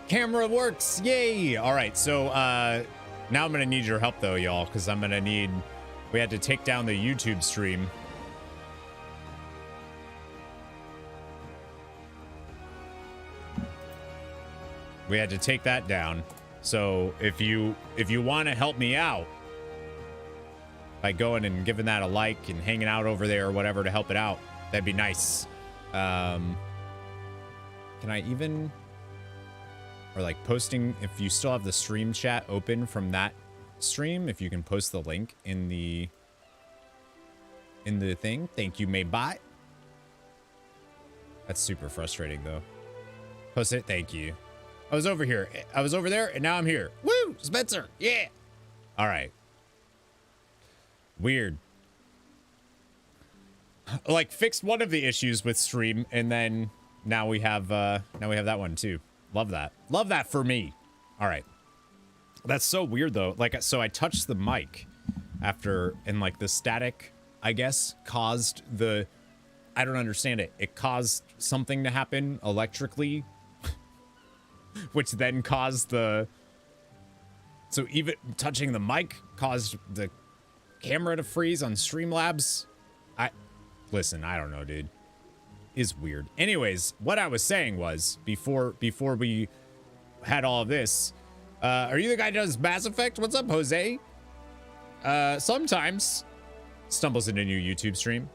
Camera works. Yay. All right. So now I'm going to need your help, though, y'all, because I'm going to need... We had to take down the YouTube stream. We had to take that down. So if you want to help me out by going and giving that a like and hanging out over there or whatever to help it out, that'd be nice. Can I even... Or like posting, if you still have the stream chat open from that stream, if you can post the link in the thing. Thank you, Maybot. That's super frustrating though. Post it. Thank you. I was over here. I was over there and now I'm here. Woo! Spencer. Yeah. All right. Weird. Like fixed one of the issues with stream and then now we have that one too. Love that. Love that for me. All right. That's so weird though. Like, so I touched the mic after, and like the static, I guess, caused the, I don't understand it. It caused something to happen electrically, which then caused the, so even touching the mic caused the camera to freeze on Streamlabs. Listen, I don't know, dude. Is weird. Anyways, what I was saying was before we had all of this, are you the guy who does Mass Effect? What's up, Jose? Sometimes stumbles into a new YouTube stream.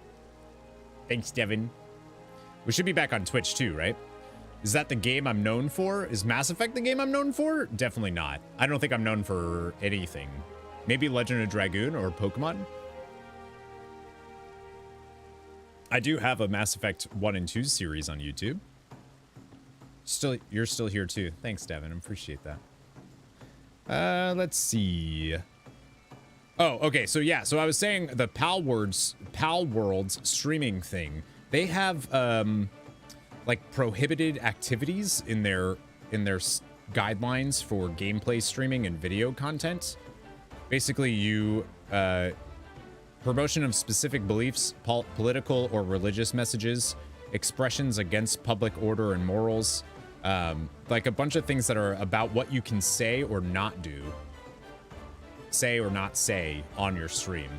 Thanks, Devin. We should be back on Twitch too, right? Is that the game I'm known for? Is Mass Effect the game I'm known for? Definitely not. I don't think I'm known for anything. Maybe Legend of Dragoon or Pokemon. I do have a Mass Effect 1 and 2 series on YouTube. You're still here too. Thanks, Devin. I appreciate that. Let's see. Oh, okay. So yeah. So I was saying the Pal Worlds streaming thing. They have like prohibited activities in their guidelines for gameplay streaming and video content. Basically, you promotion of specific beliefs, political or religious messages, expressions against public order and morals, like a bunch of things that are about what you can say or not do, say or not say on your stream.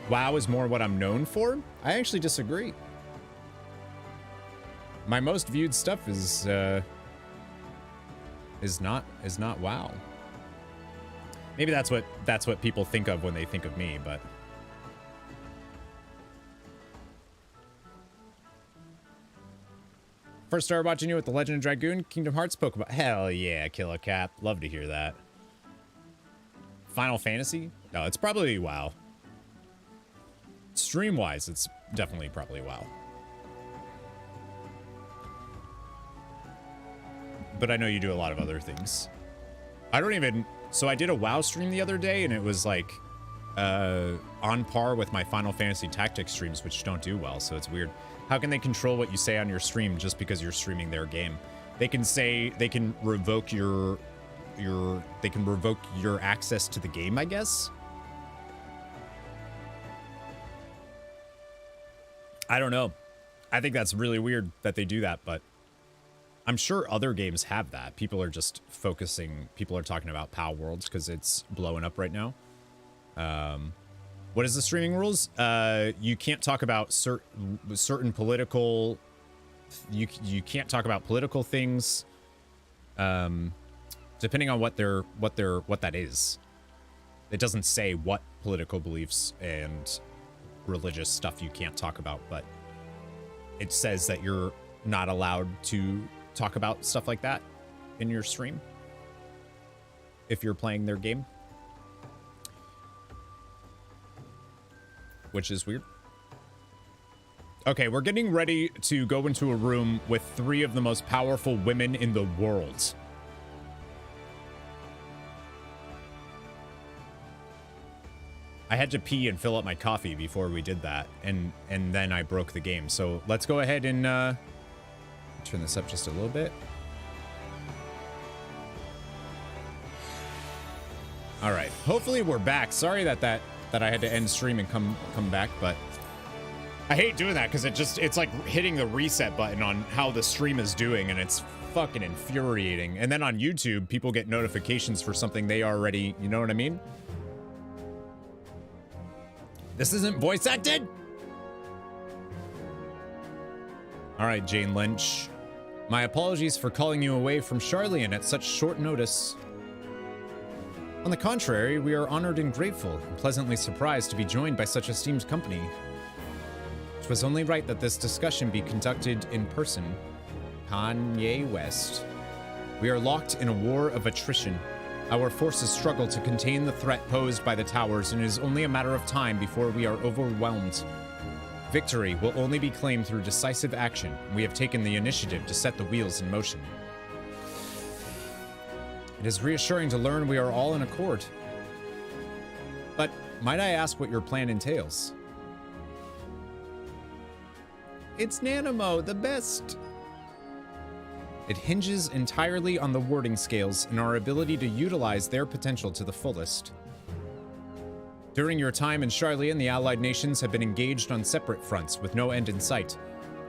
WoW is more what I'm known for? I actually disagree. My most viewed stuff is not WoW. Maybe that's what people think of when they think of me, but first started watching you with the Legend of Dragoon, Kingdom Hearts, Pokemon. Hell yeah, Killer Cap. Love to hear that. Final Fantasy? No, it's probably WoW. Stream-wise, it's definitely probably WoW. But I know you do a lot of other things. I don't even... So I did a WoW stream the other day, and it was like on par with my Final Fantasy Tactics streams, which don't do well, so it's weird. How can they control what you say on your stream just because you're streaming their game? They can say they can revoke your access to the game, I guess. I don't know. I think that's really weird that they do that, but I'm sure other games have that. People are just focusing. People are talking about PAL Worlds because it's blowing up right now. What is the streaming rules? You can't talk about certain political. You can't talk about political things. Depending on what that is. It doesn't say what political beliefs and religious stuff you can't talk about, but it says that you're not allowed to talk about stuff like that in your stream if you're playing their game, which is weird. Okay, we're getting ready to go into a room with 3 of the most powerful women in the world. I had to pee and fill up my coffee before we did that, and then I broke the game. So let's go ahead and turn this up just a little bit. All right, hopefully we're back. Sorry that I had to end stream and come back, but I hate doing that because it's like hitting the reset button on how the stream is doing, and it's fucking infuriating. And then on YouTube, people get notifications for something they already, you know what I mean? This isn't voice acted? All right, Jane Lynch. My apologies for calling you away from Charlian at such short notice. On the contrary, we are honored and grateful, and pleasantly surprised to be joined by such esteemed company. It was only right that this discussion be conducted in person. Kanye West. We are locked in a war of attrition. Our forces struggle to contain the threat posed by the towers, and it is only a matter of time before we are overwhelmed. Victory will only be claimed through decisive action, and we have taken the initiative to set the wheels in motion. It is reassuring to learn we are all in accord. But might I ask what your plan entails? It's Nanimo, the best! It hinges entirely on the wording scales and our ability to utilize their potential to the fullest. During your time in Charlian, the allied nations have been engaged on separate fronts with no end in sight.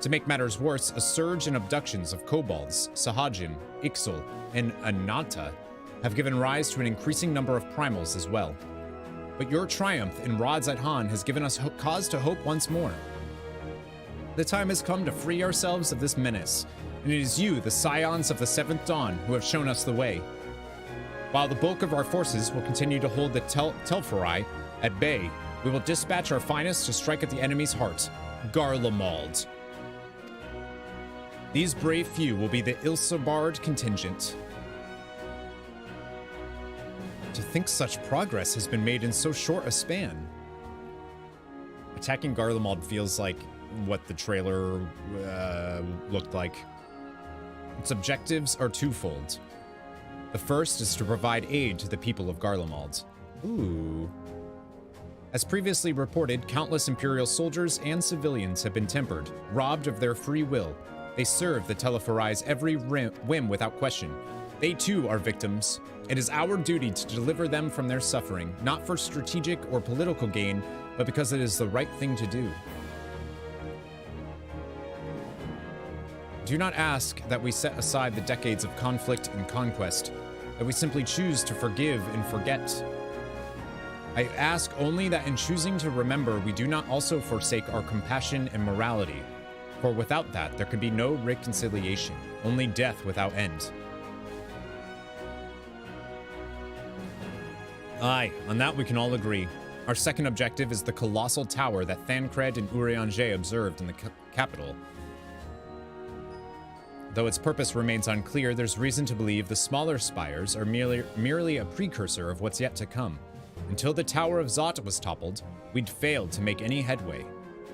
To make matters worse, a surge in abductions of kobolds, Sahajin, Ixal, and Ananta have given rise to an increasing number of primals as well. But your triumph in Rods at Han has given us cause to hope once more. The time has come to free ourselves of this menace, and it is you, the scions of the Seventh Dawn, who have shown us the way. While the bulk of our forces will continue to hold the Tel'Farai at bay, we will dispatch our finest to strike at the enemy's heart, Garlemald. These brave few will be the Ilsabard contingent. To think such progress has been made in so short a span. Attacking Garlemald feels like what the trailer looked like. Its objectives are twofold. The first is to provide aid to the people of Garlemald. Ooh. As previously reported, countless Imperial soldiers and civilians have been tempered, robbed of their free will. They serve the Tel'Farai's every whim without question. They too are victims. It is our duty to deliver them from their suffering, not for strategic or political gain, but because it is the right thing to do. Do not ask that we set aside the decades of conflict and conquest, that we simply choose to forgive and forget. I ask only that in choosing to remember, we do not also forsake our compassion and morality, for without that, there can be no reconciliation, only death without end. Aye, on that we can all agree. Our second objective is the colossal tower that Thancred and Urianger observed in the capital. Though its purpose remains unclear, there's reason to believe the smaller spires are merely a precursor of what's yet to come. Until the Tower of Zot was toppled, we'd failed to make any headway.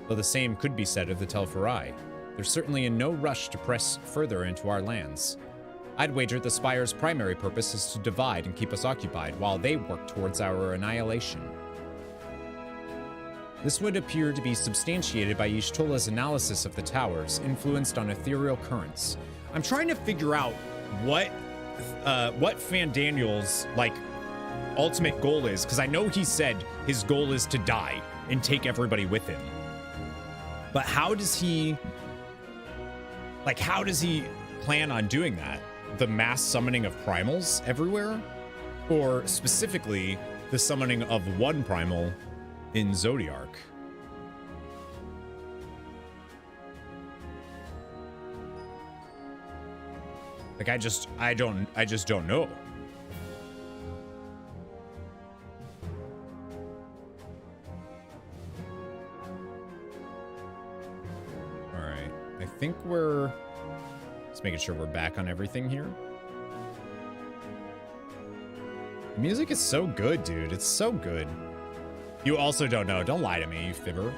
Though the same could be said of the Tel'Farai. They're certainly in no rush to press further into our lands. I'd wager the spire's primary purpose is to divide and keep us occupied while they work towards our annihilation. This would appear to be substantiated by Y'shtola's analysis of the towers, influenced on ethereal currents. I'm trying to figure out what Fandaniel's, like, ultimate goal is, because I know he said his goal is to die and take everybody with him. But how does he plan on doing that? The mass summoning of primals everywhere? Or specifically, the summoning of one primal in Zodiark? Like, I just don't know. All right, I think we're just making sure we're back on everything here. The music is so good, dude. It's so good. You also don't know. Don't lie to me, you fibber.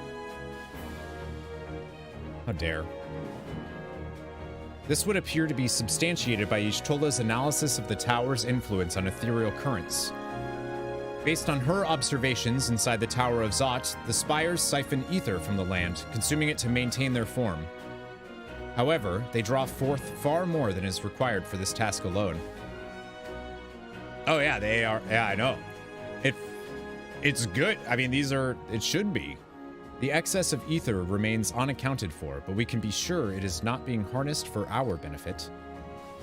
How dare. This would appear to be substantiated by Y'shtola's analysis of the tower's influence on ethereal currents. Based on her observations inside the Tower of Zot, the spires siphon ether from the land, consuming it to maintain their form. However, they draw forth far more than is required for this task alone. Oh yeah, they are. Yeah, I know. It's good. I mean, it should be. The excess of ether remains unaccounted for, but we can be sure it is not being harnessed for our benefit.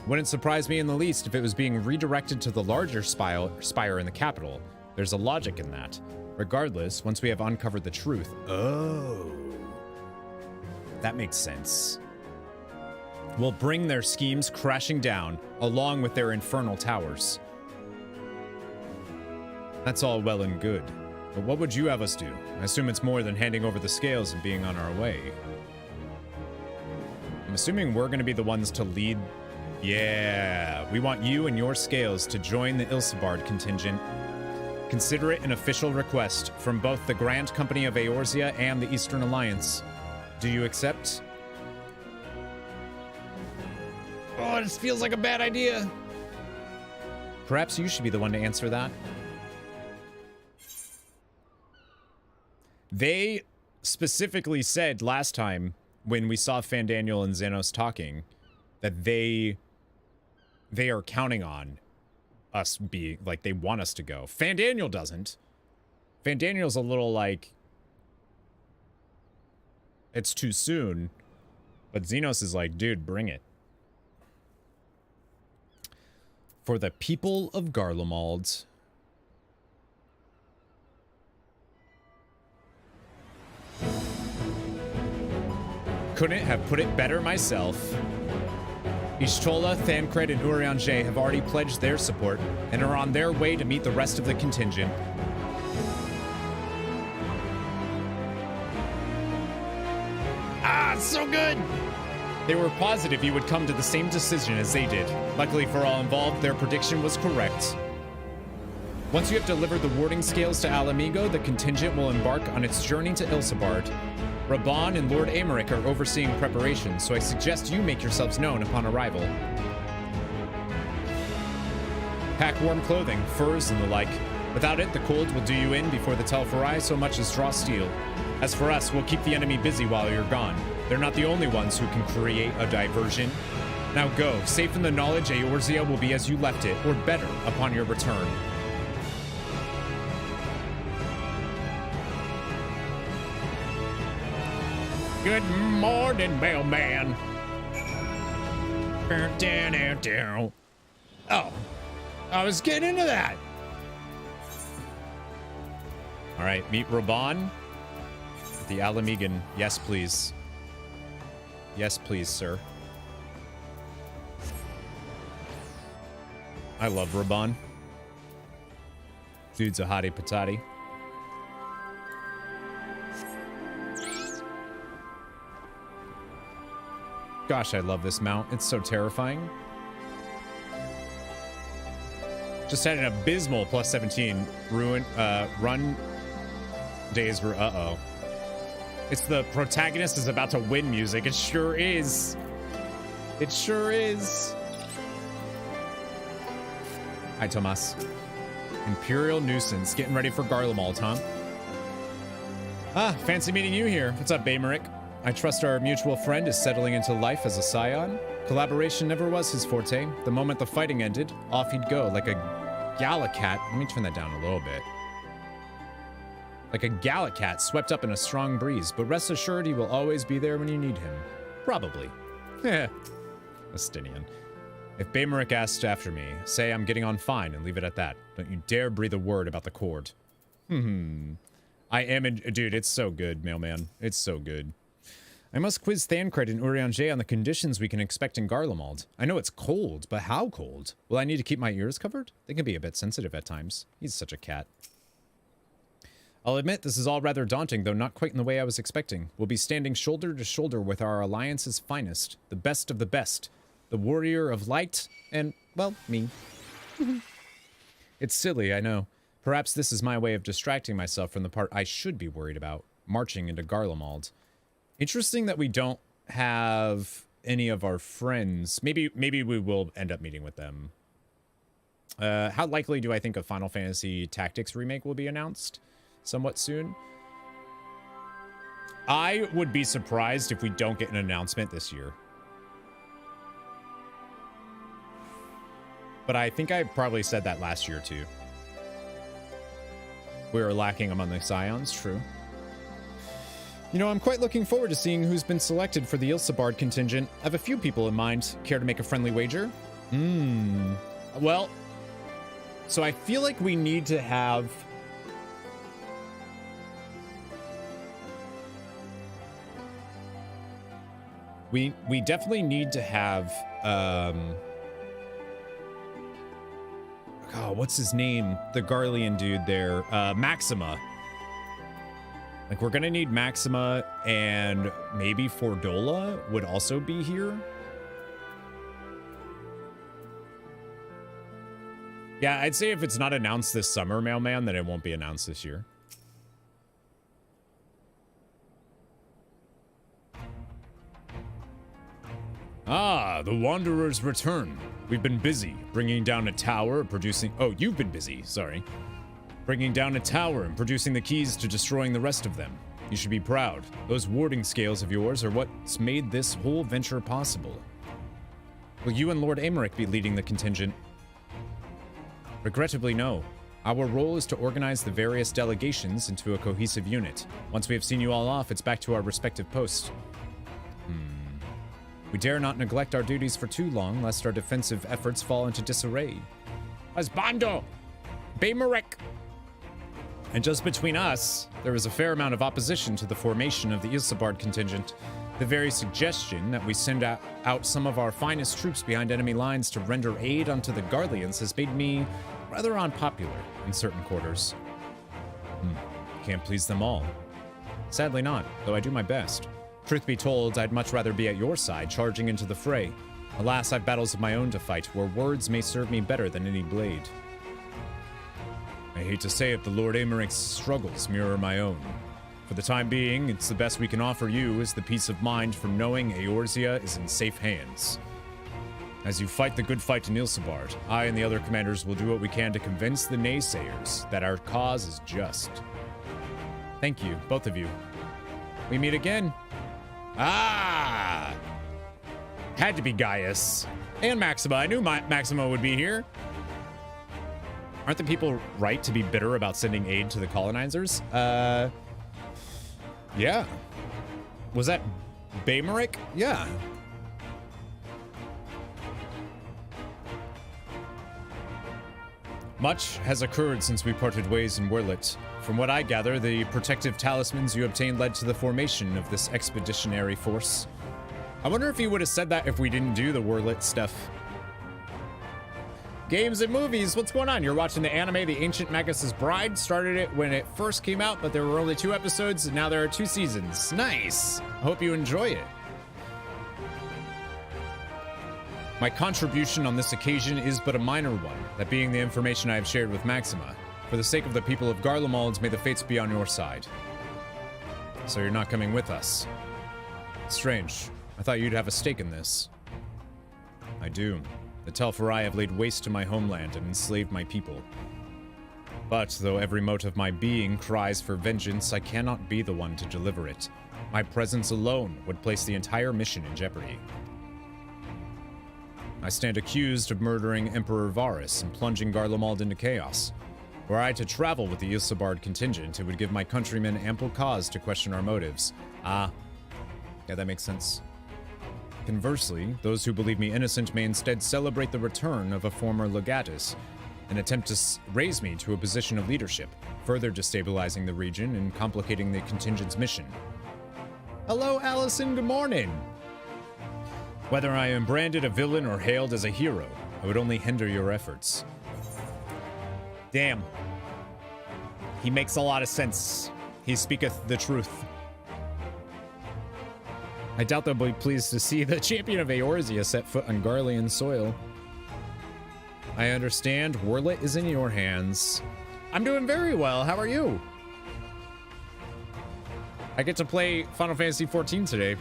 Wouldn't surprise me in the least if it was being redirected to the larger spire in the capital. There's a logic in that. Regardless, once we have uncovered the truth... Oh. That makes sense. We'll bring their schemes crashing down, along with their infernal towers. That's all well and good. But what would you have us do? I assume it's more than handing over the scales and being on our way. I'm assuming we're going to be the ones to lead... Yeah, we want you and your scales to join the Ilsabard contingent. Consider it an official request from both the Grand Company of Eorzea and the Eastern Alliance. Do you accept? Oh, this feels like a bad idea. Perhaps you should be the one to answer that. They specifically said last time when we saw Fandaniel and Xenos talking that they are counting on us being, like, they want us to go. Fandaniel doesn't. Fandaniel's a little like, it's too soon. But Xenos is like, dude, bring it. For the people of Garlemald. Couldn't have put it better myself. Ishtola, Thancred, and Urianger have already pledged their support and are on their way to meet the rest of the contingent. Ah, it's so good! They were positive you would come to the same decision as they did. Luckily for all involved, their prediction was correct. Once you have delivered the warding scales to Alamigo, the contingent will embark on its journey to Ilsabard. Raban and Lord Amaric are overseeing preparations, so I suggest you make yourselves known upon arrival. Pack warm clothing, furs, and the like. Without it, the cold will do you in before the Tel'Farai so much as draw steel. As for us, we'll keep the enemy busy while you're gone. They're not the only ones who can create a diversion. Now go, safe in the knowledge Eorzea will be as you left it, or better, upon your return. Good morning, mailman. Oh, I was getting into that. All right, meet Raban. The Alamigan. Yes, please. Yes, please, sir. I love Raban. Dude's a hottie patati. Gosh, I love this mount. It's so terrifying. Just had an abysmal plus 17 run days were uh-oh. It's the protagonist is about to win music. It sure is. It sure is. Hi, Tomas. Imperial Nuisance. Getting ready for Garlemald, huh? Ah, fancy meeting you here. What's up, Baymeric? I trust our mutual friend is settling into life as a scion. Collaboration never was his forte. The moment the fighting ended, off he'd go like a Galacat. Let me turn that down a little bit. Like a Galacat swept up in a strong breeze, but rest assured he will always be there when you need him. Probably. Heh. Astinian. If Baymeric asks after me, say I'm getting on fine and leave it at that. Don't you dare breathe a word about the cord. I am in... Dude, it's so good, mailman. It's so good. I must quiz Thancred and Urianger on the conditions we can expect in Garlemald. I know it's cold, but how cold? Will I need to keep my ears covered? They can be a bit sensitive at times. He's such a cat. I'll admit this is all rather daunting, though not quite in the way I was expecting. We'll be standing shoulder to shoulder with our alliance's finest, the best of the best, the warrior of light, and, well, me. It's silly, I know. Perhaps this is my way of distracting myself from the part I should be worried about, marching into Garlemald. Interesting that we don't have any of our friends. Maybe we will end up meeting with them. How likely do I think a Final Fantasy Tactics remake will be announced? Somewhat soon. I would be surprised if we don't get an announcement this year. But I think I probably said that last year too. We were lacking among the Scions, true. You know, I'm quite looking forward to seeing who's been selected for the Ilsabard contingent. I have a few people in mind. Care to make a friendly wager? Well, so I feel like we need to have... We definitely need to have, oh, what's his name? The Garlean dude there, Maxima. Like, we're gonna need Maxima, and maybe Fordola would also be here. Yeah, I'd say if it's not announced this summer, Mailman, then it won't be announced this year. Ah, the Wanderers return. We've been busy bringing down a tower, producing... Oh, you've been busy, sorry. Bringing down a tower and producing the keys to destroying the rest of them. You should be proud. Those warding scales of yours are what's made this whole venture possible. Will you and Lord Aymeric be leading the contingent? Regrettably, no. Our role is to organize the various delegations into a cohesive unit. Once we have seen you all off, it's back to our respective posts. We dare not neglect our duties for too long, lest our defensive efforts fall into disarray. Asbando! Baymeric! And just between us, there is a fair amount of opposition to the formation of the Ilsabard contingent. The very suggestion that we send out some of our finest troops behind enemy lines to render aid unto the Garleans has made me rather unpopular in certain quarters. Can't please them all. Sadly not, though I do my best. Truth be told, I'd much rather be at your side, charging into the fray. Alas, I've battles of my own to fight, where words may serve me better than any blade. I hate to say it, the Lord Aymeric's struggles mirror my own. For the time being, it's the best we can offer you is the peace of mind from knowing Eorzea is in safe hands. As you fight the good fight in Ilsabard, I and the other commanders will do what we can to convince the naysayers that our cause is just. Thank you, both of you. We meet again. Ah! Had to be Gaius. And Maxima. I knew Maxima would be here. Aren't the people right to be bitter about sending aid to the colonizers? Yeah. Was that Baymeric? Yeah. Much has occurred since we parted ways in Werlet. From what I gather, the protective talismans you obtained led to the formation of this expeditionary force. I wonder if he would have said that if we didn't do the Werlet stuff. Games and movies, what's going on? You're watching the anime The Ancient Magus' Bride. Started it when it first came out, but there were only 2 episodes, and now there are 2 seasons. Nice! I hope you enjoy it. My contribution on this occasion is but a minor one, that being the information I have shared with Maxima. For the sake of the people of Garlemald, may the fates be on your side. So you're not coming with us. Strange. I thought you'd have a stake in this. I do. The Tel'Farai have laid waste to my homeland and enslaved my people. But, though every mote of my being cries for vengeance, I cannot be the one to deliver it. My presence alone would place the entire mission in jeopardy. I stand accused of murdering Emperor Varus and plunging Garlemald into chaos. Were I to travel with the Ilsabard contingent, it would give my countrymen ample cause to question our motives. Ah. Yeah, that makes sense. Conversely, those who believe me innocent may instead celebrate the return of a former legatus, and attempt to raise me to a position of leadership, further destabilizing the region and complicating the contingent's mission. Hello, Allison, good morning! Whether I am branded a villain or hailed as a hero, I would only hinder your efforts. Damn. He makes a lot of sense. He speaketh the truth. I doubt they'll be pleased to see the champion of Eorzea set foot on Garlean soil. I understand. Werlet is in your hands. I'm doing very well. How are you? I get to play Final Fantasy XIV today.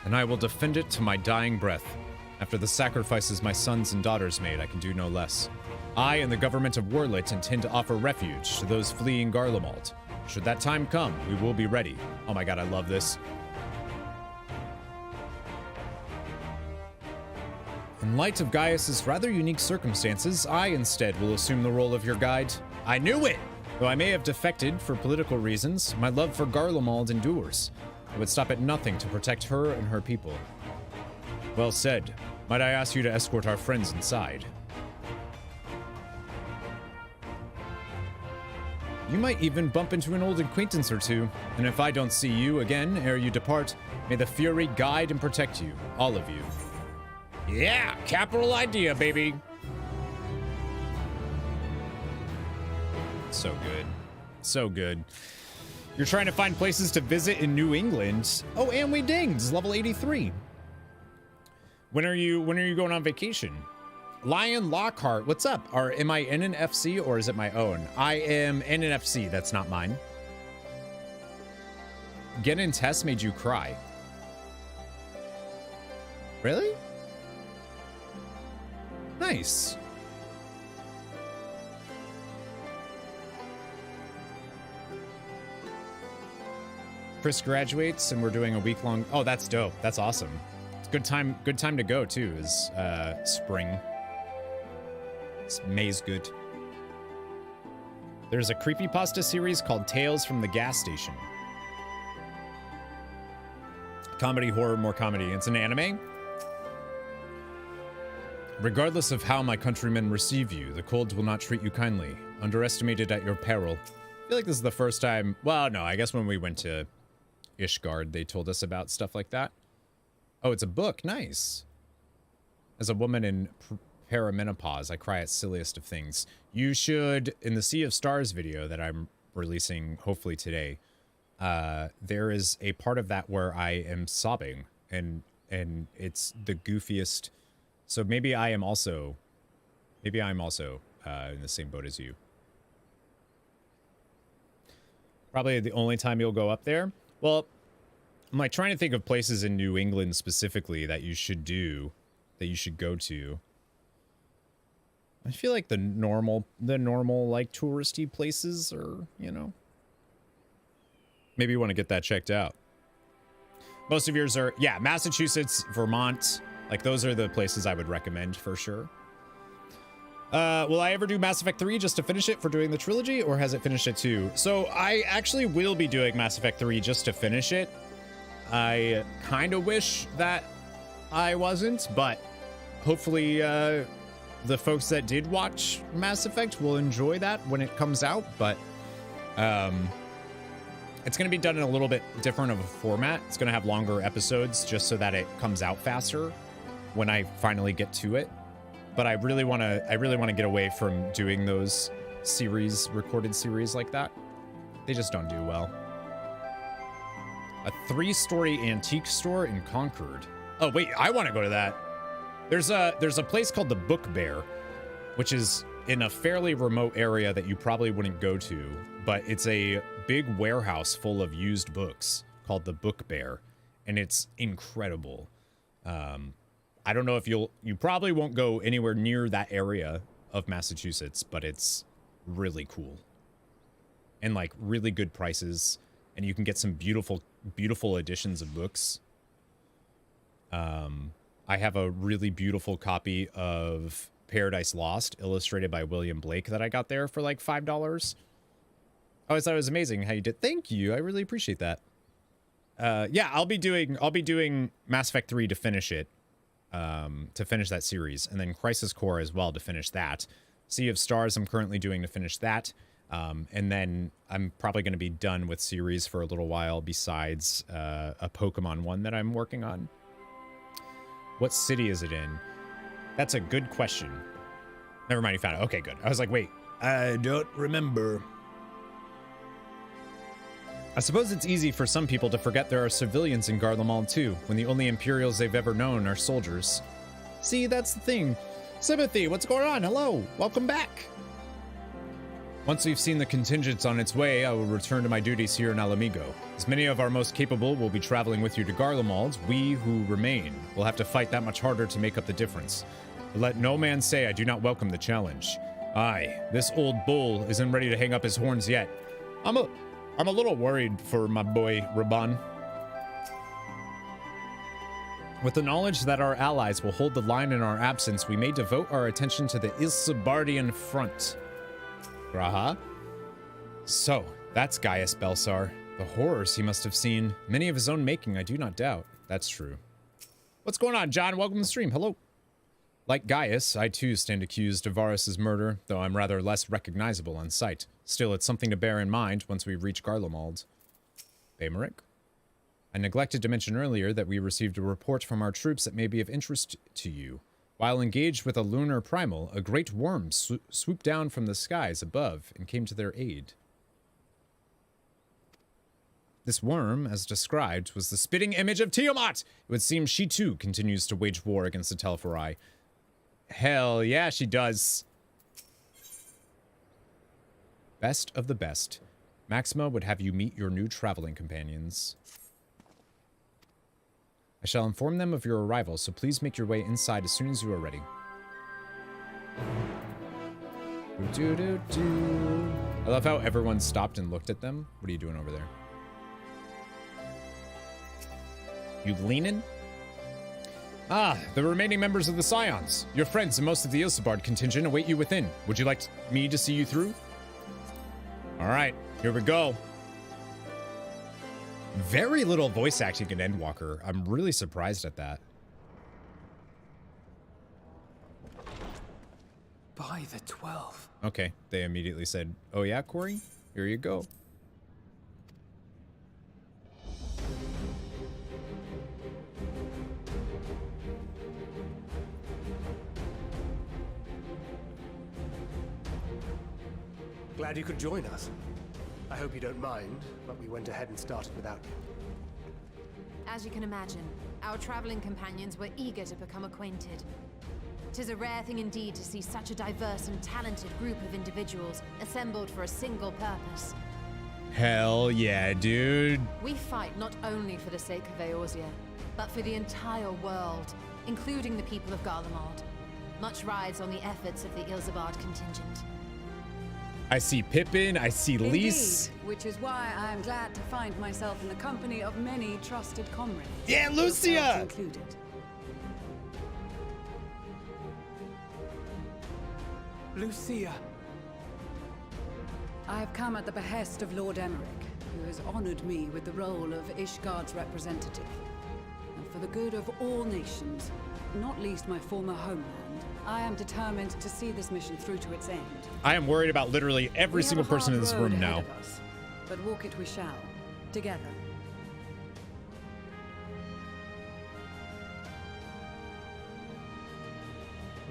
And I will defend it to my dying breath. After the sacrifices my sons and daughters made, I can do no less. I and the government of Werlet intend to offer refuge to those fleeing Garlemald. Should that time come, we will be ready. Oh my god, I love this. In light of Gaius's rather unique circumstances, I instead will assume the role of your guide. I knew it! Though I may have defected for political reasons, my love for Garlemald endures. I would stop at nothing to protect her and her people. Well said. Might I ask you to escort our friends inside? You might even bump into an old acquaintance or two, and if I don't see you again ere you depart, may the Fury guide and protect you, all of you. Yeah, capital idea, baby. So good. So good. You're trying to find places to visit in New England. Oh, and we dinged, level 83. When are you going on vacation? Lion Lockhart, what's up? Am I in an FC or is it my own? I am in an FC, that's not mine. Getting Tess made you cry. Really? Nice. Chris graduates and we're doing a week-long. Oh, that's dope. That's awesome. It's good time to go too, is spring. May's good. There's a creepypasta series called Tales from the Gas Station. Comedy, horror, more comedy. It's an anime. Regardless of how my countrymen receive you, the cold will not treat you kindly. Underestimated at your peril. I feel like this is the first time. Well, no, I guess when we went to Ishgard, they told us about stuff like that. Oh, it's a book. Nice. As a woman in perimenopause, I cry at silliest of things. You should, in the Sea of Stars video that I'm releasing hopefully today, there is a part of that where I am sobbing, and it's the goofiest. So maybe I'm also in the same boat as you. Probably the only time you'll go up there. Well, I'm like trying to think of places in New England specifically that you should go to. I feel like the normal like touristy places are, you know. Maybe you want to get that checked out. Most of yours are, yeah, Massachusetts, Vermont. Like those are the places I would recommend for sure. Will I ever do Mass Effect 3 just to finish it for doing the trilogy, or has it finished it too? So I actually will be doing Mass Effect 3 just to finish it. I kind of wish that I wasn't, but hopefully the folks that did watch Mass Effect will enjoy that when it comes out, but it's going to be done in a little bit different of a format. It's going to have longer episodes just so that it comes out faster when I finally get to it. But I really want to get away from doing those recorded series like that. They just don't do well. A 3-story antique store in Concord. Oh wait, I want to go to that. There's a place called the Book Bear, which is in a fairly remote area that you probably wouldn't go to, but it's a big warehouse full of used books called the Book Bear, and it's incredible. I don't know if you probably won't go anywhere near that area of Massachusetts, but it's really cool. And like really good prices, and you can get some beautiful editions of books. I have a really beautiful copy of Paradise Lost, illustrated by William Blake, that I got there for like $5. I always thought it was amazing how you did. Thank you. I really appreciate that. Yeah, I'll be doing Mass Effect 3 to finish it. To finish that series, and then Crisis Core as well to finish that. Sea of Stars I'm currently doing to finish that, and then I'm probably going to be done with series for a little while, besides a Pokemon one that I'm working on. What city is it in? That's a good question. Never mind, you found it. Okay, good. I was like, wait, I don't remember. I suppose it's easy for some people to forget there are civilians in Garlemald too, when the only Imperials they've ever known are soldiers. See, that's the thing. Sympathy, what's going on? Hello, welcome back. Once we've seen the contingents on its way, I will return to my duties here in Alamigo. As many of our most capable will be traveling with you to Garlemald, we who remain will have to fight that much harder to make up the difference. But let no man say I do not welcome the challenge. Aye, this old bull isn't ready to hang up his horns yet. I'm a little worried for my boy, Raban. With the knowledge that our allies will hold the line in our absence, we may devote our attention to the Ilsabardian front. Graha? So, that's Gaius Belsar. The horrors he must have seen. Many of his own making, I do not doubt. That's true. What's going on, John? Welcome to the stream. Hello. Like Gaius, I too stand accused of Varus's murder, though I'm rather less recognizable on sight. Still, it's something to bear in mind once we reach Garlemald. Baymeric? I neglected to mention earlier that we received a report from our troops that may be of interest to you. While engaged with a lunar primal, a great worm swooped down from the skies above and came to their aid. This worm, as described, was the spitting image of Tiamat! It would seem she too continues to wage war against the Tel'Farai. Hell yeah, she does. Best of the best. Maxima would have you meet your new traveling companions. I shall inform them of your arrival, so please make your way inside as soon as you are ready. I love how everyone stopped and looked at them. What are you doing over there? You leaning? Ah, the remaining members of the Scions. Your friends and most of the Ilsebard contingent await you within. Would you like me to see you through? Alright, here we go. Very little voice acting in Endwalker. I'm really surprised at that. By the 12. Okay, they immediately said, oh yeah, Corey? Here you go. Glad you could join us. I hope you don't mind, but we went ahead and started without you. As you can imagine, our traveling companions were eager to become acquainted. 'Tis a rare thing indeed to see such a diverse and talented group of individuals assembled for a single purpose. Hell yeah, dude. We fight not only for the sake of Eorzea, but for the entire world, including the people of Garlemald. Much rides on the efforts of the Ilsebard contingent. I see Pippin, I see Lys. Indeed, which is why I am glad to find myself in the company of many trusted comrades. Yeah, Lucia! Included. Lucia! I have come at the behest of Lord Emmerich, who has honored me with the role of Ishgard's representative. And for the good of all nations, not least my former homeland, I am determined to see this mission through to its end. I am worried about literally every single person in this room now. Us, but walk it we shall, together.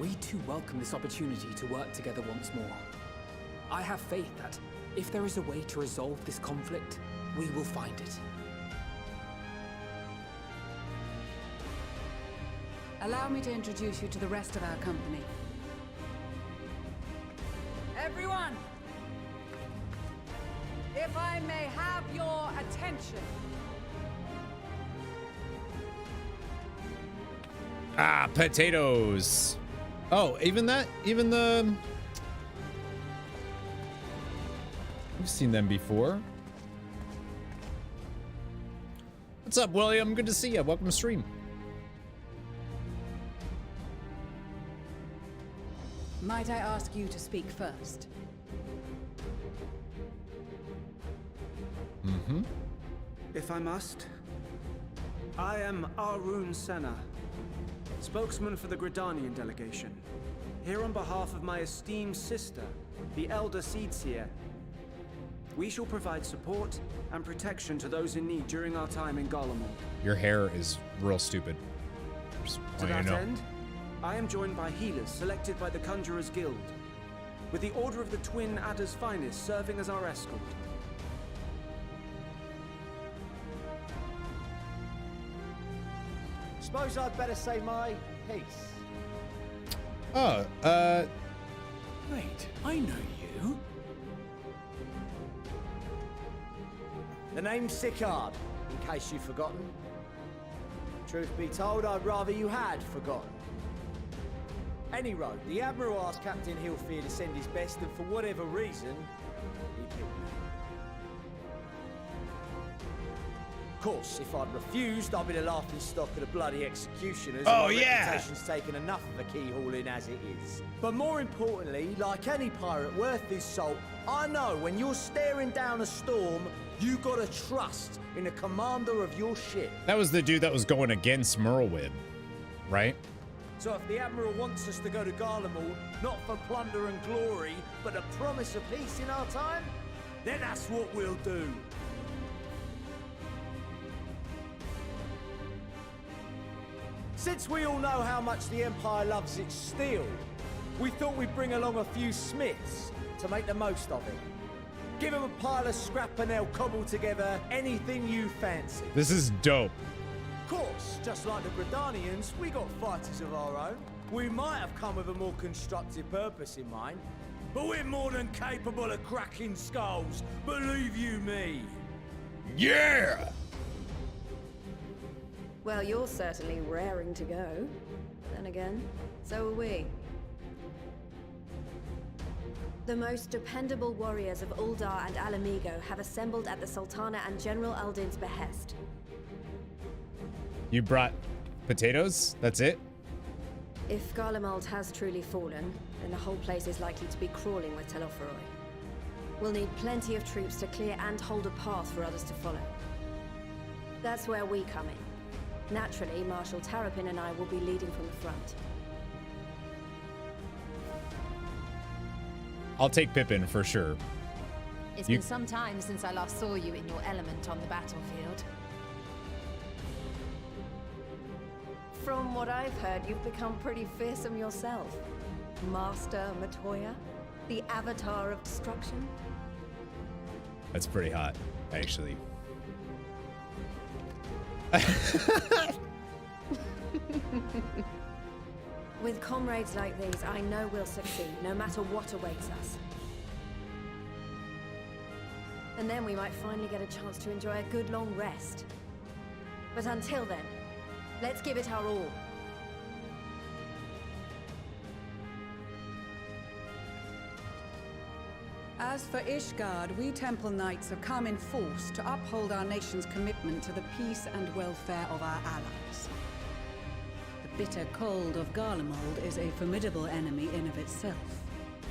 We too welcome this opportunity to work together once more. I have faith that, if there is a way to resolve this conflict, we will find it. Allow me to introduce you to the rest of our company. Everyone! If I may have your attention. Ah, potatoes. Oh, even the... We've seen them before. What's up, William? Good to see you. Welcome to stream. Might I ask you to speak first? Mm-hmm. If I must. I am Arun Senna, spokesman for the Gridanian delegation. Here on behalf of my esteemed sister, the Elder Seedseer. We shall provide support and protection to those in need during our time in Garlemald. Your hair is real stupid. Just To want you that to know. end, I am joined by healers selected by the Conjurers Guild, with the Order of the Twin Adder's Finest serving as our escort. Suppose I'd better say my piece. Oh, Wait, I know you. The name's Sicard, in case you've forgotten. Truth be told, I'd rather you had forgotten. Any road, the Admiral asked Captain Hillfear to send his best, and for whatever reason, he picked me. Of course, if I'd refused, I'd be the laughing stock of the bloody executioners. Oh, and my yeah. reputation's taken enough of a keyhauling as it is. But more importantly, like any pirate worth his salt, I know when you're staring down a storm, you gotta trust in the commander of your ship. that was the dude that was going against Merlwyb, right? So if the Admiral wants us to go to Garlemald, not for plunder and glory, but a promise of peace in our time, then that's what we'll do. Since we all know how much the Empire loves its steel, we thought we'd bring along a few smiths to make the most of it. Give them a pile of scrap and they'll cobble together anything you fancy. This is dope. Of course, just like the Gridanians, we got fighters of our own. We might have come with a more constructive purpose in mind, but we're more than capable of cracking skulls, believe you me. Yeah! Well, you're certainly raring to go. Then again, so are we. The most dependable warriors of Uldar and Alamigo have assembled at the Sultana and General Aldin's behest. You brought potatoes? That's it? If Garlemald has truly fallen, then the whole place is likely to be crawling with Telophoroi. We'll need plenty of troops to clear and hold a path for others to follow. That's where we come in. Naturally, Marshal Tarapin and I will be leading from the front. I'll take Pippin for sure. It's been some time since I last saw you in your element on the battlefield. From what I've heard, you've become pretty fearsome yourself. Master Matoya, the avatar of destruction. That's pretty hot, actually. With comrades like these, I know we'll succeed, no matter what awaits us. And then we might finally get a chance to enjoy a good long rest. But until then, let's give it our all. As for Ishgard, we Temple Knights have come in force to uphold our nation's commitment to the peace and welfare of our allies. The bitter cold of Garlemald is a formidable enemy in of itself.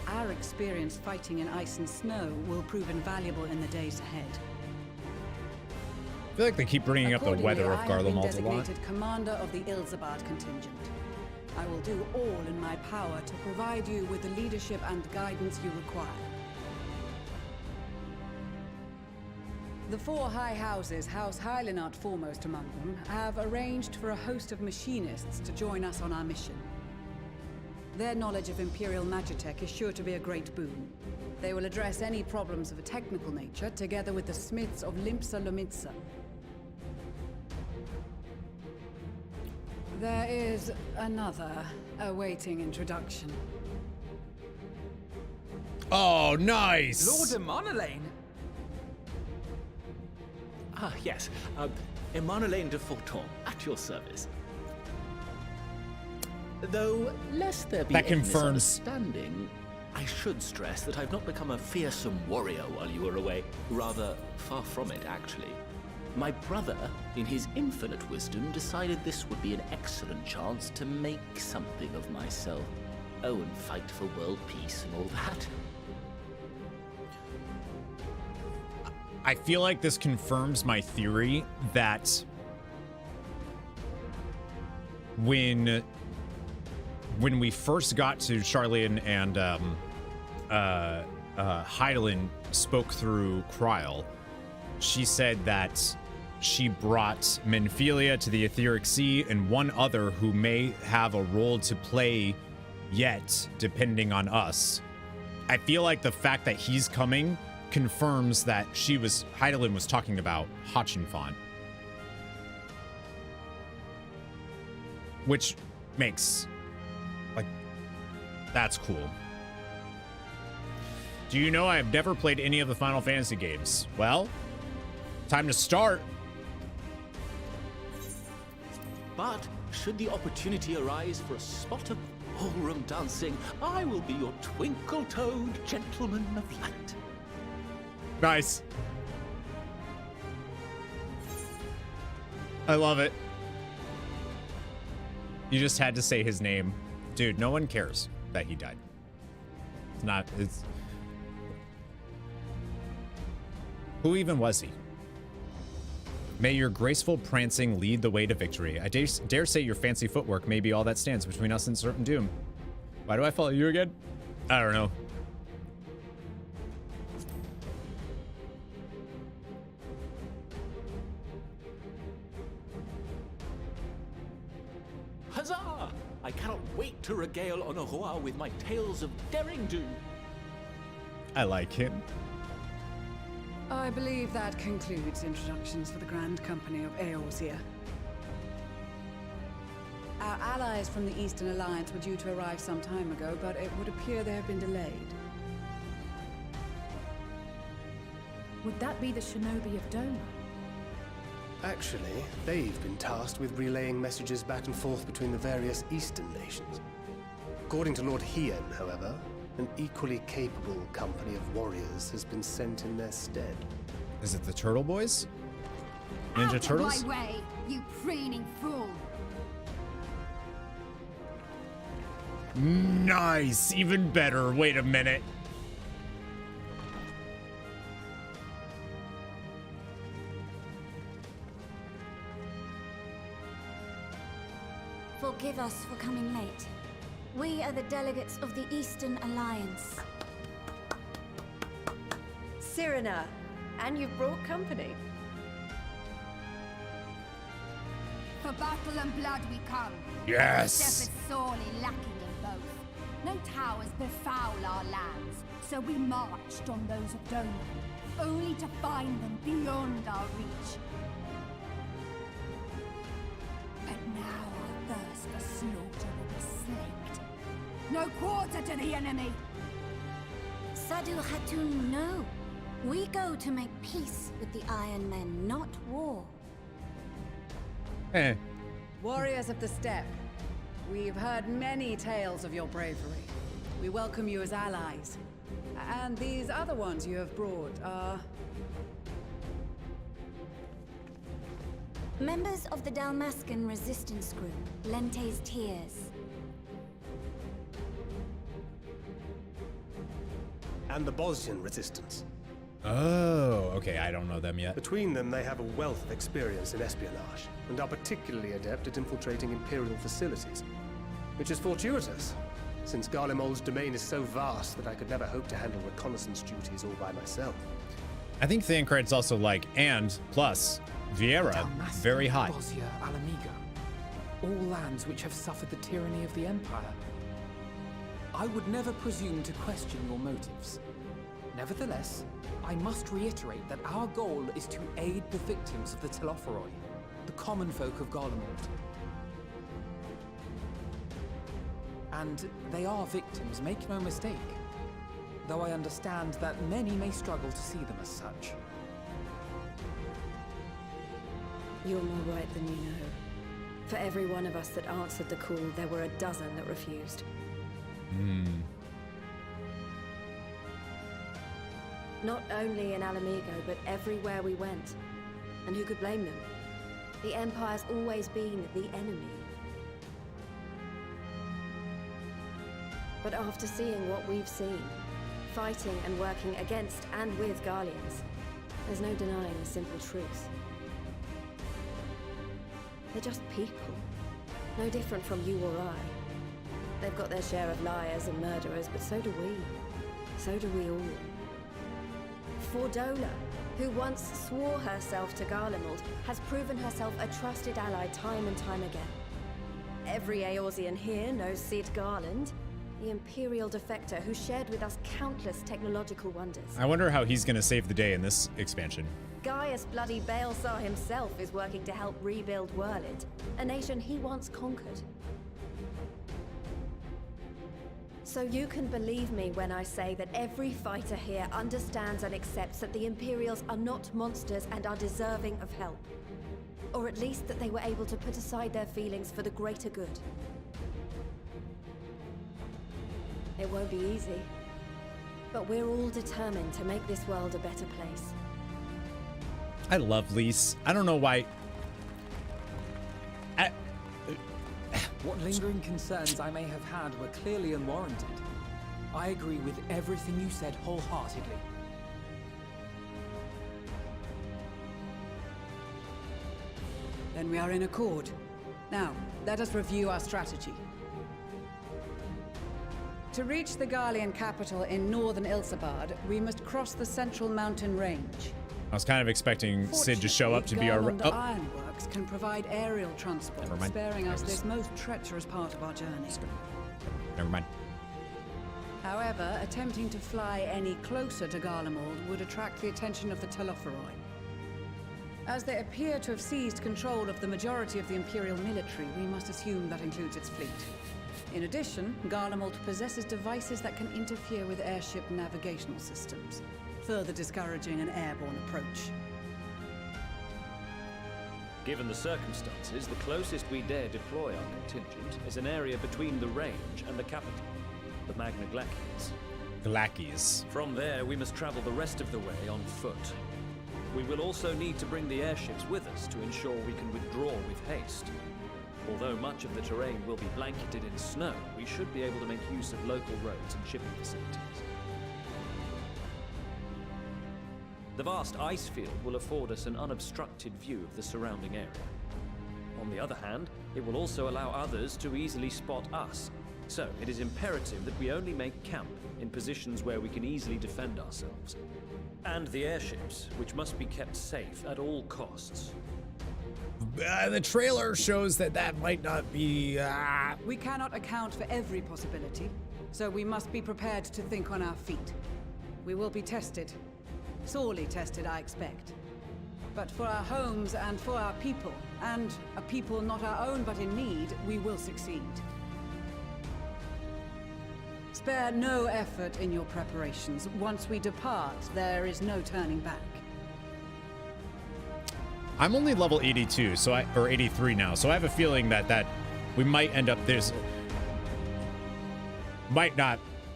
Our experience fighting in ice and snow will prove invaluable in the days ahead. I feel like they keep bringing up the weather of Garlemald a lot. I have been designated commander of the Ilzabad contingent. I will do all in my power to provide you with the leadership and guidance you require. The four high houses, House Hylinart foremost among them, have arranged for a host of machinists to join us on our mission. Their knowledge of Imperial Magitech is sure to be a great boon. They will address any problems of a technical nature, together with the smiths of Limpsa Lomitsa. There is another awaiting introduction. Oh, nice! Lord Emanolain! Ah, yes. Emanolain de Forton, at your service. Though, lest there be That any confirms. misunderstanding, I should stress that I've not become a fearsome warrior while you were away. Rather, far from it, actually. My brother, in his infinite wisdom, decided this would be an excellent chance to make something of myself. Oh, and fight for world peace and all that. I feel like this confirms my theory that when we first got to Charlian and Hydaelyn spoke through Kryl, she said that she brought Menphilia to the Etheric Sea and one other who may have a role to play yet, depending on us. I feel like the fact that he's coming confirms that Hydaelyn was talking about Hachinfon. Which makes, like, that's cool. Do you know I've never played any of the Final Fantasy games? Well, time to start. But should the opportunity arise for a spot of ballroom dancing, I will be your twinkle-toed gentleman of light. Nice. I love it. You just had to say his name. Dude, no one cares that he died. It's who even was he? May your graceful prancing lead the way to victory. I dare say your fancy footwork may be all that stands between us and certain doom. Why do I follow you again? I don't know. Huzzah! I cannot wait to regale Honoroa with my tales of daring do. I like him. I believe that concludes introductions for the Grand Company of Eorzea. Our allies from the Eastern Alliance were due to arrive some time ago, but it would appear they have been delayed. Would that be the Shinobi of Dome? Actually, they've been tasked with relaying messages back and forth between the various Eastern nations. According to Lord Hien, however, an equally capable company of warriors has been sent in their stead. Is it the Turtle Boys? Ninja Out Turtles? of my way, you preening fool! Nice! Even better. Wait a minute. Forgive us for coming late. We are the delegates of the Eastern Alliance. Cyrena, and you've brought company. For battle and blood we come. Yes! Shepherds sorely lacking in both. No towers befoul our lands, so we marched on those of Dome, only to find them beyond our reach. And now our thirst for slaughter will be slaked. No quarter to the enemy! Sadu Hatun, no. We go to make peace with the Iron Men, not war. Eh. Warriors of the Steppe, we've heard many tales of your bravery. We welcome you as allies. And these other ones you have brought are... Members of the Dalmascan resistance group, Lente's Tears. And the Bosnian resistance. Oh, okay. I don't know them yet. Between them, they have a wealth of experience in espionage, and are particularly adept at infiltrating Imperial facilities. Which is fortuitous, since Garlemald's domain is so vast that I could never hope to handle reconnaissance duties all by myself. I think Thancred's also like, and plus, Vieira, Dalmasca, very high. Bosnia, Alamiga. All lands which have suffered the tyranny of the Empire. I would never presume to question your motives. Nevertheless, I must reiterate that our goal is to aid the victims of the Telophoroi, the common folk of Garlemald. And they are victims, make no mistake. Though I understand that many may struggle to see them as such. You're more right than you know. For every one of us that answered the call, there were a dozen that refused. Not only in Alamigo, but everywhere we went. And who could blame them? The Empire's always been the enemy. But after seeing what we've seen, fighting and working against and with Garleans, there's no denying the simple truth. They're just people. No different from you or I. They've got their share of liars and murderers, but so do we. So do we all. Fordola, who once swore herself to Garlemald, has proven herself a trusted ally time and time again. Every Eorzean here knows Cid Garland, the Imperial defector who shared with us countless technological wonders. I wonder how he's gonna save the day in this expansion. Gaius bloody Baelsar himself is working to help rebuild Werlid, a nation he once conquered. So you can believe me when I say that every fighter here understands and accepts that the Imperials are not monsters and are deserving of help. Or at least that they were able to put aside their feelings for the greater good. It won't be easy, but we're all determined to make this world a better place. I love Lise. I don't know why. What lingering concerns I may have had were clearly unwarranted. I agree with everything you said wholeheartedly. Then we are in accord. Now, let us review our strategy. To reach the Garlean capital in northern Ilsabard, we must cross the central mountain range. I was kind of expecting Sid to show up to be our... Garland Ironworks can provide aerial transport, sparing us this most treacherous part of our journey. Never mind. However, attempting to fly any closer to Garlemald would attract the attention of the Telophoroi. As they appear to have seized control of the majority of the Imperial military, we must assume that includes its fleet. In addition, Garlemald possesses devices that can interfere with airship navigational systems, further discouraging an airborne approach. Given the circumstances, the closest we dare deploy our contingent is an area between the range and the capital, the Magna Glacies. Glacies. From there, we must travel the rest of the way on foot. We will also need to bring the airships with us to ensure we can withdraw with haste. Although much of the terrain will be blanketed in snow, we should be able to make use of local roads and shipping facilities. The vast ice field will afford us an unobstructed view of the surrounding area. On the other hand, it will also allow others to easily spot us, so it is imperative that we only make camp in positions where we can easily defend ourselves. And the airships, which must be kept safe at all costs. The trailer shows that that might not be... We cannot account for every possibility, so we must be prepared to think on our feet. We will be tested. Sorely tested, I expect. But for our homes and for our people, and a people not our own but in need, we will succeed. Spare no effort in your preparations. Once we depart, there is no turning back. I'm only level 82, or 83 now, so I have a feeling that we might end up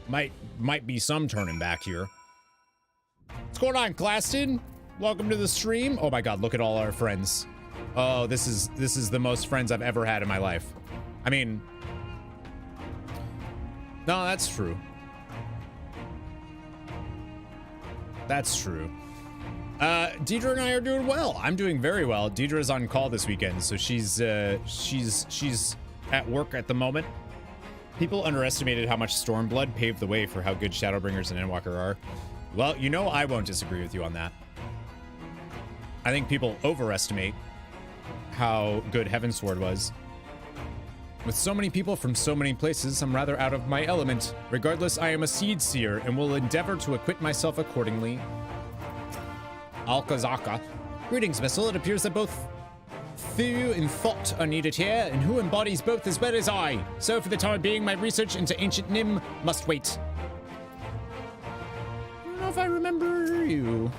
might be some turning back here. What's going on, Claston? Welcome to the stream. Oh my god, look at all our friends. Oh, this is the most friends I've ever had in my life. I mean, no, that's true. That's true. Deidre and I are doing well. I'm doing very well. Deidre's on call this weekend, so she's at work at the moment. People underestimated how much Stormblood paved the way for how good Shadowbringers and Endwalker are. Well, you know I won't disagree with you on that. I think people overestimate how good Heavensward was. With so many people from so many places, I'm rather out of my element. Regardless, I am a seed seer and will endeavor to acquit myself accordingly. Alkazaka. Greetings, Missil. It appears that both Thew and Thought are needed here, and who embodies both as well as I. So for the time being, my research into ancient Nim must wait. I don't know if I remember you.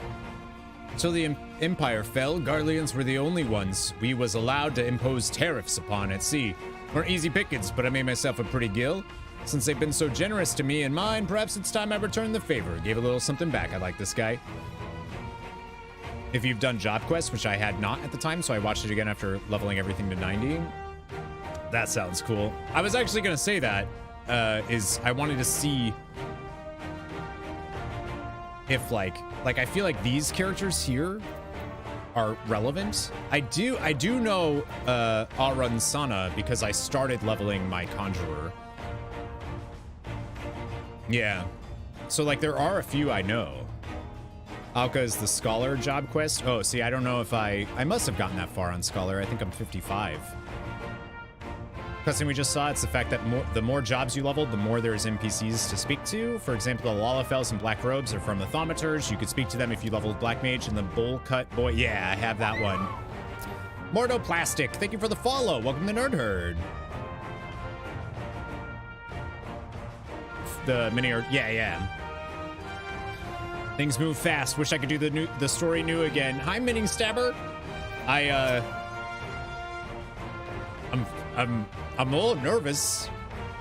Until the Empire fell, Garleans were the only ones we was allowed to impose tariffs upon at sea. Weren't easy pickings, but I made myself a pretty gill. Since they've been so generous to me and mine, perhaps it's time I return the favor. Gave a little something back. I like this guy. If you've done job quests, which I had not at the time, so I watched it again after leveling everything to 90. That sounds cool. I was actually going to say that, I wanted to see if like I feel like these characters here are relevant. I do know Arun Sana because I started leveling my Conjurer. Yeah. So like there are a few I know. Alka is the Scholar job quest. Oh, see, I don't know if I must have gotten that far on Scholar. I think I'm 55. Question we just saw, it's the fact that the more jobs you leveled, the more there's NPCs to speak to. For example, the Lalafels and Black Robes are from the Thaumaturs. You could speak to them if you leveled Black Mage and the Bowl Cut Boy. Yeah, I have that one. Mordo Plastic, thank you for the follow. Welcome to Nerd Herd. The mini, yeah. Things move fast. Wish I could do the story new again. Hi, Minning Stabber. I'm a little nervous.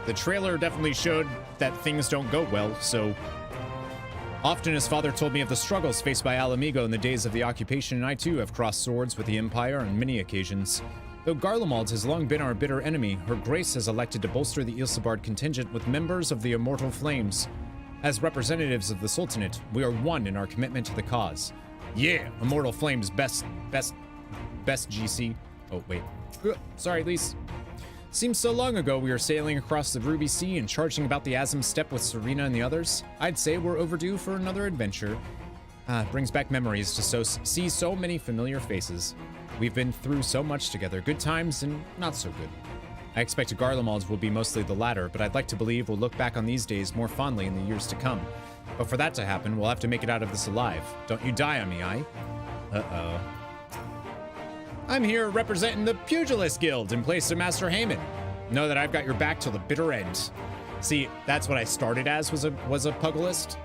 The trailer definitely showed that things don't go well, so... Often his father told me of the struggles faced by Alamigo in the days of the occupation, and I too have crossed swords with the Empire on many occasions. Though Garlemald has long been our bitter enemy, Her Grace has elected to bolster the Ilsabard contingent with members of the Immortal Flames. As representatives of the Sultanate, we are one in our commitment to the cause. Yeah, Immortal Flames, best GC. Oh, wait. Sorry, Lise. Seems so long ago we were sailing across the Ruby Sea and charging about the Azim Steppe with Serena and the others. I'd say we're overdue for another adventure. Brings back memories to see so many familiar faces. We've been through so much together, good times and not so good. I expect Garlemald will be mostly the latter, but I'd like to believe we'll look back on these days more fondly in the years to come. But for that to happen, we'll have to make it out of this alive. Don't you die on me, aye? Uh-oh. I'm here representing the Pugilist Guild in place of Master Heyman. Know that I've got your back till the bitter end. See, that's what I started as, was a pugilist.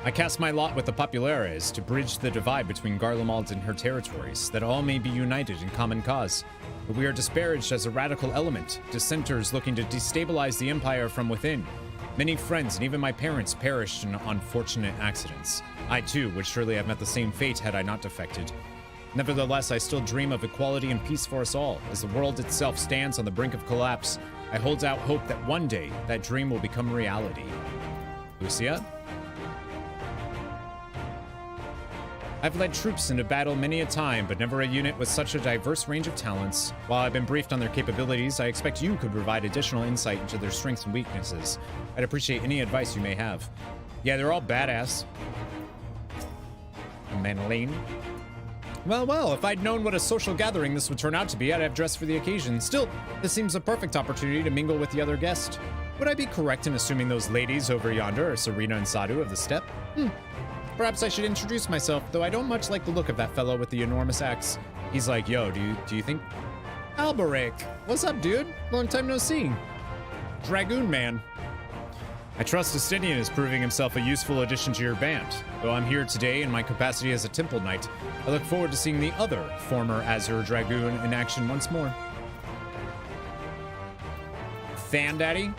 I cast my lot with the Populares to bridge the divide between Garlemald and her territories, that all may be united in common cause. But we are disparaged as a radical element, dissenters looking to destabilize the Empire from within. Many friends and even my parents perished in unfortunate accidents. I too would surely have met the same fate had I not defected. Nevertheless, I still dream of equality and peace for us all. As the world itself stands on the brink of collapse, I hold out hope that one day that dream will become reality. Lucia? I've led troops into battle many a time, but never a unit with such a diverse range of talents. While I've been briefed on their capabilities, I expect you could provide additional insight into their strengths and weaknesses. I'd appreciate any advice you may have. Yeah, they're all badass. Mannelane. Well, if I'd known what a social gathering this would turn out to be, I'd have dressed for the occasion. Still, this seems a perfect opportunity to mingle with the other guests. Would I be correct in assuming those ladies over yonder are Serena and Sadu of the Steppe? Perhaps I should introduce myself, though I don't much like the look of that fellow with the enormous axe. He's like, yo, do you think... Alberic! What's up, dude? Long time no see. Dragoon man. I trust Justinian is proving himself a useful addition to your band. Though I'm here today in my capacity as a Temple Knight, I look forward to seeing the other former Azure Dragoon in action once more. Fandaddy?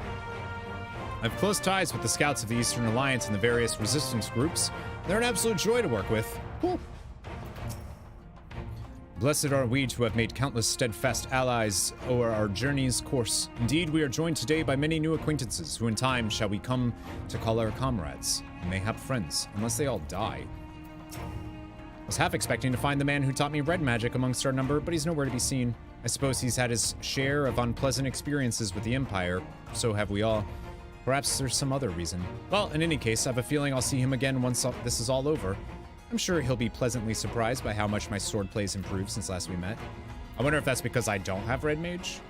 I have close ties with the scouts of the Eastern Alliance and the various resistance groups. They're an absolute joy to work with. Cool. Blessed are we to have made countless steadfast allies o'er our journey's course. Indeed, we are joined today by many new acquaintances, who in time shall we come to call our comrades, and mayhap friends, unless they all die. I was half expecting to find the man who taught me red magic amongst our number, but he's nowhere to be seen. I suppose he's had his share of unpleasant experiences with the Empire, so have we all. Perhaps there's some other reason. Well, in any case, I have a feeling I'll see him again once this is all over. I'm sure he'll be pleasantly surprised by how much my swordplay's improved since last we met. I wonder if that's because I don't have Red Mage.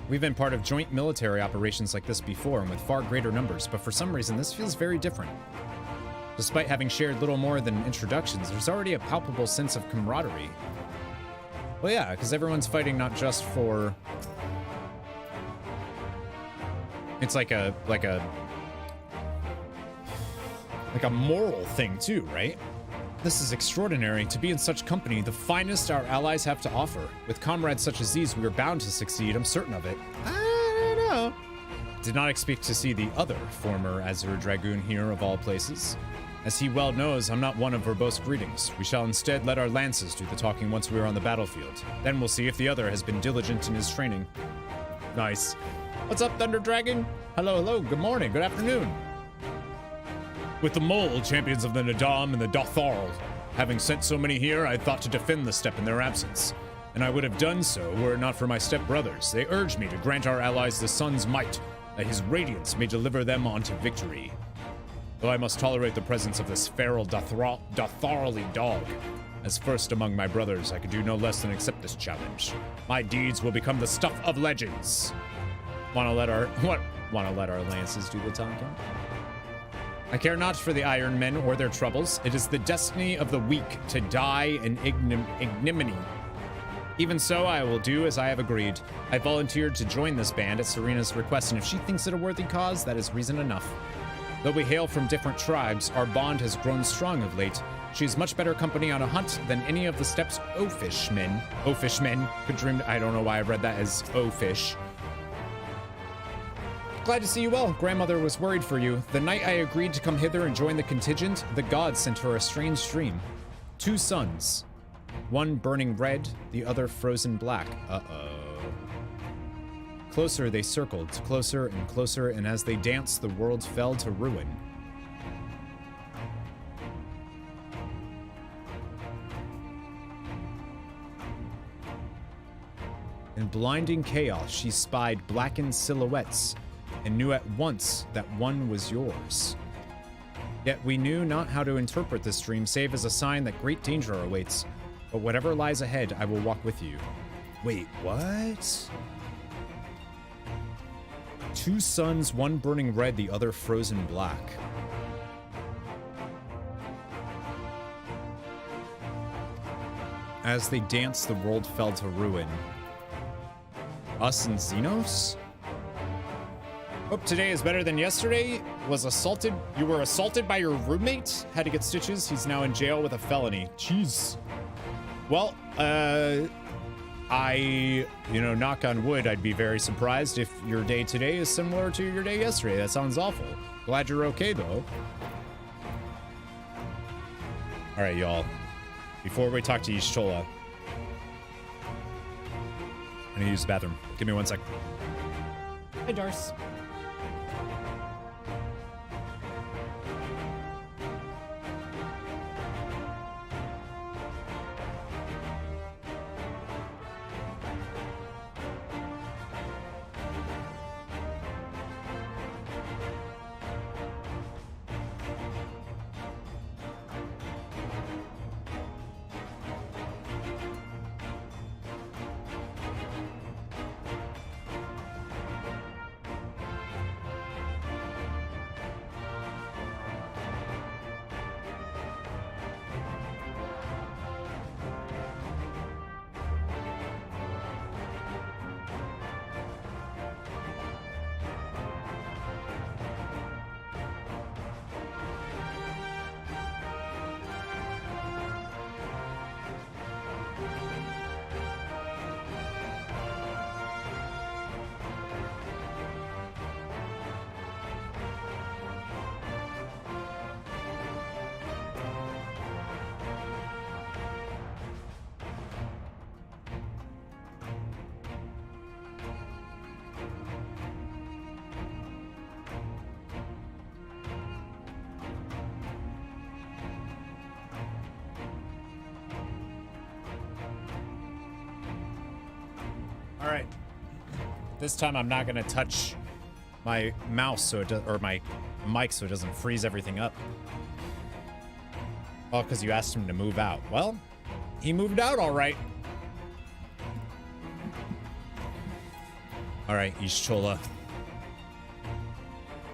We've been part of joint military operations like this before and with far greater numbers, but for some reason this feels very different. Despite having shared little more than introductions, there's already a palpable sense of camaraderie. Well, yeah, because everyone's fighting not just for... It's like a moral thing too, right? This is extraordinary. To be in such company, the finest our allies have to offer. With comrades such as these, we are bound to succeed, I'm certain of it. I don't know. Did not expect to see the other former Azure Dragoon here of all places. As he well knows, I'm not one of verbose greetings. We shall instead let our lances do the talking once we are on the battlefield. Then we'll see if the other has been diligent in his training. Nice. What's up, Thunder Dragon? Hello, good morning, good afternoon. With the Mole, champions of the Nadam and the Dotharl, having sent so many here, I thought to defend the Steppe in their absence. And I would have done so were it not for my Steppe brothers. They urged me to grant our allies the sun's might, that his radiance may deliver them onto victory. Though I must tolerate the presence of this feral Dotharly dog. As first among my brothers, I could do no less than accept this challenge. My deeds will become the stuff of legends. Wanna let our lances do the talking? I care not for the Iron Men or their troubles. It is the destiny of the weak to die in ignominy. Even so, I will do as I have agreed. I volunteered to join this band at Serena's request, and if she thinks it a worthy cause, that is reason enough. Though we hail from different tribes, our bond has grown strong of late. She is much better company on a hunt than any of the Steppe's Oafishmen. Oafishmen could dream. I don't know why I read that as Oafish. Glad to see you well. Grandmother was worried for you. The night I agreed to come hither and join the contingent, the gods sent her a strange dream. 2 suns. One burning red, the other frozen black. Uh-oh. Closer they circled, closer and closer, and as they danced, the world fell to ruin. blinding chaos, she spied blackened silhouettes and knew at once that one was yours. Yet we knew not how to interpret this dream save as a sign that great danger awaits. But whatever lies ahead, I will walk with you. Wait, what? Two suns, one burning red, the other frozen black. As they danced, the world fell to ruin. Us and Xenos? Hope today is better than yesterday. You were assaulted by your roommate? Had to get stitches. He's now in jail with a felony. Jeez. Well, knock on wood, I'd be very surprised if your day today is similar to your day yesterday. That sounds awful. Glad you're okay, though. All right, y'all. Before we talk to Y'shtola, I need to use the bathroom. Give me 1 sec. Hi, Darce. All right. This time I'm not gonna touch my mouse so it does, or my mic so it doesn't freeze everything up. All because you asked him to move out. Well, he moved out all right. All right, Y'shtola.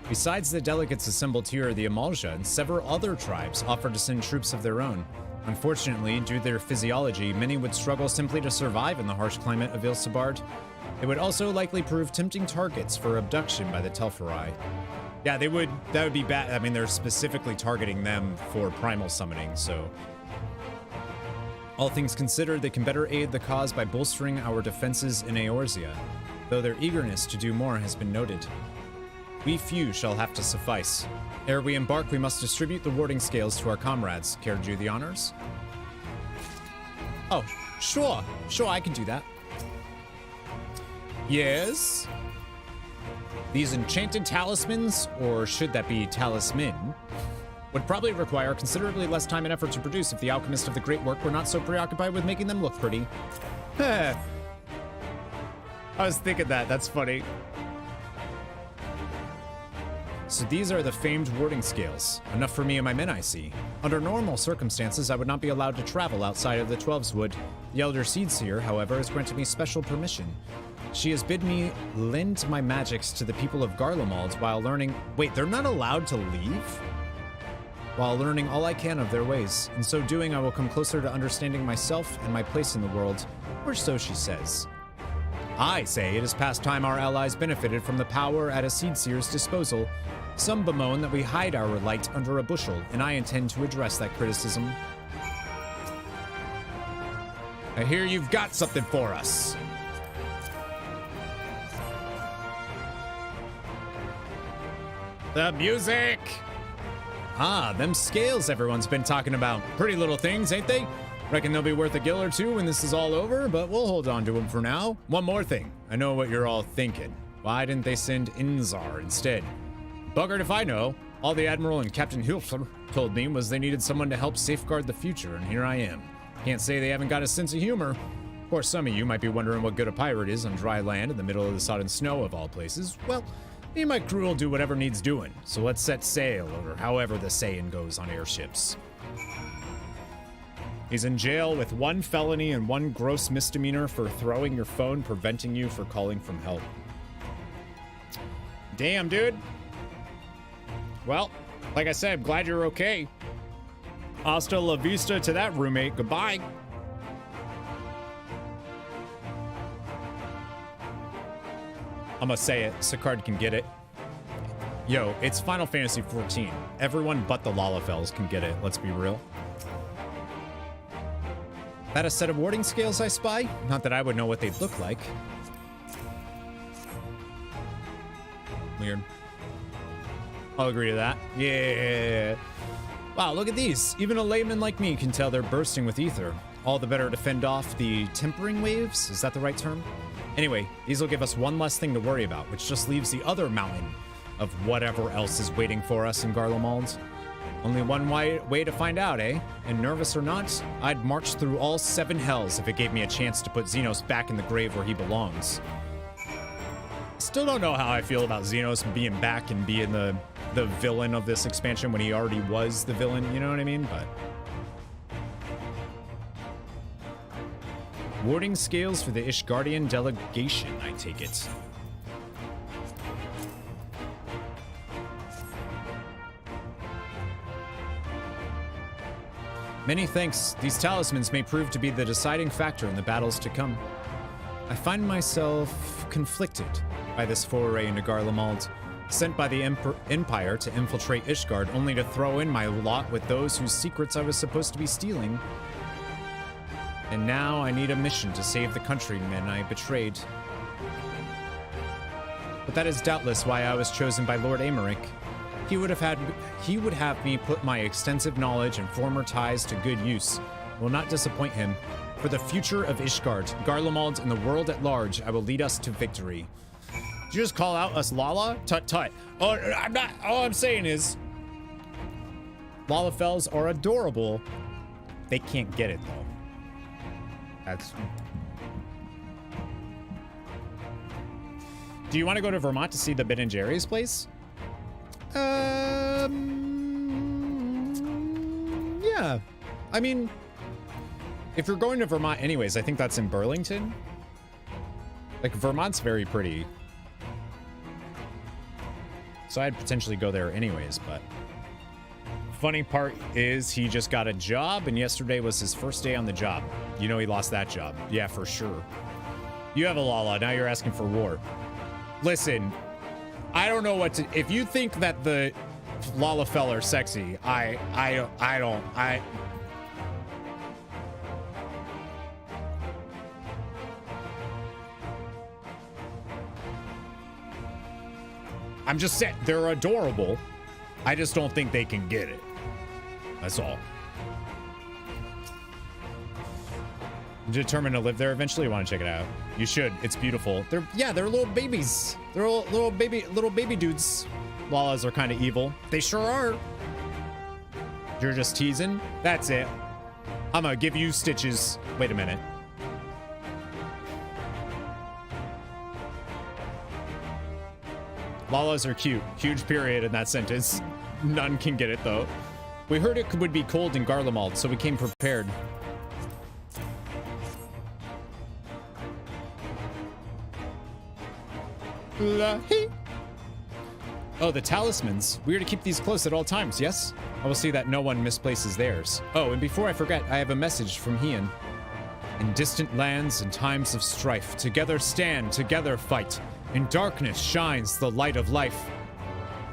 Besides the delegates assembled here, the Amalja and several other tribes offered to send troops of their own. Unfortunately, due to their physiology, many would struggle simply to survive in the harsh climate of Ilsabard. They would also likely prove tempting targets for abduction by the Tel'Farai. Yeah, they would. That would be bad. I mean, they're specifically targeting them for primal summoning, so. All things considered, they can better aid the cause by bolstering our defenses in Eorzea, though their eagerness to do more has been noted. We few shall have to suffice. Ere we embark, we must distribute the warding scales to our comrades. Care to do the honors? Oh, sure. Sure, I can do that. Yes. These enchanted talismans, or should that be talisman, would probably require considerably less time and effort to produce if the alchemists of the great work were not so preoccupied with making them look pretty. I was thinking that. That's funny. So these are the famed warding scales. Enough for me and my men, I see. Under normal circumstances, I would not be allowed to travel outside of the Twelves Wood. The Elder Seedseer, however, has granted me special permission. She has bid me lend my magics to the people of Garlemald while learning— Wait, they're not allowed to leave? While learning all I can of their ways. In so doing, I will come closer to understanding myself and my place in the world. Or so she says. I say it is past time our allies benefited from the power at a Seedseer's disposal. Some bemoan that we hide our light under a bushel, and I intend to address that criticism. I hear you've got something for us. The music! Ah, them scales everyone's been talking about. Pretty little things, ain't they? Reckon they'll be worth a gill or two when this is all over, but we'll hold on to them for now. One more thing. I know what you're all thinking. Why didn't they send Inzar instead? Buggered if I know. All the Admiral and Captain Hilfer told me was they needed someone to help safeguard the future, and here I am. Can't say they haven't got a sense of humor. course, some of you might be wondering what good a pirate is on dry land in the middle of the sodden snow of all places. Well, me and my crew will do whatever needs doing, so let's set sail, or however the saying goes on airships. He's in jail with 1 felony and 1 gross misdemeanor for throwing your phone, preventing you from calling from help. Damn, dude. Well, like I said, I'm glad you're okay. Hasta la vista to that roommate. Goodbye. I'm gonna say it. Sicard can get it. Yo, it's Final Fantasy XIV. Everyone but the Lalafels can get it. Let's be real. That a set of warding scales I spy? Not that I would know what they'd look like. Weird. I'll agree to that. Yeah. Wow, look at these. Even a layman like me can tell they're bursting with ether. All the better to fend off the tempering waves? Is that the right term? Anyway, these will give us one less thing to worry about, which just leaves the other mountain of whatever else is waiting for us in Garlemald. Only one way to find out, eh? And nervous or not, I'd march through all 7 hells if it gave me a chance to put Xenos back in the grave where he belongs. Still don't know how I feel about Xenos being back and being the villain of this expansion when he already was the villain, you know what I mean? But warding scales for the Ishgardian delegation, I take it. Many thanks. These talismans may prove to be the deciding factor in the battles to come. I find myself conflicted by this foray into Garlemald, sent by the Empire to infiltrate Ishgard, only to throw in my lot with those whose secrets I was supposed to be stealing. And now I need a mission to save the countrymen I betrayed. But that is doubtless why I was chosen by Lord Aymeric. He would have me put my extensive knowledge and former ties to good use. Will not disappoint him. For the future of Ishgard, Garlemald, and the world at large, I will lead us to victory. Did you just call out us Lala? Tut tut. Oh, I'm not. All I'm saying is, Lalafels are adorable. They can't get it though. That's. Do you want to go to Vermont to see the Ben and Jerry's place? Yeah. I mean, if you're going to Vermont anyways, I think that's in Burlington. Like, Vermont's very pretty. So I'd potentially go there anyways, but funny part is he just got a job and yesterday was his first day on the job. You know he lost that job. Yeah, for sure. You have a Lala, now you're asking for war. Listen, I don't know what to, if you think that the Lalafell are sexy, I'm just saying, they're adorable. I just don't think they can get it. That's all. Determined to live there eventually. You want to check it out? You should. It's beautiful. They're little babies. They're little baby dudes. Lalas are kind of evil. They sure are. You're just teasing? That's it. I'm gonna give you stitches. Wait a minute. Lalas are cute. Huge period in that sentence. None can get it though. We heard it would be cold in Garlemald, so we came prepared. Oh, the talismans. We are to keep these close at all times, yes? I will see that no one misplaces theirs. Oh, and before I forget, I have a message from Hien. In distant lands and times of strife, together stand, together fight. In darkness shines the light of life.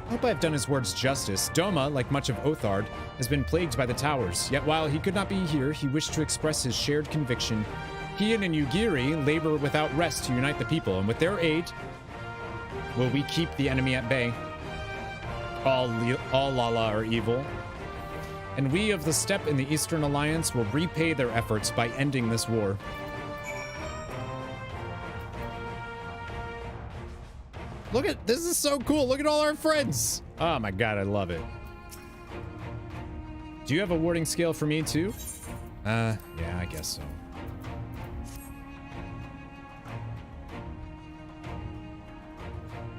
I hope I have done his words justice. Doma, like much of Othard, has been plagued by the towers. Yet while he could not be here, he wished to express his shared conviction. Hien and Yugiri labor without rest to unite the people, and with their aid, will we keep the enemy at bay. All Lala are evil. And we of the Steppe in the Eastern Alliance will repay their efforts by ending this war. Look at, this is so cool. Look at all our friends. Oh my God, I love it. Do you have a warding scale for me too? Yeah, I guess so.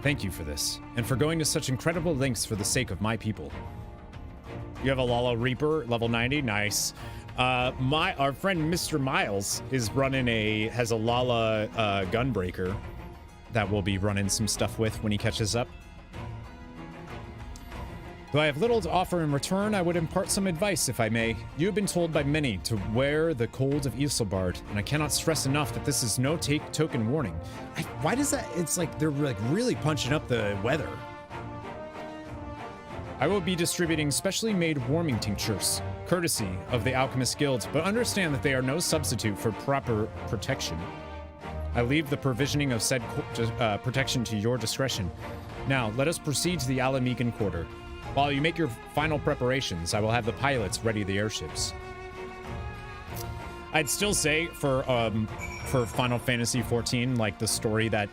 Thank you for this, and for going to such incredible lengths for the sake of my people. You have a Lala Reaper, level 90, nice. Our friend Mr. Miles is has a Lala Gunbreaker that we'll be running some stuff with when he catches up. Though I have little to offer in return, I would impart some advice, if I may. You have been told by many to wear the cold of Isilbard, and I cannot stress enough that this is no token warning. Why does that? It's like they're like really punching up the weather. I will be distributing specially made warming tinctures, courtesy of the Alchemist Guild, but understand that they are no substitute for proper protection. I leave the provisioning of said protection to your discretion. Now, let us proceed to the Alamegan Quarter. While you make your final preparations, I will have the pilots ready the airships. I'd still say for Final Fantasy XIV, like the story that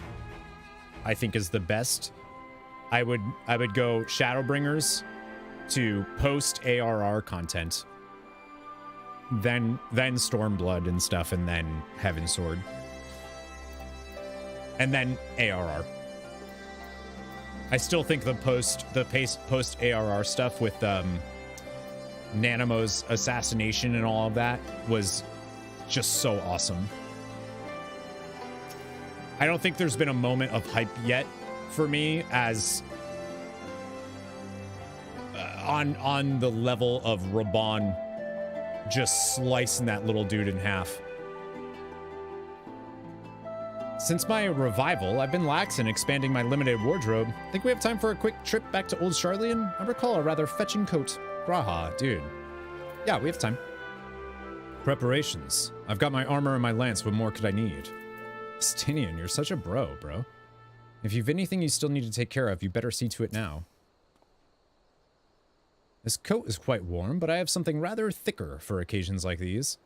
I think is the best, I would go Shadowbringers to post ARR content, then Stormblood and stuff, and then Heavensward, and then ARR. I still think the post ARR stuff with Nanamo's assassination and all of that was just so awesome. I don't think there's been a moment of hype yet for me as on the level of Raban just slicing that little dude in half. Since my revival, I've been lax in expanding my limited wardrobe. Think we have time for a quick trip back to Old Charlian? I recall a rather fetching coat. Graha, dude. Yeah, we have time. Preparations. I've got my armor and my lance. What more could I need? Stinian, you're such a bro. If you've anything you still need to take care of, you better see to it now. This coat is quite warm, but I have something rather thicker for occasions like these.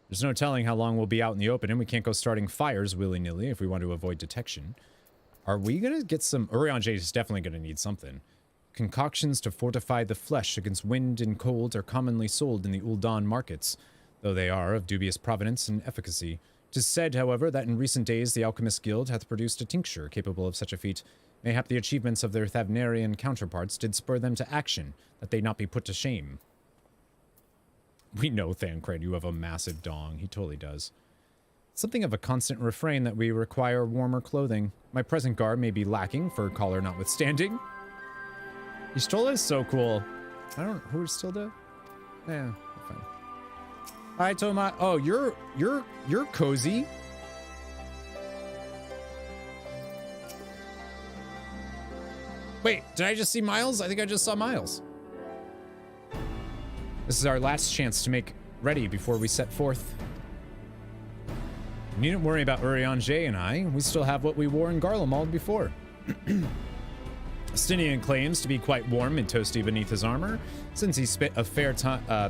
There's no telling how long we'll be out in the open, and we can't go starting fires willy-nilly if we want to avoid detection. Are we going to get some... Urianger is definitely going to need something. Concoctions to fortify the flesh against wind and cold are commonly sold in the Ul'Dan markets, though they are of dubious provenance and efficacy. It is said, however, that in recent days the Alchemist Guild hath produced a tincture capable of such a feat. Mayhap the achievements of their Thavnarian counterparts did spur them to action, that they not be put to shame. We know, Thancred, you have a massive dong. He totally does. Something of a constant refrain that we require warmer clothing. My present garb may be lacking, fur collar notwithstanding. Y'shtola is so cool. I don't... Who's Stilda? Yeah, fine. Hi, Toma. Oh, you're cozy. Wait, did I just see Miles? I think I just saw Miles. This is our last chance to make ready before we set forth. You needn't worry about Urianger and I. We still have what we wore in Garlemald before. Stinian claims to be quite warm and toasty beneath his armor, since he spent a fair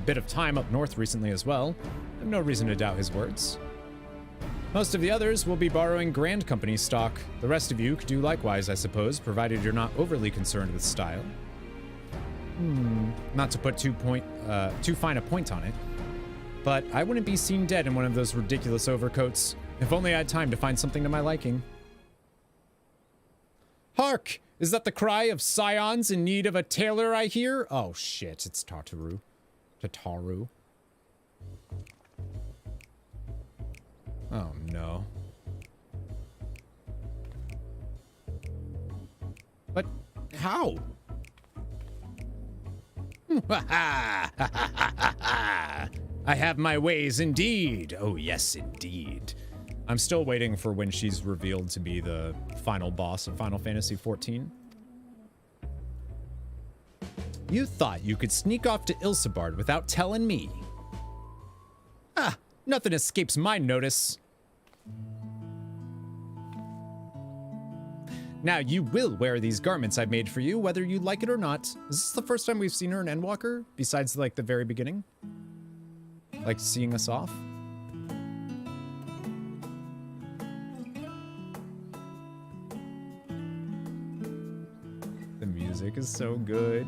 bit of time up north recently as well. I have no reason to doubt his words. Most of the others will be borrowing Grand Company stock. The rest of you could do likewise, I suppose, provided you're not overly concerned with style. Not to put too fine a point on it, but I wouldn't be seen dead in one of those ridiculous overcoats. If only I had time to find something to my liking. Hark! Is that the cry of scions in need of a tailor, I hear? Oh shit, it's Tataru. Tataru. Oh no. But how? I have my ways indeed. Oh yes, indeed. I'm still waiting for when she's revealed to be the final boss of Final Fantasy XIV. You thought you could sneak off to Ilsabard without telling me. Ah, nothing escapes my notice. Now you will wear these garments I've made for you, whether you like it or not. Is this the first time we've seen her in Endwalker? Besides, like, the very beginning? Like, seeing us off? The music is so good.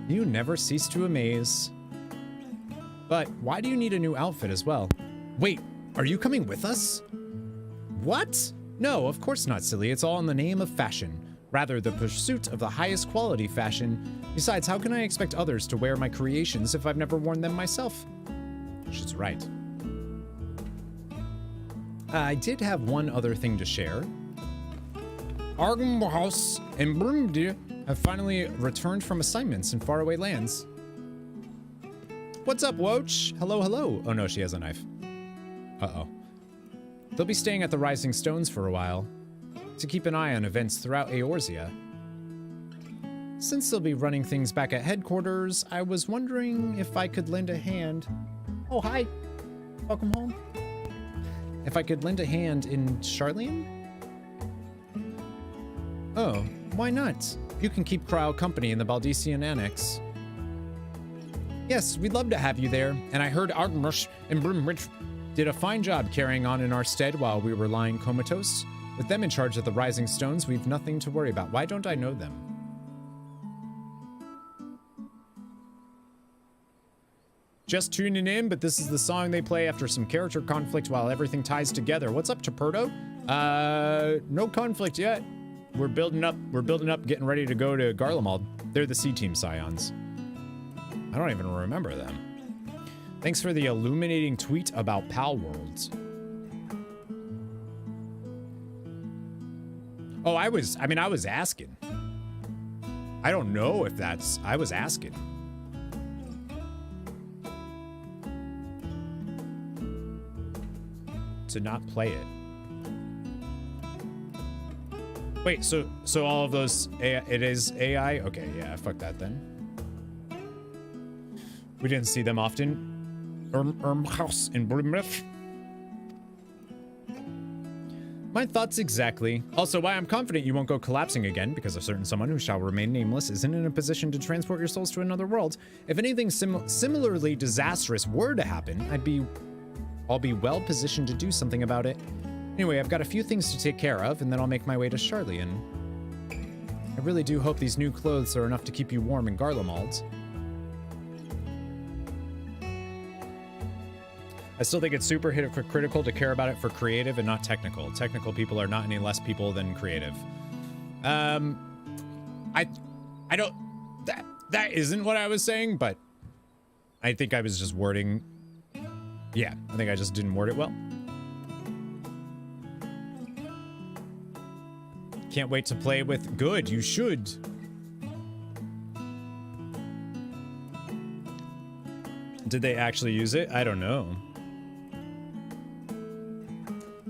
You never cease to amaze. But why do you need a new outfit as well? Wait, are you coming with us? What? No, of course not, silly. It's all in the name of fashion. Rather, the pursuit of the highest quality fashion. Besides, how can I expect others to wear my creations if I've never worn them myself? She's right. I did have one other thing to share. Argenhaus and Brumdir have finally returned from assignments in faraway lands. What's up, Woach? Hello, hello. Oh no, she has a knife. Uh-oh. They'll be staying at the Rising Stones for a while to keep an eye on events throughout Eorzea. Since they'll be running things back at headquarters, I was wondering if I could lend a hand. Oh, hi. Welcome home. If I could lend a hand in Charlian? Oh, why not? You can keep Cryo company in the Baldician Annex. Yes, we'd love to have you there, and I heard Argmush and Brimrich did a fine job carrying on in our stead while we were lying comatose. With them in charge of the Rising Stones, we've nothing to worry about. Why don't I know them? Just tuning in, but this is the song they play after some character conflict while everything ties together. What's up, Chaperto? No conflict yet. We're building up, getting ready to go to Garlemald. They're the C-Team Scions. I don't even remember them. Thanks for the illuminating tweet about Pal Worlds. Oh, I was asking. I don't know if that's, I was asking. To not play it. Wait, so all of those, it is AI? Okay, yeah, fuck that then. We didn't see them often. House in Brimrith. My thoughts exactly. Also, why I'm confident you won't go collapsing again, because a certain someone who shall remain nameless isn't in a position to transport your souls to another world. If anything similarly disastrous were to happen, I'll be well positioned to do something about it. Anyway, I've got a few things to take care of, and then I'll make my way to Charlian. I really do hope these new clothes are enough to keep you warm in Garlemald. I still think it's super hypocritical to care about it for creative and not technical. Technical people are not any less people than creative. I don't, that isn't what I was saying, but I think I was just wording. Yeah, I think I just didn't word it well. Can't wait to play with. Good, you should. Did they actually use it? I don't know.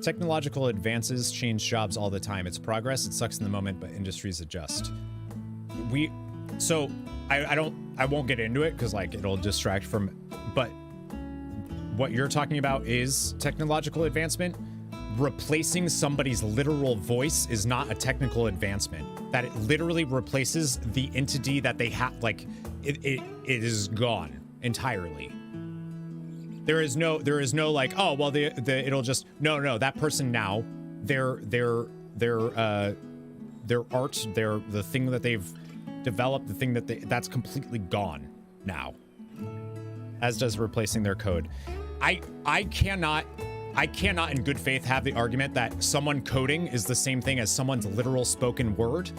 Technological advances change jobs all the time. It's progress, it sucks in the moment, but industries adjust. I won't get into it because like it'll distract from, but what you're talking about is technological advancement. Replacing somebody's literal voice is not a technical advancement. That it literally replaces the entity that they have, like it is gone entirely. There is no like, oh well, it'll just no that person now, their art, the thing that they've developed, the thing that that's completely gone now. As does replacing their code. I cannot in good faith have the argument that someone coding is the same thing as someone's literal spoken word.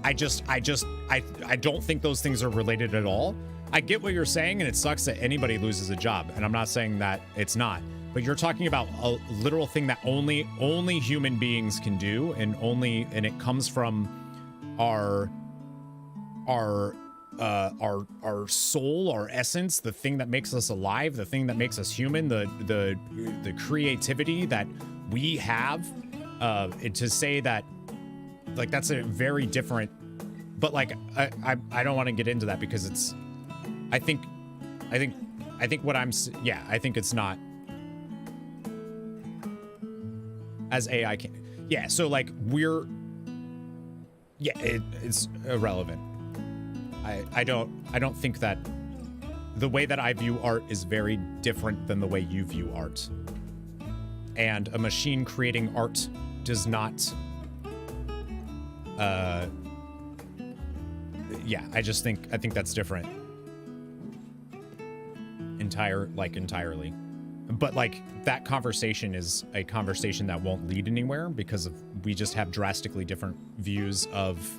I don't think those things are related at all. I get what you're saying, and it sucks that anybody loses a job, and I'm not saying that it's not, but you're talking about a literal thing that only human beings can do, and it comes from our soul, our essence, the thing that makes us alive, the thing that makes us human, the creativity that we have. To say that, like, that's a very different. But like, I don't want to get into that because it's. I think what I'm. Yeah, I think it's not. As AI can. Yeah. So like we're. Yeah, it's irrelevant. I don't think that the way that I view art is very different than the way you view art. And a machine creating art does not, yeah, I think that's different. Entirely. but like that conversation is a conversation that won't lead anywhere because of we just have drastically different views of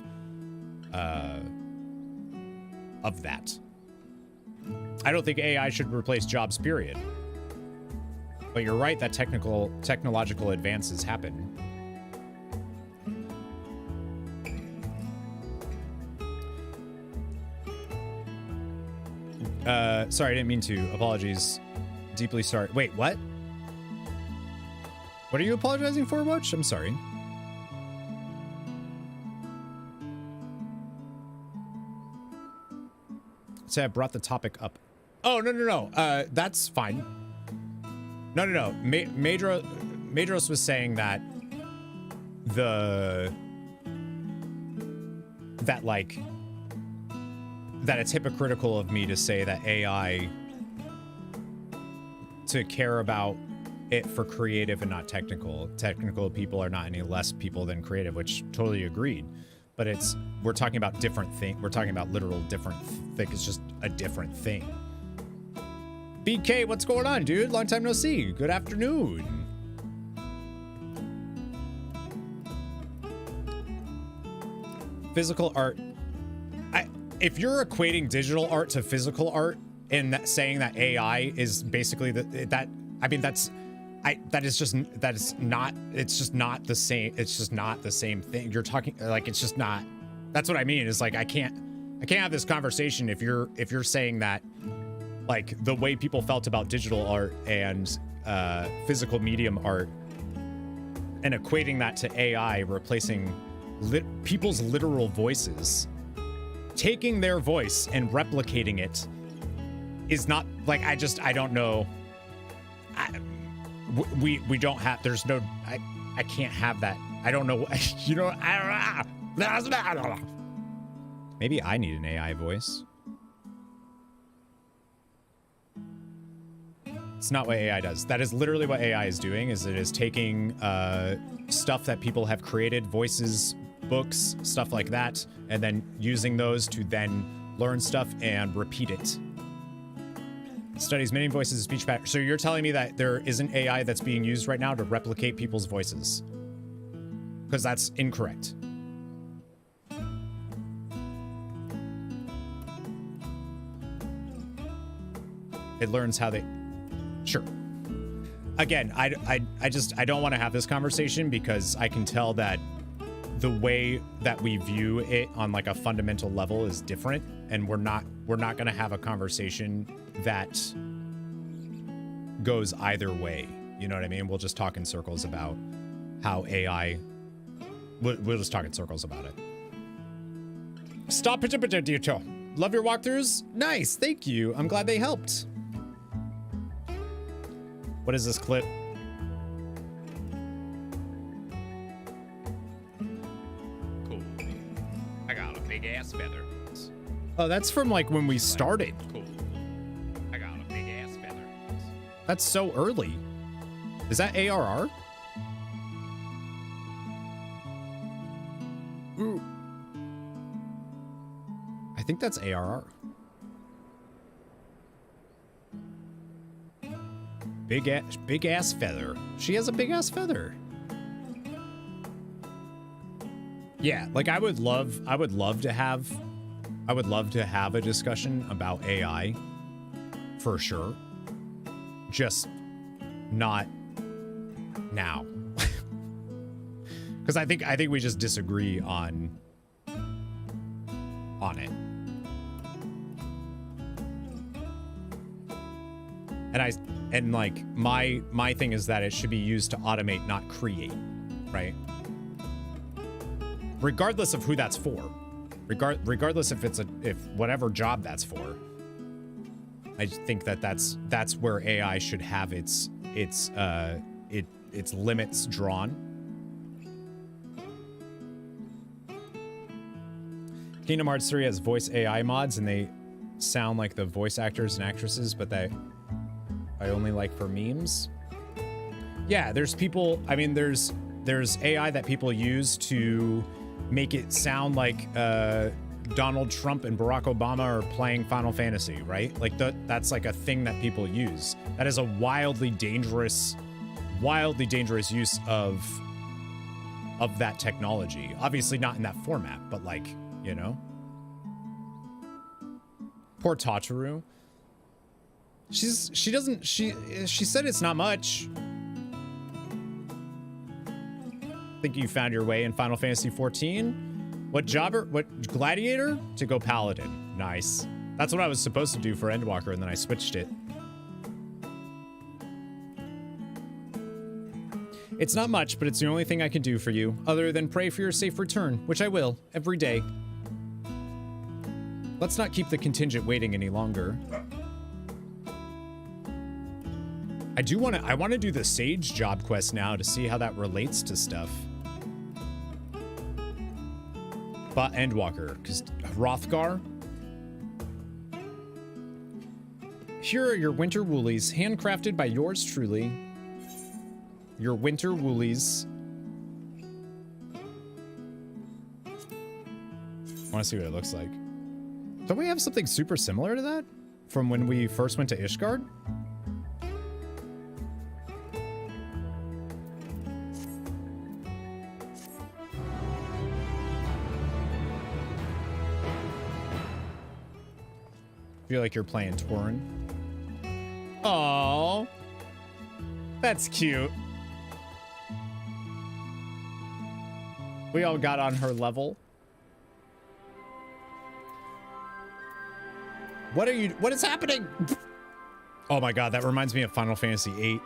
that. I don't think AI should replace jobs, period. But you're right that technological advances happen. Sorry, I didn't mean to. Apologies. Deeply sorry. Wait, what? What are you apologizing for, Watch? I'm sorry. Say I brought the topic up. Oh, no. That's fine. No. Madros was saying that that it's hypocritical of me to say that AI to care about it for creative and not technical. Technical people are not any less people than creative, which totally agreed. But we're talking about different things. We're talking about literal different thing. It's just a different thing. BK, what's going on, dude? Long time no see. Good afternoon. Physical art. If you're equating digital art to physical art and saying that AI is basically that is just not the same. It's just not the same thing. You're talking like it's just not. That's what I mean. Is like I can't have this conversation if you're saying that like the way people felt about digital art and physical medium art and equating that to AI replacing people's literal voices. Taking their voice and replicating it is not like I don't know. We don't have. There's no. I can't have that. I don't know. You know. Maybe I need an AI voice. It's not what AI does. That is literally what AI is doing. Is it is taking stuff that people have created, voices, books, stuff like that, and then using those to then learn stuff and repeat it. Studies many voices of speech patterns. So you're telling me that there isn't AI that's being used right now to replicate people's voices? Because that's incorrect. It learns how they... Sure. Again, I don't want to have this conversation because I can tell that the way that we view it on like a fundamental level is different, and we're not going to have a conversation that goes either way. You know what I mean? We'll just talk in circles about how AI. We'll just talk in circles about it. Stop it, Dito. Love your walkthroughs. Nice, thank you. I'm glad they helped. What is this clip? Big ass feather. Oh, that's from like when we started. Cool. I got a big ass feather. That's so early. Is that ARR? Ooh. I think that's ARR. Big ass feather. She has a big ass feather. Yeah, like I would love to have a discussion about AI for sure. Just not now. Cuz I think we just disagree on it. And like my thing is that it should be used to automate, not create, right? Regardless of who that's for, regardless if if whatever job that's for, I think that's where AI should have its limits drawn. Kingdom Hearts 3 has voice AI mods, and they sound like the voice actors and actresses, but I only like for memes. Yeah, there's people. I mean, there's AI that people use to make it sound like Donald Trump and Barack Obama are playing Final Fantasy, right? Like that's like a thing that people use. That is a wildly dangerous use of that technology. Obviously not in that format, but like, you know. Poor Tataru. She said it's not much. Think you found your way in Final Fantasy XIV? What gladiator? To go paladin. Nice. That's what I was supposed to do for Endwalker, and then I switched it. It's not much, but it's the only thing I can do for you, other than pray for your safe return, which I will, every day. Let's not keep the contingent waiting any longer. I want to do the Sage job quest now to see how that relates to stuff. But Endwalker, because Hrothgar. Here are your winter woolies, handcrafted by yours truly. Your winter woolies. I want to see what it looks like. Don't we have something super similar to that from when we first went to Ishgard? Feel like you're playing Torin. Aww. That's cute. We all got on her level. What is happening? Oh my god, that reminds me of Final Fantasy VIII.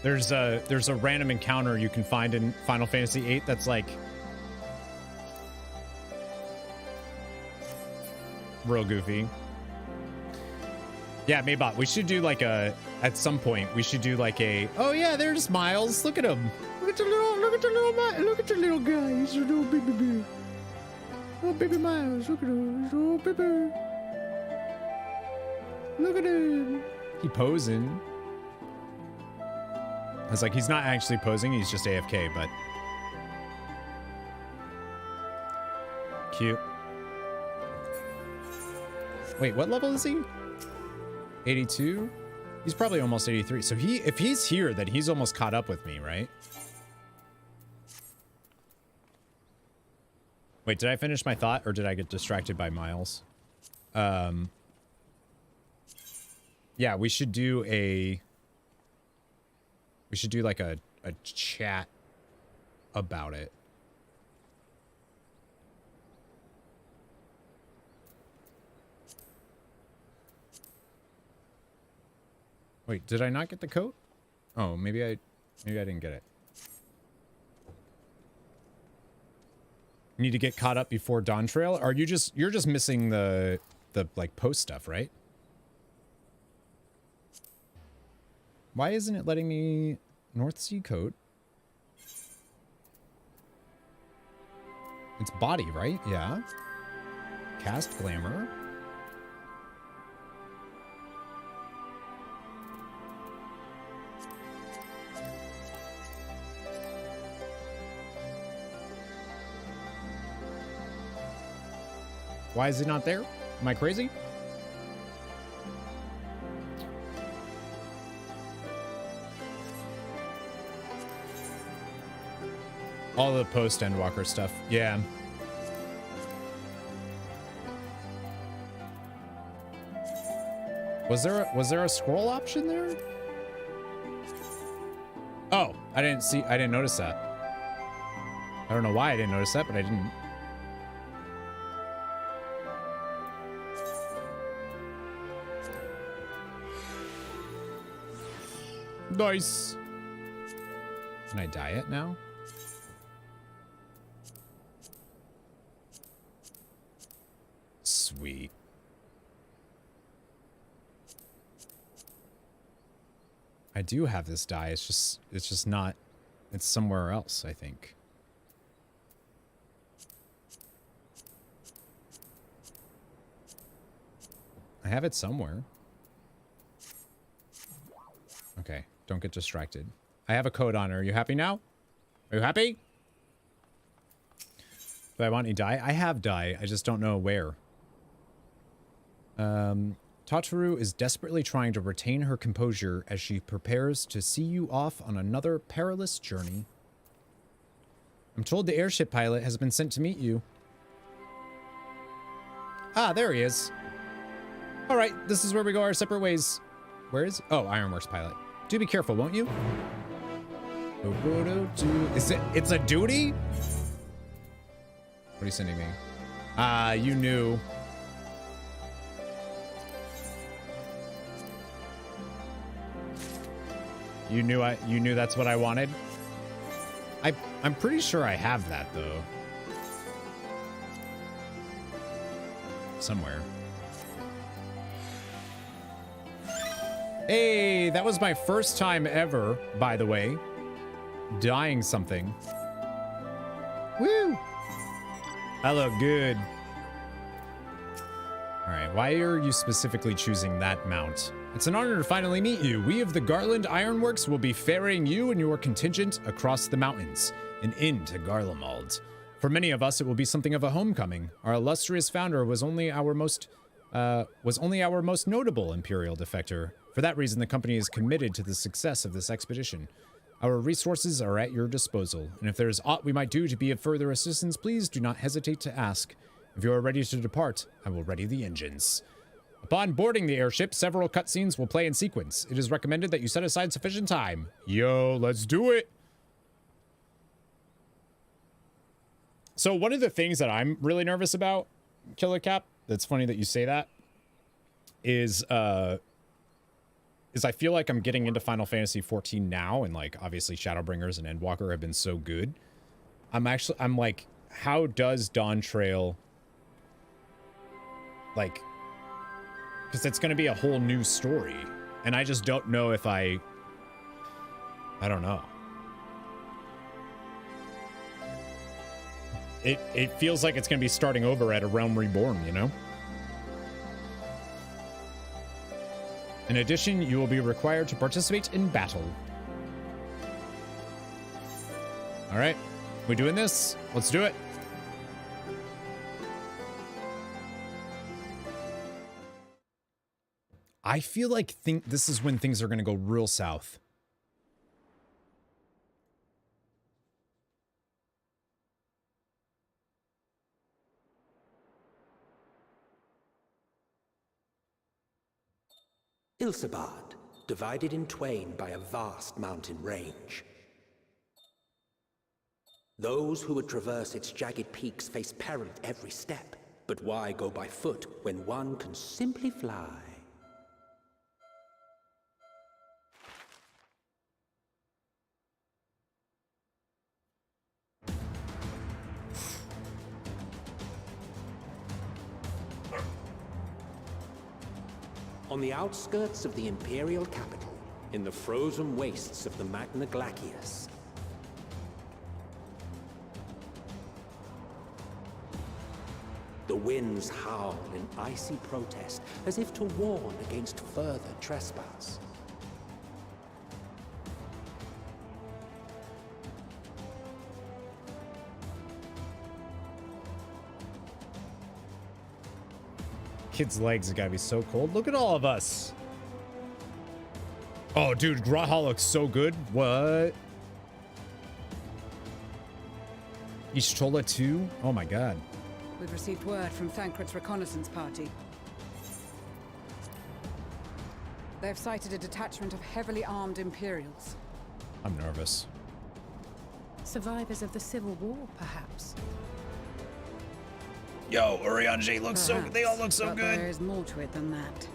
There's a random encounter you can find in Final Fantasy VIII that's like real goofy. Yeah, Maybot, we should do like at some point, we should do like oh yeah, there's Miles. Look at him. Look at your little guy. He's a little baby bear. Oh, baby Miles. Look at him. He's a little baby. Look at him. He posing. I was like, he's not actually posing. He's just AFK, but cute. Wait, what level is he? 82? He's probably almost 83. So if he's here, then he's almost caught up with me, right? Wait, did I finish my thought or did I get distracted by Miles? Yeah, we should do like a chat about it. Wait, did I not get the coat? Oh, maybe I didn't get it. Need to get caught up before Dawntrail? Are you're just missing the like post stuff, right? Why isn't it letting me North Sea coat? It's body, right? Yeah. Cast glamour. Why is it not there? Am I crazy? All the post Endwalker stuff. Yeah. Was there a scroll option there? Oh, I didn't notice that. I don't know why I didn't notice that, but I didn't. Nice. Can I dye it now? Sweet. I do have this dye. It's just not. It's somewhere else, I think. I have it somewhere. Okay. Don't get distracted. I have a code on her. Are you happy now? Are you happy? Do I want any dye? I have dye. I just don't know where. Tataru is desperately trying to retain her composure as she prepares to see you off on another perilous journey. I'm told the airship pilot has been sent to meet you. Ah, there he is. All right, this is where we go our separate ways. Where is... Oh, Ironworks pilot. Do be careful, won't you? Is it... It's a duty? What are you sending me? Ah, you knew. You knew that's what I wanted? I'm pretty sure I have that, though. Somewhere. Hey, that was my first time ever, by the way, dyeing something. Woo! I look good. All right, why are you specifically choosing that mount? It's an honor to finally meet you. We of the Garland Ironworks will be ferrying you and your contingent across the mountains and into Garlemald. For many of us, it will be something of a homecoming. Our illustrious founder was only our most notable Imperial defector. For that reason, the company is committed to the success of this expedition. Our resources are at your disposal, and if there is aught we might do to be of further assistance, please do not hesitate to ask. If you are ready to depart, I will ready the engines. Upon boarding the airship, several cutscenes will play in sequence. It is recommended that you set aside sufficient time. Yo, let's do it! So one of the things that I'm really nervous about, Killer Cap, that's funny that you say that, is I feel like I'm getting into Final Fantasy XIV now, and like obviously Shadowbringers and Endwalker have been so good. I'm like, how does Dawntrail, like, because it's going to be a whole new story, and I just don't know if I don't know. It feels like it's going to be starting over at A Realm Reborn, you know? In addition, you will be required to participate in battle. All right, we doing this? Let's do it. I feel like this is when things are going to go real south. Ilsabad, divided in twain by a vast mountain range. Those who would traverse its jagged peaks face peril at every step. But why go by foot when one can simply fly? On the outskirts of the Imperial capital, in the frozen wastes of the Magna Glacius, the winds howl in icy protest, as if to warn against further trespass. Kid's legs have got to be so cold. Look at all of us. Oh, dude, Graha looks so good. What? Ishtola 2? Oh my god. We've received word from Thancred's reconnaissance party. They've sighted a detachment of heavily armed Imperials. I'm nervous. Survivors of the Civil War, perhaps. Yo, Urianger looks so good. They all look so but good. There is more to it than that.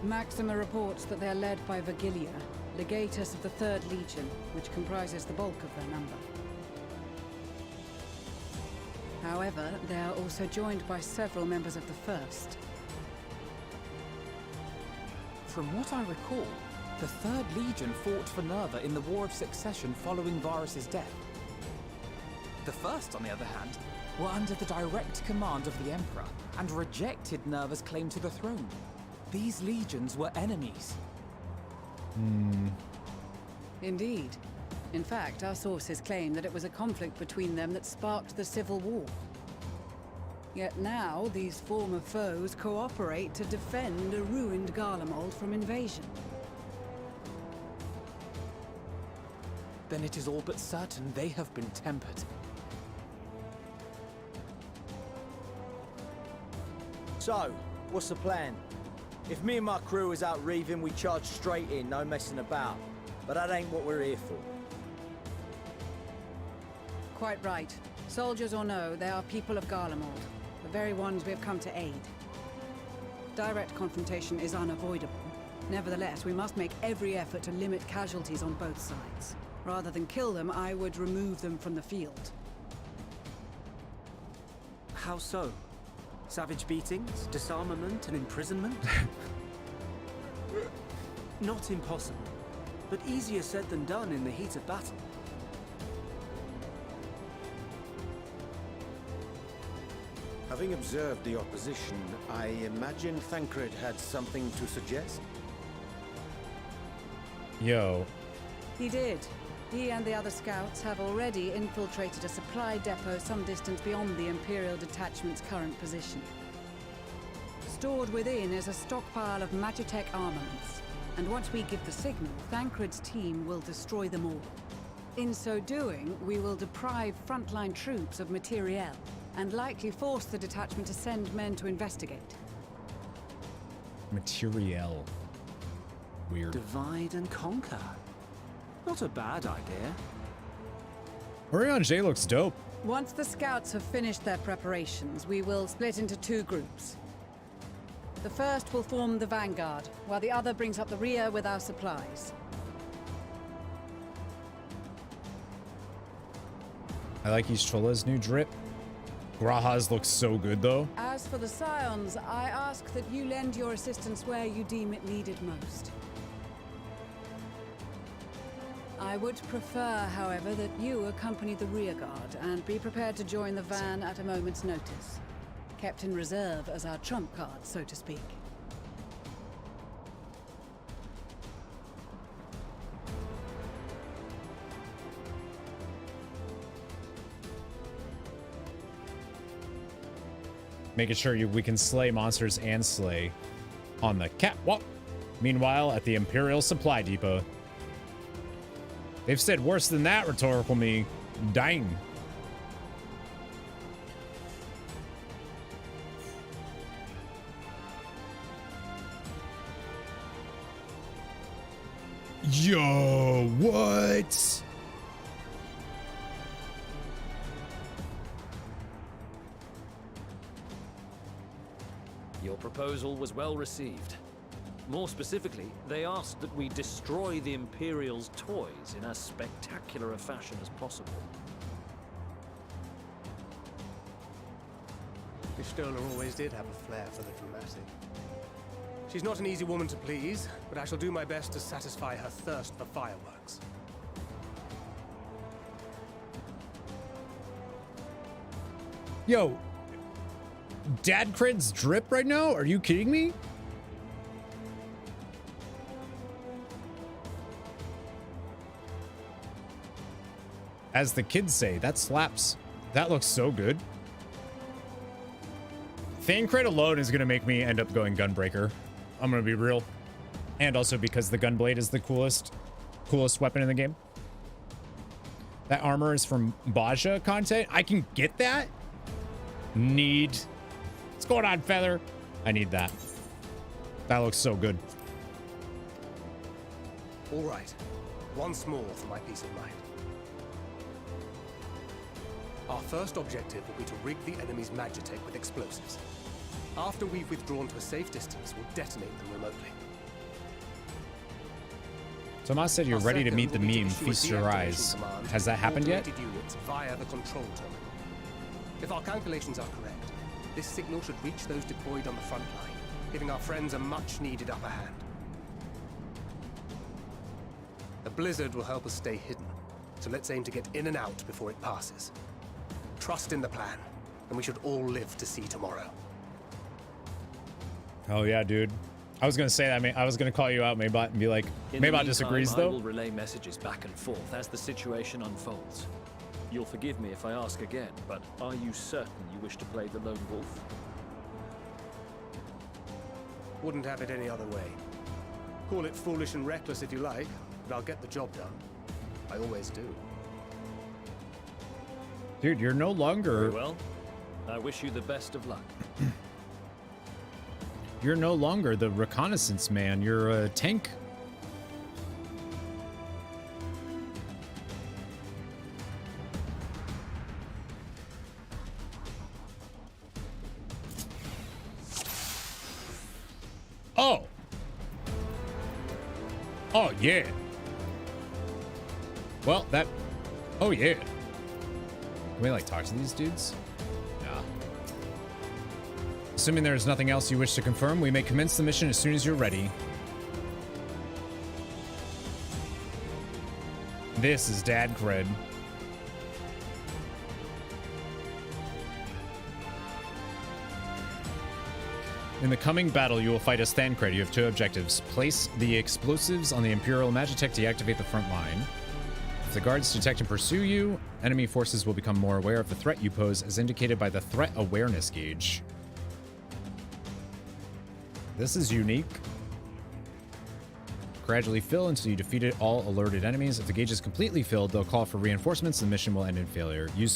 Maxima reports that they are led by Vergilia, legatus of the 3rd Legion, which comprises the bulk of their number. However, they are also joined by several members of the 1st. From what I recall, the 3rd Legion fought for Nerva in the War of Succession following Varus's death. The 1st, on the other hand, were under the direct command of the Emperor and rejected Nerva's claim to the throne. These legions were enemies. Indeed. In fact, our sources claim that it was a conflict between them that sparked the Civil War. Yet now, these former foes cooperate to defend a ruined Garlemald from invasion. Then it is all but certain they have been tempered. So, what's the plan? If me and my crew is out reaving, we charge straight in, no messing about. But that ain't what we're here for. Quite right. Soldiers or no, they are people of Garlemald, the very ones we have come to aid. Direct confrontation is unavoidable. Nevertheless, we must make every effort to limit casualties on both sides. Rather than kill them, I would remove them from the field. How so? Savage beatings, disarmament, and imprisonment? Not impossible, but easier said than done in the heat of battle. Having observed the opposition, I imagine Thancred had something to suggest? Yo. He did. He and the other scouts have already infiltrated a supply depot some distance beyond the Imperial detachment's current position. Stored within is a stockpile of Magitech armaments, and once we give the signal, Thancred's team will destroy them all. In so doing, we will deprive frontline troops of materiel, and likely force the detachment to send men to investigate. Materiel. Weird. Divide and conquer. Not a bad idea. Orion J looks dope. Once the scouts have finished their preparations, we will split into two groups. The first will form the vanguard, while the other brings up the rear with our supplies. I like Ishtola's new drip. Graha's looks so good though. As for the Scions, I ask that you lend your assistance where you deem it needed most. I would prefer, however, that you accompany the rearguard and be prepared to join the van at a moment's notice. Kept in reserve as our trump card, so to speak. Making sure we can slay monsters and slay on the catwalk. Meanwhile, at the Imperial Supply Depot. They've said worse than that, rhetorical me. Dang. Yo, what? Your proposal was well received. More specifically, they asked that we destroy the Imperial's toys in as spectacular a fashion as possible. Y'shtola always did have a flair for the dramatic. She's not an easy woman to please, but I shall do my best to satisfy her thirst for fireworks. Yo, Dad Cred's drip right now? Are you kidding me? As the kids say, that slaps. That looks so good. Thancred alone is going to make me end up going Gunbreaker. I'm going to be real. And also because the Gunblade is the coolest weapon in the game. That armor is from Baja content. I can get that. Need. What's going on, Feather? I need that. That looks so good. All right. Once more for my peace of mind. Our first objective will be to rig the enemy's Magitech with explosives. After we've withdrawn to a safe distance, we'll detonate them remotely. Tomas said you're ready to meet the meme, feast your eyes. Has that happened yet? Units via the control terminal. If our calculations are correct, this signal should reach those deployed on the front line, giving our friends a much-needed upper hand. The blizzard will help us stay hidden, so let's aim to get in and out before it passes. Trust in the plan, and we should all live to see tomorrow. Oh yeah, dude. I was gonna say that. I was gonna call you out, Maybot, and be like, Maybot disagrees, I though. will relay messages back and forth as the situation unfolds. You'll forgive me if I ask again, but are you certain you wish to play the lone wolf? Wouldn't have it any other way. Call it foolish and reckless if you like, but I'll get the job done. I always do. Dude, you're no longer... Very well. I wish you the best of luck. You're no longer the reconnaissance man. You're a tank. Oh. Oh, yeah. Well, that... Oh, yeah. Can we, like, talk to these dudes? Nah. Assuming there is nothing else you wish to confirm, we may commence the mission as soon as you're ready. This is dad cred. In the coming battle, you will fight as Thancred. You have two objectives. Place the explosives on the Imperial Magitech to deactivate the front line. If the guards detect and pursue you, enemy forces will become more aware of the threat you pose, as indicated by the threat awareness gauge. This is unique. Gradually fill until you defeated all alerted enemies. If the gauge is completely filled, they'll call for reinforcements and the mission will end in failure. Use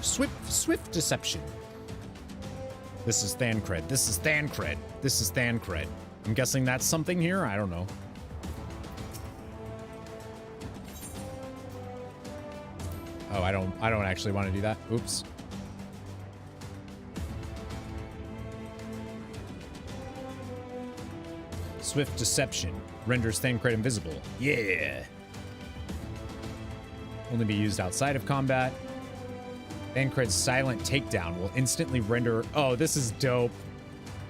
swift deception. This is Thancred. This is Thancred. This is Thancred. I'm guessing that's something here. I don't know. Oh, I don't actually want to do that. Oops. Swift deception renders Thancred invisible. Yeah. Only be used outside of combat. Thancred's silent takedown will instantly render... Oh, this is dope.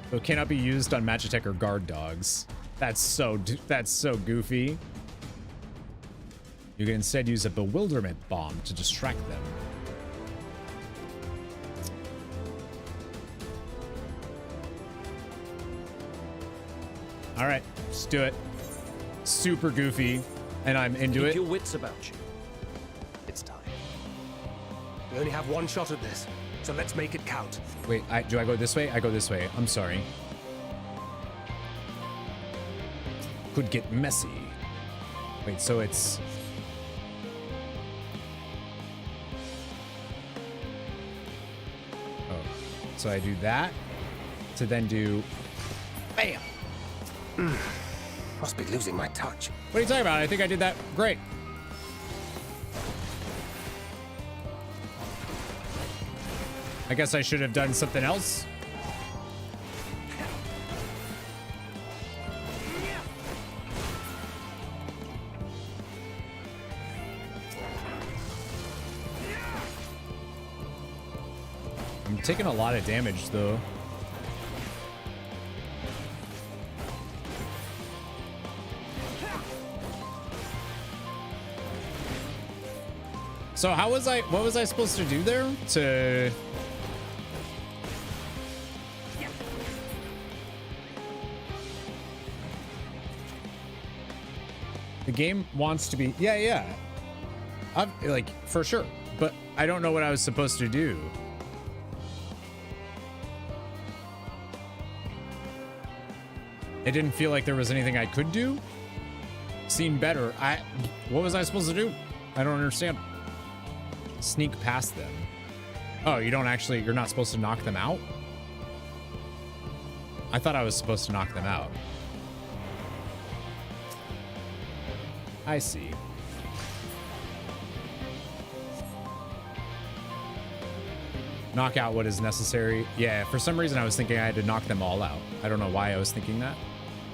So it cannot be used on Magitech or guard dogs. That's so goofy. You can instead use a bewilderment bomb to distract them. All right, let's do it. Super goofy, and I'm into it. Keep your wits about you. It's time. We only have one shot at this, so let's make it count. Wait, do I go this way? I go this way. I'm sorry. Could get messy. Wait, so it's... Oh, so I do that to then do... Bam! Must be losing my touch. What are you talking about? I think I did that great. I guess I should have done something else. I'm taking a lot of damage, though. So how was what was I supposed to do there? The game wants to be, yeah. I'm like, for sure, but I don't know what I was supposed to do. It didn't feel like there was anything I could do. Seen better. What was I supposed to do? I don't understand. Sneak past them. Oh, you're not supposed to knock them out? I thought I was supposed to knock them out. I see. Knock out what is necessary. Yeah, for some reason I was thinking I had to knock them all out. I don't know why I was thinking that.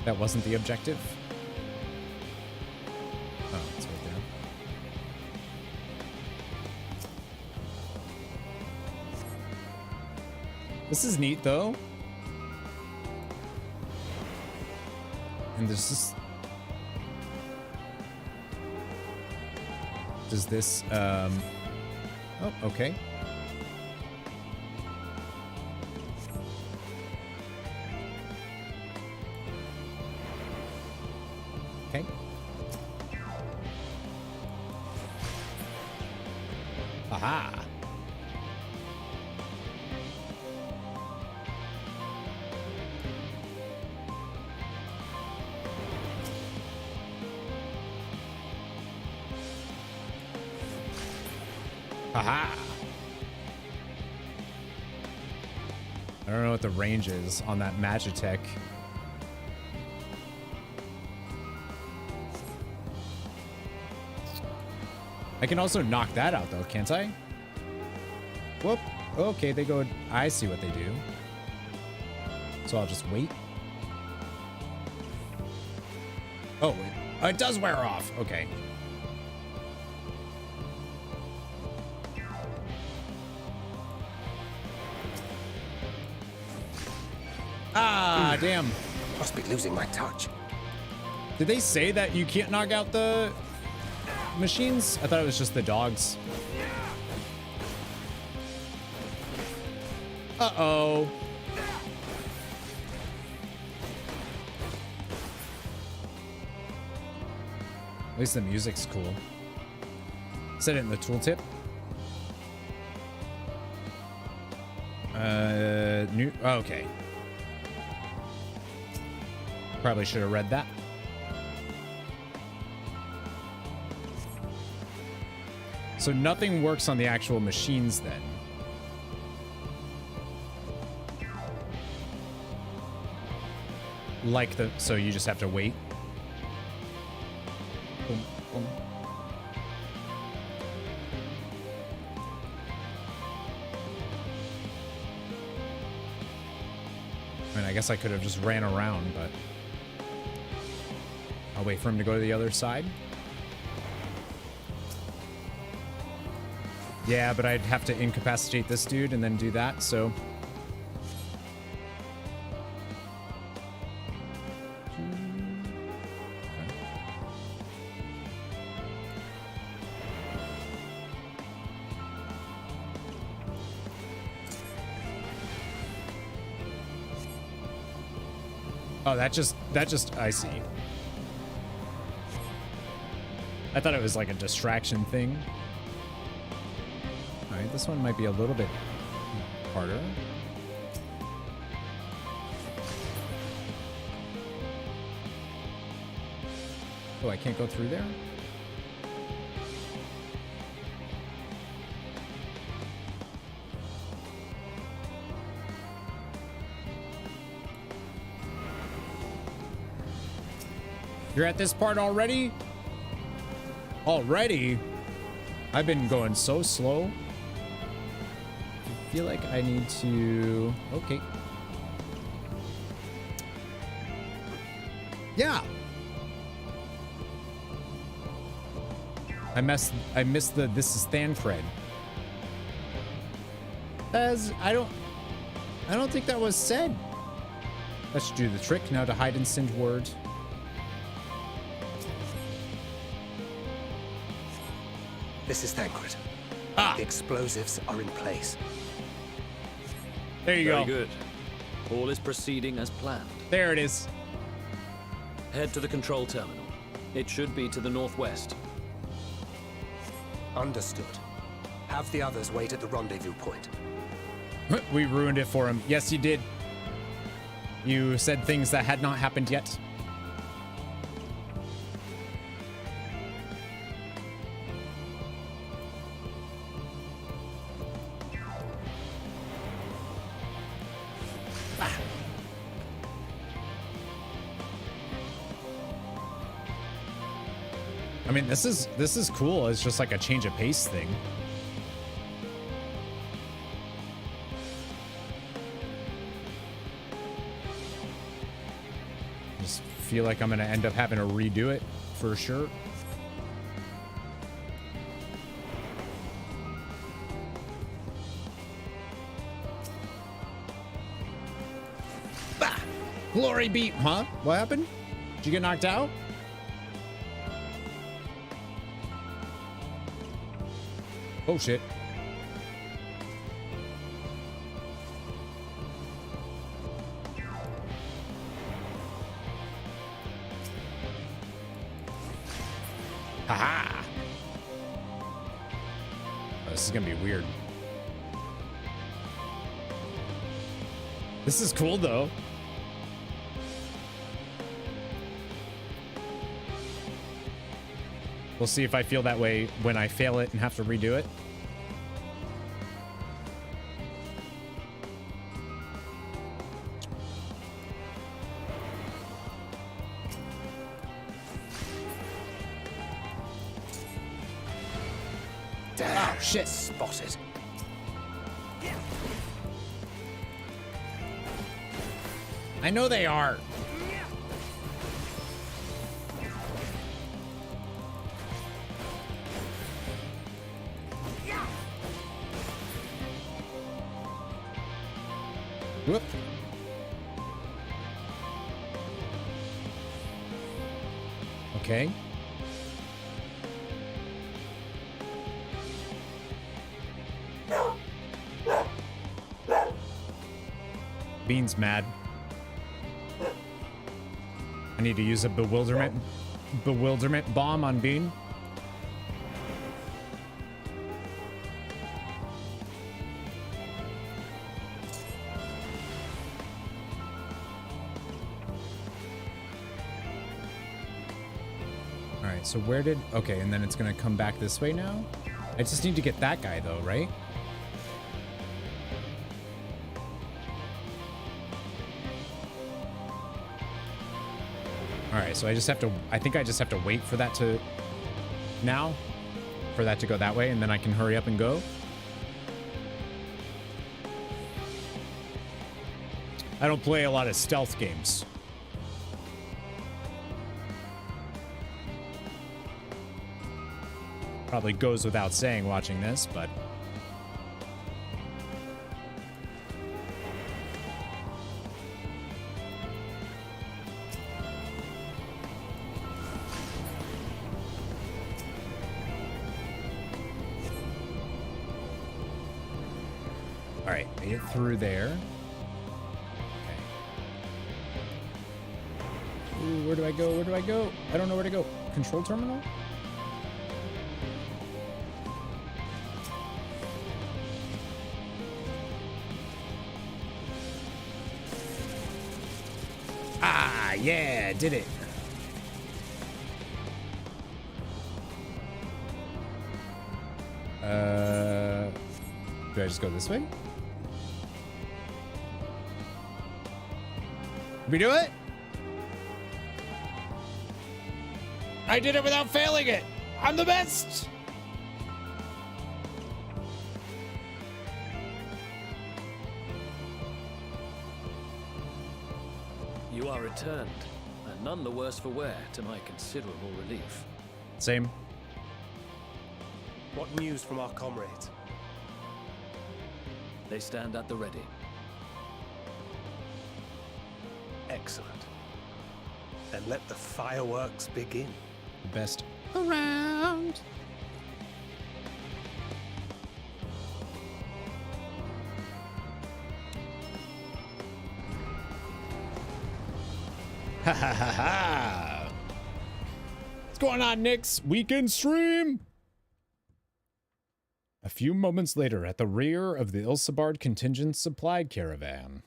That wasn't the objective. Oh, it's right there. This is neat, though. And there's this... Does this, oh, okay. Haha. Haha. I don't know what the range is on that Magitech. I can also knock that out though, can't I? Whoop. Okay, they go. I see what they do. So I'll just wait. Oh, it does wear off. Okay. Ah, damn. Must be losing my touch. Did they say that you can't knock out the machines? I thought it was just the dogs. Uh-oh. At least the music's cool. Set it in the tooltip. New. Oh, okay. Probably should have read that. So nothing works on the actual machines then. Like the, so you just have to wait. Boom, boom. I mean, I guess I could have just ran around, but I'll wait for him to go to the other side. Yeah, but I'd have to incapacitate this dude and then do that, so. Oh, that just, I see. I thought it was like a distraction thing. All right, this one might be a little bit harder. Oh, I can't go through there? You're at this part already? Already? I've been going so slow. I feel like I need to... Okay. Yeah. I missed the this is Thancred. I don't think that was said. That should do the trick. Now to hide and send word. This is Thancred. Ah. The explosives are in place. There you go. Very good. All is proceeding as planned. There it is. Head to the control terminal. It should be to the northwest. Understood. Have the others wait at the rendezvous point. We ruined it for him. Yes, you did. You said things that had not happened yet. I mean, this is cool. It's just like a change of pace thing. Just feel like I'm gonna end up having to redo it for sure. Bah! Glory beat, huh? What happened? Did you get knocked out? Oh shit. Haha. Oh, this is gonna be weird. This is cool though. We'll see if I feel that way when I fail it and have to redo it. Damn, shit. Spotted. I know they are. Whoop. Okay. Bean's mad. I need to use a bewilderment bomb on Bean. All right, so where did, okay, and then it's gonna come back this way now? I just need to get that guy though, right? All right, so I just have to, I think I just have to wait for that to, now, for that to go that way, and then I can hurry up and go. I don't play a lot of stealth games. Probably goes without saying watching this, but... Alright, made it through there. Okay. Ooh, where do I go? Where do I go? I don't know where to go. Control terminal? Ah, yeah, did it. Do I just go this way? We do it? I did it without failing it. I'm the best. You are returned, and none the worse for wear, to my considerable relief. Same. What news from our comrades? They stand at the ready. Excellent. Then let the fireworks begin. Best around. Ha ha ha ha. What's going on, Nick's weekend stream? A few moments later, at the rear of the Ilsabard contingent supply caravan.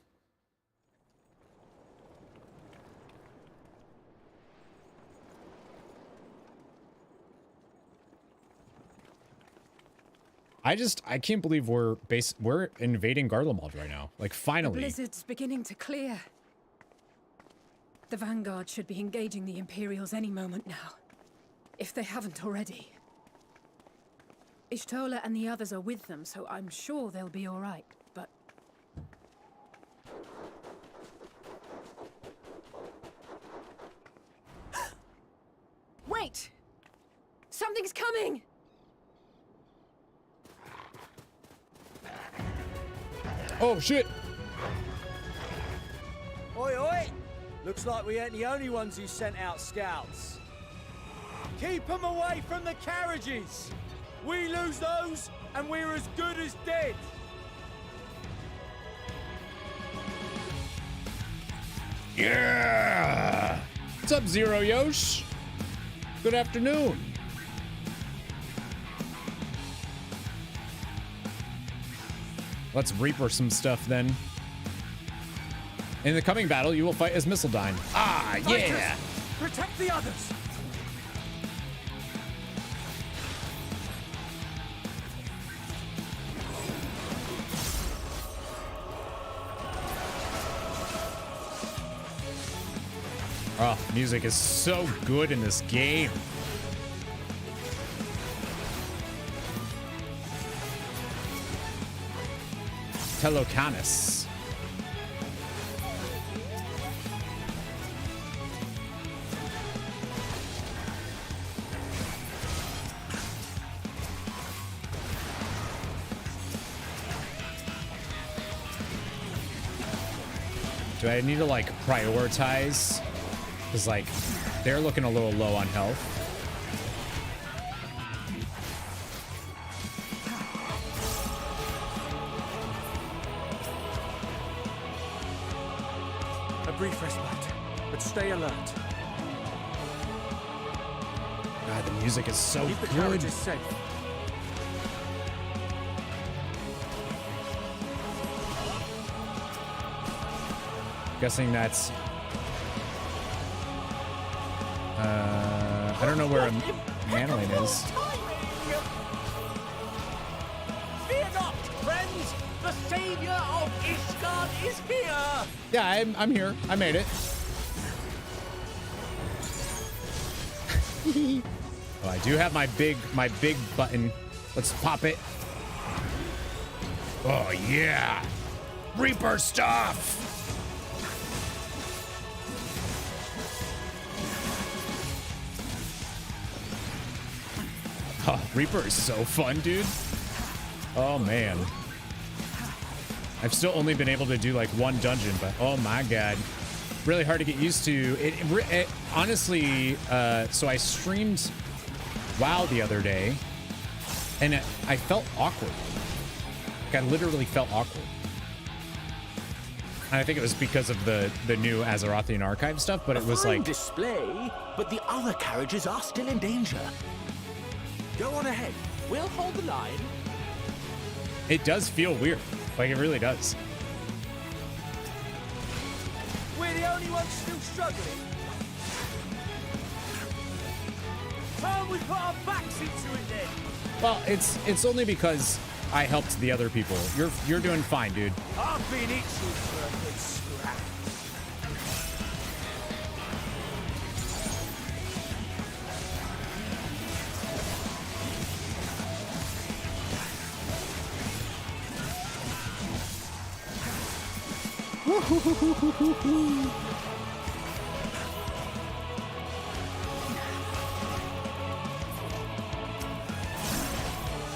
I can't believe we're invading Garlemald right now. Like, finally. The blizzard's beginning to clear. The Vanguard should be engaging the Imperials any moment now, if they haven't already. Ishtola and the others are with them, so I'm sure they'll be all right, but... Wait! Something's coming! Oh, shit! Oi, oi! Looks like we ain't the only ones who sent out scouts. Keep them away from the carriages! We lose those, and we're as good as dead! Yeah! What's up, Zero Yosh? Good afternoon. Let's Reaper some stuff then. In the coming battle, you will fight as Missildine. Ah, yeah! Protect the others! Oh, music is so good in this game. Telocanis. Do I need to like prioritize? Because like they're looking a little low on health. A brief respite, but stay alert. God, the music is so Keep the good. carriages safe. Guessing that's I don't know where a Manling is. Fear not, friends! The savior of Ishgard is here! Yeah, I'm here. I made it. Oh, I do have my big button. Let's pop it. Oh yeah, Reaper stuff. Oh, Reaper is so fun, dude. Oh man, I've still only been able to do like one dungeon, but oh my god, really hard to get used to. It honestly, so I streamed WoW the other day, and I felt awkward. Like I literally felt awkward. And I think it was because of the new Azerothian archive stuff, but it was like display, but the other carriages are still in danger. Go on ahead. We'll hold the line. It does feel weird. Like it really does. We're the only ones still struggling. Time we put our backs into it then. Well, it's only because I helped the other people. You're doing fine, dude. I've been itching for a good scrap.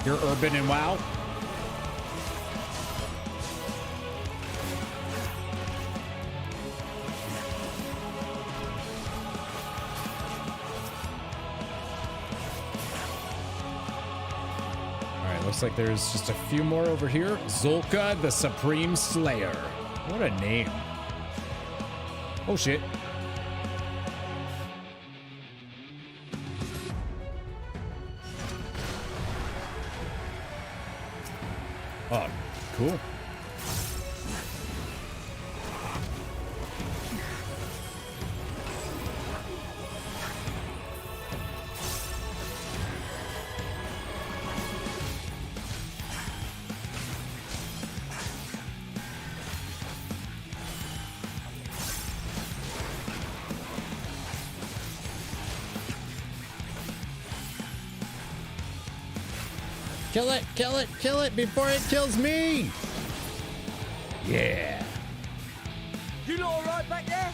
You're urban and WoW. Alright, looks like there's just a few more over here. Zulka the Supreme Slayer. What a name. Oh shit. Oh, cool. Kill it, kill it, kill it before it kills me! Yeah. You lot all right back there?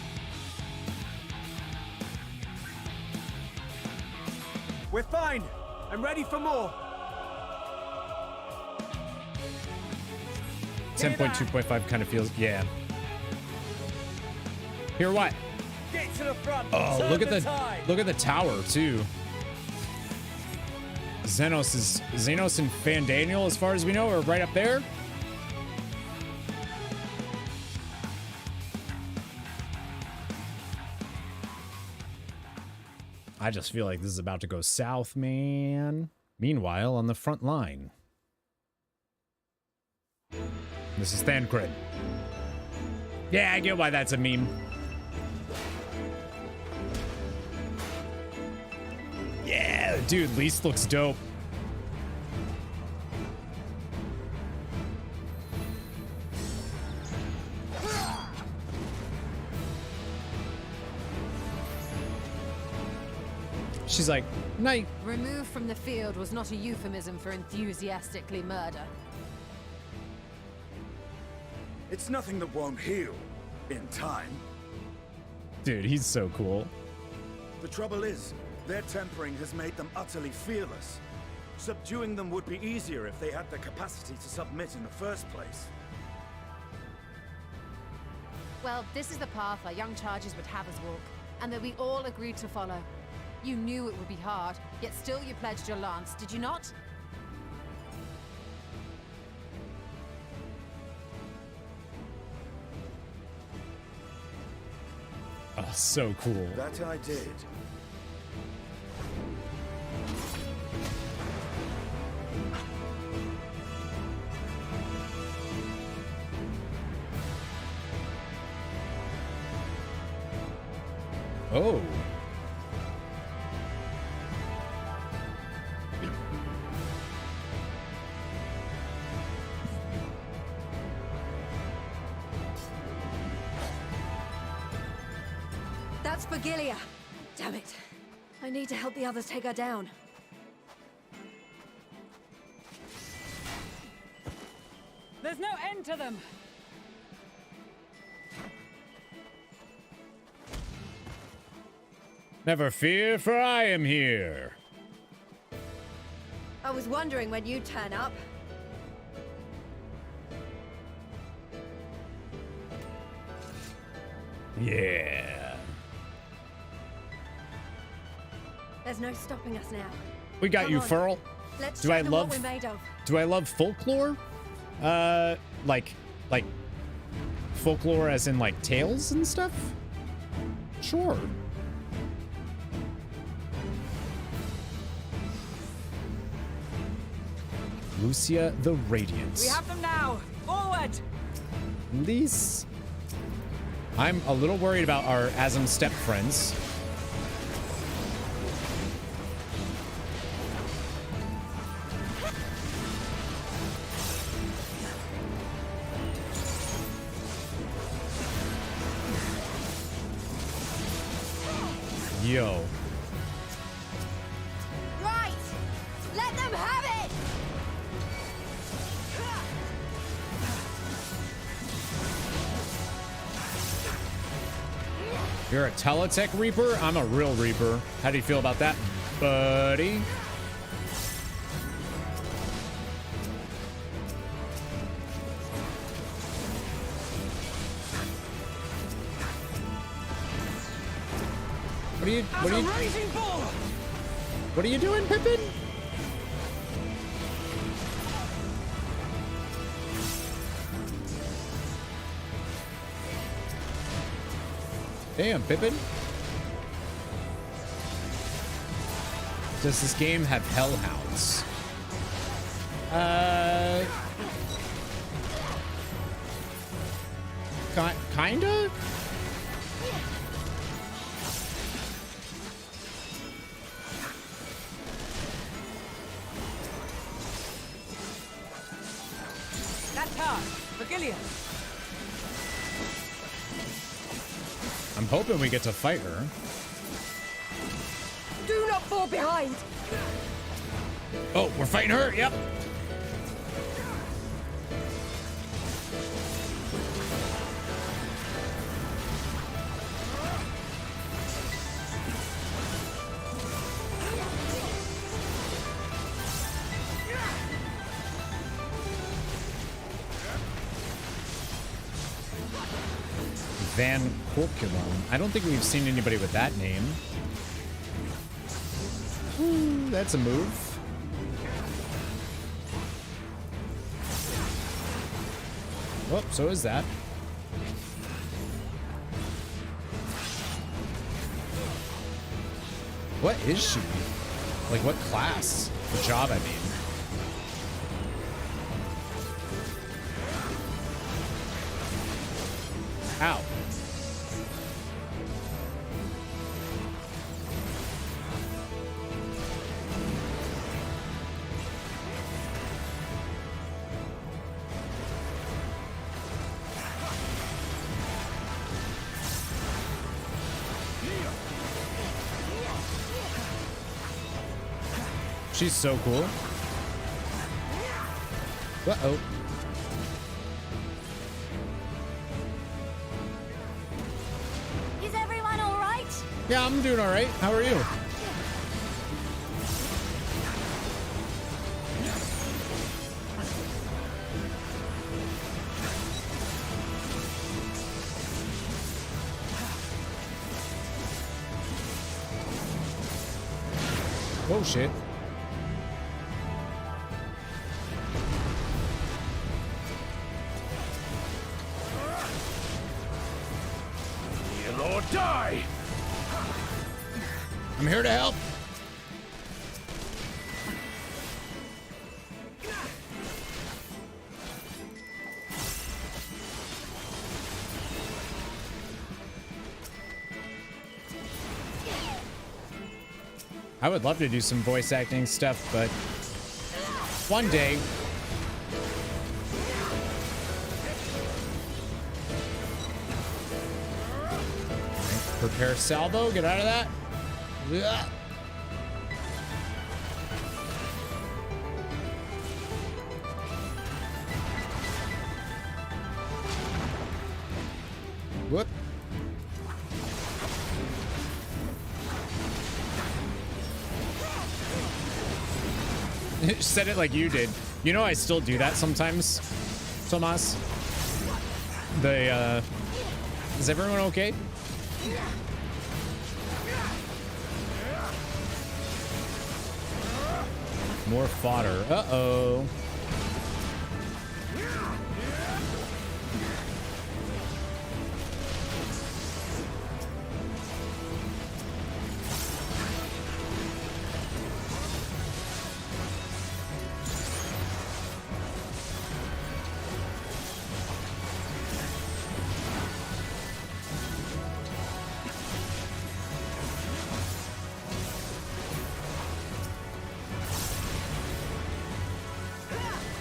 We're fine. I'm ready for more. 10.2.5 kind of feels, yeah. Here what? Get to the front. Oh, Turn look at the the tide. look at the tower too. Xenos and Fandaniel, as far as we know, are right up there. I just feel like this is about to go south, man. Meanwhile, on the front line. This is Thancred. Yeah, I get why that's a meme. Yeah, dude, Lise looks dope. She's like, night. Removed from the field was not a euphemism for enthusiastically murder. It's nothing that won't heal in time. Dude, he's so cool. The trouble is, their tempering has made them utterly fearless. Subduing them would be easier if they had the capacity to submit in the first place. Well, this is the path our young charges would have us walk, and that we all agreed to follow. You knew it would be hard, yet still you pledged your lance, did you not? Oh, so cool. That I did. Oh. That's Fagilia. Damn it. I need to help the others take her down. There's no end to them. Never fear, for I am here. I was wondering when you'd turn up. Yeah. There's no stopping us now. We got Come you, on. Furl. Let's Do show I them love what we're made of. Do I love folklore? Like folklore as in like tales and stuff? Sure. Lucia the Radiant. We have them now. Forward. Lise. I'm a little worried about our Asm step friends. Yo. Right! Let them have it! You're a Teletech Reaper? I'm a real Reaper. How do you feel about that, buddy? What are you doing, Pippin? Damn, Pippin. Does this game have hellhounds? Kinda? That's her. Fagilia. I'm hoping we get to fight her. Do not fall behind. Oh, we're fighting her? Yep. Van Corculum. I don't think we've seen anybody with that name. Ooh, that's a move. Oh, so is that. What is she? Like, what class? The job, I mean. Ow. She's so cool. Uh-oh. Is everyone all right? Yeah, I'm doing all right. How are you? Oh, shit. Lord, die! I'm here to help. I would love to do some voice acting stuff, but one day. Prepare salvo, get out of that. Ugh. Whoop. Said it like you did. You know I still do that sometimes, Tomas. Is everyone okay? More fodder. Uh-oh.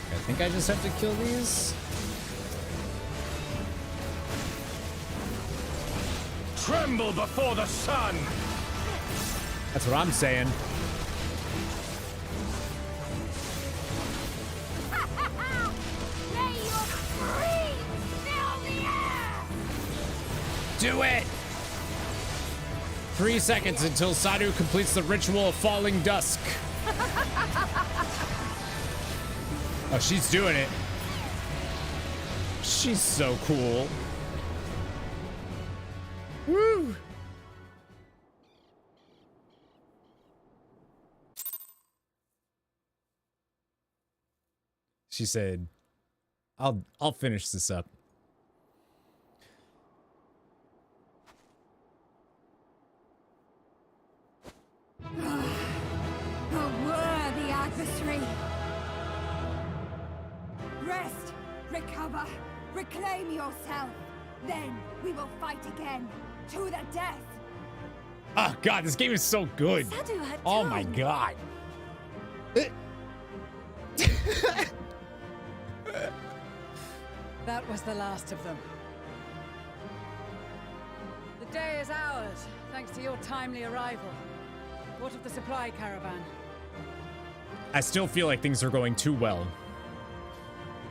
I think I just have to kill these. Tremble before the sun! That's what I'm saying. May your screams fill the air! Do it! 3 seconds until Sadu completes the ritual of falling dusk. Oh, she's doing it. She's so cool. Woo! She said, I'll finish this up. A worthy adversary. Rest, recover, reclaim yourself. Then we will fight again, to the death. Oh god, this game is so good. Oh my god. That was the last of them. The day is ours, thanks to your timely arrival. What of the supply caravan? I still feel like things are going too well.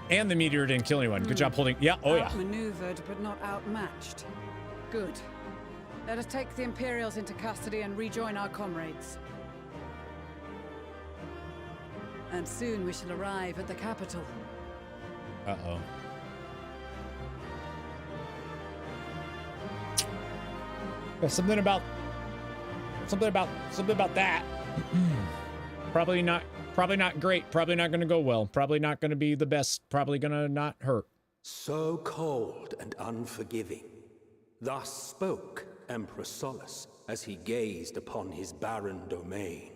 And the meteor didn't kill anyone. Good job holding. Yeah, oh yeah. Outmaneuvered, but not outmatched. Good. Let us take the Imperials into custody and rejoin our comrades. And soon we shall arrive at the capital. Uh-oh. Yeah, something about that. Probably not great. Probably not going to go well. Probably not going to be the best. Probably going to not hurt. So cold and unforgiving. Thus spoke Emperor Solus as he gazed upon his barren domain.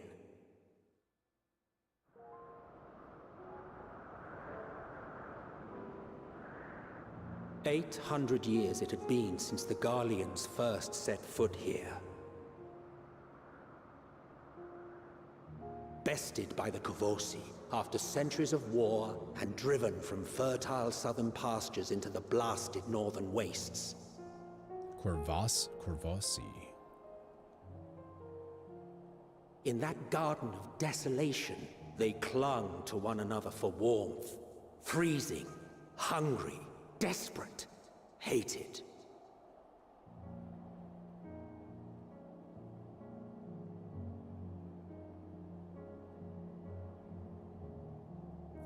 800 years it had been since the Garleans first set foot here. Bested by the Kavosi after centuries of war and driven from fertile southern pastures into the blasted northern wastes. Corvosi. In that garden of desolation, they clung to one another for warmth. Freezing, hungry, desperate, hated.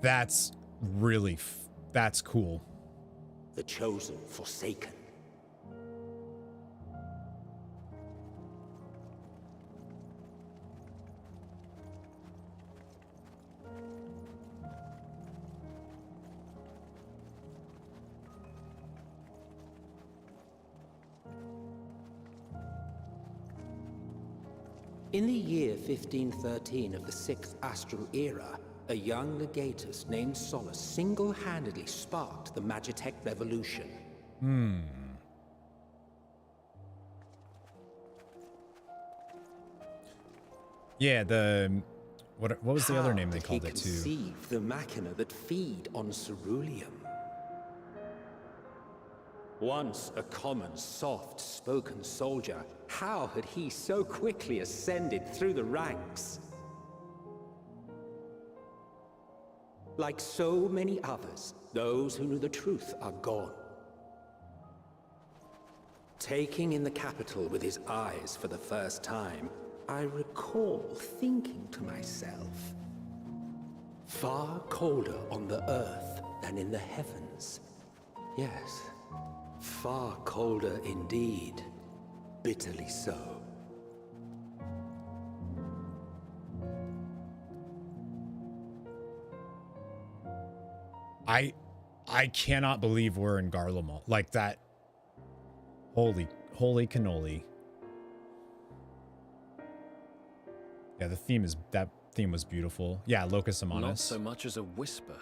That's really, that's cool. The chosen forsaken. In the year 1513 of the 6th Astral Era, a young legatus named Solace single-handedly sparked the Magitech revolution. Yeah, what was the other name they called it too? Conceive the machina that feed on ceruleum. Once a common, soft-spoken soldier, how had he so quickly ascended through the ranks? Like so many others, those who knew the truth are gone. Taking in the capital with his eyes for the first time, I recall thinking to myself, far colder on the earth than in the heavens. Yes, far colder indeed, bitterly so. I cannot believe we're in Garlemald. Like that. Holy cannoli. Yeah, that theme was beautiful. Yeah, Locus Amonis. Not so much as a whisper.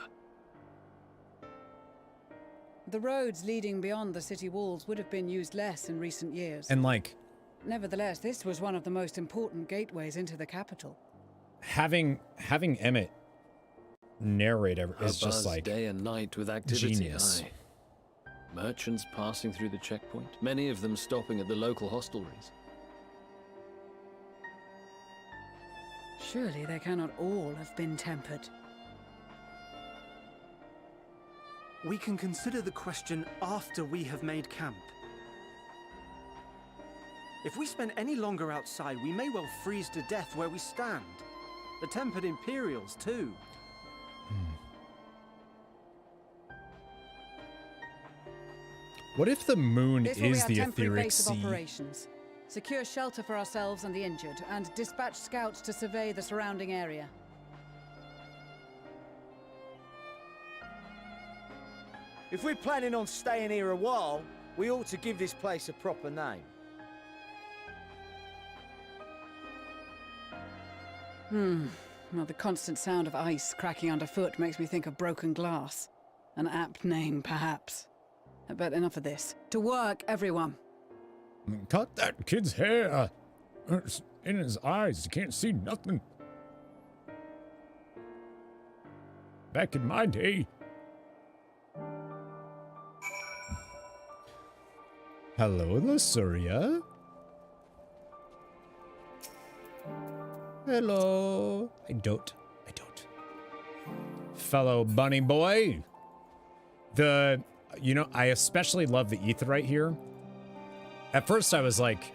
The roads leading beyond the city walls would have been used less in recent years. And like, nevertheless, this was one of the most important gateways into the capital. Having Emmett narrate is just like day and night with activity. Genius. Aye. Merchants passing through the checkpoint, many of them stopping at the local hostelries. Surely they cannot all have been tempered. We can consider the question after we have made camp. If we spend any longer outside, we may well freeze to death where we stand. The tempered Imperials, too. What if the moon This will is be the our temporary etheric base of sea? operations. Secure shelter for ourselves and the injured, and dispatch scouts to survey the surrounding area. If we're planning on staying here a while, we ought to give this place a proper name. Well, the constant sound of ice cracking underfoot makes me think of broken glass. An apt name, perhaps. But enough of this. To work, everyone. Cut that kid's hair. It's in his eyes. You can't see nothing. Back in my day. Hello, Lassuria. Hello. I don't. Fellow bunny boy. You know, I especially love the aetheryte here. At first I was like,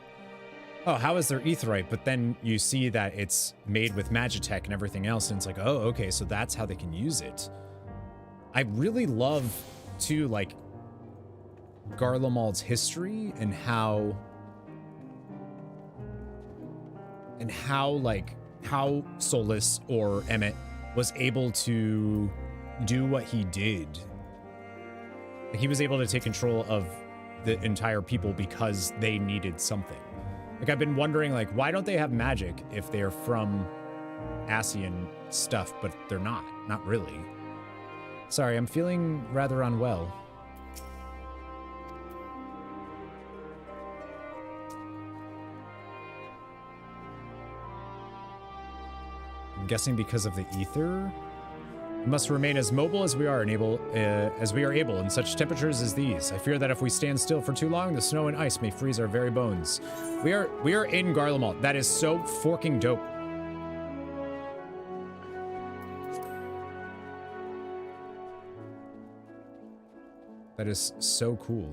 oh, how is there aetheryte? But then you see that it's made with Magitech and everything else, and it's like, oh, okay, so that's how they can use it. I really love, too, like, Garlemald's history and how Solus or Emmett was able to do what he did. Like, he was able to take control of the entire people because they needed something. Like, I've been wondering, like, why don't they have magic if they're from Asian stuff, but they're not really. Sorry, I'm feeling rather unwell. guessing because of the ether. We must remain as mobile as we are able in such temperatures as these. I fear that if we stand still for too long, the snow and ice may freeze our very bones. We are in Garlemald. That is so forking dope. That is so cool.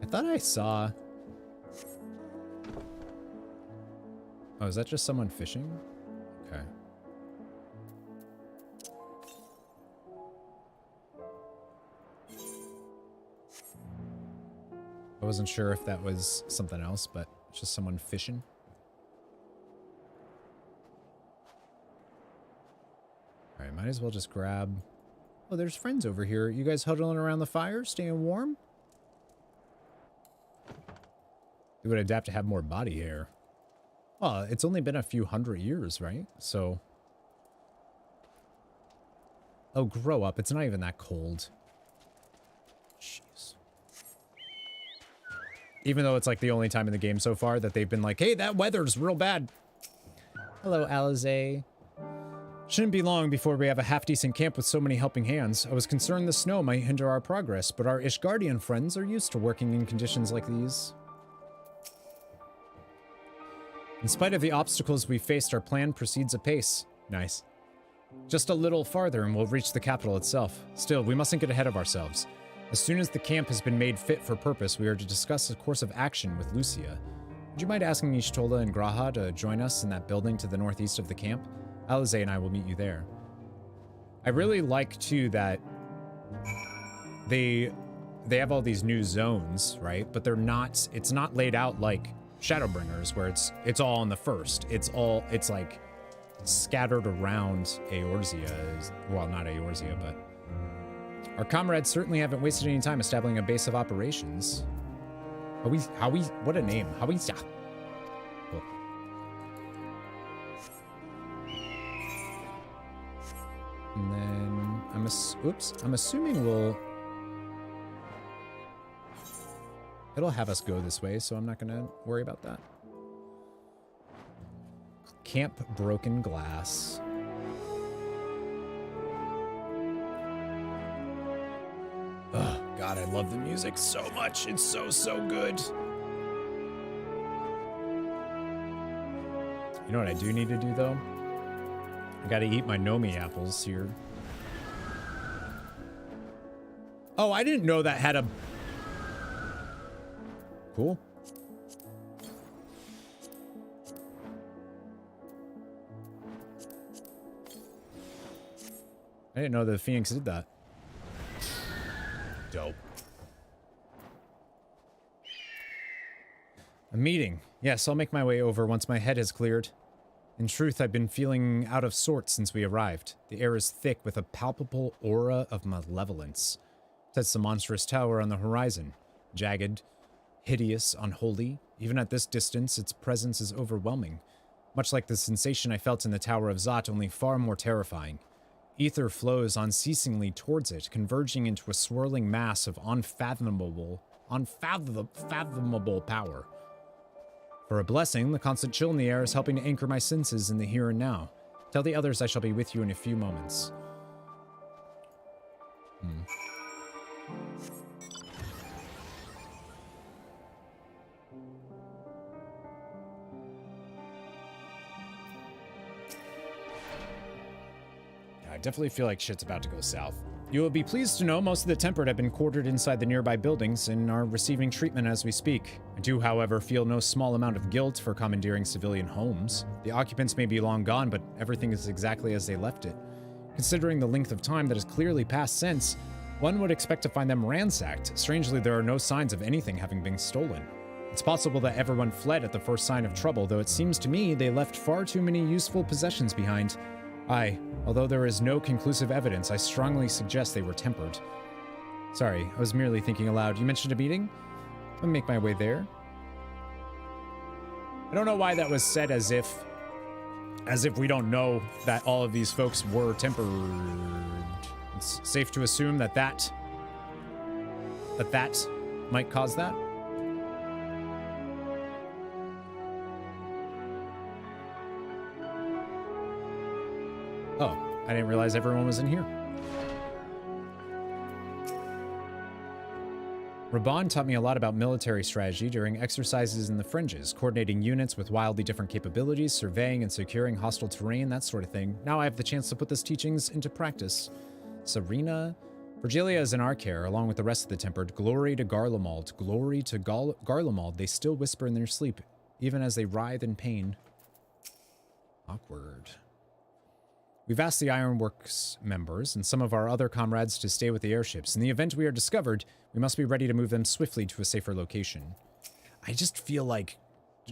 I thought I saw... Oh, is that just someone fishing? Okay. I wasn't sure if that was something else, but it's just someone fishing. Alright, might as well just grab... Oh, there's friends over here. You guys huddling around the fire, staying warm? It would adapt to have more body hair. Well, it's only been a few hundred years, right? So... Oh, grow up. It's not even that cold. Jeez. Even though it's like the only time in the game so far that they've been like, hey, that weather's real bad. Hello, Alize. Shouldn't be long before we have a half-decent camp with so many helping hands. I was concerned the snow might hinder our progress, but our Ishgardian friends are used to working in conditions like these. In spite of the obstacles we faced, our plan proceeds apace. Nice. Just a little farther and we'll reach the capital itself. Still, we mustn't get ahead of ourselves. As soon as the camp has been made fit for purpose, we are to discuss a course of action with Lucia. Would you mind asking Ishtola and Graha to join us in that building to the northeast of the camp? Alize and I will meet you there. I really like, too, that they have all these new zones, right? But they're not, it's not laid out like Shadowbringers, where it's all on the first. It's like scattered around Eorzea. Well, not Eorzea, but... Our comrades certainly haven't wasted any time establishing a base of operations. What a name. Hawisa. Cool. And then I'm assuming it'll have us go this way, so I'm not gonna worry about that. Camp Broken Glass. Oh, God, I love the music so much. It's so, so good. You know what I do need to do, though? I gotta eat my Nomi apples here. Oh, I didn't know that had a... Cool. I didn't know the Phoenix did that. Dope. A meeting. Yes, I'll make my way over once my head has cleared. In truth, I've been feeling out of sorts since we arrived. The air is thick with a palpable aura of malevolence. That's the monstrous tower on the horizon. Jagged, hideous, unholy. Even at this distance, its presence is overwhelming. Much like the sensation I felt in the Tower of Zot, only far more terrifying. Ether flows unceasingly towards it, converging into a swirling mass of unfathomable power. For a blessing, the constant chill in the air is helping to anchor my senses in the here and now. Tell the others I shall be with you in a few moments. I definitely feel like shit's about to go south. You will be pleased to know most of the Tempered have been quartered inside the nearby buildings and are receiving treatment as we speak. I do, however, feel no small amount of guilt for commandeering civilian homes. The occupants may be long gone, but everything is exactly as they left it. Considering the length of time that has clearly passed since, one would expect to find them ransacked. Strangely, there are no signs of anything having been stolen. It's possible that everyone fled at the first sign of trouble, though it seems to me they left far too many useful possessions behind. Although there is no conclusive evidence, I strongly suggest they were tempered. Sorry, I was merely thinking aloud. You mentioned a meeting? I'll make my way there. I don't know why that was said as if we don't know that all of these folks were tempered. It's safe to assume that might cause that. Oh, I didn't realize everyone was in here. Raban taught me a lot about military strategy during exercises in the fringes, coordinating units with wildly different capabilities, surveying and securing hostile terrain, that sort of thing. Now I have the chance to put these teachings into practice. Serena. Virgilia is in our care, along with the rest of the Tempered. Glory to Garlemald. Glory to Garlemald. They still whisper in their sleep, even as they writhe in pain. Awkward. We've asked the Ironworks members and some of our other comrades to stay with the airships. In the event we are discovered, we must be ready to move them swiftly to a safer location. I just feel like,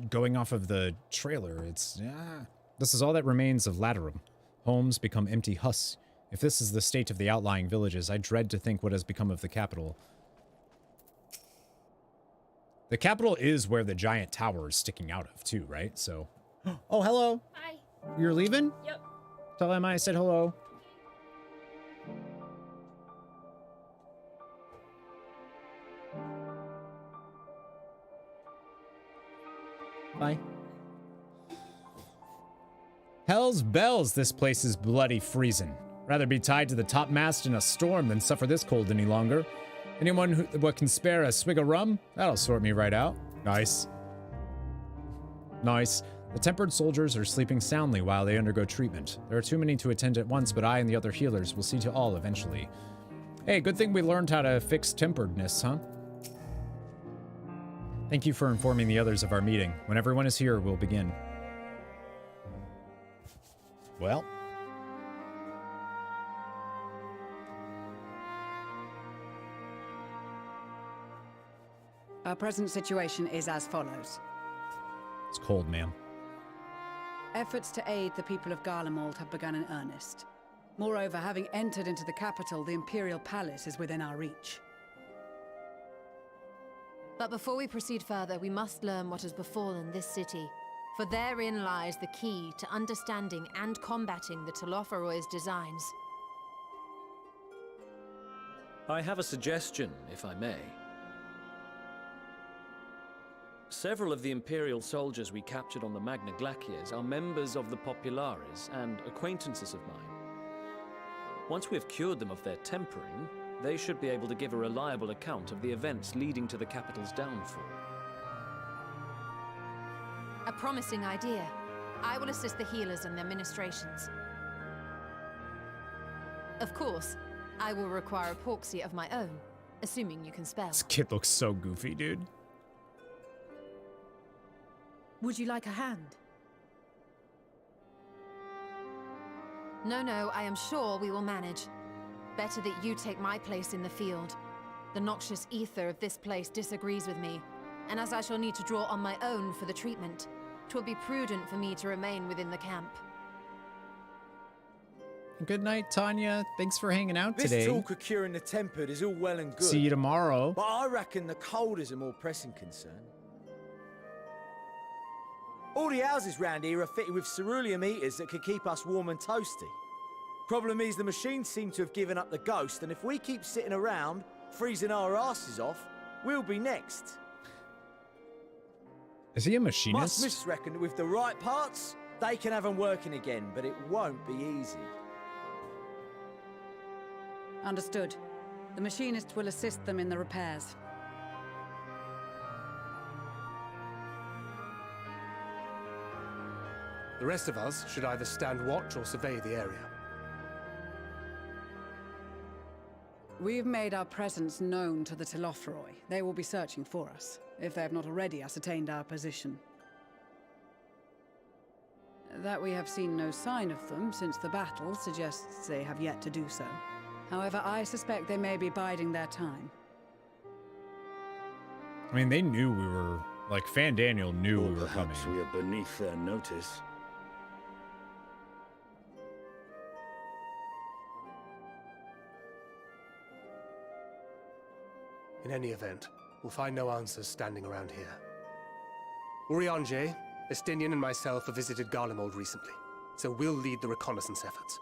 going off of the trailer, this is all that remains of Laterum. Homes become empty husks. If this is the state of the outlying villages, I dread to think what has become of the capital. The capital is where the giant tower is sticking out of, too, right? So. Oh, hello. Hi. You're leaving? Yep. Tell Emma I said hello. Bye. Hell's bells, this place is bloody freezing. Rather be tied to the topmast in a storm than suffer this cold any longer. Anyone what can spare a swig of rum? That'll sort me right out. Nice. Nice. The Tempered soldiers are sleeping soundly while they undergo treatment. There are too many to attend at once, but I and the other healers will see to all eventually. Hey, good thing we learned how to fix temperedness, huh? Thank you for informing the others of our meeting. When everyone is here, we'll begin. Well. Our present situation is as follows. It's cold, ma'am. Efforts to aid the people of Garlemald have begun in earnest. Moreover, having entered into the capital, the Imperial Palace is within our reach. But before we proceed further, we must learn what has befallen this city. For therein lies the key to understanding and combating the Telophoroid's designs. I have a suggestion, if I may. Several of the Imperial soldiers we captured on the Magna Glaciers are members of the Populares and acquaintances of mine. Once we have cured them of their tempering, they should be able to give a reliable account of the events leading to the capital's downfall. A promising idea. I will assist the healers in their ministrations. Of course, I will require a proxy of my own, assuming you can spell. This kid looks so goofy, dude. Would you like a hand? No, I am sure we will manage. Better that you take my place in the field. The noxious ether of this place disagrees with me, and as I shall need to draw on my own for the treatment, 'twill be prudent for me to remain within the camp. Good night, Tanya. Thanks for hanging out today. This talk of curing the Tempered is all well and good. See you tomorrow. But I reckon the cold is a more pressing concern. All the houses round here are fitted with ceruleum heaters that could keep us warm and toasty. Problem is the machines seem to have given up the ghost, and if we keep sitting around, freezing our asses off, we'll be next. Is he a machinist? Must reckon that with the right parts, they can have them working again, but it won't be easy. Understood. The machinists will assist them in the repairs. The rest of us should either stand watch or survey the area. We've made our presence known to the Telophoroi. They will be searching for us, if they have not already ascertained our position. That we have seen no sign of them since the battle suggests they have yet to do so. However, I suspect they may be biding their time. I mean, they knew we were... Like, Fan Daniel knew we were coming. We are beneath their notice. In any event, we'll find no answers standing around here. Urianger, Estinian and myself have visited Garlemald recently, so we'll lead the reconnaissance efforts.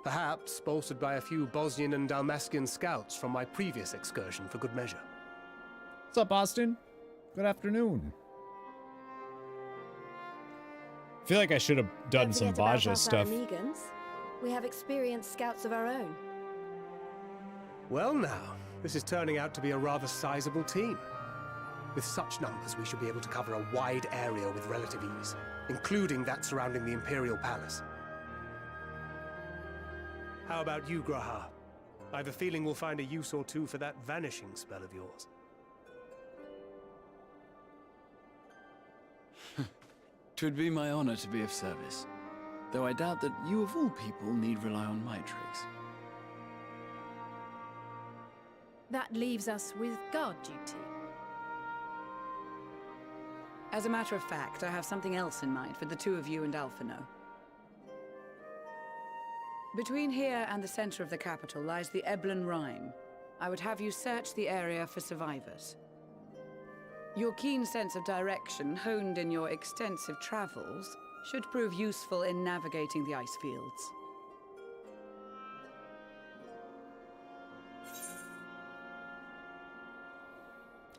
Perhaps bolstered by a few Bosnian and Dalmatian scouts from my previous excursion for good measure. What's up, Austin? Good afternoon. I feel like I should have done some Baja stuff. We have experienced scouts of our own. Well now, this is turning out to be a rather sizable team. With such numbers, we should be able to cover a wide area with relative ease, including that surrounding the Imperial Palace. How about you, Graha? I have a feeling we'll find a use or two for that vanishing spell of yours. 'Twould be my honor to be of service, though I doubt that you of all people need rely on my tricks. That leaves us with guard duty. As a matter of fact, I have something else in mind for the two of you and Alphino. Between here and the center of the capital lies the Eblan Rhine. I would have you search the area for survivors. Your keen sense of direction, honed in your extensive travels, should prove useful in navigating the ice fields.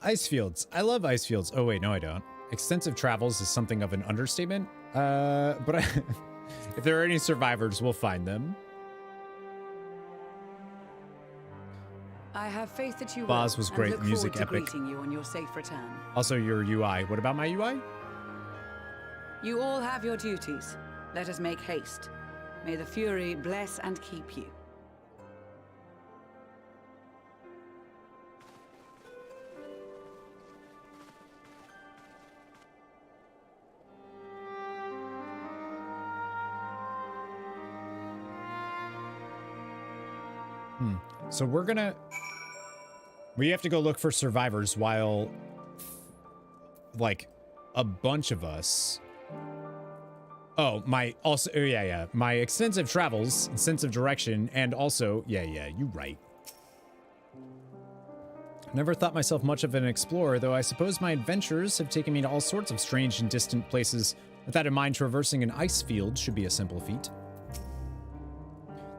Ice fields. I love ice fields. Oh wait, no I don't. Extensive travels is something of an understatement. But if there are any survivors, we'll find them. I have faith that you Boz will, was great. and look Music forward to epic. greeting you on your safe return. Also your UI. What about my UI? You all have your duties. Let us make haste. May the Fury bless and keep you. So we have to go look for survivors while like a bunch of us. Oh, my extensive travels, sense of direction, and also, you right. Never thought myself much of an explorer, though I suppose my adventures have taken me to all sorts of strange and distant places. With that in mind, traversing an ice field should be a simple feat.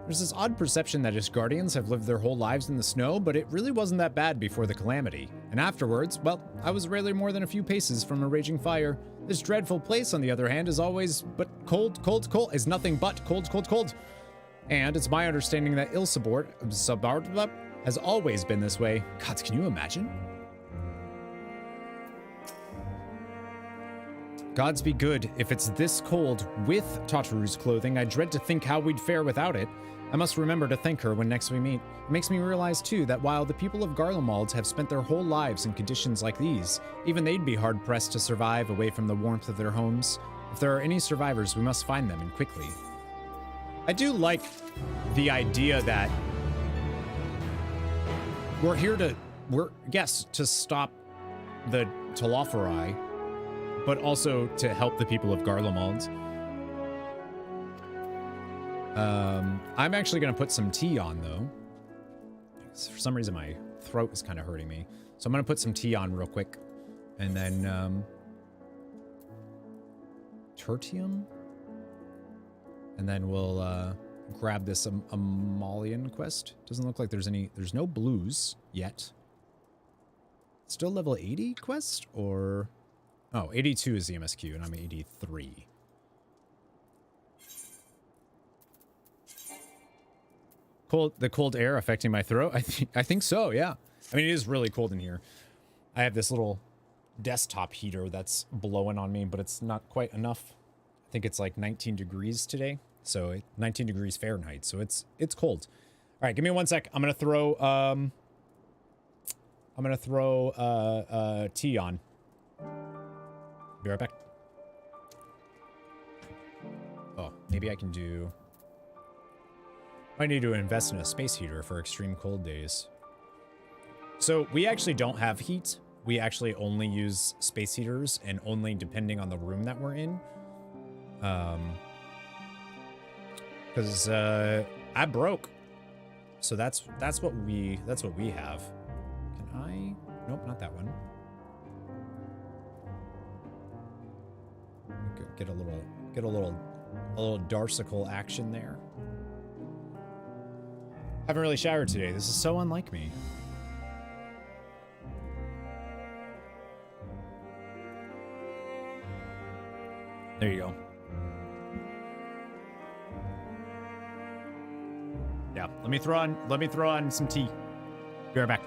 There's this odd perception that his guardians have lived their whole lives in the snow, but it really wasn't that bad before the calamity. And afterwards, well, I was rarely more than a few paces from a raging fire. This dreadful place, on the other hand, is always but cold, is nothing but cold. And it's my understanding that Ilsabort has always been this way. Gods, can you imagine? Gods be good. If it's this cold with Tataru's clothing, I dread to think how we'd fare without it. I must remember to thank her when next we meet. It makes me realize, too, that while the people of Garlemald have spent their whole lives in conditions like these, even they'd be hard-pressed to survive away from the warmth of their homes. If there are any survivors, we must find them, and quickly. I do like the idea that we're here to, to stop the Telophori, but also to help the people of Garlemald. I'm actually going to put some tea on, though. For some reason, my throat is kind of hurting me. So I'm going to put some tea on real quick. And then, tertium? And then we'll, grab this Amalian quest. Doesn't look like there's no blues yet. Still level 80 quest, or... Oh, 82 is the MSQ, and I'm 83. The cold air affecting my throat? I think so, yeah. I mean, it is really cold in here. I have this little desktop heater that's blowing on me, but it's not quite enough. I think it's like 19 degrees today. So 19 degrees Fahrenheit. So it's cold. All right, give me 1 sec. I'm gonna throw tea on. Be right back. Oh, maybe I can do... I need to invest in a space heater for extreme cold days. So we actually don't have heat. We actually only use space heaters, and only depending on the room that we're in. Because I broke. So that's what we have. Can I? Nope, not that one. Get a little darsicle action there. Haven't really showered today. This is so unlike me. There you go. Yeah, let me throw on some tea. Be right back.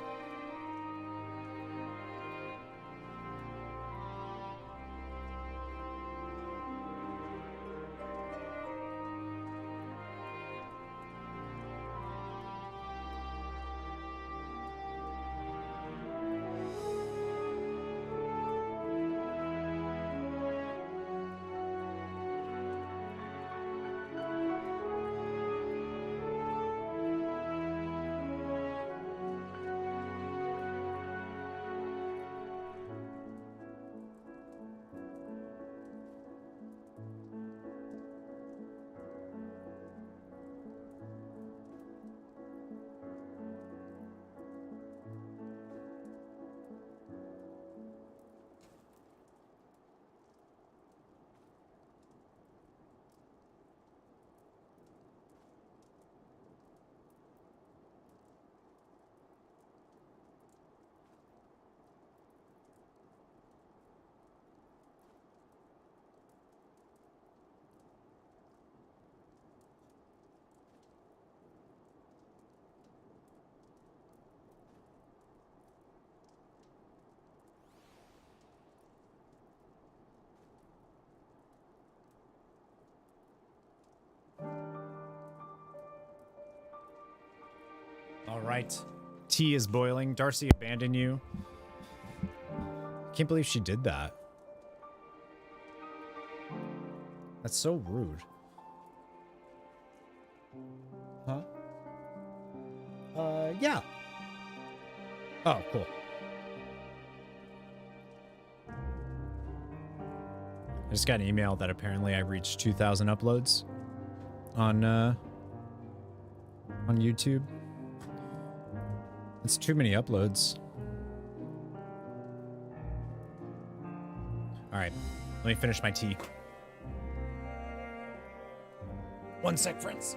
All right. Tea is boiling. Darcy abandoned you. Can't believe she did that. That's so rude. Huh? Yeah. Oh, cool. I just got an email that apparently I reached 2,000 uploads on YouTube. That's too many uploads. All right, let me finish my tea. One sec, friends.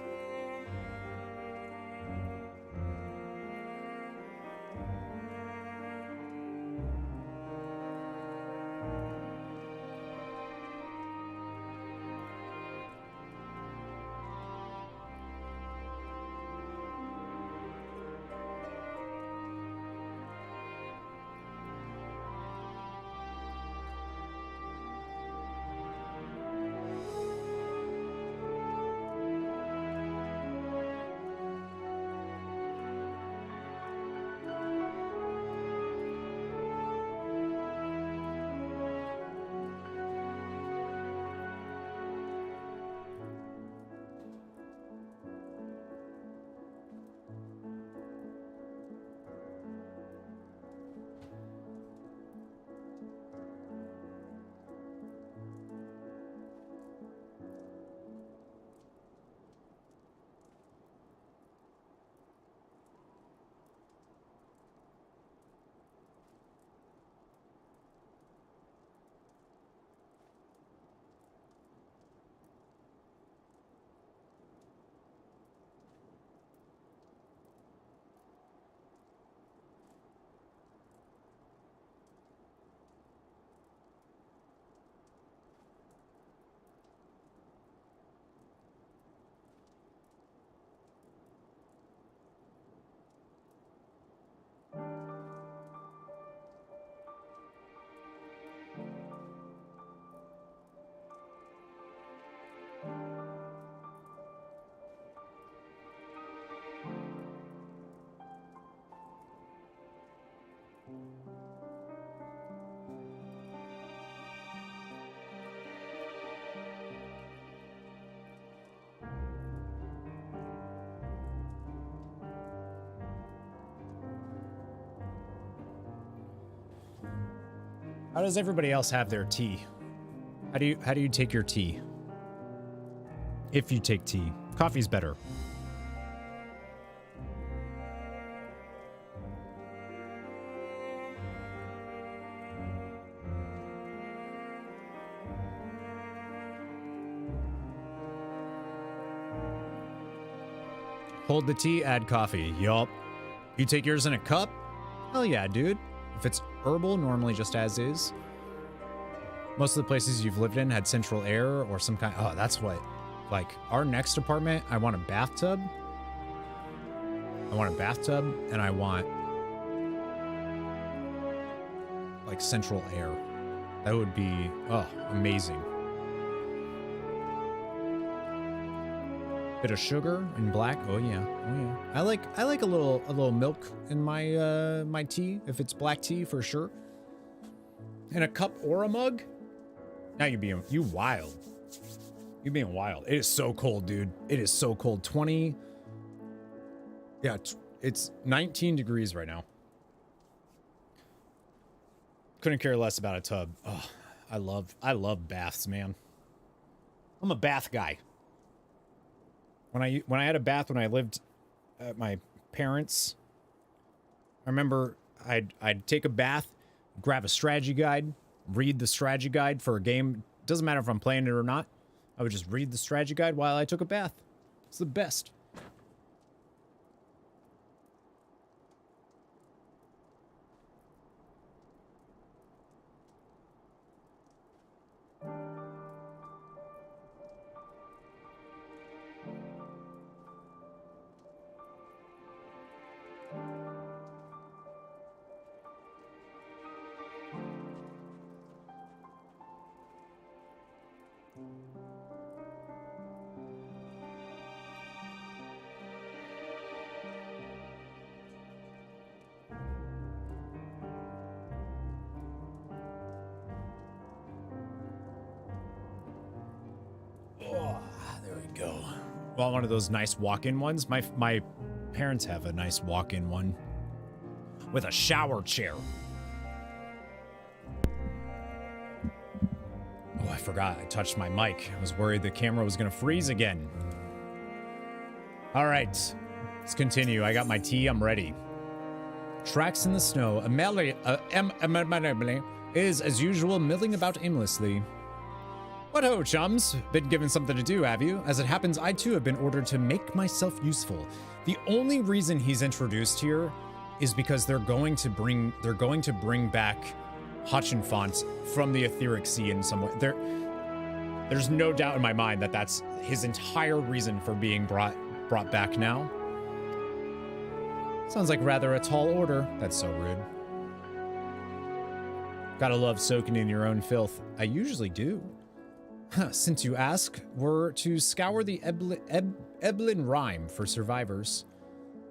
How does everybody else have their tea? How do you take your tea? If you take tea. Coffee's better. Hold the tea, add coffee. Yup. You take yours in a cup? Hell yeah, dude. If it's herbal, normally just as is. Most of the places you've lived in had central air or some kind. Oh, that's what. Like, our next apartment, I want a bathtub. I want a bathtub, and I want like central air. That would be, oh, amazing. Bit of sugar and black. Oh yeah, oh yeah. I like a little milk in my my tea if it's black tea for sure. In a cup or a mug. Now you wild. You being wild. It is so cold, dude. It is so cold. 20. Yeah, it's 19 degrees right now. Couldn't care less about a tub. Oh, I love baths, man. I'm a bath guy. When I had a bath when I lived at my parents', I remember I'd take a bath, grab a strategy guide, read the strategy guide for a game. Doesn't matter if I'm playing it or not. I would just read the strategy guide while I took a bath. It's the best. Want one of those nice walk-in ones? My parents have a nice walk-in one with a shower chair. Oh, I forgot. I touched my mic. I was worried the camera was gonna freeze again. All right, let's continue. I got my tea. I'm ready. Tracks in the snow. Amelie is, as usual, milling about aimlessly. What ho, chums? Been given something to do, have you? As it happens, I too have been ordered to make myself useful. The only reason he's introduced here is because they're going to bring back Hutchinfont from the Etheric Sea in some way. There's no doubt in my mind that that's his entire reason for being brought back now. Sounds like rather a tall order. That's so rude. Gotta love soaking in your own filth. I usually do. Since you ask, we're to scour the Eblin Rime for survivors.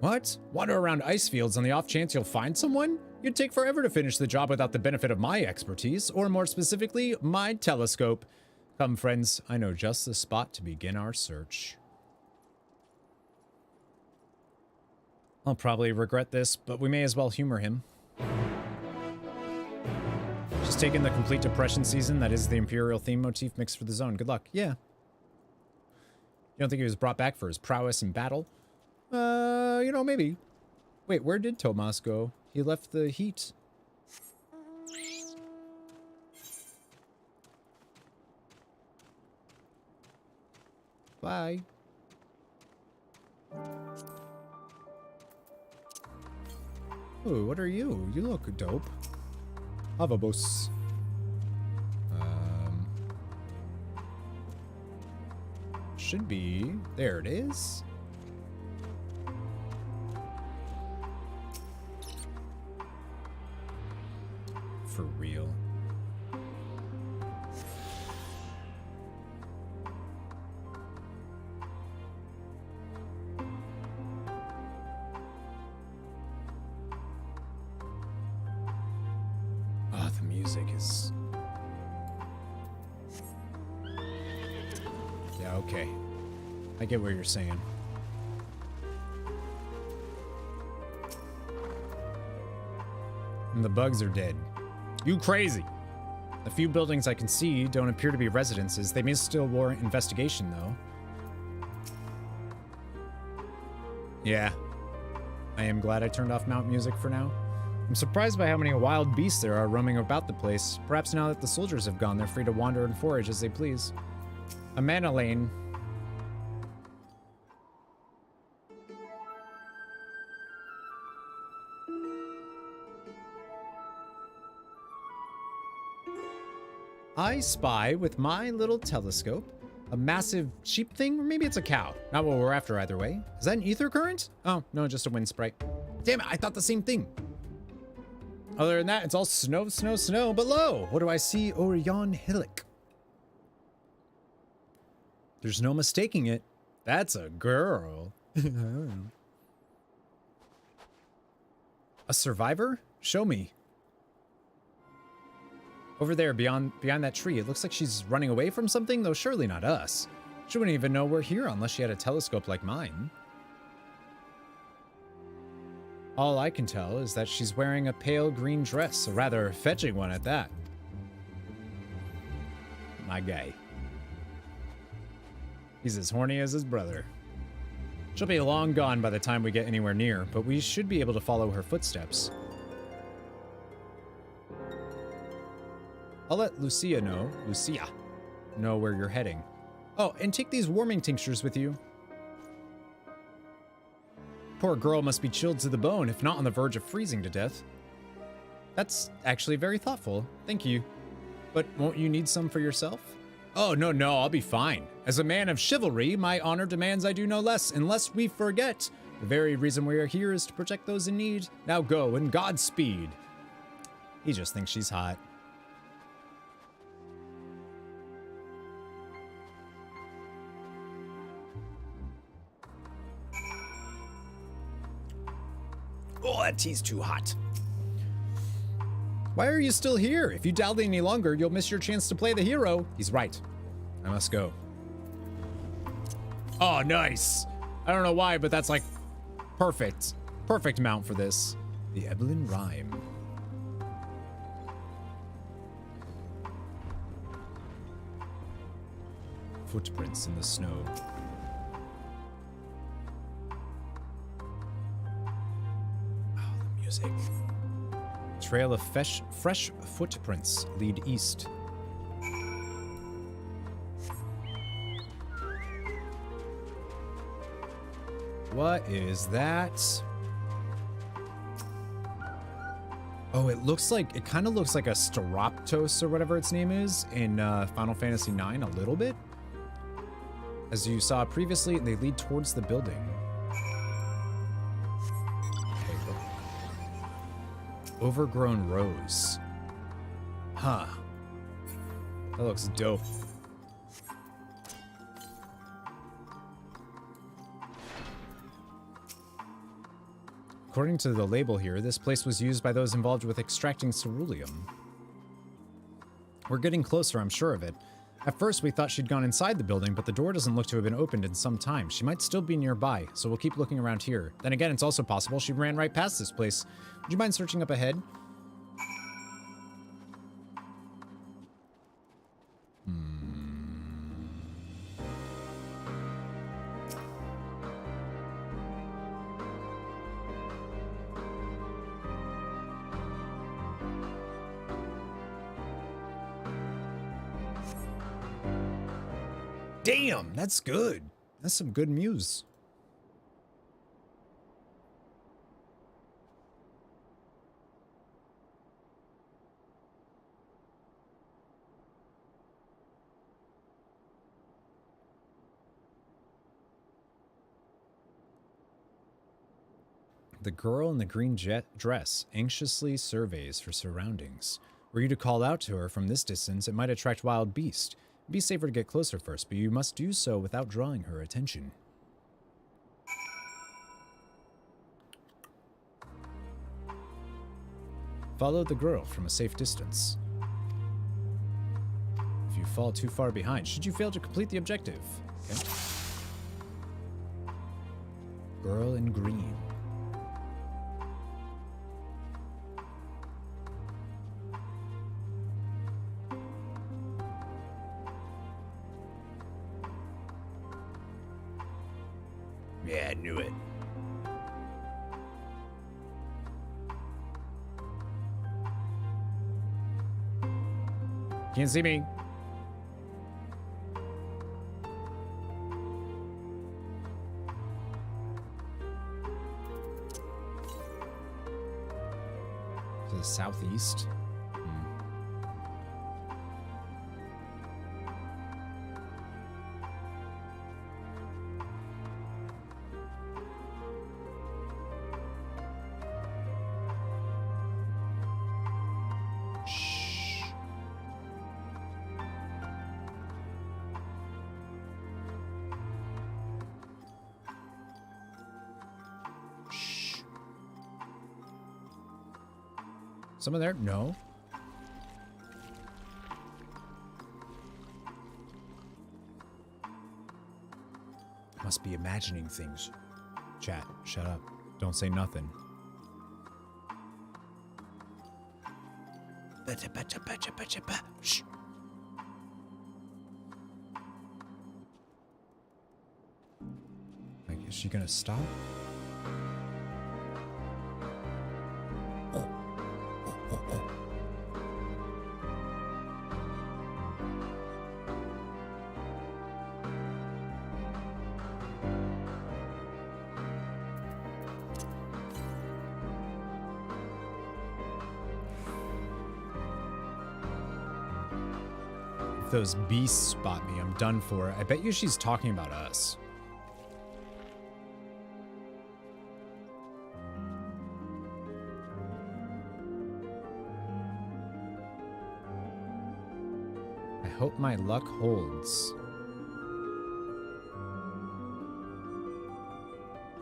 What? Wander around ice fields on the off chance you'll find someone? You'd take forever to finish the job without the benefit of my expertise, or more specifically, my telescope. Come, friends, I know just the spot to begin our search. I'll probably regret this, but we may as well humor him. Just taking the complete depression season that is the Imperial theme motif mixed for the zone. Good luck. Yeah. You don't think he was brought back for his prowess in battle? You know, maybe. Wait, where did Tomas go? He left the heat. Bye. Ooh, what are you? You look dope. Avabos. Should be. There it is. For real. Oh, the music is... Yeah, okay. I get what you're saying. And the bugs are dead. You crazy! The few buildings I can see don't appear to be residences. They may still warrant investigation, though. Yeah. I am glad I turned off mount music for now. I'm surprised by how many wild beasts there are roaming about the place. Perhaps now that the soldiers have gone, they're free to wander and forage as they please. Amana Lane. I spy with my little telescope A massive sheep thing? Or maybe it's a cow. Not what we're after either way. Is that an ether current? Oh, no, just a wind sprite. Damn it, I thought the same thing. Other than that, it's all snow, snow, snow. But lo, what do I see over yon hillock? There's no mistaking it. That's a girl. A survivor? Show me. Over there, beyond that tree, it looks like she's running away from something, though surely not us. She wouldn't even know we're here unless she had a telescope like mine. All I can tell is that she's wearing a pale green dress, a rather fetching one at that. My guy. He's as horny as his brother. She'll be long gone by the time we get anywhere near, but we should be able to follow her footsteps. I'll let Lucia know where you're heading. Oh, and take these warming tinctures with you. Poor girl must be chilled to the bone, if not on the verge of freezing to death. That's actually very thoughtful. Thank you. But won't you need some for yourself? Oh, no, I'll be fine. As a man of chivalry, my honor demands I do no less, unless we forget. The very reason we are here is to protect those in need. Now go, and Godspeed. He just thinks she's hot. Oh, that tea's too hot. Why are you still here? If you dally any longer, you'll miss your chance to play the hero. He's right. I must go. Oh, nice. I don't know why, but that's like perfect. Perfect mount for this. The Evelyn Rhyme. Footprints in the snow. Music. Trail of fresh footprints lead east. What is that? Oh, it kind of looks like a Steroptos or whatever its name is in Final Fantasy IX a little bit. As you saw previously, they lead towards the building. Overgrown rose. Huh. That looks dope. According to the label here, this place was used by those involved with extracting ceruleum. We're getting closer, I'm sure of it. At first, we thought she'd gone inside the building, but the door doesn't look to have been opened in some time. She might still be nearby, so we'll keep looking around here. Then again, it's also possible she ran right past this place. Would you mind searching up ahead? Damn, that's good. That's some good muse. The girl in the green dress anxiously surveys her surroundings. Were you to call out to her from this distance, it might attract wild beasts. It'd be safer to get closer first, but you must do so without drawing her attention. Follow the girl from a safe distance. If you fall too far behind, should you fail to complete the objective. Okay. Girl in green. Yeah, I knew it. Can't see me. To the southeast. Someone there? No. Must be imagining things. Chat, shut up. Don't say nothing. Shh. Like, is she gonna stop? If those beasts spot me, I'm done for. I bet you she's talking about us. I hope my luck holds.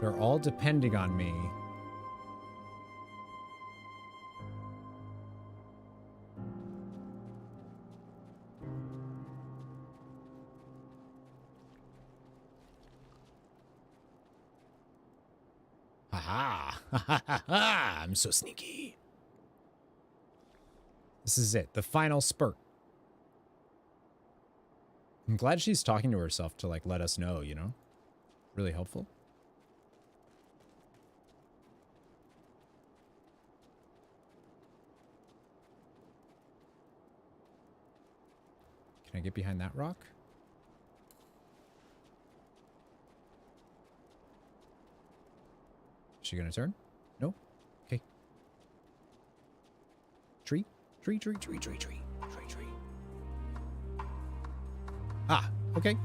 They're all depending on me. I'm so sneaky. This is it. The final spurt. I'm glad she's talking to herself to, like, let us know, you know? Really helpful. Can I get behind that rock? Is she gonna turn? No? Okay. Tree? Tree. Ah, okay.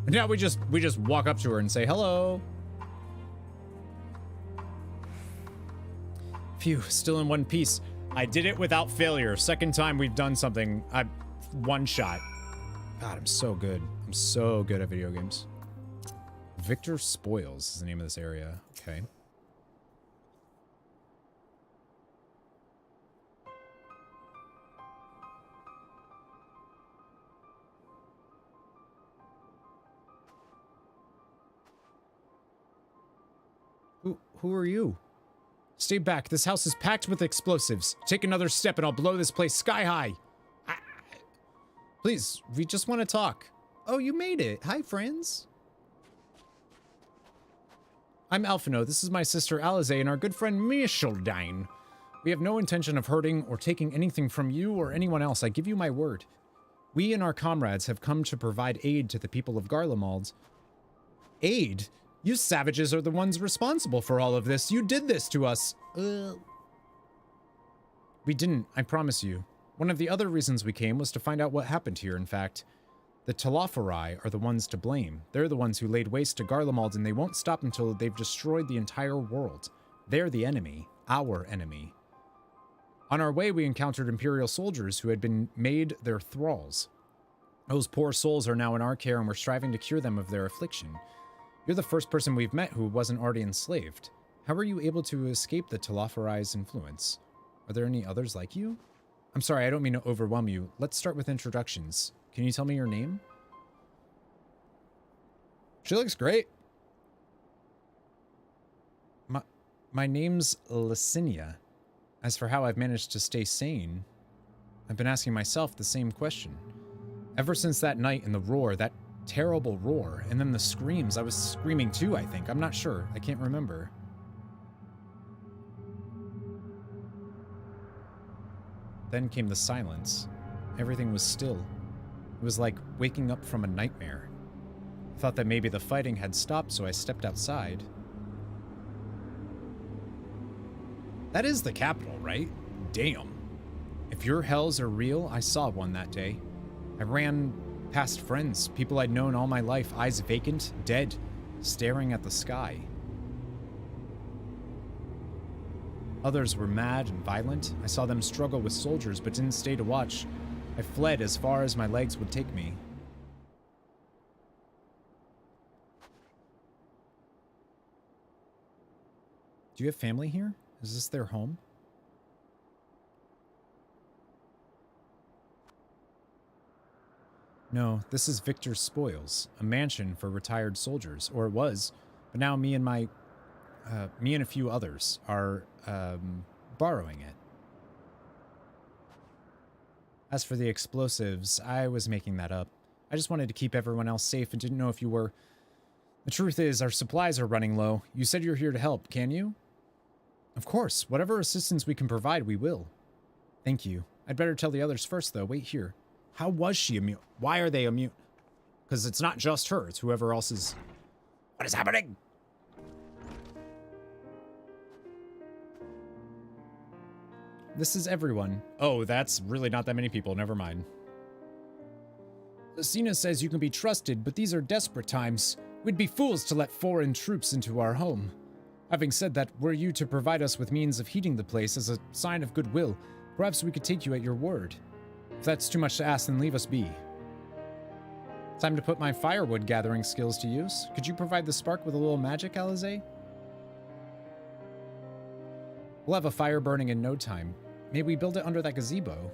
And now we just walk up to her and say hello. Phew, still in one piece. I did it without failure. Second time we've done something. One shot. God, I'm so good. I'm so good at video games. Victor Spoils is the name of this area. Okay. Who are you? Stay back. This house is packed with explosives. Take another step and I'll blow this place sky high. Please, we just want to talk. Oh, you made it. Hi, friends. I'm Alphino. This is my sister Alize and our good friend Missildine. We have no intention of hurting or taking anything from you or anyone else. I give you my word. We and our comrades have come to provide aid to the people of Garlemald. Aid? You savages are the ones responsible for all of this. You did this to us. We didn't, I promise you. One of the other reasons we came was to find out what happened here, in fact. The Telophori are the ones to blame. They're the ones who laid waste to Garlemald, and they won't stop until they've destroyed the entire world. They're the enemy. Our enemy. On our way, we encountered Imperial soldiers who had been made their thralls. Those poor souls are now in our care, and we're striving to cure them of their affliction. You're the first person we've met who wasn't already enslaved. How were you able to escape the Telophori's influence? Are there any others like you? I'm sorry, I don't mean to overwhelm you. Let's start with introductions. Can you tell me your name? She looks great. My name's Licinia. As for how I've managed to stay sane, I've been asking myself the same question. Ever since that night in the roar, that terrible roar, and then the screams. I was screaming too, I think. I'm not sure. I can't remember. Then came the silence. Everything was still. It was like waking up from a nightmare. I thought that maybe the fighting had stopped, so I stepped outside. That is the capital, right? Damn. If your hells are real, I saw one that day. I ran past friends, people I'd known all my life, eyes vacant, dead, staring at the sky. Others were mad and violent. I saw them struggle with soldiers, but didn't stay to watch. I fled as far as my legs would take me. Do you have family here? Is this their home? No, this is Victor's Spoils, a mansion for retired soldiers, or it was, but now me and a few others are borrowing it. As for the explosives, I was making that up. I just wanted to keep everyone else safe and didn't know if you were. The truth is, our supplies are running low. You said you're here to help, can you? Of course. Whatever assistance we can provide, we will. Thank you. I'd better tell the others first, though. Wait here. How was she immune? Why are they immune? Because it's not just her. It's whoever else is... What is happening? This is everyone. Oh, that's really not that many people. Never mind. Lucina says you can be trusted, but these are desperate times. We'd be fools to let foreign troops into our home. Having said that, were you to provide us with means of heating the place as a sign of goodwill, perhaps we could take you at your word. If that's too much to ask, then leave us be. Time to put my firewood gathering skills to use. Could you provide the spark with a little magic, Alize? We'll have a fire burning in no time. Maybe we build it under that gazebo.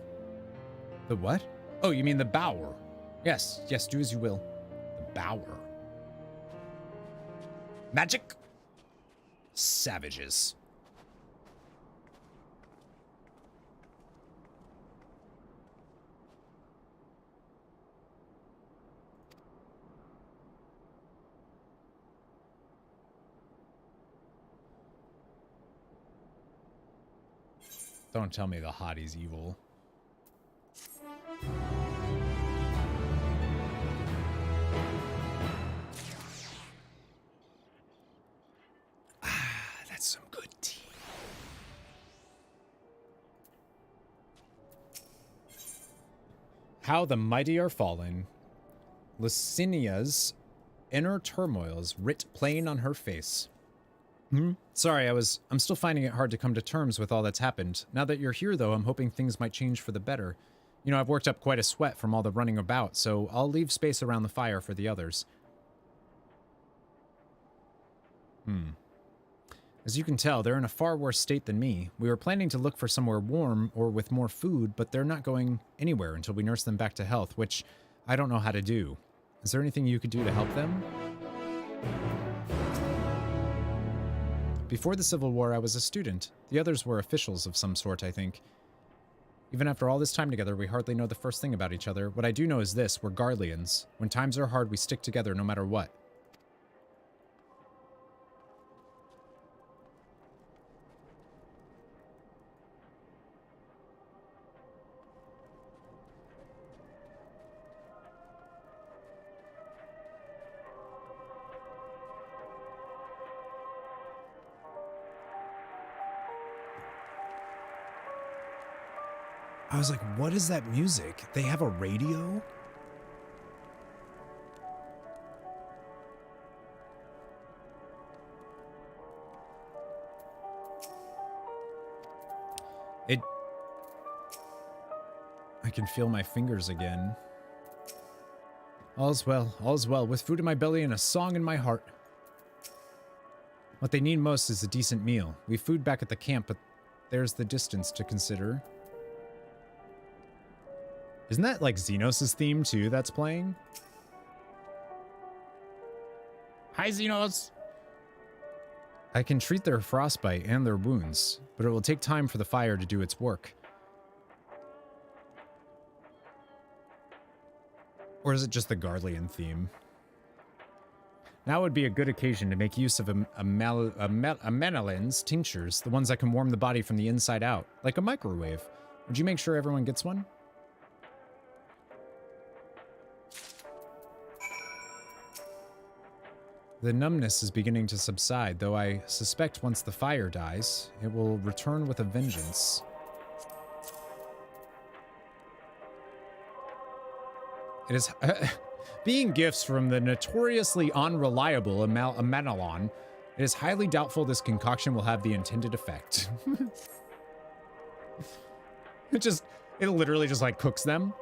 The what? Oh, you mean the bower. Yes, do as you will. The bower. Magic? Savages. Don't tell me the hottie's evil. That's some good tea. How the mighty are fallen. Lucinia's inner turmoils writ plain on her face. Sorry, I'm still finding it hard to come to terms with all that's happened. Now that you're here, though, I'm hoping things might change for the better. You know, I've worked up quite a sweat from all the running about, so I'll leave space around the fire for the others. As you can tell, they're in a far worse state than me. We were planning to look for somewhere warm or with more food, but they're not going anywhere until we nurse them back to health, which I don't know how to do. Is there anything you could do to help them? Before the Civil War, I was a student. The others were officials of some sort, I think. Even after all this time together, we hardly know the first thing about each other. What I do know is this, we're Garleans. When times are hard, we stick together no matter what. I was like, what is that music? They have a radio? I can feel my fingers again. All's well, with food in my belly and a song in my heart. What they need most is a decent meal. We've food back at the camp, but there's the distance to consider. Isn't that like Xenos' theme too that's playing? Hi, Xenos! I can treat their frostbite and their wounds, but it will take time for the fire to do its work. Or is it just the Garlean theme? Now would be a good occasion to make use of Amenalin's tinctures, the ones that can warm the body from the inside out, like a microwave. Would you make sure everyone gets one? The numbness is beginning to subside, though I suspect once the fire dies, it will return with a vengeance. It is being gifts from the notoriously unreliable Amenalon. It is highly doubtful this concoction will have the intended effect. It literally just like cooks them.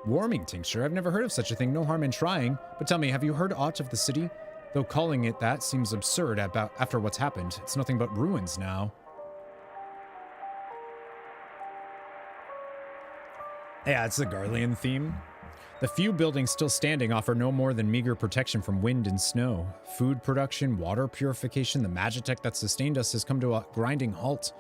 Warming tincture? I've never heard of such a thing. No harm in trying. But tell me, have you heard aught of the city? Though calling it that seems absurd after what's happened. It's nothing but ruins now. Yeah, it's the Garlean theme. The few buildings still standing offer no more than meager protection from wind and snow. Food production, water purification, the magitech that sustained us has come to a grinding halt.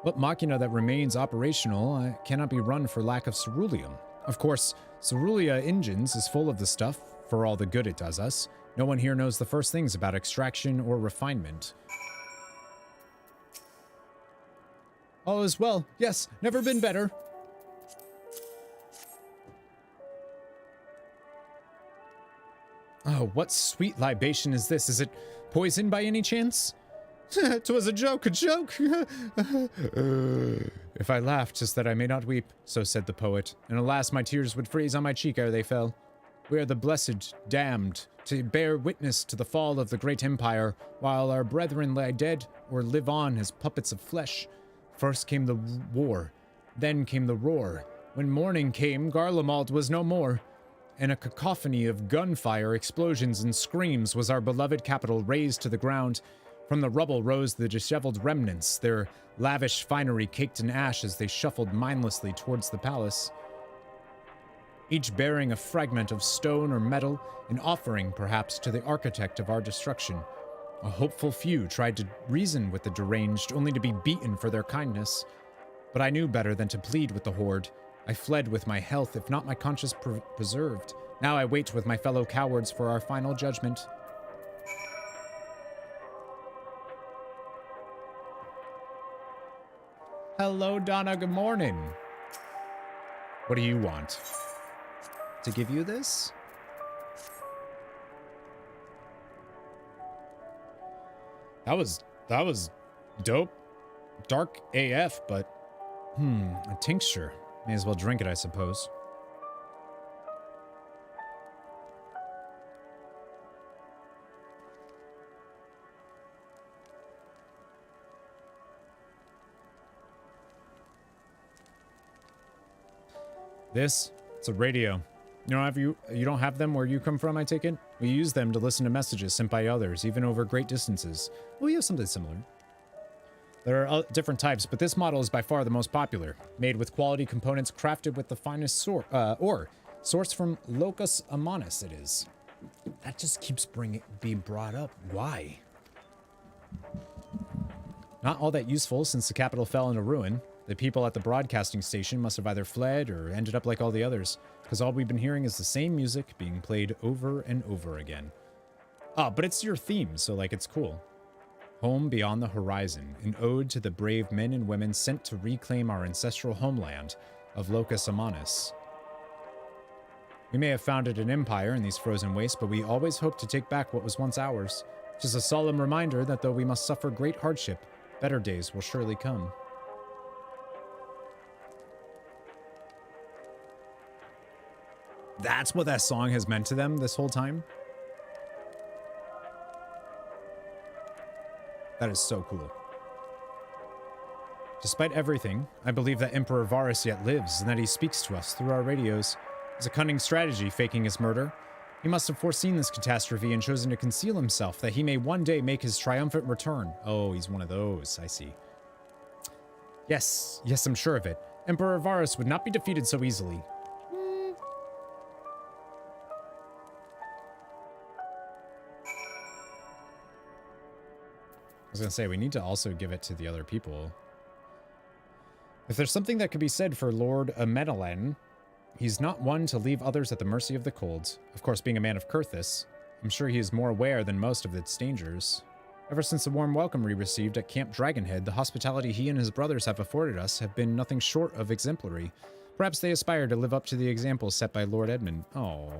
What machina that remains operational cannot be run for lack of ceruleum. Of course, Cerulia Engines is full of the stuff, for all the good it does us. No one here knows the first things about extraction or refinement. All is well. Yes, never been better. Oh, what sweet libation is this? Is it poison by any chance? 'Twas a joke, a joke! If I laughed, 'tis that I may not weep, so said the poet, and alas, my tears would freeze on my cheek ere they fell. We are the blessed, damned, to bear witness to the fall of the great empire, while our brethren lie dead or live on as puppets of flesh. First came the war, then came the roar. When morning came, Garlemald was no more. In a cacophony of gunfire, explosions, and screams was our beloved capital razed to the ground. From the rubble rose the disheveled remnants, their lavish finery caked in ash as they shuffled mindlessly towards the palace, each bearing a fragment of stone or metal, an offering, perhaps, to the architect of our destruction. A hopeful few tried to reason with the deranged, only to be beaten for their kindness. But I knew better than to plead with the horde. I fled with my health, if not my conscience preserved. Now I wait with my fellow cowards for our final judgment. Hello, Donna. Good morning. What do you want? To give you this? That was dope. Dark AF, but a tincture. May as well drink it, I suppose. This, it's a radio. You don't have them where you come from, I take it? We use them to listen to messages sent by others, even over great distances. Well, we have something similar. There are different types, but this model is by far the most popular. Made with quality components crafted with the finest ore. Sourced from Locus Amanus, it is. That just keeps being brought up. Why? Not all that useful since the capital fell into ruin. The people at the broadcasting station must have either fled or ended up like all the others, because all we've been hearing is the same music being played over and over again. Oh, but it's your theme, so like it's cool. Home Beyond the Horizon, an ode to the brave men and women sent to reclaim our ancestral homeland of Locus Amanus. We may have founded an empire in these frozen wastes, but we always hope to take back what was once ours. Just a solemn reminder that though we must suffer great hardship, better days will surely come. That's what that song has meant to them this whole time? That is so cool. Despite everything, I believe that Emperor Varus yet lives and that he speaks to us through our radios. It's a cunning strategy faking his murder. He must have foreseen this catastrophe and chosen to conceal himself that he may one day make his triumphant return. Oh, he's one of those, I see. Yes, I'm sure of it. Emperor Varus would not be defeated so easily. I was gonna say, we need to also give it to the other people. If there's something that could be said for Lord Amenelen, he's not one to leave others at the mercy of the cold. Of course, being a man of Kurthis, I'm sure he is more aware than most of its dangers. Ever since the warm welcome we received at Camp Dragonhead, the hospitality he and his brothers have afforded us have been nothing short of exemplary. Perhaps they aspire to live up to the example set by Lord Edmund. Oh.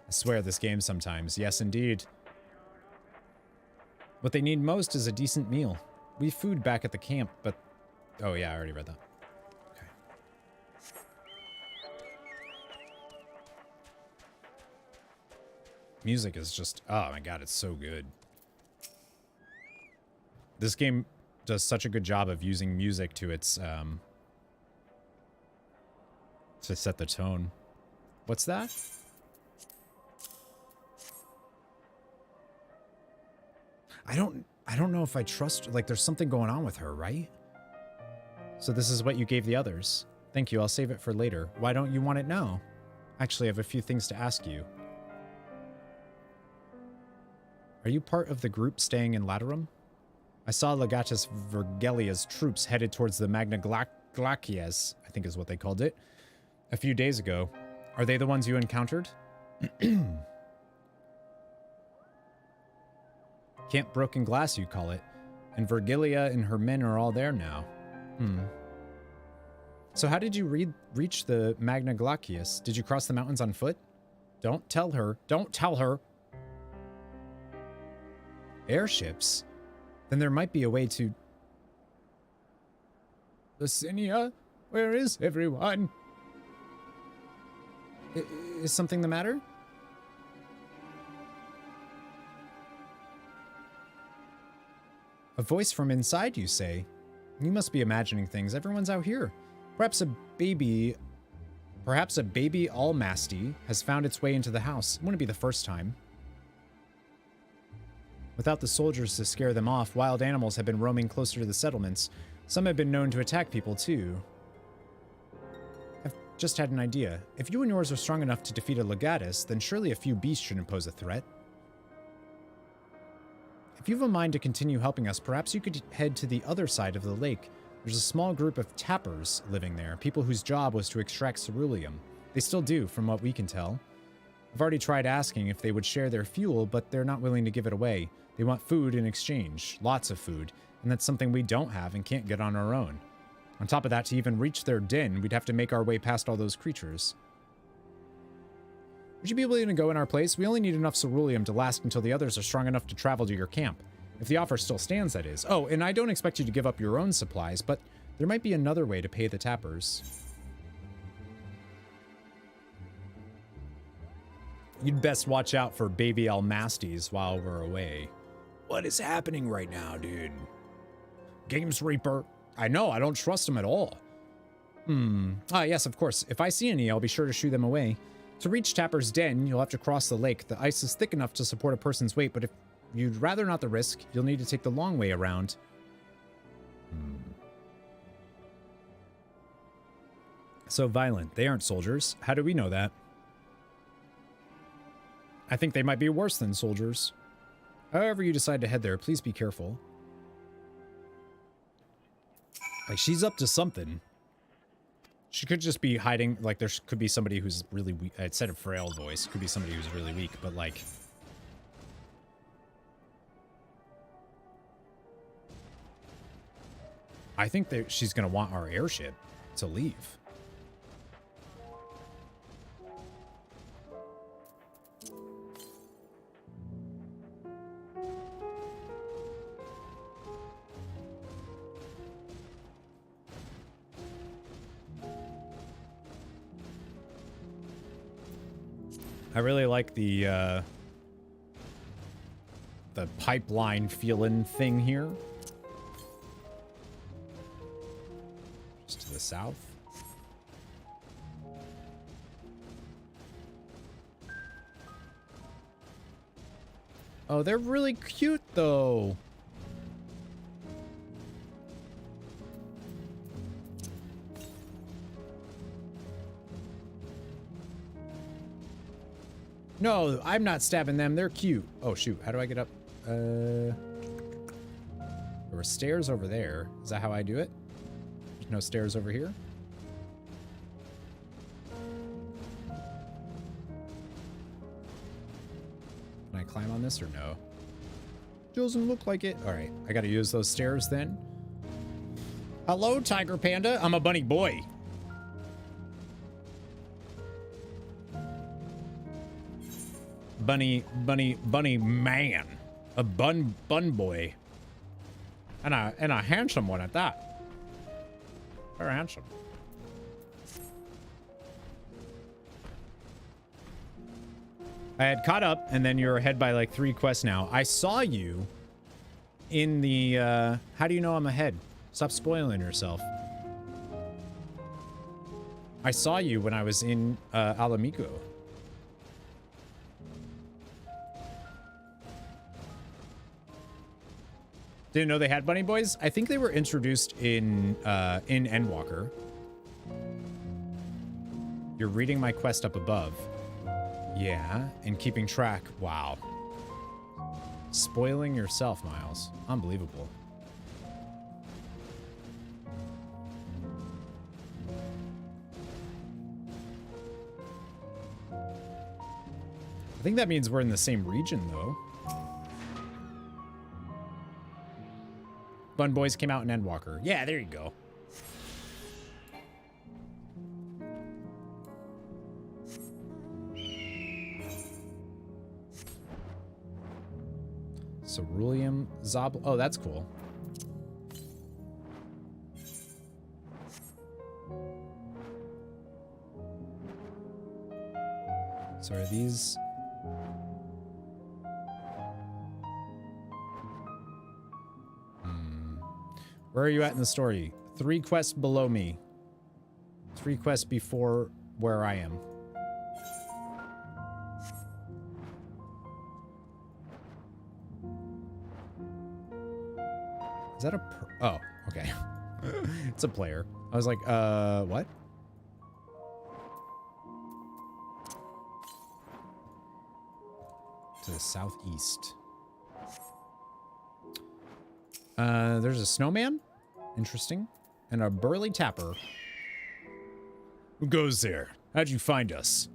I swear this game sometimes. Yes, indeed. What they need most is a decent meal. We've food back at the camp, but... Oh yeah, I already read that. Okay. Music is just... Oh my god, it's so good. This game does such a good job of using music to its... to set the tone. What's that? I don't know if I trust, like, there's something going on with her, right? So this is what you gave the others. Thank you, I'll save it for later. Why don't you want it now? Actually, I have a few things to ask you. Are you part of the group staying in Laterum? I saw Legatus Vergelia's troops headed towards the Magna Glacies, I think is what they called it, a few days ago. Are they the ones you encountered? Camp Broken Glass, you call it. And Vergilia and her men are all there now. So how did you reach the Magna Glacies? Did you cross the mountains on foot? Don't tell her. Don't tell her. Airships? Then there might be a way to... Lucinia, where is everyone? Is something the matter? A voice from inside, you say? You must be imagining things. Everyone's out here. Perhaps a baby Almasty has found its way into the house. It wouldn't be the first time. Without the soldiers to scare them off, wild animals have been roaming closer to the settlements. Some have been known to attack people, too. I've just had an idea. If you and yours are strong enough to defeat a Legatus, then surely a few beasts shouldn't pose a threat. If you have a mind to continue helping us, perhaps you could head to the other side of the lake. There's a small group of tappers living there, people whose job was to extract ceruleum. They still do, from what we can tell. I've already tried asking if they would share their fuel, but they're not willing to give it away. They want food in exchange, lots of food, and that's something we don't have and can't get on our own. On top of that, to even reach their den, we'd have to make our way past all those creatures. Would you be willing to go in our place? We only need enough ceruleum to last until the others are strong enough to travel to your camp. If the offer still stands, that is. Oh, and I don't expect you to give up your own supplies, but there might be another way to pay the tappers. You'd best watch out for baby Almasties while we're away. What is happening right now, dude? Games Reaper. I know, I don't trust him at all. Yes, of course. If I see any, I'll be sure to shoo them away. To reach Tapper's den, you'll have to cross the lake. The ice is thick enough to support a person's weight, but if you'd rather not the risk, you'll need to take the long way around. So violent. They aren't soldiers. How do we know that? I think they might be worse than soldiers. However you decide to head there, please be careful. Like, she's up to something. She could just be hiding, like, there could be somebody who's really weak. Instead of frail voice, could be somebody who's really weak, but, like... I think that she's going to want our airship to leave. I really like the pipeline feeling thing here. Just to the south. Oh, they're really cute though. No, I'm not stabbing them. They're cute. Oh, shoot. How do I get up? There were stairs over there. Is that how I do it? There's no stairs over here? Can I climb on this or no? Doesn't look like it. All right. I got to use those stairs then. Hello, Tiger Panda. I'm a bunny boy. Bunny man. A bun boy. And a handsome one at that. Very handsome. I had caught up, and then you're ahead by like 3 quests now. I saw you in the, how do you know I'm ahead? Stop spoiling yourself. I saw you when I was in, Alamico. Didn't know they had bunny boys. I think they were introduced in Endwalker. You're reading my quest up above. Yeah, and keeping track. Wow. Spoiling yourself, Miles. Unbelievable. I think that means we're in the same region, though. Fun Boys came out in Endwalker. Yeah, there you go. Ceruleum Zob. Oh, that's cool. So are these... Where are you at in the story? 3 quests below me. 3 quests before where I am. Is that a oh, okay. It's a player. I was like, what? To the southeast. There's a snowman. Interesting. And a burly tapper. Who goes there? How'd you find us?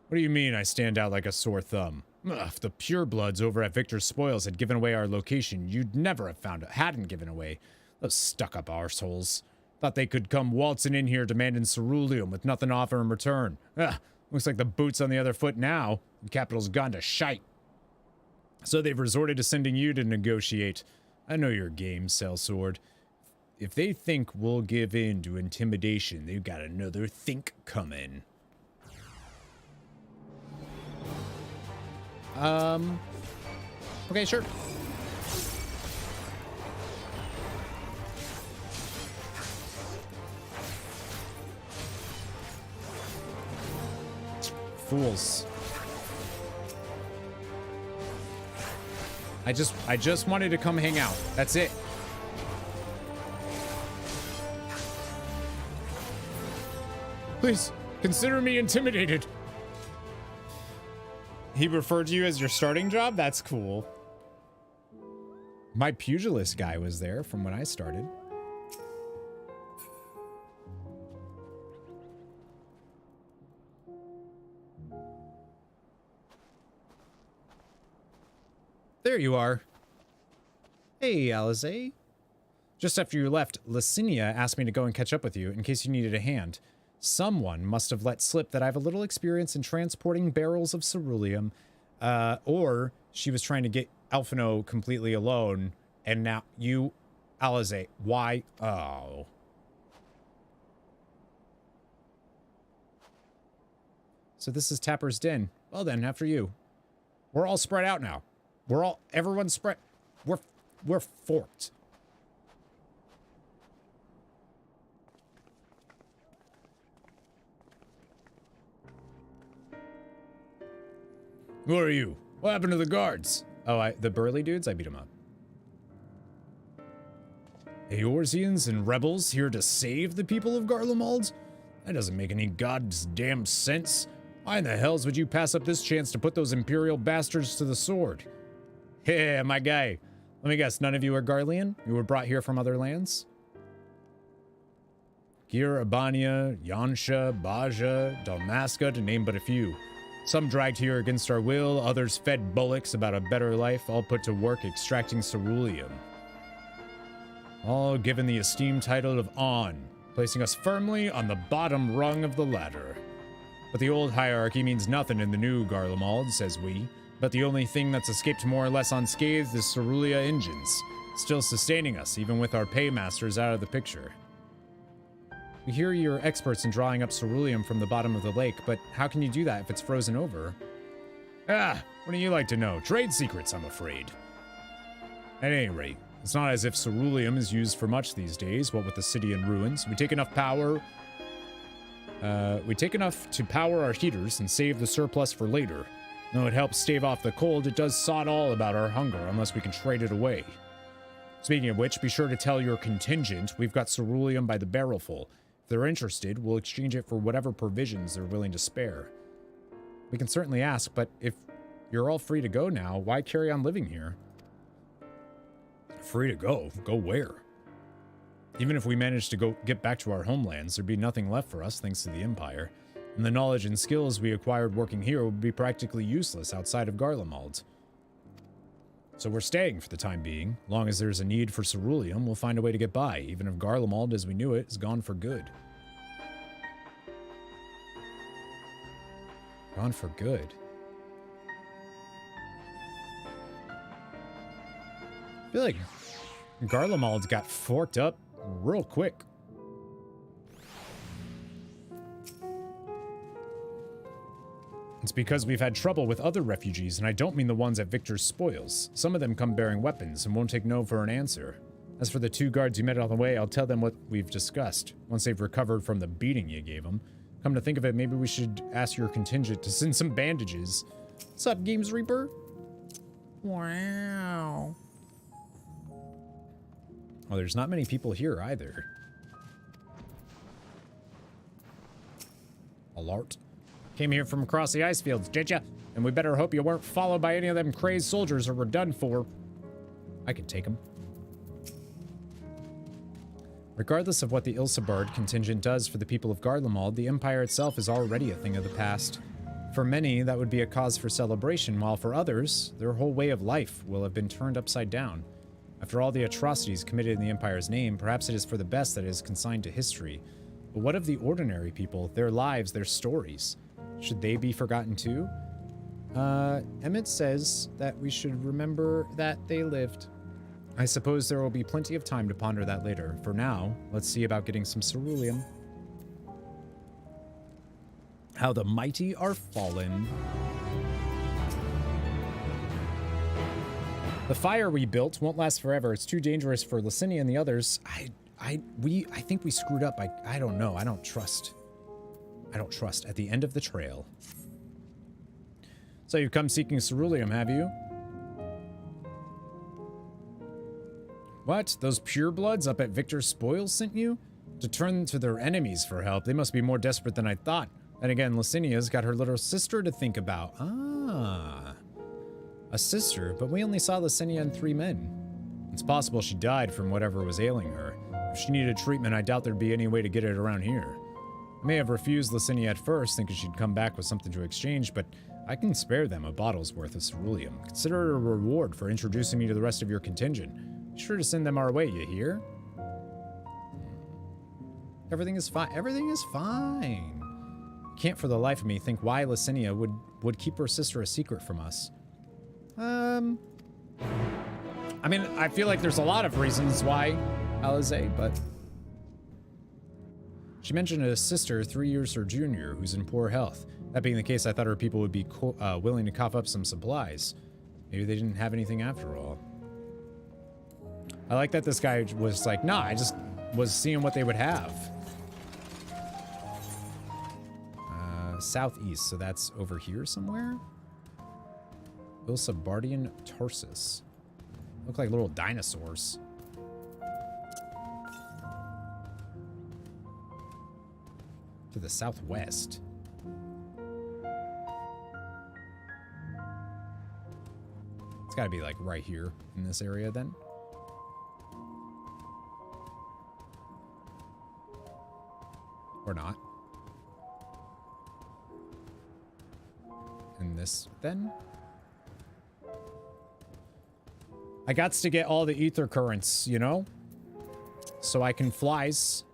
What do you mean I stand out like a sore thumb? Ugh, if the purebloods over at Victor's Spoils had given away our location, you'd never have found it. Hadn't given away. Those stuck-up arseholes. Thought they could come waltzing in here demanding ceruleum with nothing to offer in return. Ugh, looks like the boot's on the other foot now. The capital's gone to shite. So they've resorted to sending you to negotiate. I know your game, Sellsword. If they think we'll give in to intimidation, they've got another think coming. Okay, sure. Fools. I just wanted to come hang out. That's it. Please, consider me intimidated. He referred to you as your starting job? That's cool. My pugilist guy was there from when I started. There you are. Hey, Alize. Just after you left, Licinia asked me to go and catch up with you in case you needed a hand. Someone must have let slip that I have a little experience in transporting barrels of ceruleum, or she was trying to get Alphino completely alone, and now you, Alize, why? Oh. So this is Tapper's Den. Well then, after you. We're all spread out now. Everyone's spread. We're forked. Who are you? What happened to the guards? Oh, the burly dudes? I beat them up. Eorzeans and rebels here to save the people of Garlemald? That doesn't make any goddamn sense. Why in the hells would you pass up this chance to put those Imperial bastards to the sword? Hey, my guy. Let me guess, none of you are Garlean? You were brought here from other lands? Gir, Abania, Yansha, Baja, Dalmasca, to name but a few. Some dragged here against our will, others fed bullocks about a better life, all put to work extracting ceruleum. All given the esteemed title of On, placing us firmly on the bottom rung of the ladder. But the old hierarchy means nothing in the new Garlemald, says we. But the only thing that's escaped more or less unscathed is Cerulia engines, still sustaining us, even with our paymasters out of the picture. We hear you're experts in drawing up ceruleum from the bottom of the lake, but how can you do that if it's frozen over? Ah, what do you like to know? Trade secrets, I'm afraid. At any rate, it's not as if ceruleum is used for much these days, what with the city in ruins. We take enough to power our heaters and save the surplus for later. Though it helps stave off the cold, it does sod all about our hunger unless we can trade it away. Speaking of which, be sure to tell your contingent we've got ceruleum by the barrelful. If they're interested, we'll exchange it for whatever provisions they're willing to spare. We can certainly ask, but if you're all free to go now, why carry on living here? Free to go? Go where? Even if we managed to get back to our homelands, there'd be nothing left for us thanks to the Empire. And the knowledge and skills we acquired working here would be practically useless outside of Garlemald. So we're staying for the time being. Long as there's a need for ceruleum, we'll find a way to get by, even if Garlemald as we knew it is gone for good. Gone for good. I feel like Garlemald got forked up real quick. It's because we've had trouble with other refugees, and I don't mean the ones at Victor's spoils. Some of them come bearing weapons and won't take no for an answer. As for the 2 guards you met on the way, I'll tell them what we've discussed, once they've recovered from the beating you gave them. Come to think of it, maybe we should ask your contingent to send some bandages. What's up, Games Reaper? Wow. Oh, there's not many people here either. Alert. Came here from across the ice fields, did ya? And we better hope you weren't followed by any of them crazed soldiers or were done for. I could take them. Regardless of what the Ilsebard contingent does for the people of Garlemald, the Empire itself is already a thing of the past. For many, that would be a cause for celebration, while for others, their whole way of life will have been turned upside down. After all the atrocities committed in the Empire's name, perhaps it is for the best that it is consigned to history. But what of the ordinary people, their lives, their stories? Should they be forgotten too? Emmett says that we should remember that they lived. I suppose there will be plenty of time to ponder that later. For now, let's see about getting some ceruleum. How the mighty are fallen. The fire we built won't last forever. It's too dangerous for Licinia and the others. I think we screwed up. I don't know. I don't trust. At the end of the trail. So you've come seeking ceruleum, have you? What? Those purebloods up at Victor's spoils sent you? To turn to their enemies for help. They must be more desperate than I thought. And again, Licinia's got her little sister to think about. Ah. A sister, but we only saw Licinia and 3 men. It's possible she died from whatever was ailing her. If she needed treatment, I doubt there'd be any way to get it around here. I may have refused Licinia at first, thinking she'd come back with something to exchange, but I can spare them a bottle's worth of ceruleum. Consider it a reward for introducing me to the rest of your contingent. Be sure to send them our way, you hear? Everything is fine. Everything is fine. Can't for the life of me think why Licinia would keep her sister a secret from us. I mean, I feel like there's a lot of reasons why, Alize, but... She mentioned a sister 3 years her junior who's in poor health. That being the case, I thought her people would be willing to cough up some supplies. Maybe they didn't have anything after all. I like that this guy was like, nah, I just was seeing what they would have. Southeast, so that's over here somewhere? Ilsebardian Tarsus. Look like little dinosaurs. To the southwest. It's gotta be like right here in this area then. Or not. And this then? I gots to get all the ether currents, you know? So I can flies.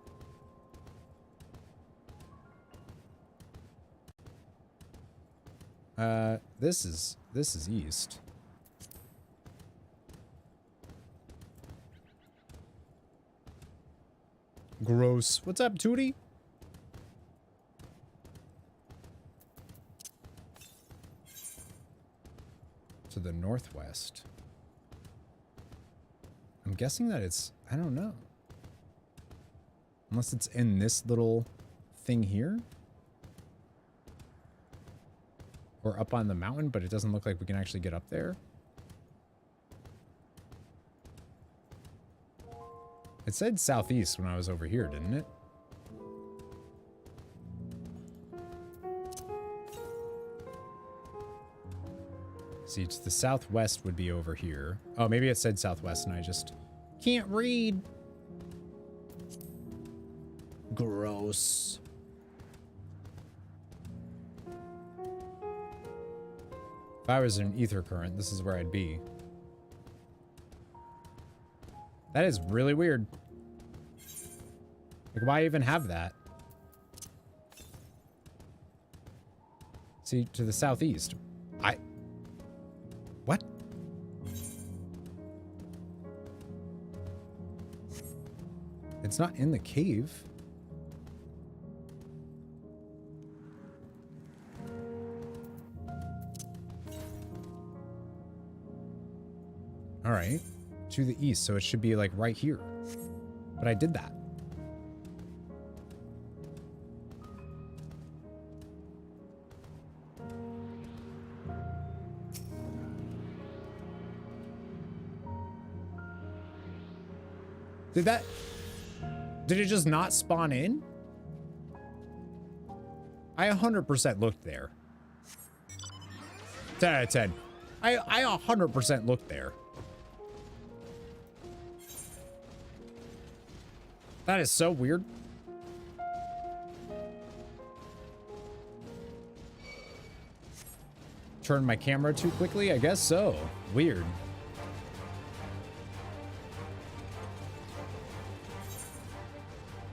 This is east. Gross. What's up, Tootie? To the northwest. I'm guessing that it's, I don't know. Unless it's in this little thing here. Or up on the mountain, but it doesn't look like we can actually get up there. It said southeast when I was over here, didn't it? See, it's the southwest would be over here. Oh, maybe it said southwest and I just can't read. Gross. If I was in ether current, this is where I'd be. That is really weird. Like, why even have that? See, to the southeast. What? It's not in the cave. All right. To the east, so it should be like right here. But I did that. Did it just not spawn in? I 100% looked there. 10 out of 10. I 100% looked there. That is so weird. Turned my camera too quickly? I guess so. Weird.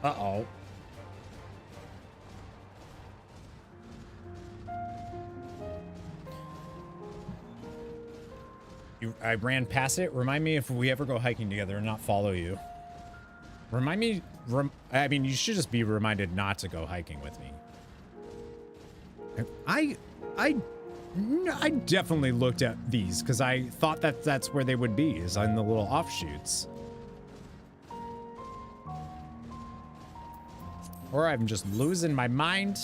Uh-oh. I ran past it. Remind me if we ever go hiking together and not follow you. Remind me, I mean, you should just be reminded not to go hiking with me. I definitely looked at these because I thought that that's where they would be, is on the little offshoots. Or I'm just losing my mind.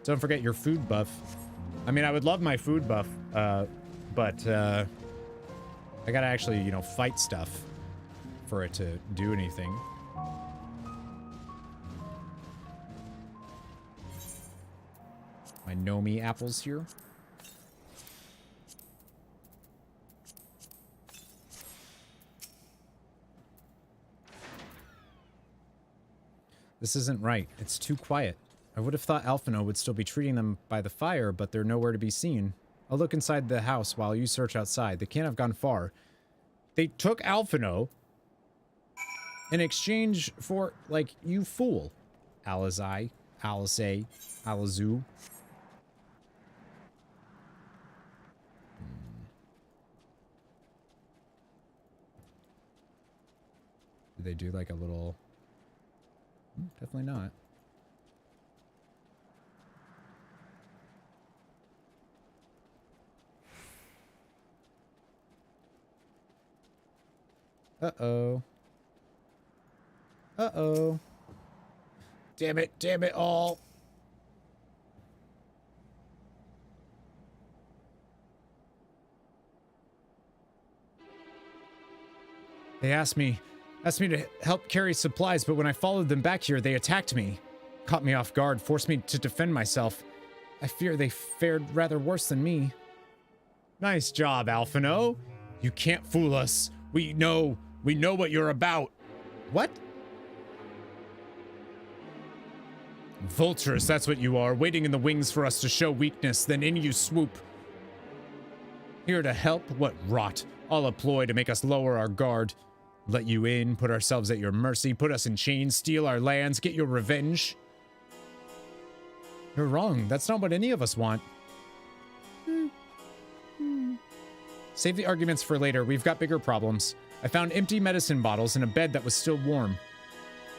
Don't forget your food buff. I mean, I would love my food buff, but I gotta actually, you know, fight stuff for it to do anything. My Nomi apples here. This isn't right. It's too quiet. I would have thought Alphino would still be treating them by the fire, but they're nowhere to be seen. I'll look inside the house while you search outside. They can't have gone far. They took Alphino in exchange for, like, you fool. Alizai, Alizay, Alizu. Did they do, like, a little... Definitely not. Uh-oh. Uh-oh. Damn it all. They asked me to help carry supplies, but when I followed them back here, they attacked me. Caught me off guard, forced me to defend myself. I fear they fared rather worse than me. Nice job, Alphino. You can't fool us. We know what you're about. What? Vultures, that's what you are, waiting in the wings for us to show weakness, then in you swoop. Here to help? What rot. All a ploy to make us lower our guard. Let you in, put ourselves at your mercy, put us in chains, steal our lands, get your revenge. You're wrong. That's not what any of us want. Save the arguments for later. We've got bigger problems. I found empty medicine bottles in a bed that was still warm.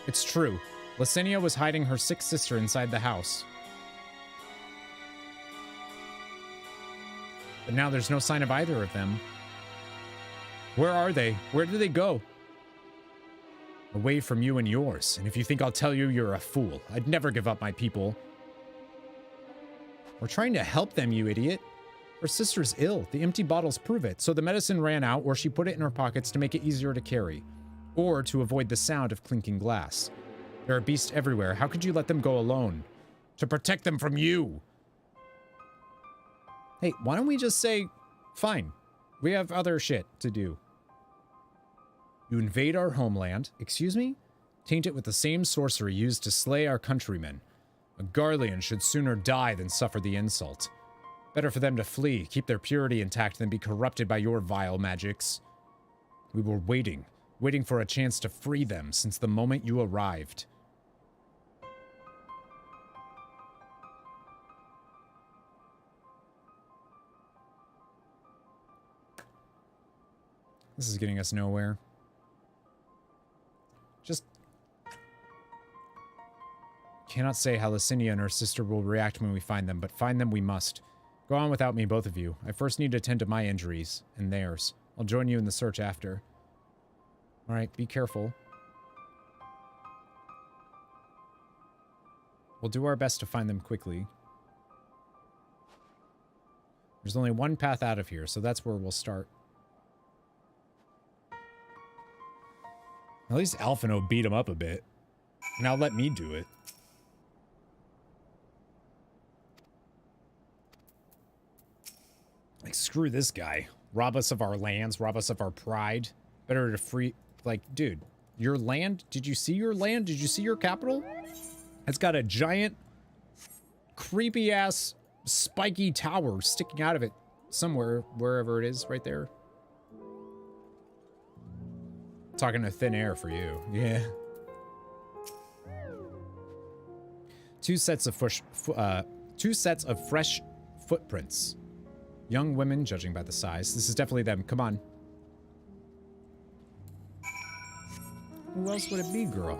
It's true. Lysenia was hiding her sick sister inside the house. But now there's no sign of either of them. Where are they? Where did they go? Away from you and yours. And if you think I'll tell you, you're a fool. I'd never give up my people. We're trying to help them, you idiot. Her sister's ill. The empty bottles prove it. So the medicine ran out, or she put it in her pockets to make it easier to carry. or to avoid the sound of clinking glass. There are beasts everywhere. How could you let them go alone? To protect them from you. Hey, why don't we just say, fine, we have other shit to do. You invade our homeland, excuse me? Taint it with the same sorcery used to slay our countrymen. A Garlean should sooner die than suffer the insult. Better for them to flee, keep their purity intact than be corrupted by your vile magics. We were waiting for a chance to free them since the moment you arrived. This is getting us nowhere. Just cannot say how Licinia and her sister will react when we find them, but find them we must. Go on without me, both of you. I first need to attend to my injuries and theirs. I'll join you in the search after. All right, be careful. We'll do our best to find them quickly. There's only one path out of here, so that's where we'll start. At least Alphino beat him up a bit. Now let me do it. Like, screw this guy. Rob us of our lands, rob us of our pride. Better to free... Like, dude, your land? Did you see your land? Did you see your capital? It's got a giant, creepy-ass, spiky tower sticking out of it somewhere, wherever it is, right there. Talking to thin air for you. Yeah. Two sets of fresh footprints. Young women, judging by the size. This is definitely them. Come on. Who else would it be, girl?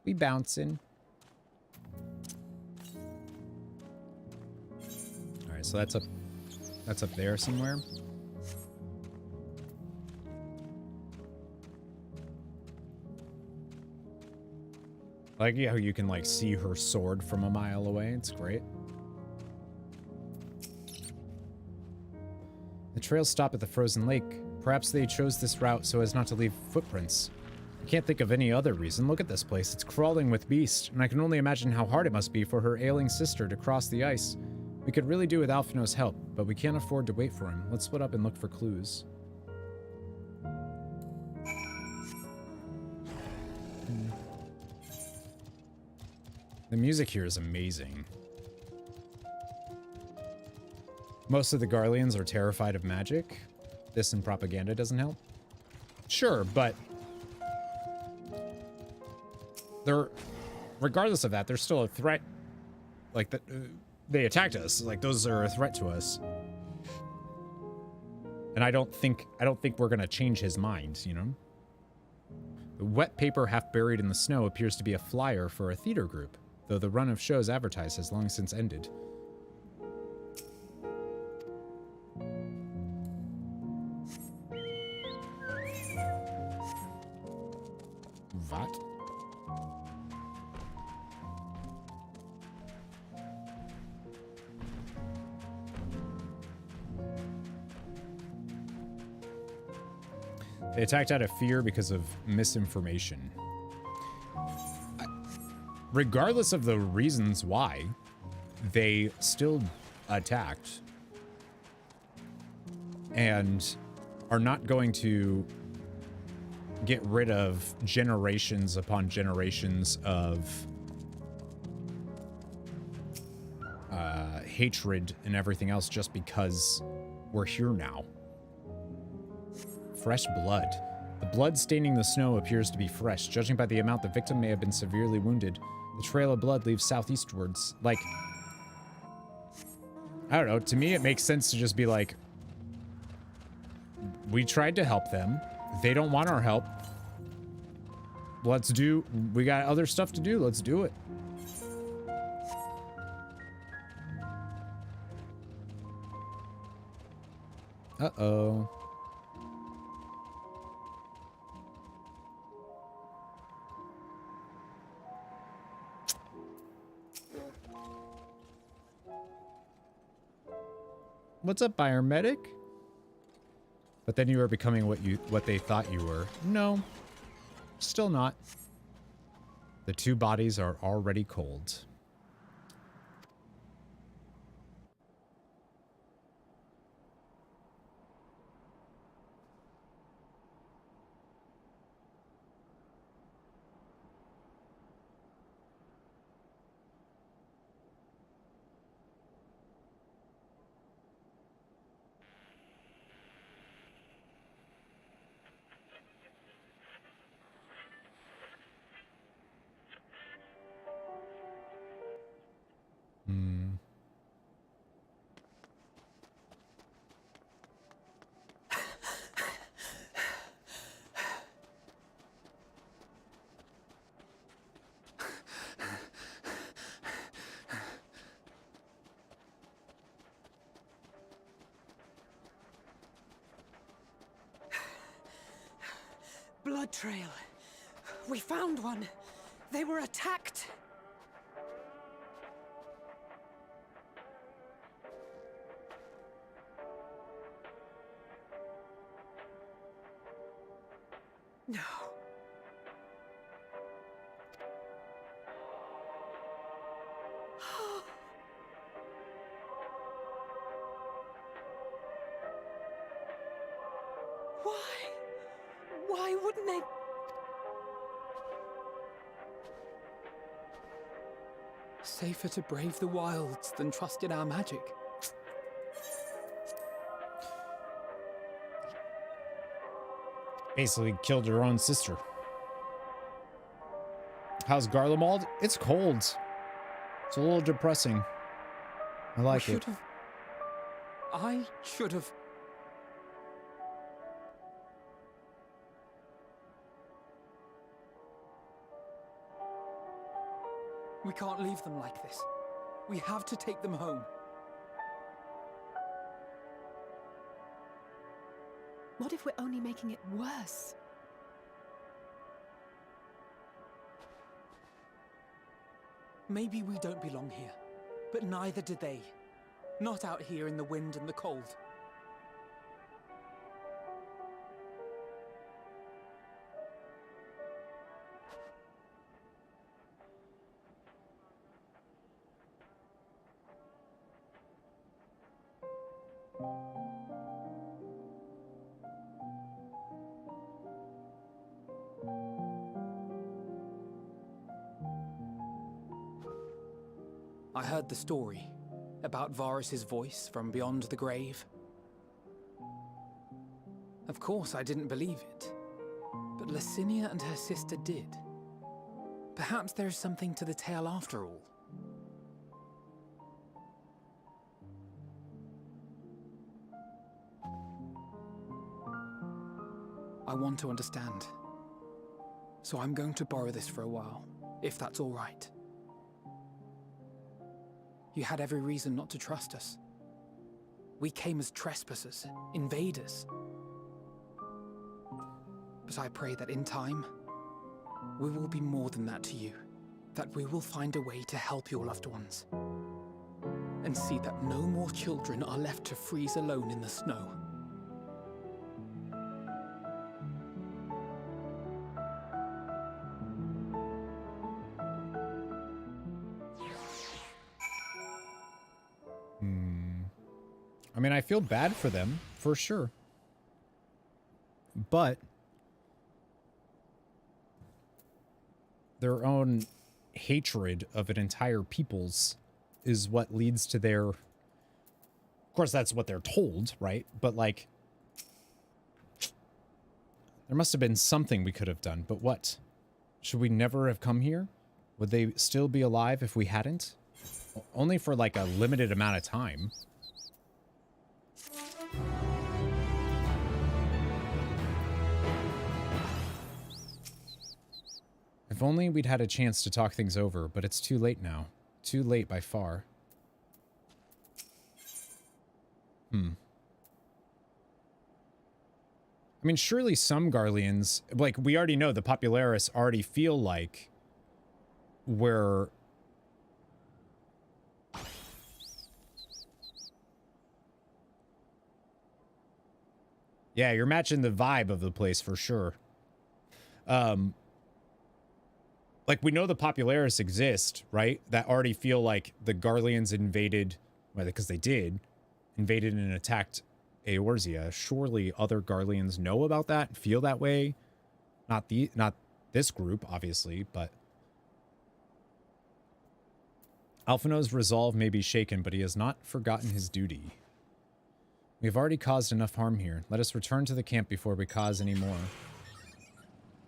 We bouncing. All right, so that's up there somewhere. I like how you can like see her sword from a mile away. It's great. The trails stop at the frozen lake. Perhaps they chose this route so as not to leave footprints. I can't think of any other reason. Look at this place. It's crawling with beasts, and I can only imagine how hard it must be for her ailing sister to cross the ice. We could really do with Alphino's help, but we can't afford to wait for him. Let's split up and look for clues. The music here is amazing. Most of the Garleans are terrified of magic. This and propaganda doesn't help. Sure, but they're, regardless of that, they're still a threat. Like, they attacked us. Like, those are a threat to us. And I don't think we're gonna change his mind, you know? The wet paper half buried in the snow appears to be a flyer for a theater group, though the run of shows advertised has long since ended. What? They attacked out of fear because of misinformation. Regardless of the reasons why, they still attacked and are not going to get rid of generations upon generations of hatred and everything else just because we're here now. Fresh blood. The blood staining the snow appears to be fresh. Judging by the amount, the victim may have been severely wounded. The trail of blood leaves southeastwards. Like, I don't know. To me, it makes sense to just be like, we tried to help them. They don't want our help. We got other stuff to do. Let's do it. Uh-oh. What's up, biomedic? But then you were becoming what they thought you were. No, still not. The two bodies are already cold. Blood trail. We found one. They were attacked. No. Why wouldn't they? Safer to brave the wilds than trust in our magic. Basically killed her own sister. How's Garlemald? It's cold. It's a little depressing. I like it. I should have. We can't leave them like this. We have to take them home. What if we're only making it worse? Maybe we don't belong here, but neither do they. Not out here in the wind and the cold. I heard the story about Varus's voice from beyond the grave. Of course, I didn't believe it, but Licinia and her sister did. Perhaps there is something to the tale after all. I want to understand, so I'm going to borrow this for a while, if that's all right. You had every reason not to trust us. We came as trespassers, invaders. But I pray that in time, we will be more than that to you. That we will find a way to help your loved ones. And see that no more children are left to freeze alone in the snow. I mean, I feel bad for them, for sure. But their own hatred of an entire people's is what leads to their... Of course, that's what they're told, right? But, like, there must have been something we could have done. But what? Should we never have come here? Would they still be alive if we hadn't? Only for, like, a limited amount of time. If only we'd had a chance to talk things over, but it's too late now. Too late by far. I mean, surely some Garleans, like, we already know the Popularis already feel like we're... Yeah, you're matching the vibe of the place for sure. Like, we know the Popularis exist, right? That already feel like the Garleans invaded, well, because they did, invaded and attacked Eorzea. Surely other Garleans know about that, feel that way. Not this group, obviously, but Alphino's resolve may be shaken, but he has not forgotten his duty. We have already caused enough harm here. Let us return to the camp before we cause any more.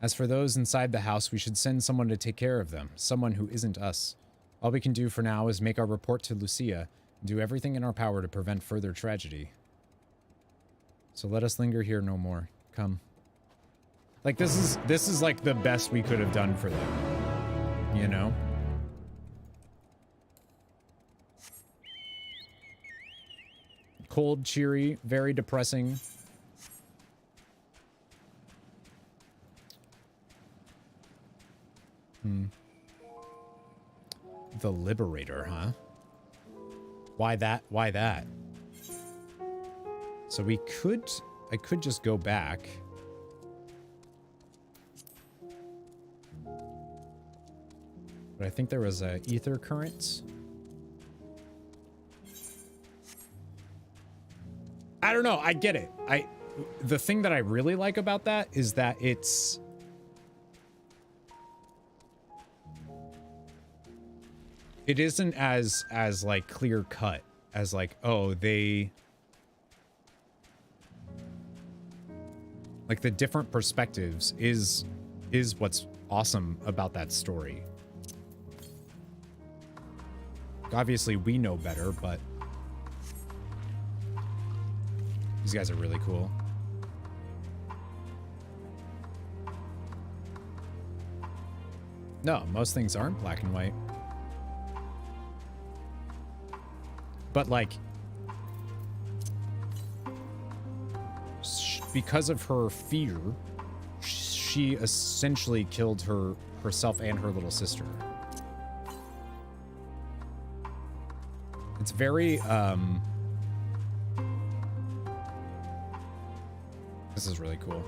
As for those inside the house, we should send someone to take care of them. Someone who isn't us. All we can do for now is make our report to Lucia and do everything in our power to prevent further tragedy. So let us linger here no more. Come. Like, this is like the best we could have done for them. You know? Cold, cheery, very depressing. The Liberator, huh? Why that? Why that? So I could just go back. But I think there was a ether current. I don't know. I get it. The thing that I really like about that is that it isn't as like clear cut as like, oh, they like the different perspectives is what's awesome about that story. Obviously we know better, but these guys are really cool. No, most things aren't black and white. But like, because of her fear, she essentially killed herself and her little sister. It's very, this is really cool.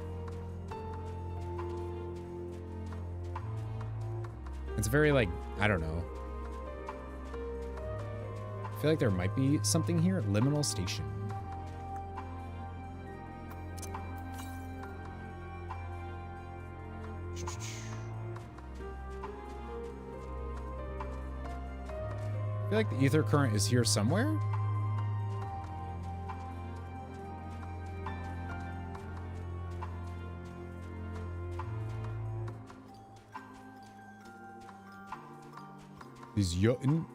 It's very like, I don't know. I feel like there might be something here. Liminal Station. I feel like the ether current is here somewhere. These Jotun.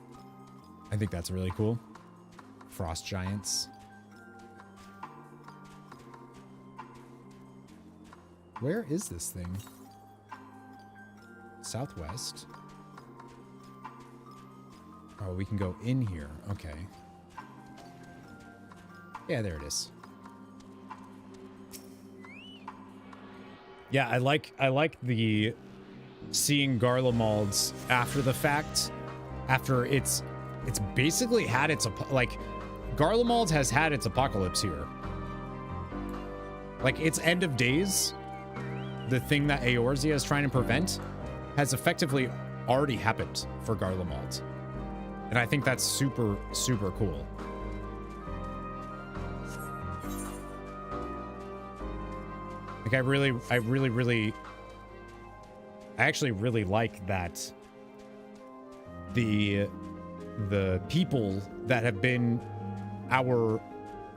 I think that's really cool. Frost giants. Where is this thing? Southwest. Oh, we can go in here. Okay. Yeah, there it is. Yeah, I like the seeing Garlemald's after the fact. After it's basically had its, like, Garlemald has had its apocalypse here. Like, its end of days, the thing that Eorzea is trying to prevent, has effectively already happened for Garlemald. And I think that's super, super cool. Like, I actually really like that the people that have been our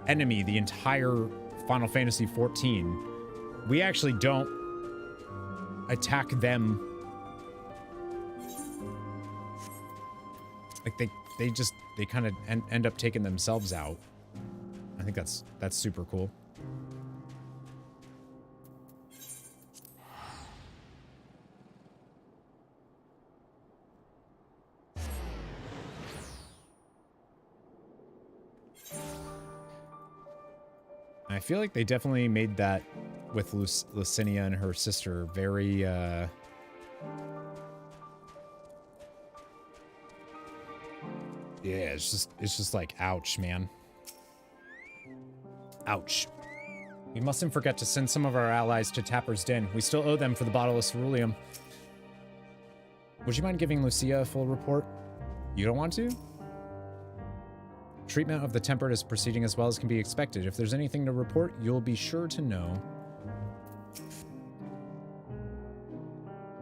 enemy the entire Final Fantasy XIV, we actually don't attack them. Like they kind of end up taking themselves out. I think that's super cool. I feel like they definitely made that with Lucinia and her sister very, yeah, it's just like, ouch, man. Ouch. We mustn't forget to send some of our allies to Tapper's Den. We still owe them for the bottle of ceruleum. Would you mind giving Lucia a full report? You don't want to? Treatment of the tempered is proceeding as well as can be expected. If there's anything to report, you'll be sure to know.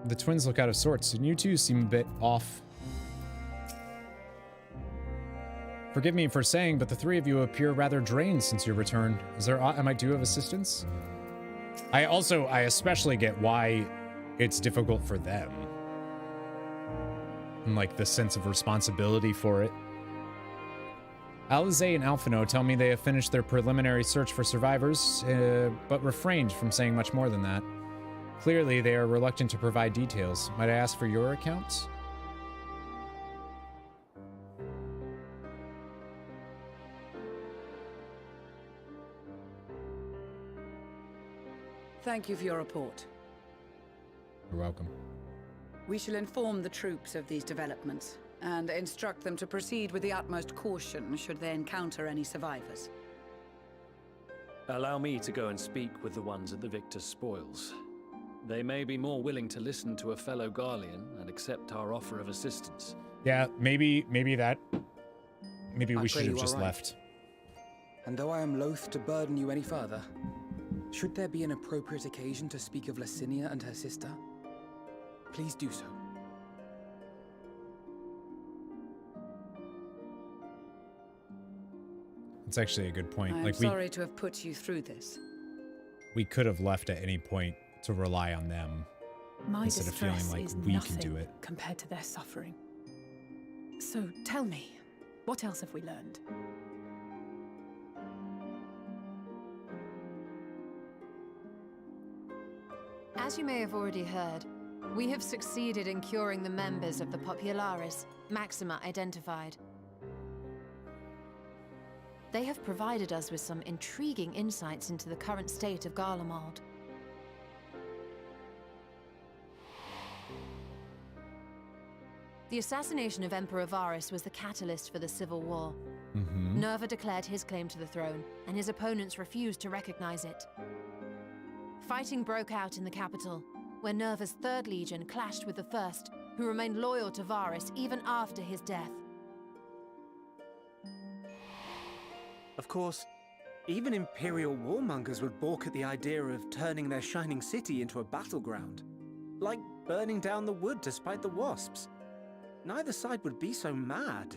The twins look out of sorts, and you two seem a bit off. Forgive me for saying, but the three of you appear rather drained since your return. Is there aught I might do of assistance? I especially get why it's difficult for them. And like the sense of responsibility for it. Alizé and Alphino tell me they have finished their preliminary search for survivors, but refrained from saying much more than that. Clearly, they are reluctant to provide details. Might I ask for your accounts? Thank you for your report. You're welcome. We shall inform the troops of these developments and instruct them to proceed with the utmost caution should they encounter any survivors. Allow me to go and speak with the ones at the victor's spoils. They may be more willing to listen to a fellow Garlean and accept our offer of assistance. Yeah, maybe we should have just left. And though I am loath to burden you any further, should there be an appropriate occasion to speak of Licinia and her sister, please do so. It's actually a good point. I'm sorry to have put you through this. We could have left at any point to rely on them My instead of feeling distress like is we nothing can do it. compared to their suffering. So tell me, what else have we learned? As you may have already heard, we have succeeded in curing the members of the Popularis, Maxima identified. They have provided us with some intriguing insights into the current state of Garlemald. The assassination of Emperor Varus was the catalyst for the civil war. Nerva declared his claim to the throne, and his opponents refused to recognize it. Fighting broke out in the capital, where Nerva's 3rd Legion clashed with the 1st, who remained loyal to Varus even after his death. Of course, even Imperial warmongers would balk at the idea of turning their shining city into a battleground. Like burning down the wood to spite the wasps. Neither side would be so mad.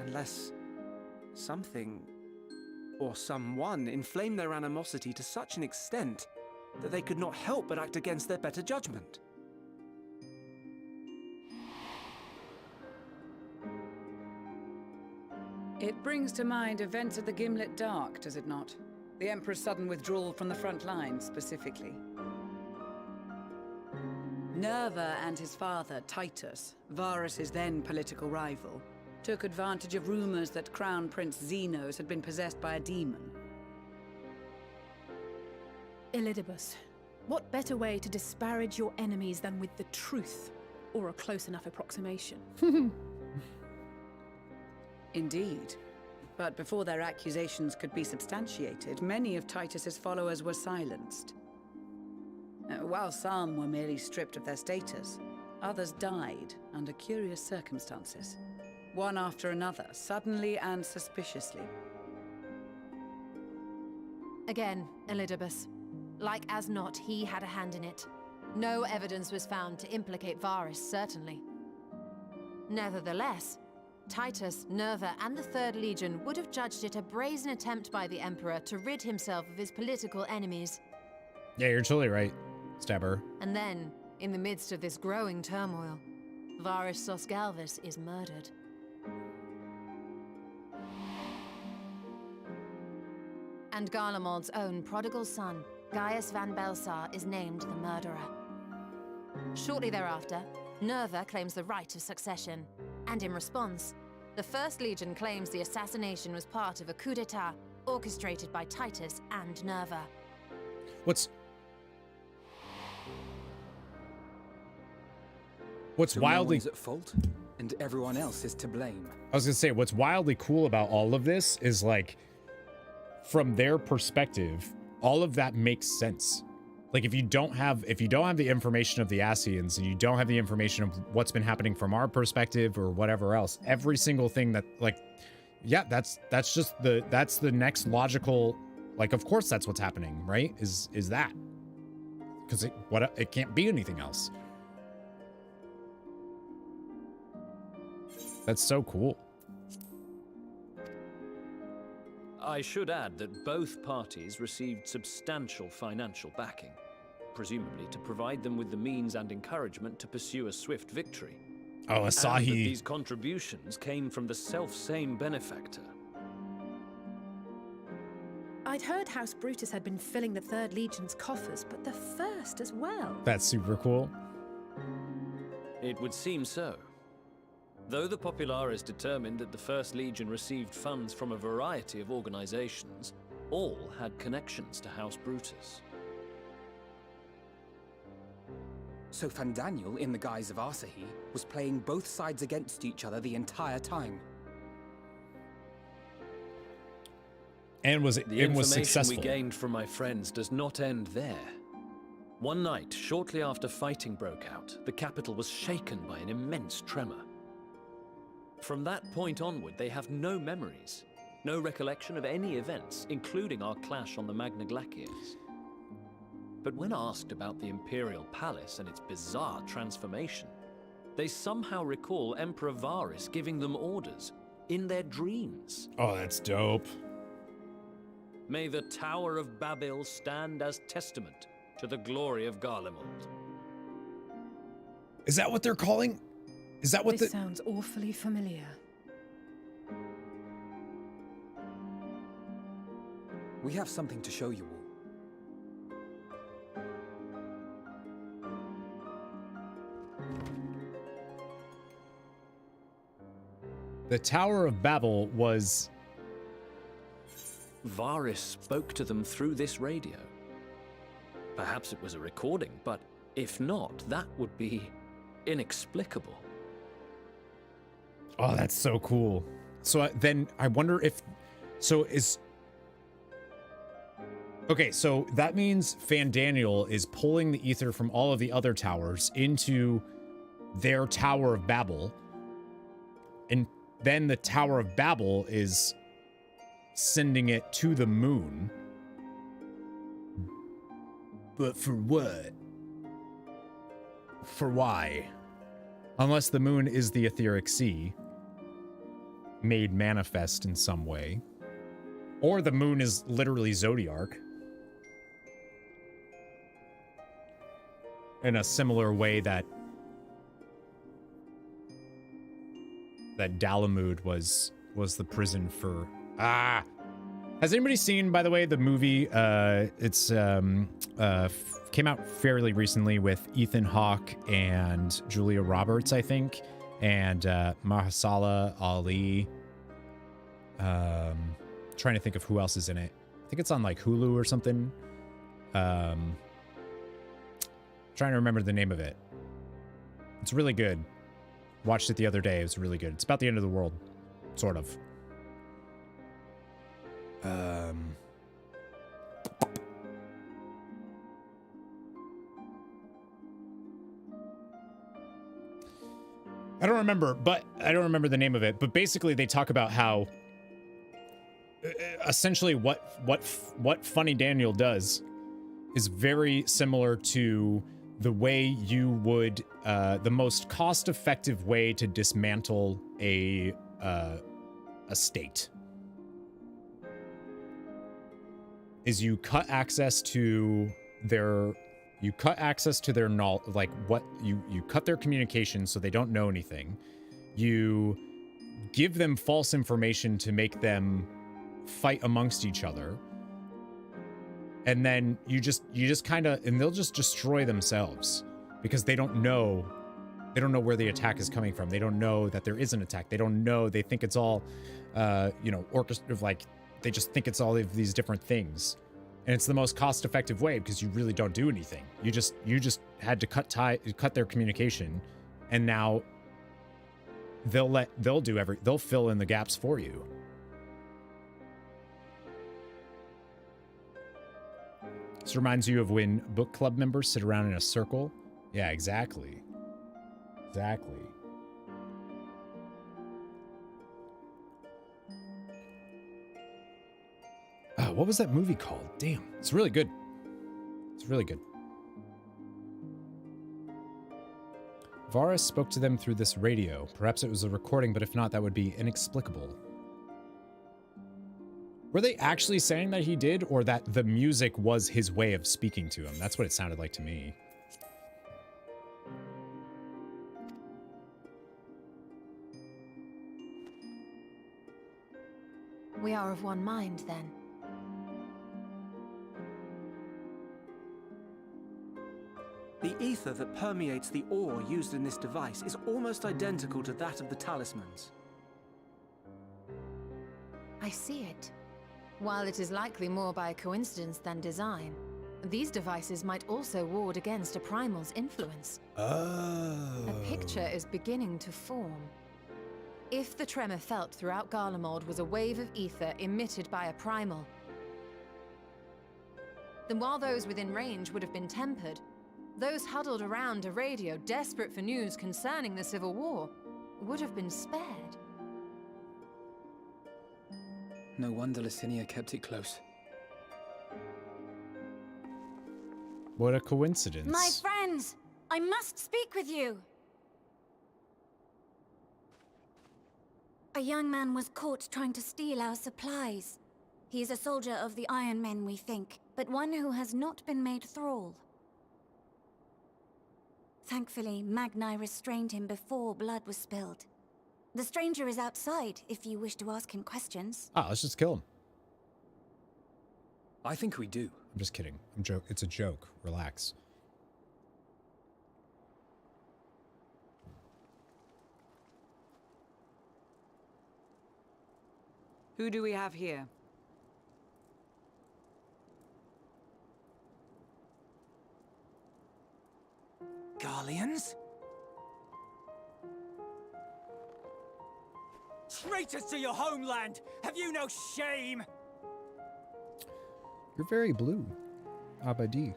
Unless something or someone inflamed their animosity to such an extent that they could not help but act against their better judgment. It brings to mind events at the Gimlet Dark, does it not? The Emperor's sudden withdrawal from the front lines, specifically. Nerva and his father, Titus, Varus's then political rival, took advantage of rumors that Crown Prince Xenos had been possessed by a demon. Elidibus, what better way to disparage your enemies than with the truth, or a close enough approximation? Indeed. But before their accusations could be substantiated, many of Titus's followers were silenced. While some were merely stripped of their status, others died under curious circumstances. One after another, suddenly and suspiciously. Again, Elidibus. Like as not, he had a hand in it. No evidence was found to implicate Varus, certainly. Nevertheless, Titus, Nerva, and the 3rd Legion would have judged it a brazen attempt by the Emperor to rid himself of his political enemies. Yeah, you're totally right, Stabber. And then, in the midst of this growing turmoil, Varus Sosgalvus is murdered. And Garlemald's own prodigal son, Gaius van Belsar, is named the murderer. Shortly thereafter, Nerva claims the right of succession, and in response, the 1st Legion claims the assassination was part of a coup d'etat orchestrated by Titus and Nerva. What's So wildly no one's at fault, and everyone else is to blame. I was gonna say, what's wildly cool about all of this is like from their perspective, all of that makes sense. Like if you don't have the information of the Ascians and you don't have the information of what's been happening from our perspective or whatever else, every single thing that, like, yeah, that's the next logical, like, of course that's what's happening, right? Is that because it can't be anything else. That's so cool. I should add that both parties received substantial financial backing, presumably to provide them with the means and encouragement to pursue a swift victory. Oh, Asahi. And that these contributions came from the self-same benefactor. I'd heard House Brutus had been filling the Third Legion's coffers, but the First as well. That's super cool. It would seem so. Though the Popularis determined that the First Legion received funds from a variety of organizations, all had connections to House Brutus. So Fandaniel, in the guise of Asahi, was playing both sides against each other the entire time. And was The successful. information we gained from my friends does not end there. One night, shortly after fighting broke out, the capital was shaken by an immense tremor. From that point onward, they have no memories, no recollection of any events, including our clash on the Magna Glaciers. But when asked about the Imperial Palace and its bizarre transformation, they somehow recall Emperor Varys giving them orders in their dreams. Oh, that's dope. May the Tower of Babel stand as testament to the glory of Garlemald. Is that what they're calling? Is that what this sounds awfully familiar. We have something to show you all. The Tower of Babel was... Varys spoke to them through this radio. Perhaps it was a recording, but if not, that would be inexplicable. Oh, that's so cool. So then I wonder if... Okay, so that means Fandaniel is pulling the ether from all of the other towers into their Tower of Babel. And then the Tower of Babel is sending it to the moon. But for what? For why? Unless the moon is the etheric sea, made manifest in some way. Or the moon is literally Zodiark. In a similar way that Dalamud was the prison for... Has anybody seen, by the way, the movie? It's came out fairly recently with Ethan Hawke and Julia Roberts, I think, and Mahershala Ali. Trying to think of who else is in it. I think it's on like Hulu or something. Trying to remember the name of it. It's really good. Watched it the other day. It was really good. It's about the end of the world, sort of. I don't remember the name of it, but basically they talk about how essentially what Funny Daniel does is very similar to the way you would the most cost-effective way to dismantle a state is you cut access to their knowledge, like you cut their communication so they don't know anything. You give them false information to make them fight amongst each other. And then you just kind of, and they'll just destroy themselves because they don't know where the attack is coming from. They don't know that there is an attack. They don't know. They think it's all, orchestrated, like they just think it's all of these different things. And it's the most cost-effective way because you really don't do anything. You just had to cut their communication, and now they'll fill in the gaps for you. This reminds you of when book club members sit around in a circle. Yeah, exactly. Exactly. Oh, what was that movie called? Damn, it's really good. It's really good. Varus spoke to them through this radio. Perhaps it was a recording, but if not, that would be inexplicable. Were they actually saying that he did, or that the music was his way of speaking to him? That's what it sounded like to me. We are of one mind, then. The ether that permeates the ore used in this device is almost identical to that of the talismans. I see it. While it is likely more by coincidence than design, these devices might also ward against a primal's influence. Oh. A picture is beginning to form. If the tremor felt throughout Garlemald was a wave of ether emitted by a primal, then while those within range would have been tempered, those huddled around a radio desperate for news concerning the Civil War would have been spared. No wonder Licinia kept it close. What a coincidence. My friends, I must speak with you. A young man was caught trying to steal our supplies. He is a soldier of the Iron Men, we think, but one who has not been made thrall. Thankfully, Magni restrained him before blood was spilled. The stranger is outside, if you wish to ask him questions. Ah, let's just kill him. I think we do. I'm just kidding. It's a joke. Relax. Who do we have here? Garleans? Traitors to your homeland! Have you no shame? You're very blue. Abadi.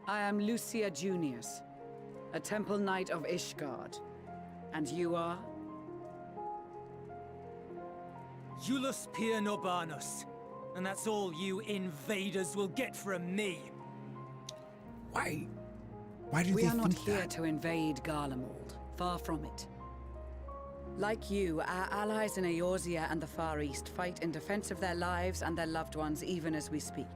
I am Lucia Junius, a Temple Knight of Ishgard. And you are? Iulus Pier Norbanus. And that's all you invaders will get from me. Why do we they are not think here that? to invade Garlemald. Far from it. Like you, our allies in Eorzea and the Far East fight in defense of their lives and their loved ones even as we speak.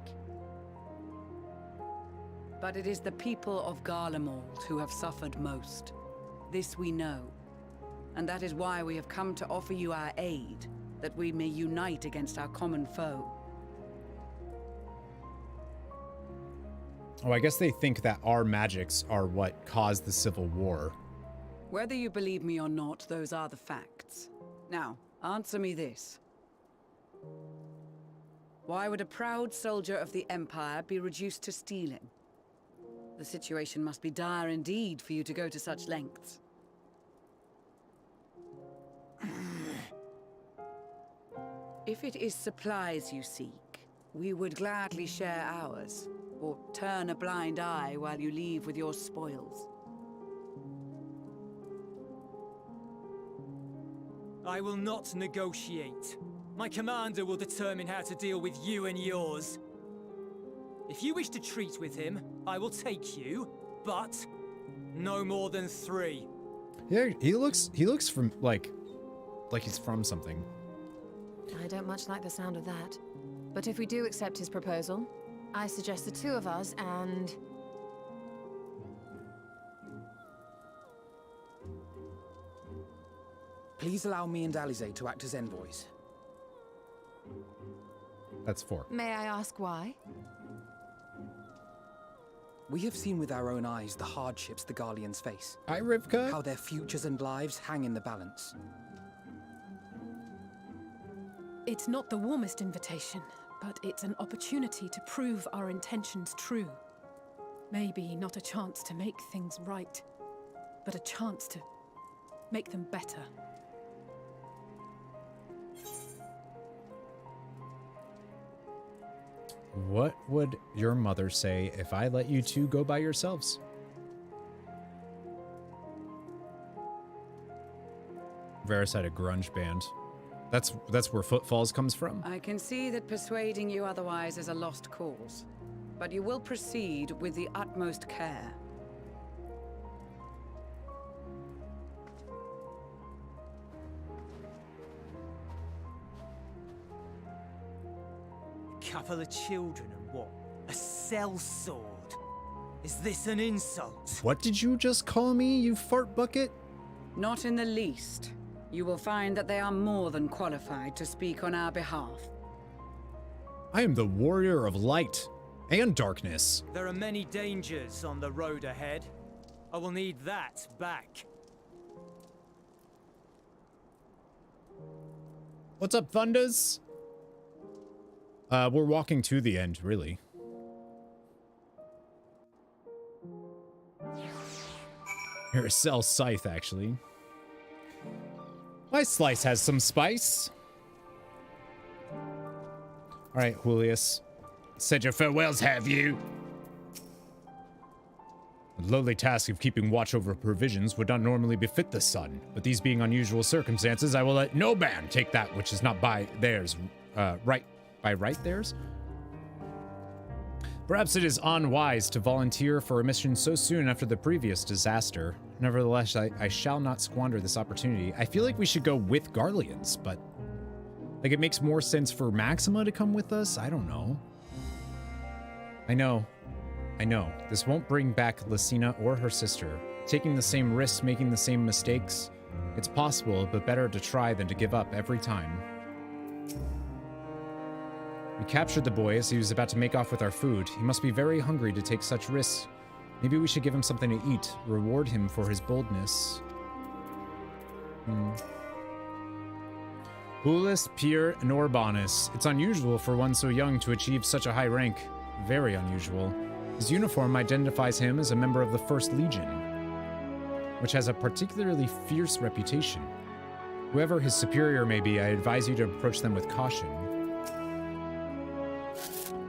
But it is the people of Garlemald who have suffered most. This we know. And that is why we have come to offer you our aid, that we may unite against our common foe. Oh, I guess they think that our magics are what caused the Civil War. Whether you believe me or not, those are the facts. Now, answer me this. Why would a proud soldier of the Empire be reduced to stealing? The situation must be dire indeed for you to go to such lengths. If it is supplies you seek, we would gladly share ours, or turn a blind eye while you leave with your spoils. I will not negotiate. My commander will determine how to deal with you and yours. If you wish to treat with him, I will take you, but no more than 3. Yeah, he looks from like he's from something. I don't much like the sound of that. But if we do accept his proposal, I suggest the 2 of us and... Please allow me and Alize to act as envoys. That's 4. May I ask why? We have seen with our own eyes the hardships the Garleans face. Hi, Rivka. How their futures and lives hang in the balance. It's not the warmest invitation, but it's an opportunity to prove our intentions true. Maybe not a chance to make things right, but a chance to make them better. What would your mother say if I let you two go by yourselves? Varys had a grunge band. That's where Footfalls comes from. I can see that persuading you otherwise is a lost cause, but you will proceed with the utmost care. Couple of children and what? A sellsword? Is this an insult? What did you just call me, you fart bucket? Not in the least. You will find that they are more than qualified to speak on our behalf. I am the warrior of light and darkness. There are many dangers on the road ahead. I will need that back. What's up, Thunders? We're walking to the end, really. Here, sell scythe, actually. My slice has some spice. All right, Julius. Said your farewells, have you? The lowly task of keeping watch over provisions would not normally befit the sun, but these being unusual circumstances, I will let no man take that which is not by theirs, by right theirs? Perhaps it is unwise to volunteer for a mission so soon after the previous disaster. Nevertheless, I shall not squander this opportunity. I feel like we should go with Garleans, but like it makes more sense for Maxima to come with us. I don't know. I know. This won't bring back Lucina or her sister. Taking the same risks, making the same mistakes. It's possible, but better to try than to give up every time. We captured the boy as he was about to make off with our food. He must be very hungry to take such risks. Maybe we should give him something to eat, reward him for his boldness. Bulis Pier Norbanus. It's unusual for one so young to achieve such a high rank. Very unusual. His uniform identifies him as a member of the First Legion, which has a particularly fierce reputation. Whoever his superior may be, I advise you to approach them with caution.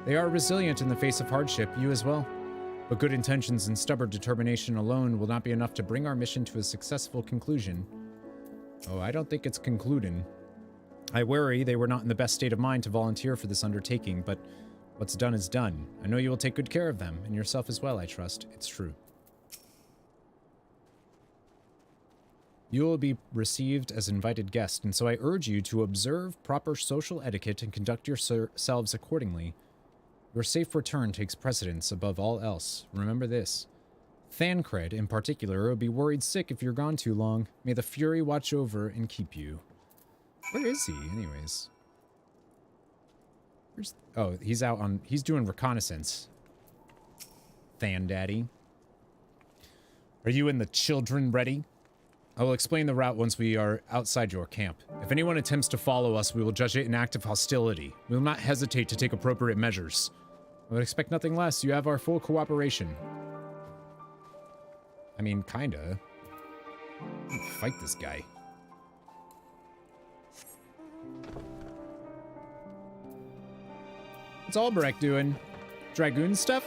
They are resilient in the face of hardship, you as well. But good intentions and stubborn determination alone will not be enough to bring our mission to a successful conclusion. Oh, I don't think it's concluding. I worry they were not in the best state of mind to volunteer for this undertaking, but what's done is done. I know you will take good care of them, and yourself as well, I trust. It's true. You will be received as invited guests, and so I urge you to observe proper social etiquette and conduct yourselves accordingly. Your safe return takes precedence above all else. Remember this. Thancred, in particular, will be worried sick if you're gone too long. May the Fury watch over and keep you. Where is he, anyways? Oh, he's out on... He's doing reconnaissance. Thandaddy. Are you and the children ready? I will explain the route once we are outside your camp. If anyone attempts to follow us, we will judge it an act of hostility. We will not hesitate to take appropriate measures. I would expect nothing less. You have our full cooperation. I mean, kinda. Fight this guy. What's Albrecht doing? Dragoon stuff?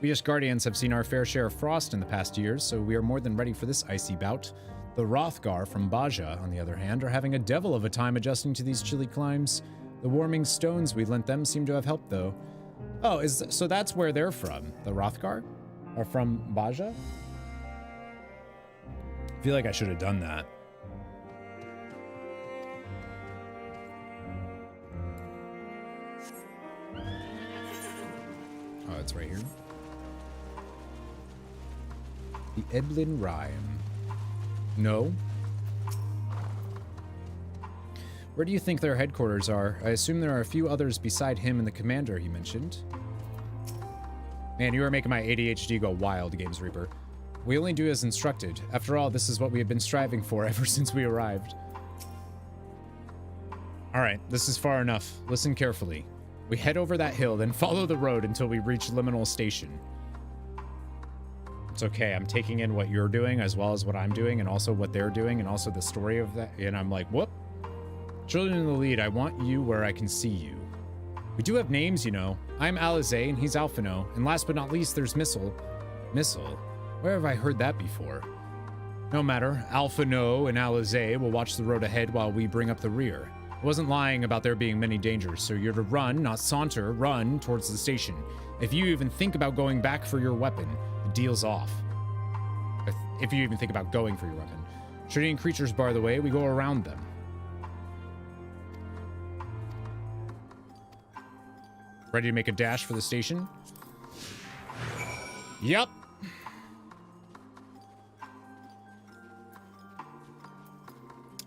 We as Guardians have seen our fair share of frost in the past years, so we are more than ready for this icy bout. The Hrothgar from Baja, on the other hand, are having a devil of a time adjusting to these chilly climes. The warming stones we lent them seem to have helped, though. Oh, so that's where they're from. The Hrothgar are from Baja? I feel like I should have done that. Oh, it's right here. The Eblin Rhyme. No. Where do you think their headquarters are? I assume there are a few others beside him and the commander he mentioned. Man, you are making my ADHD go wild, Games Reaper. We only do as instructed. After all, this is what we have been striving for ever since we arrived. Alright, this is far enough. Listen carefully. We head over that hill, then follow the road until we reach Liminal Station. It's okay, I'm taking in what you're doing as well as what I'm doing, and also what they're doing, and also the story of that, and I'm like, whoop. Children in the lead, I want you where I can see you. We do have names, you know. I'm Alizé, and he's Alphino. And last but not least, there's Missile. Missile? Where have I heard that before? No matter. Alphino and Alizé will watch the road ahead while we bring up the rear. I wasn't lying about there being many dangers, so you're to run, not saunter, run towards the station. If you even think about going back for your weapon, the deal's off. If you even think about going for your weapon. Should any creatures bar the way, we go around them. Ready to make a dash for the station? Yep.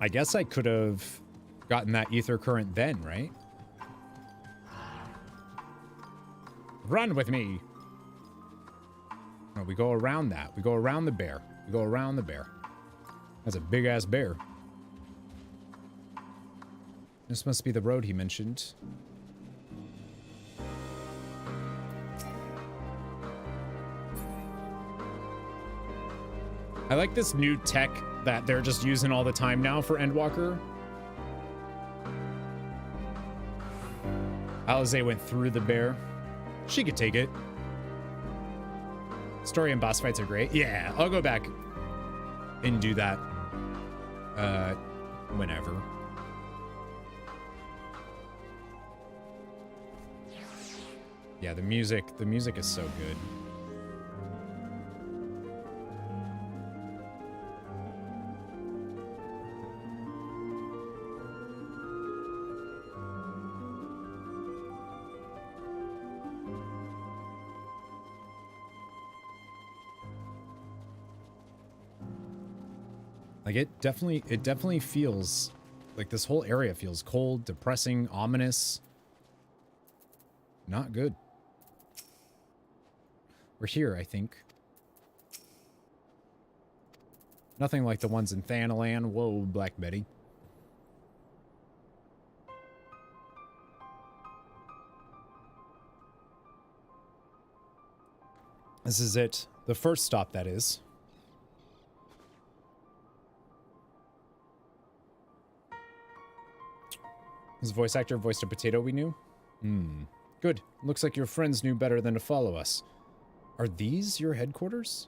I guess I could have gotten that ether current then, right? Run with me. No, we go around that. We go around the bear. We go around the bear. That's a big-ass bear. This must be the road he mentioned. I like this new tech that they're just using all the time now for Endwalker. Alizé went through the bear. She could take it. Story and boss fights are great. Yeah, I'll go back and do that whenever. Yeah, the music is so good. Like it definitely feels like this whole area feels cold, depressing, ominous. Not good. We're here, I think. Nothing like the ones in Thanalan. Whoa, Black Betty. This is it. The first stop, that is. His voice actor voiced a potato we knew? Good. Looks like your friends knew better than to follow us. Are these your headquarters?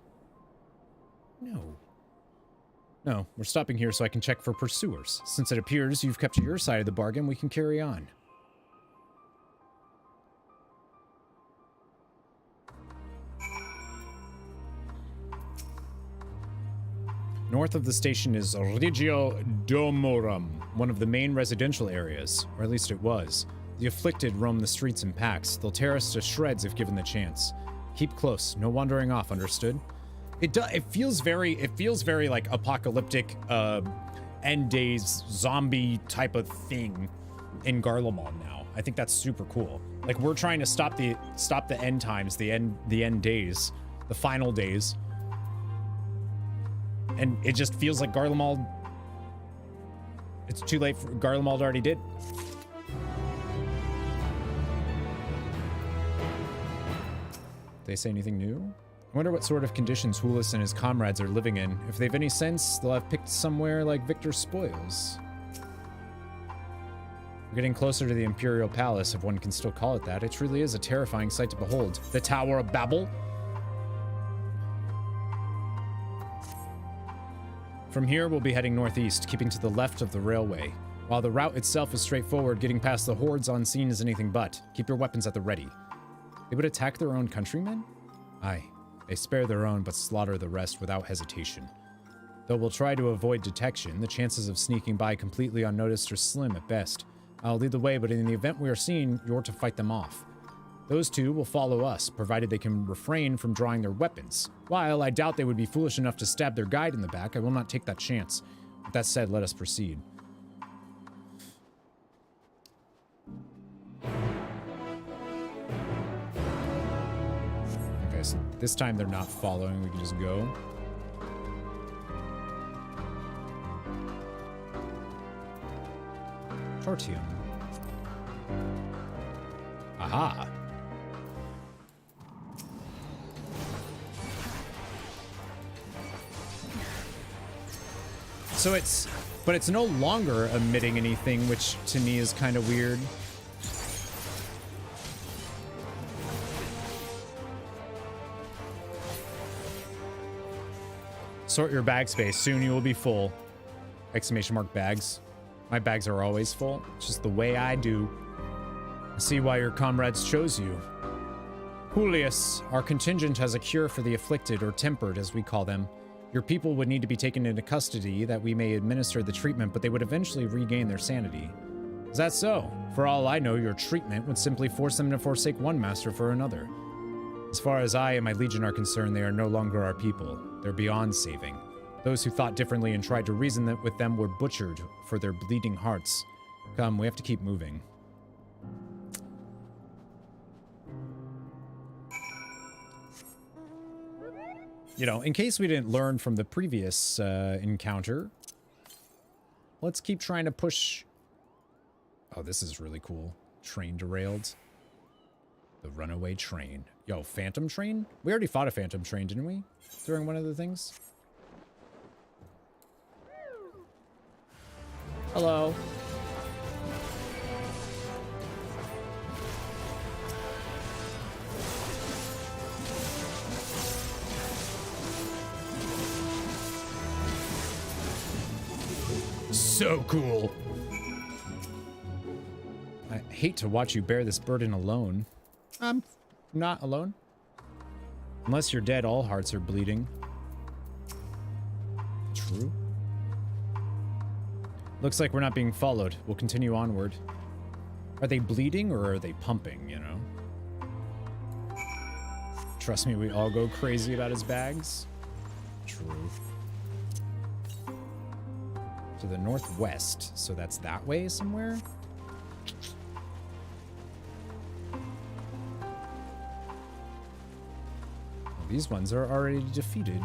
No. No, we're stopping here so I can check for pursuers. Since it appears you've kept to your side of the bargain, we can carry on. North of the station is Regio Domorum, one of the main residential areas, or at least it was. The afflicted roam the streets in packs. They'll tear us to shreds if given the chance. Keep close, no wandering off, understood? It feels very like apocalyptic end days zombie type of thing in Garlemald now. I think that's super cool. Like we're trying to stop the end times, the end days, the final days. And it just feels like Garlemald. It's too late for Garlemald already did. Did they say anything new? I wonder what sort of conditions Hulis and his comrades are living in. If they've any sense, they'll have picked somewhere like Victor's spoils. We're getting closer to the Imperial Palace, if one can still call it that. It truly is a terrifying sight to behold. The Tower of Babel. From here, we'll be heading northeast, keeping to the left of the railway. While the route itself is straightforward, getting past the hordes on scene is anything but. Keep your weapons at the ready. They would attack their own countrymen? Aye. They spare their own, but slaughter the rest without hesitation. Though we'll try to avoid detection, the chances of sneaking by completely unnoticed are slim at best. I'll lead the way, but in the event we are seen, you're to fight them off. Those two will follow us, provided they can refrain from drawing their weapons. While I doubt they would be foolish enough to stab their guide in the back, I will not take that chance. With that said, let us proceed. Okay, so this time they're not following, we can just go. Tortium. Aha! So but it's no longer emitting anything, which to me is kind of weird. Sort your bag space. Soon you will be full. Exclamation mark bags. My bags are always full. It's just the way I do. I see why your comrades chose you. Julius, our contingent has a cure for the afflicted, or tempered, as we call them. Your people would need to be taken into custody that we may administer the treatment, but they would eventually regain their sanity. Is that so? For all I know, your treatment would simply force them to forsake one master for another. As far as I and my legion are concerned, they are no longer our people. They're beyond saving. Those who thought differently and tried to reason with them were butchered for their bleeding hearts. Come, we have to keep moving. You know, in case we didn't learn from the previous encounter, let's keep trying to push... Oh, this is really cool. Train derailed. The runaway train. Yo, phantom train? We already fought a phantom train, didn't we? During one of the things? Hello. So cool. I hate to watch you bear this burden alone. I'm not alone. Unless you're dead, all hearts are bleeding. True. Looks like we're not being followed. We'll continue onward. Are they bleeding or are they pumping, you know? Trust me, we all go crazy about his bags. True. To the northwest, so that's that way somewhere? Well, these ones are already defeated.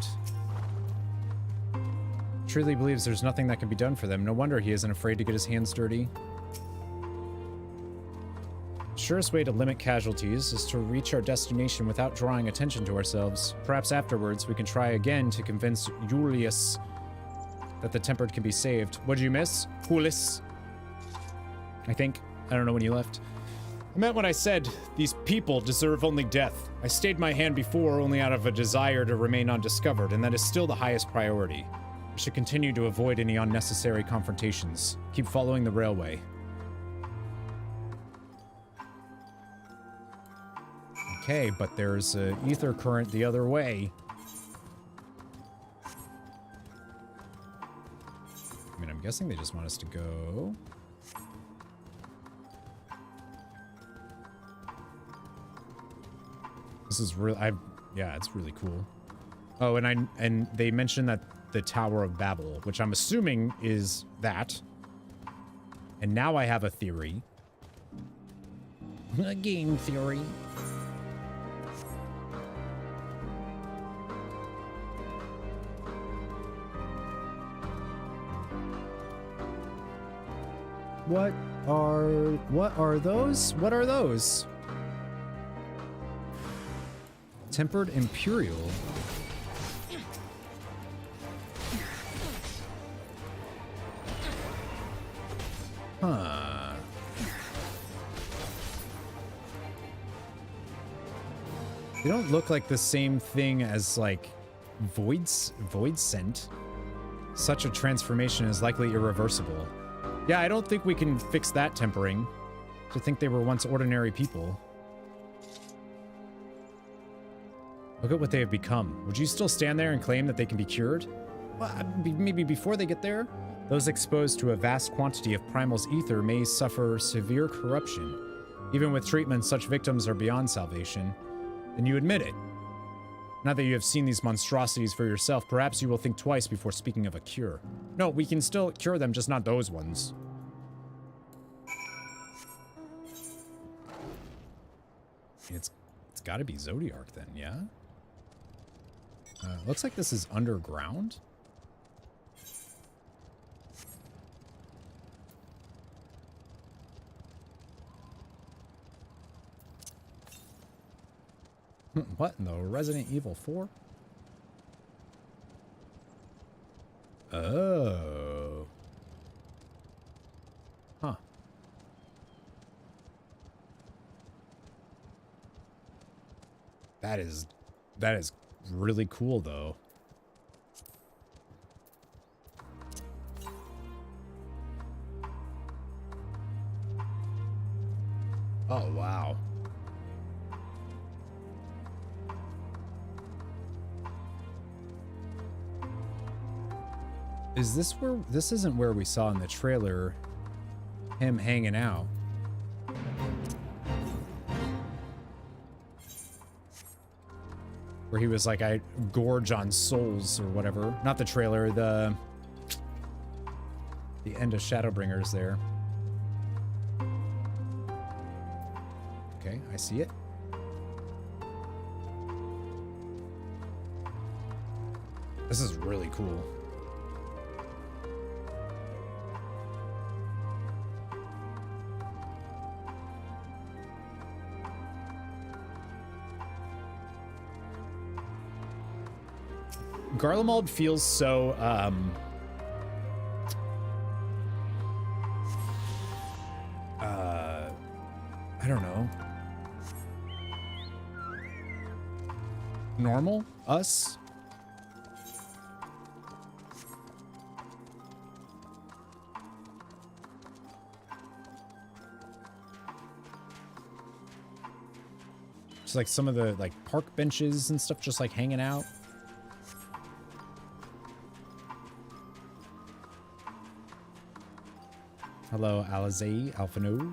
Truly believes there's nothing that can be done for them. No wonder he isn't afraid to get his hands dirty. Surest way to limit casualties is to reach our destination without drawing attention to ourselves. Perhaps afterwards we can try again to convince Julius that the tempered can be saved. What did you miss? Julius. I think. I don't know when you left. I meant what I said. These people deserve only death. I stayed my hand before only out of a desire to remain undiscovered, and that is still the highest priority. We should continue to avoid any unnecessary confrontations. Keep following the railway. Okay, but there's an ether current the other way. I mean, I'm guessing they just want us to go. This is real. Yeah, it's really cool. Oh, and they mentioned that the Tower of Babel, which I'm assuming is that. And now I have a theory. A game theory. What are those? What are those? Tempered Imperial. Huh. They don't look like the same thing as, like, Void Scent. Such a transformation is likely irreversible. Yeah, I don't think we can fix that tempering. To think they were once ordinary people. Look at what they have become. Would you still stand there and claim that they can be cured? Well, maybe before they get there? Those exposed to a vast quantity of Primal's ether may suffer severe corruption. Even with treatment, such victims are beyond salvation. Then you admit it. Now that you have seen these monstrosities for yourself, perhaps you will think twice before speaking of a cure. No, we can still cure them, just not those ones. It's gotta be Zodiark then, yeah? Looks like this is underground. What in the Resident Evil 4? Oh. Huh. That is really cool though. Oh, wow. Is this where... This isn't where we saw in the trailer him hanging out. Where he was like, I gorge on souls or whatever. Not the trailer, the end of Shadowbringers there. Okay, I see it. This is really cool. Garlemald feels so, I don't know. Normal? Us? Just like some of the like park benches and stuff just like hanging out. Hello, Alizé, Alphino,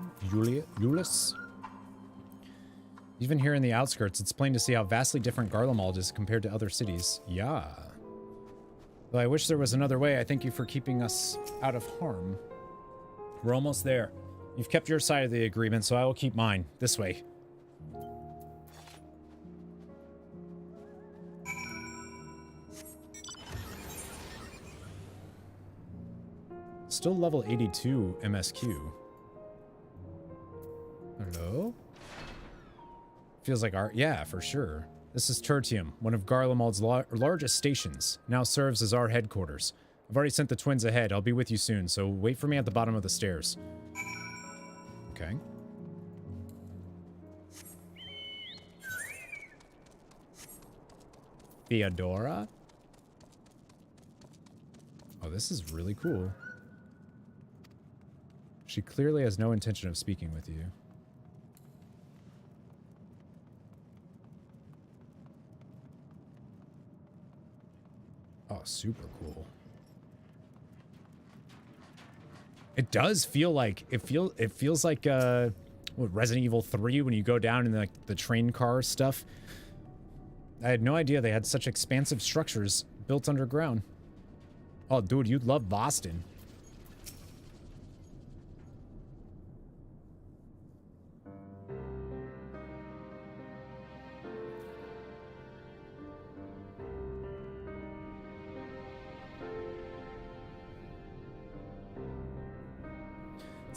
Julius. Even here in the outskirts, it's plain to see how vastly different Garlemald is compared to other cities. Yeah. Though I wish there was another way, I thank you for keeping us out of harm. We're almost there. You've kept your side of the agreement, so I will keep mine. This way. Still level 82 MSQ. Hello? Feels like our... Yeah, for sure. This is Tertium, one of Garlemald's largest stations. Now serves as our headquarters. I've already sent the twins ahead. I'll be with you soon, so wait for me at the bottom of the stairs. Okay. Theodora? Oh, this is really cool. She clearly has no intention of speaking with you. Oh, super cool. It does feel like it feels like what, Resident Evil 3 when you go down in the train car stuff. I had no idea they had such expansive structures built underground. Oh, dude, you'd love Boston.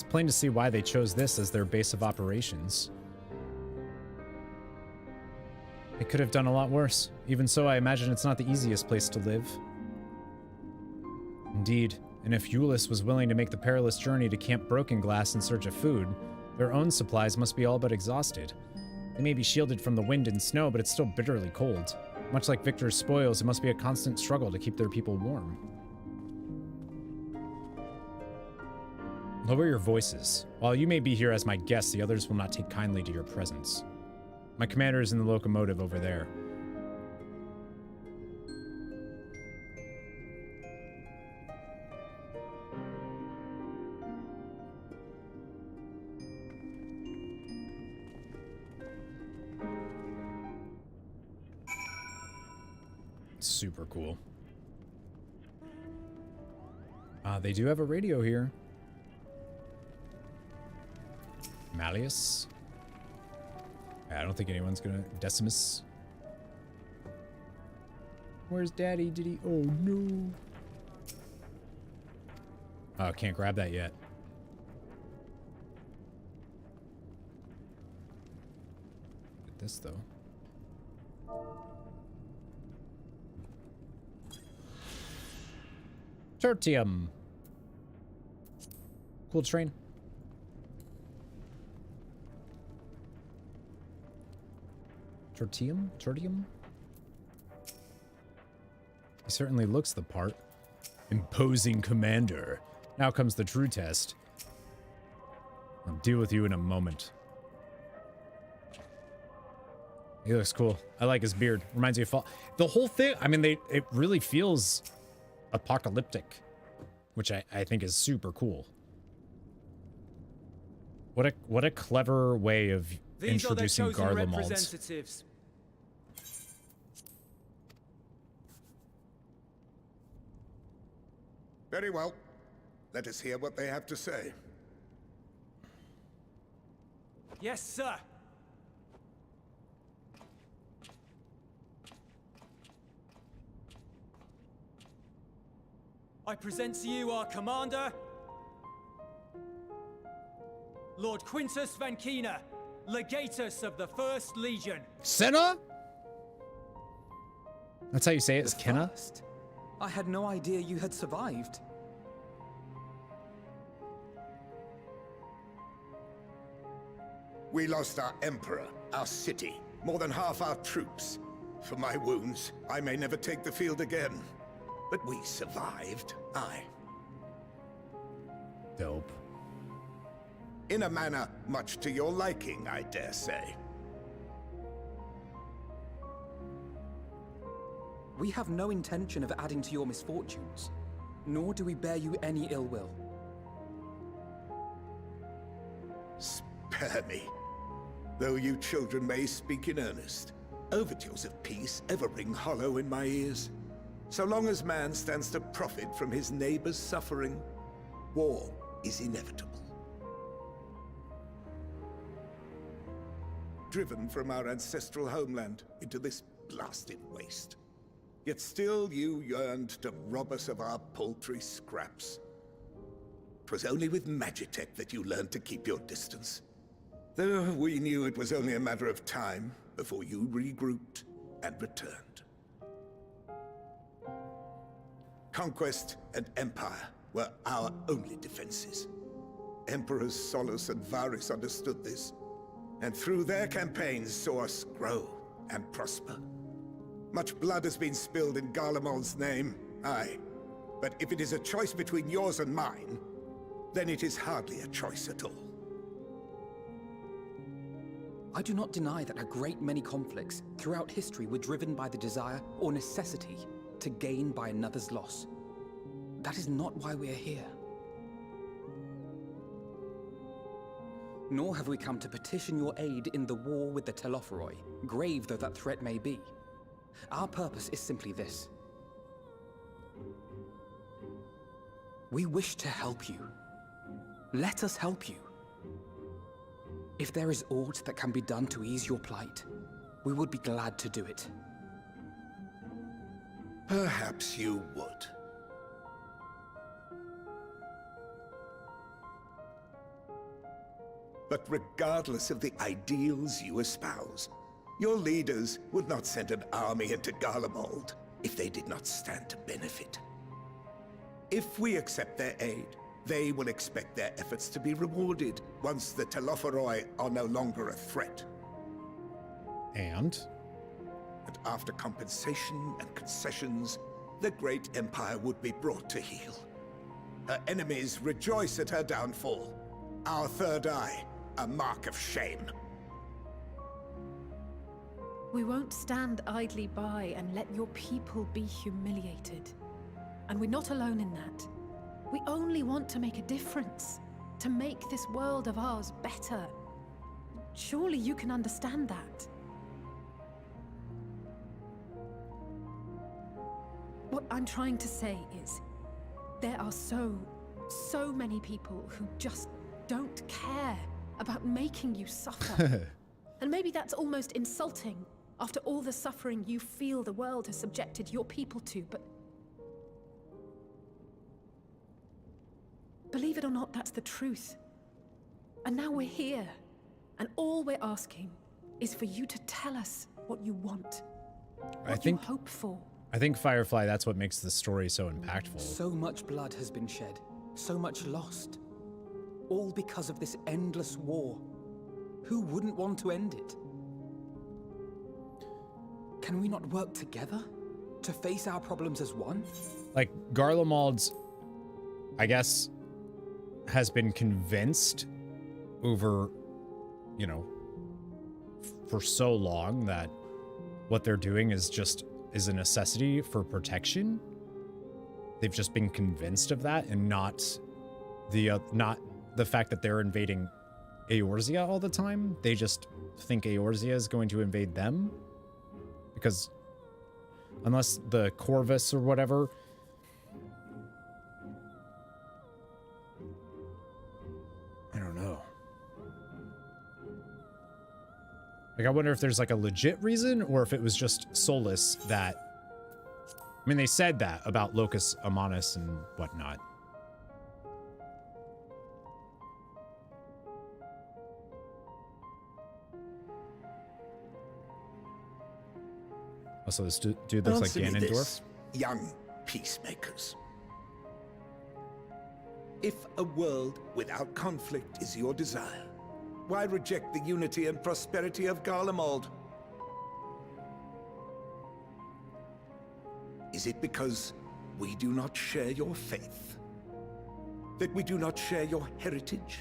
Plain to see why they chose this as their base of operations. It could have done a lot worse. Even so, I imagine it's not the easiest place to live. Indeed, and if Julius was willing to make the perilous journey to Camp Broken Glass in search of food, their own supplies must be all but exhausted. They may be shielded from the wind and snow, but it's still bitterly cold. Much like Victor's spoils, it must be a constant struggle to keep their people warm. Lower your voices. While you may be here as my guest, the others will not take kindly to your presence. My commander is in the locomotive over there. Super cool. They do have a radio here. Malleus. I don't think anyone's gonna... Decimus. Where's Daddy? Did he... Oh, no. Oh, can't grab that yet. Get this, though. Tertium. Cool train. Tertium? Tertium? He certainly looks the part. Imposing commander. Now comes the true test. I'll deal with you in a moment. He looks cool. I like his beard. Reminds me of fall. The whole thing, I mean, it really feels apocalyptic, which I think is super cool. What a clever way of introducing Garlemald's. Representatives. Very well. Let us hear what they have to say. Yes, sir. I present to you our commander, Lord Quintus Vankina, Legatus of the 1st Legion. Senna? That's how you say it, is Kenna? I had no idea you had survived. We lost our emperor, our city, more than half our troops. For my wounds, I may never take the field again. But we survived, aye. Dope. In a manner much to your liking, I dare say. We have no intention of adding to your misfortunes, nor do we bear you any ill will. Spare me. Though you children may speak in earnest, overtures of peace ever ring hollow in my ears. So long as man stands to profit from his neighbor's suffering, war is inevitable. Driven from our ancestral homeland into this blasted waste. Yet still you yearned to rob us of our paltry scraps. 'Twas only with Magitech that you learned to keep your distance. Though we knew it was only a matter of time before you regrouped and returned. Conquest and empire were our only defenses. Emperors Solus and Varys understood this, and through their campaigns saw us grow and prosper. Much blood has been spilled in Garlemald's name, aye. But if it is a choice between yours and mine, then it is hardly a choice at all. I do not deny that a great many conflicts throughout history were driven by the desire or necessity to gain by another's loss. That is not why we are here. Nor have we come to petition your aid in the war with the Telophoroi, grave though that threat may be. Our purpose is simply this. We wish to help you. Let us help you. If there is aught that can be done to ease your plight, we would be glad to do it. Perhaps you would. But regardless of the ideals you espouse, your leaders would not send an army into Garlemald if they did not stand to benefit. If we accept their aid, they will expect their efforts to be rewarded once the Telophoroi are no longer a threat. And after compensation and concessions, the great empire would be brought to heel. Her enemies rejoice at her downfall. Our third eye, a mark of shame. We won't stand idly by and let your people be humiliated. And we're not alone in that. We only want to make a difference, to make this world of ours better. Surely you can understand that. What I'm trying to say is, there are so many people who just don't care about making you suffer. And maybe that's almost insulting after all the suffering you feel the world has subjected your people to, but believe it or not, that's the truth. And now we're here, and all we're asking is for you to tell us what you want, what you hope for. I think Firefly, that's what makes the story so impactful. So much blood has been shed, so much lost. All because of this endless war. Who wouldn't want to end it? Can we not work together to face our problems as one? Like, Garlemald's, I guess, has been convinced over, you know, for so long that what they're doing is a necessity for protection. They've just been convinced of that, and not the fact that they're invading Eorzea all the time. They just think Eorzea is going to invade them, because unless the Corvus or whatever I don't know. Like, I wonder if there's like a legit reason, or if it was just soulless that... I mean, they said that about Locus Amanus and whatnot. Also, this dude looks like Answer me Ganondorf. this, young peacemakers. If a world without conflict is your desire, why reject the unity and prosperity of Garlemald? Is it because we do not share your faith? That we do not share your heritage?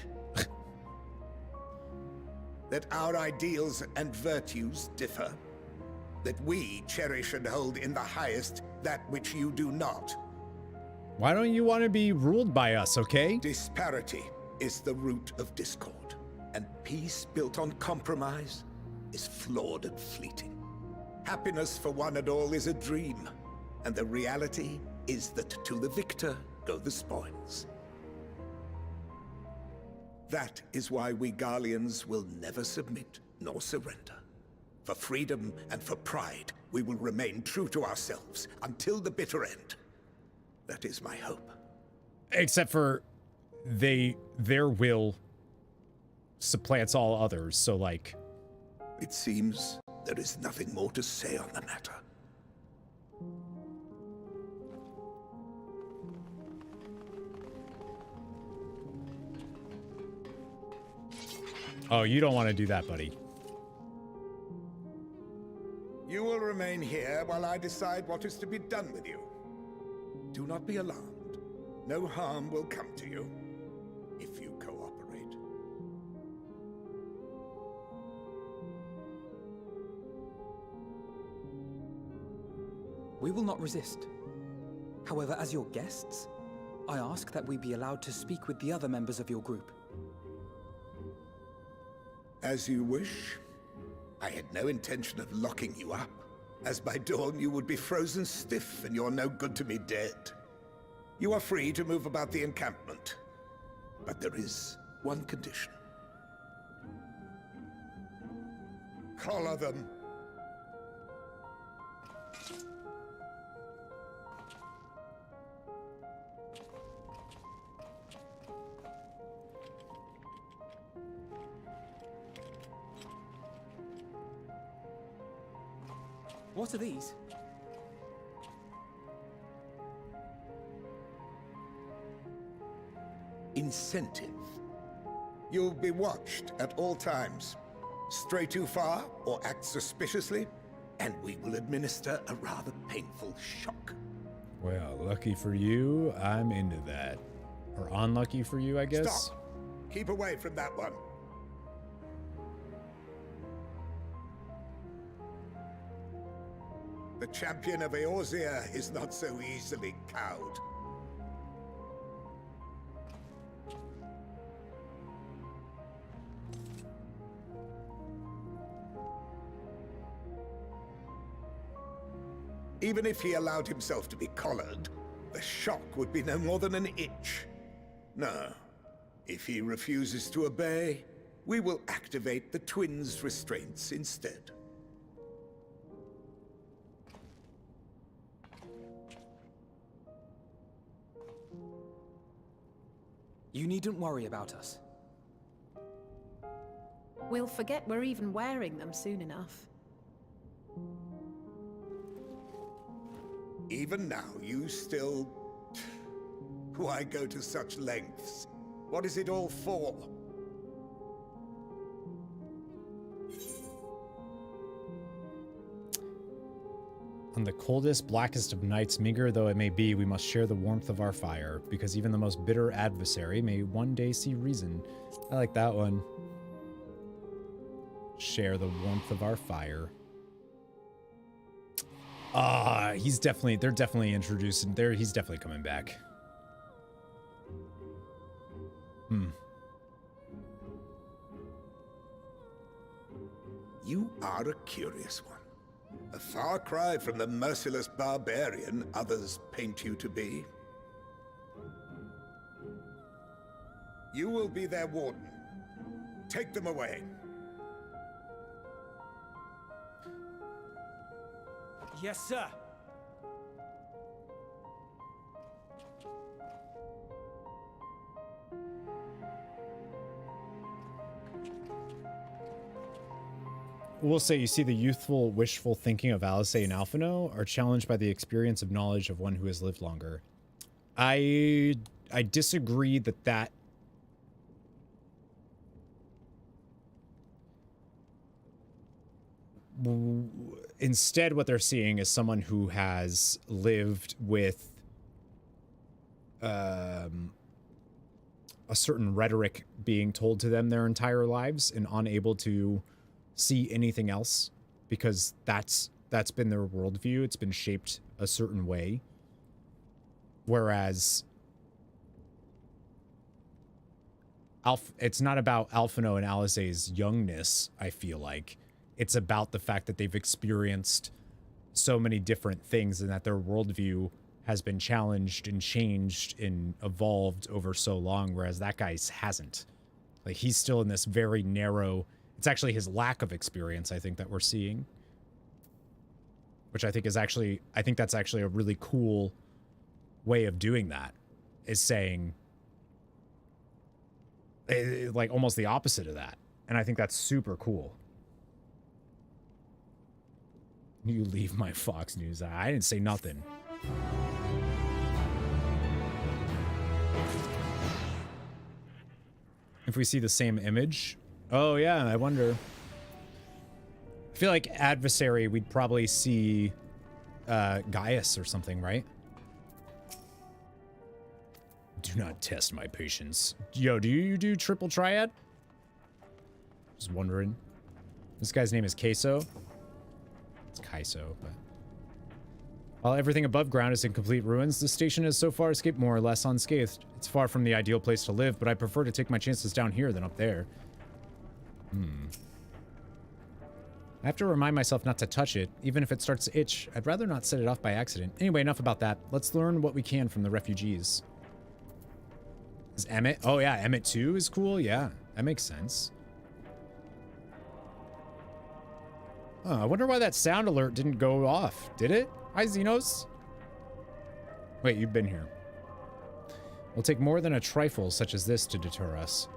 That our ideals and virtues differ? That we cherish and hold in the highest that which you do not? Why don't you want to be ruled by us, okay? Disparity is the root of discord, and peace built on compromise is flawed and fleeting. Happiness for one and all is a dream, and the reality is that to the victor go the spoils. That is why we Garleans will never submit nor surrender. For freedom and for pride, we will remain true to ourselves until the bitter end. That is my hope. Except for their will supplants all others, so like... It seems there is nothing more to say on the matter. Oh, you don't want to do that, buddy. You will remain here while I decide what is to be done with you. Do not be alarmed. No harm will come to you if you cooperate. We will not resist. However, as your guests, I ask that we be allowed to speak with the other members of your group. As you wish. I had no intention of locking you up, as by dawn you would be frozen stiff and you're no good to me dead. You are free to move about the encampment, but there is one condition. Collar them. What are these? Incentive. You'll be watched at all times. Stray too far or act suspiciously, and we will administer a rather painful shock. Well, lucky for you, I'm into that. Or unlucky for you, I guess. Stop. Keep away from that one. The champion of Eorzea is not so easily cowed. Even if he allowed himself to be collared, the shock would be no more than an itch. No. If he refuses to obey, we will activate the twins' restraints instead. You needn't worry about us. We'll forget we're even wearing them soon enough. Even now, you still... Why go to such lengths? What is it all for? On the coldest, blackest of nights, meager though it may be, we must share the warmth of our fire, because even the most bitter adversary may one day see reason. I like that one. Share the warmth of our fire. They're definitely introducing, he's definitely coming back. You are a curious one. A far cry from the merciless barbarian others paint you to be. You will be their warden. Take them away. Yes, sir. We'll say you see the youthful, wishful thinking of Alice and Alphino are challenged by the experience of knowledge of one who has lived longer. I disagree that instead what they're seeing is someone who has lived with a certain rhetoric being told to them their entire lives and unable to see anything else because that's been their worldview. It's been shaped a certain way. Whereas it's not about Alphino and Alice's youngness, I feel like. It's about the fact that they've experienced so many different things and that their worldview has been challenged and changed and evolved over so long, whereas that guy's hasn't. Like, he's still in this very narrow... It's actually his lack of experience, I think, that we're seeing. Which I think is actually... I think that's actually a really cool way of doing that. Is saying... like, almost the opposite of that. And I think that's super cool. You leave my Fox News. I didn't say nothing. If we see the same image... Oh, yeah, I wonder. I feel like Adversary, we'd probably see Gaius or something, right? Do not test my patience. Yo, do you do triple triad? Just wondering. This guy's name is Queso. It's Kaiso, but... While everything above ground is in complete ruins, the station has so far escaped more or less unscathed. It's far from the ideal place to live, but I prefer to take my chances down here than up there. I have to remind myself not to touch it, even if it starts to itch. I'd rather not set it off by accident. Anyway, enough about that. Let's learn what we can from the refugees. Is Emmett? Oh yeah, Emmett 2 is cool. Yeah, that makes sense. Oh, I wonder why that sound alert didn't go off. Did it? Hi, Xenos. Wait, you've been here. It'll take more than a trifle such as this to deter us.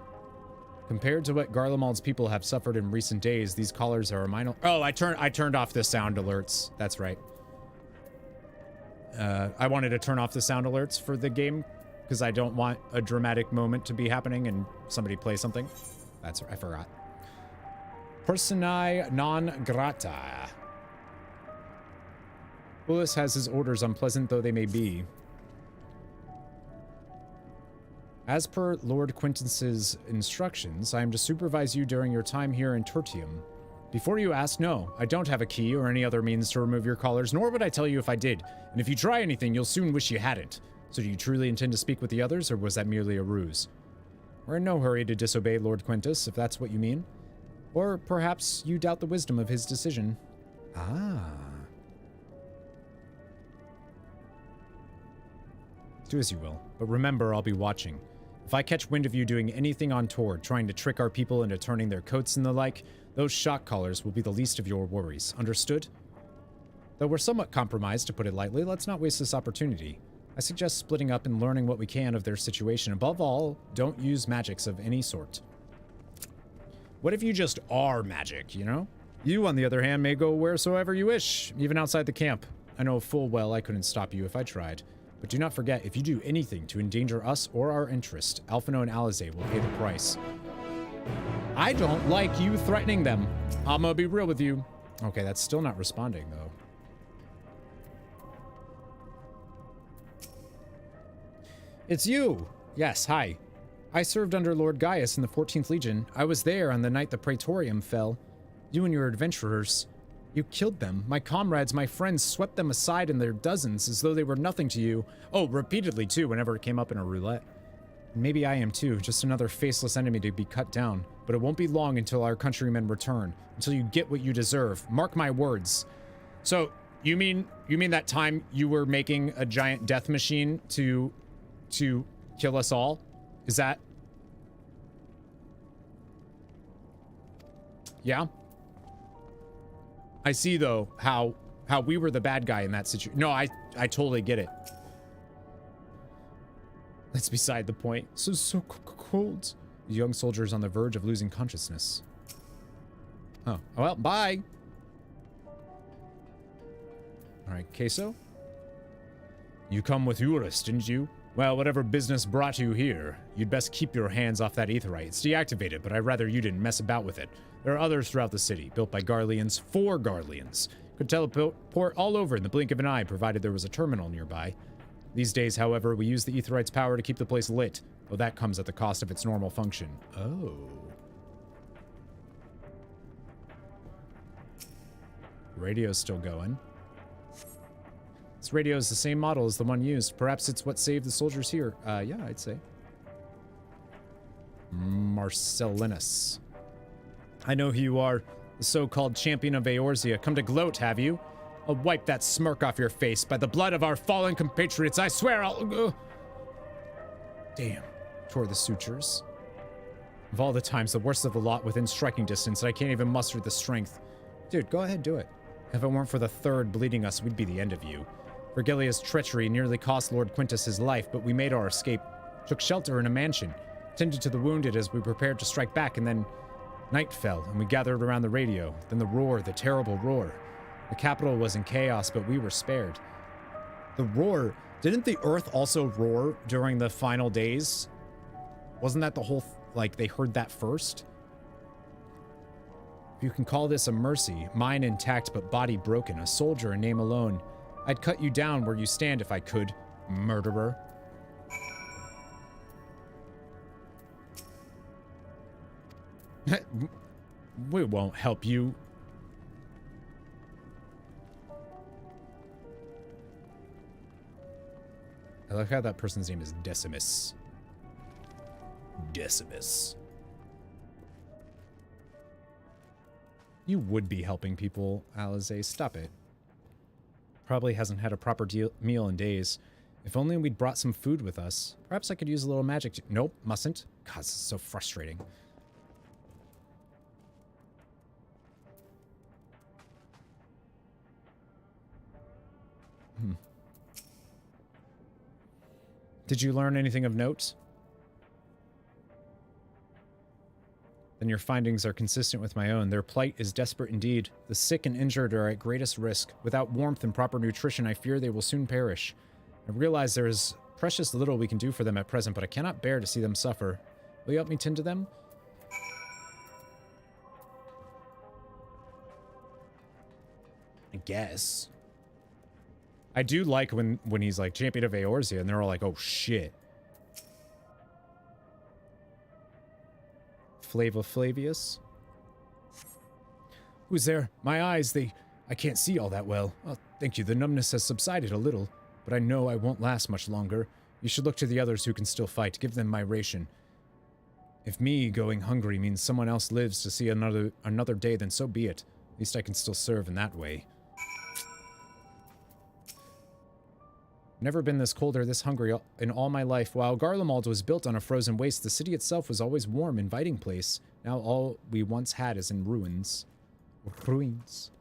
Compared to what Garlemald's people have suffered in recent days, these collars are a minor... Oh, I turned off the sound alerts. That's right. I wanted to turn off the sound alerts for the game because I don't want a dramatic moment to be happening and somebody play something. That's right. I forgot. Personae non grata. Bullis has his orders, unpleasant though they may be. As per Lord Quintus's instructions, I am to supervise you during your time here in Tertium. Before you ask, no, I don't have a key or any other means to remove your collars, nor would I tell you if I did. And if you try anything, you'll soon wish you hadn't. So do you truly intend to speak with the others, or was that merely a ruse? We're in no hurry to disobey Lord Quintus, if that's what you mean. Or perhaps you doubt the wisdom of his decision. Ah. Do as you will, but remember, I'll be watching. If I catch wind of you doing anything untoward, trying to trick our people into turning their coats and the like, those shock collars will be the least of your worries. Understood? Though we're somewhat compromised, to put it lightly, let's not waste this opportunity. I suggest splitting up and learning what we can of their situation. Above all, don't use magics of any sort. What if you just are magic, you know? You, on the other hand, may go wheresoever you wish, even outside the camp. I know full well I couldn't stop you if I tried. But do not forget, if you do anything to endanger us or our interest, Alphino and Alize will pay the price. I don't like you threatening them. I'm gonna be real with you. Okay, that's still not responding, though. It's you! Yes, hi. I served under Lord Gaius in the 14th Legion. I was there on the night the Praetorium fell. You and your adventurers. You killed them. My comrades, my friends, swept them aside in their dozens as though they were nothing to you. Oh, repeatedly, too, whenever it came up in a roulette. Maybe I am, too. Just another faceless enemy to be cut down. But it won't be long until our countrymen return. Until you get what you deserve. Mark my words. So, you mean that time you were making a giant death machine to kill us all? Is that... Yeah? I see, though, how we were the bad guy in that situation. No, I totally get it. That's beside the point. So cold. The young soldier is on the verge of losing consciousness. Oh, well, bye. All right, Queso. You come with Eurus, didn't you? Well, whatever business brought you here, you'd best keep your hands off that aetherite. It's deactivated, but I'd rather you didn't mess about with it. There are others throughout the city, built by Garleans for Garleans. Could teleport all over in the blink of an eye, provided there was a terminal nearby. These days, however, we use the aetherite's power to keep the place lit, though that comes at the cost of its normal function. Oh. Radio's still going. This radio is the same model as the one used. Perhaps it's what saved the soldiers here. Yeah, I'd say. Marcellinus. I know who you are. The so-called champion of Eorzea. Come to gloat, have you? I'll wipe that smirk off your face. By the blood of our fallen compatriots, I swear I'll... Damn. Tore the sutures. Of all the times, the worst of the lot within striking distance, I can't even muster the strength. Dude, go ahead, do it. If it weren't for the third bleeding us, we'd be the end of you. Vergilia's treachery nearly cost Lord Quintus his life, but we made our escape. Took shelter in a mansion. Tended to the wounded as we prepared to strike back, and then... Night fell, and we gathered around the radio. Then the roar, the terrible roar. The capital was in chaos, but we were spared. The roar... Didn't the earth also roar during the final days? Wasn't that the whole... like, they heard that first? If you can call this a mercy, mind intact but body broken, a soldier in name alone. I'd cut you down where you stand if I could, murderer. We won't help you. I like how that person's name is Decimus. Decimus. You would be helping people, Alize. Stop it. Probably hasn't had a proper meal in days. If only we'd brought some food with us. Perhaps I could use a little magic. Nope, mustn't. God, this is so frustrating. Did you learn anything of note? Then your findings are consistent with my own. Their plight is desperate indeed. The sick and injured are at greatest risk. Without warmth and proper nutrition, I fear they will soon perish. I realize there is precious little we can do for them at present, but I cannot bear to see them suffer. Will you help me tend to them? I guess. I do like when he's like champion of Eorzea and they're all like, oh shit. Flavius. Who's there? My eyes, I can't see all that well. Oh, thank you. The numbness has subsided a little, but I know I won't last much longer. You should look to the others who can still fight. Give them my ration. If me going hungry means someone else lives to see another day, then so be it. At least I can still serve in that way. Never been this cold or this hungry in all my life. While Garlemald was built on a frozen waste, the city itself was always warm, inviting place. Now all we once had is in ruins. Ruins.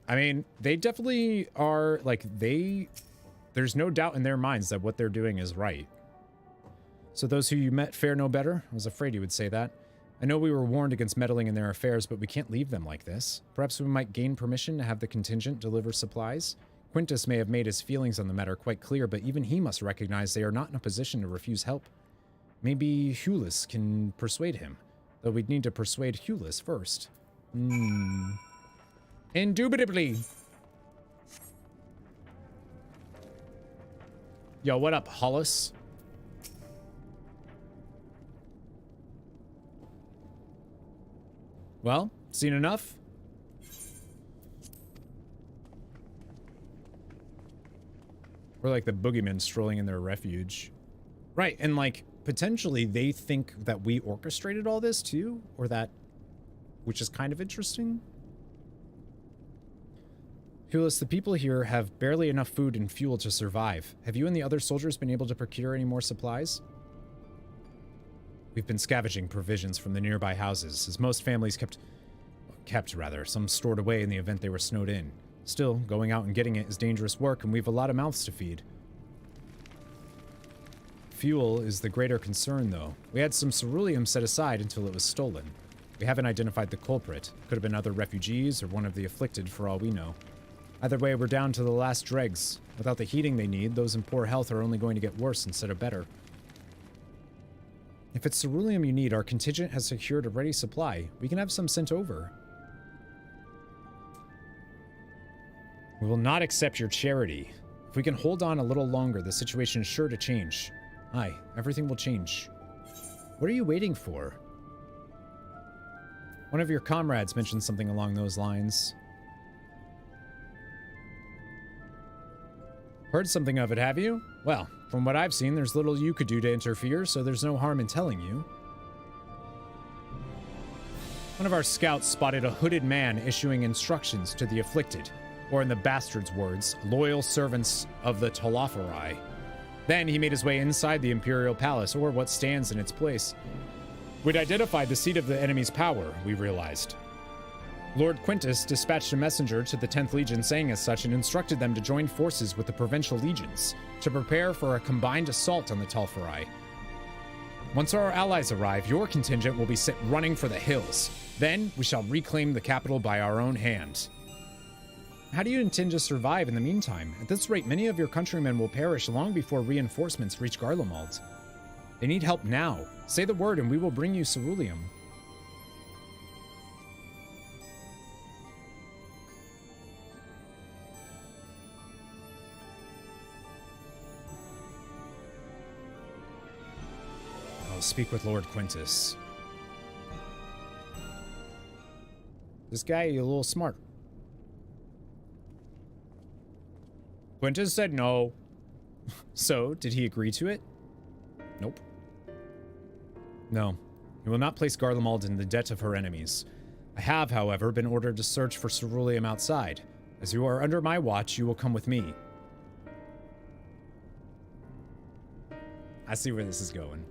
I mean, they definitely are, like, there's no doubt in their minds that what they're doing is right. So those who you met fare no better? I was afraid you would say that. I know we were warned against meddling in their affairs, but we can't leave them like this. Perhaps we might gain permission to have the contingent deliver supplies? Quintus may have made his feelings on the matter quite clear, but even he must recognize they are not in a position to refuse help. Maybe Hulis can persuade him, though we'd need to persuade Hulis first. Indubitably. Yo, what up, Hollis? Well, seen enough? We're like the boogeymen strolling in their refuge. Right, and like, potentially they think that we orchestrated all this too, or that, which is kind of interesting. Hulis, the people here have barely enough food and fuel to survive. Have you and the other soldiers been able to procure any more supplies? We've been scavenging provisions from the nearby houses, as most families kept some stored away in the event they were snowed in. Still, going out and getting it is dangerous work, and we've a lot of mouths to feed. Fuel is the greater concern, though. We had some ceruleum set aside until it was stolen. We haven't identified the culprit. Could have been other refugees or one of the afflicted for all we know. Either way, we're down to the last dregs. Without the heating they need, those in poor health are only going to get worse instead of better. If it's ceruleum you need, our contingent has secured a ready supply. We can have some sent over. We will not accept your charity. If we can hold on a little longer, the situation is sure to change. Aye, everything will change. What are you waiting for? One of your comrades mentioned something along those lines. Heard something of it, have you? Well, from what I've seen, there's little you could do to interfere, so there's no harm in telling you. One of our scouts spotted a hooded man issuing instructions to the afflicted, or in the bastard's words, loyal servants of the Telophori. Then he made his way inside the Imperial Palace, or what stands in its place. We'd identified the seat of the enemy's power, we realized. Lord Quintus dispatched a messenger to the 10th Legion saying as such and instructed them to join forces with the provincial legions to prepare for a combined assault on the Telophori. Once our allies arrive, your contingent will be set running for the hills. Then we shall reclaim the capital by our own hand. How do you intend to survive in the meantime? At this rate, many of your countrymen will perish long before reinforcements reach Garlemald. They need help now. Say the word and we will bring you ceruleum. I'll speak with Lord Quintus. This guy is a little smart. Quintus said no. So, did he agree to it? Nope. No. He will not place Garlemald in the debt of her enemies. I have, however, been ordered to search for ceruleum outside. As you are under my watch, you will come with me. I see where this is going.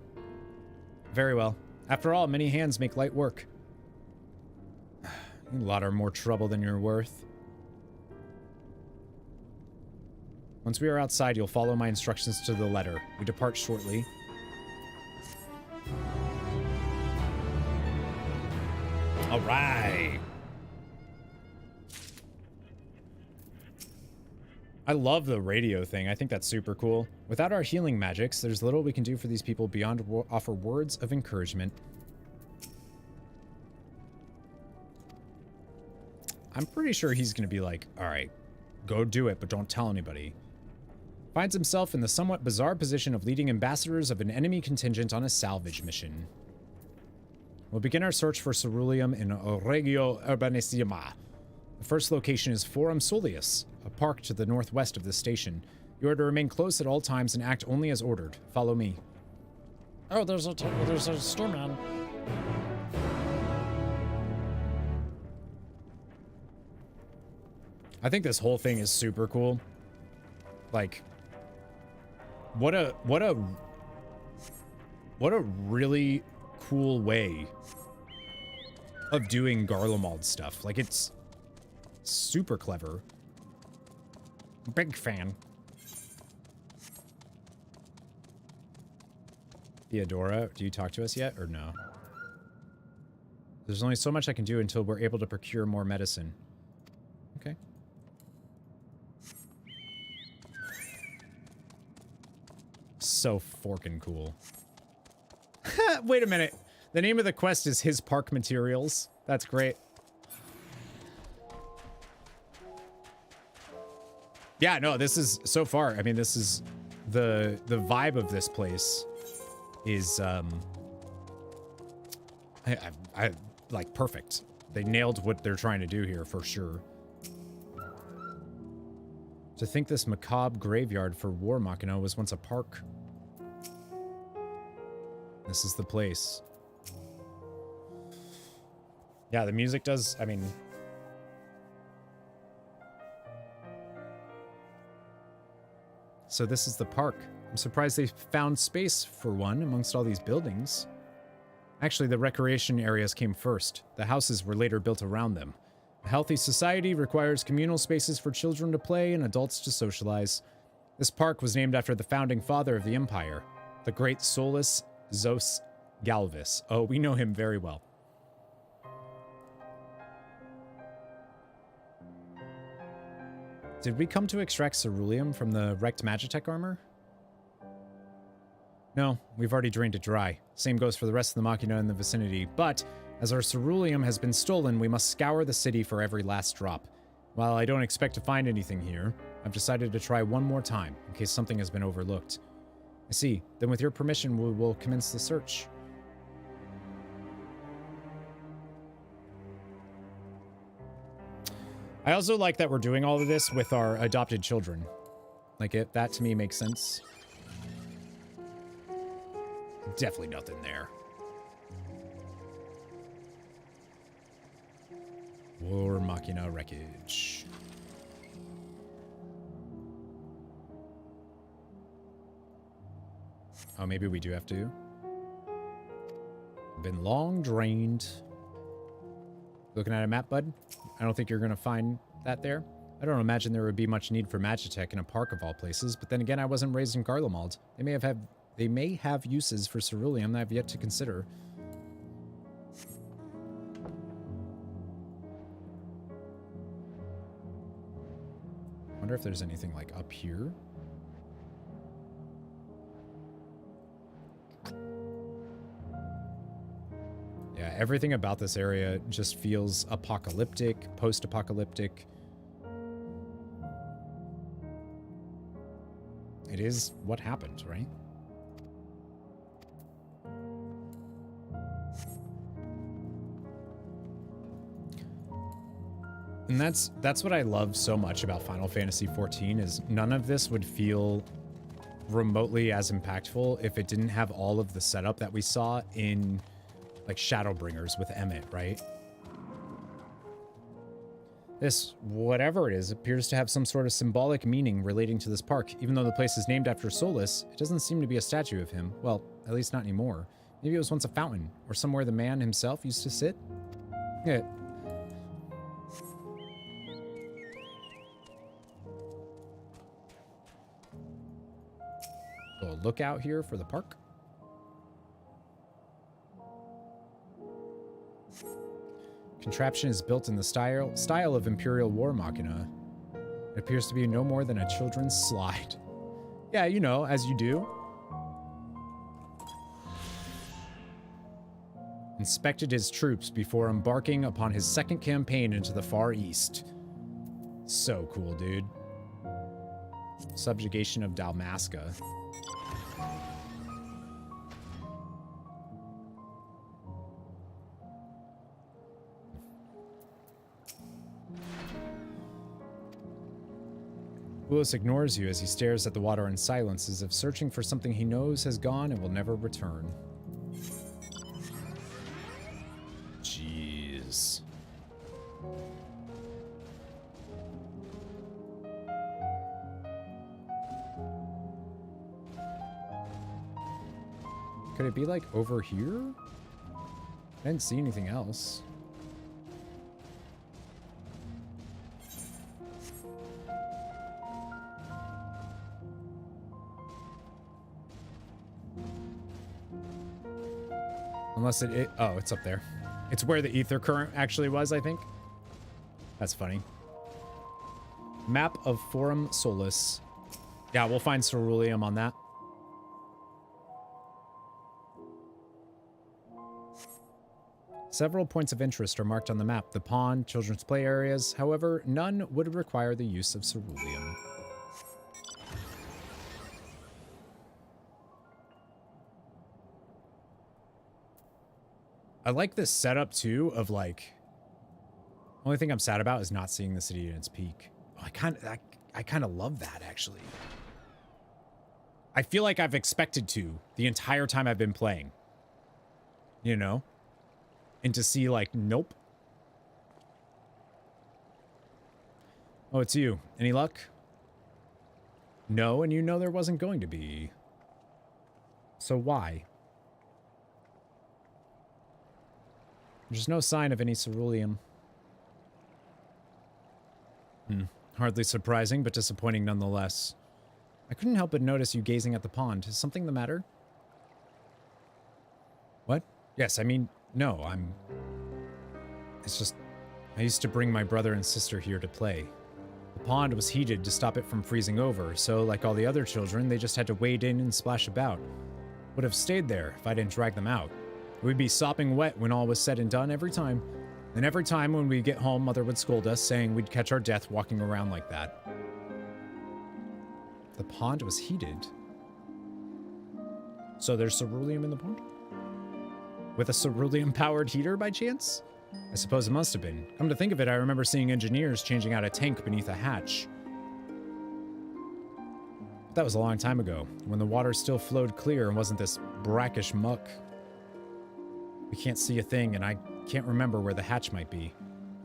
Very well. After all, many hands make light work. You lot are more trouble than you're worth. Once we are outside, you'll follow my instructions to the letter. We depart shortly. All right. I love the radio thing. I think that's super cool. Without our healing magics, there's little we can do for these people beyond offer words of encouragement. I'm pretty sure he's going to be like, all right, go do it, but don't tell anybody. Finds himself in the somewhat bizarre position of leading ambassadors of an enemy contingent on a salvage mission. We'll begin our search for ceruleum in Regio Urbanissima. The first location is Forum Soleus, a park to the northwest of the station. You are to remain close at all times and act only as ordered. Follow me. Oh, there's a storm. I think this whole thing is super cool. Like, what a really cool way of doing Garlemald stuff. Like, it's super clever. Big fan. Theodora, do you talk to us yet or no? There's only so much I can do until we're able to procure more medicine. Okay. So forking cool. Wait a minute. The name of the quest is His Park Materials. That's great. Yeah, no, this is so far. I mean, this is the vibe of this place is I like perfect. They nailed what they're trying to do here for sure. To think this macabre graveyard for War Machina was once a park. This is the place. Yeah, the music does, I mean... So this is the park. I'm surprised they found space for one amongst all these buildings. Actually, the recreation areas came first. The houses were later built around them. A healthy society requires communal spaces for children to play and adults to socialize. This park was named after the founding father of the Empire, the great Solus Zos Galvis. Oh, we know him very well. Did we come to extract ceruleum from the wrecked Magitech armor? No, we've already drained it dry. Same goes for the rest of the Machina in the vicinity, but as our ceruleum has been stolen, we must scour the city for every last drop. While I don't expect to find anything here, I've decided to try one more time, in case something has been overlooked. I see. Then with your permission, we will commence the search. I also like that we're doing all of this with our adopted children. Like, that to me makes sense. Definitely nothing there. War Machina wreckage. Oh, maybe we do have to. Been long drained. Looking at a map, bud? I don't think you're going to find that there. I don't imagine there would be much need for Magitech in a park of all places, but then again, I wasn't raised in Garlemald. They may have uses for ceruleum that I've yet to consider. Wonder if there's anything like up here. Yeah, everything about this area just feels apocalyptic, post-apocalyptic. It is what happened, right? And that's what I love so much about Final Fantasy XIV is none of this would feel remotely as impactful if it didn't have all of the setup that we saw in like Shadowbringers with Emmett, right? This, whatever it is, appears to have some sort of symbolic meaning relating to this park. Even though the place is named after Solus, it doesn't seem to be a statue of him. Well, at least not anymore. Maybe it was once a fountain, or somewhere the man himself used to sit? Yeah. Little lookout here for the park. Contraption is built in the style of Imperial War Machina. It appears to be no more than a children's slide. Yeah, you know, as you do. Inspected his troops before embarking upon his second campaign into the Far East. So cool, dude. Subjugation of Dalmasca. Willis ignores you as he stares at the water in silence, as if searching for something he knows has gone and will never return. Jeez. Could it be like over here? I didn't see anything else. Unless oh, it's up there. It's where the ether current actually was, I think. That's funny. Map of Forum Solus. Yeah, we'll find ceruleum on that. Several points of interest are marked on the map. The pond, children's play areas. However, none would require the use of ceruleum. I like this setup too of like Only thing I'm sad about is not seeing the city at its peak. Oh, I kind of love that, actually. I feel like I've expected to the entire time I've been playing. You know? And to see, like, nope. Oh, it's you. Any luck? No, and you know there wasn't going to be. So why? There's no sign of any ceruleum. Hardly surprising, but disappointing nonetheless. I couldn't help but notice you gazing at the pond. Is something the matter? What? Yes, I mean, no, it's just, I used to bring my brother and sister here to play. The pond was heated to stop it from freezing over, so like all the other children, they just had to wade in and splash about. Would have stayed there if I didn't drag them out. We'd be sopping wet when all was said and done every time. And every time when we get home, Mother would scold us, saying we'd catch our death walking around like that. The pond was heated. So there's ceruleum in the pond? With a ceruleum-powered heater, by chance? I suppose it must have been. Come to think of it, I remember seeing engineers changing out a tank beneath a hatch. But that was a long time ago, when the water still flowed clear and wasn't this brackish muck. We can't see a thing, and I can't remember where the hatch might be.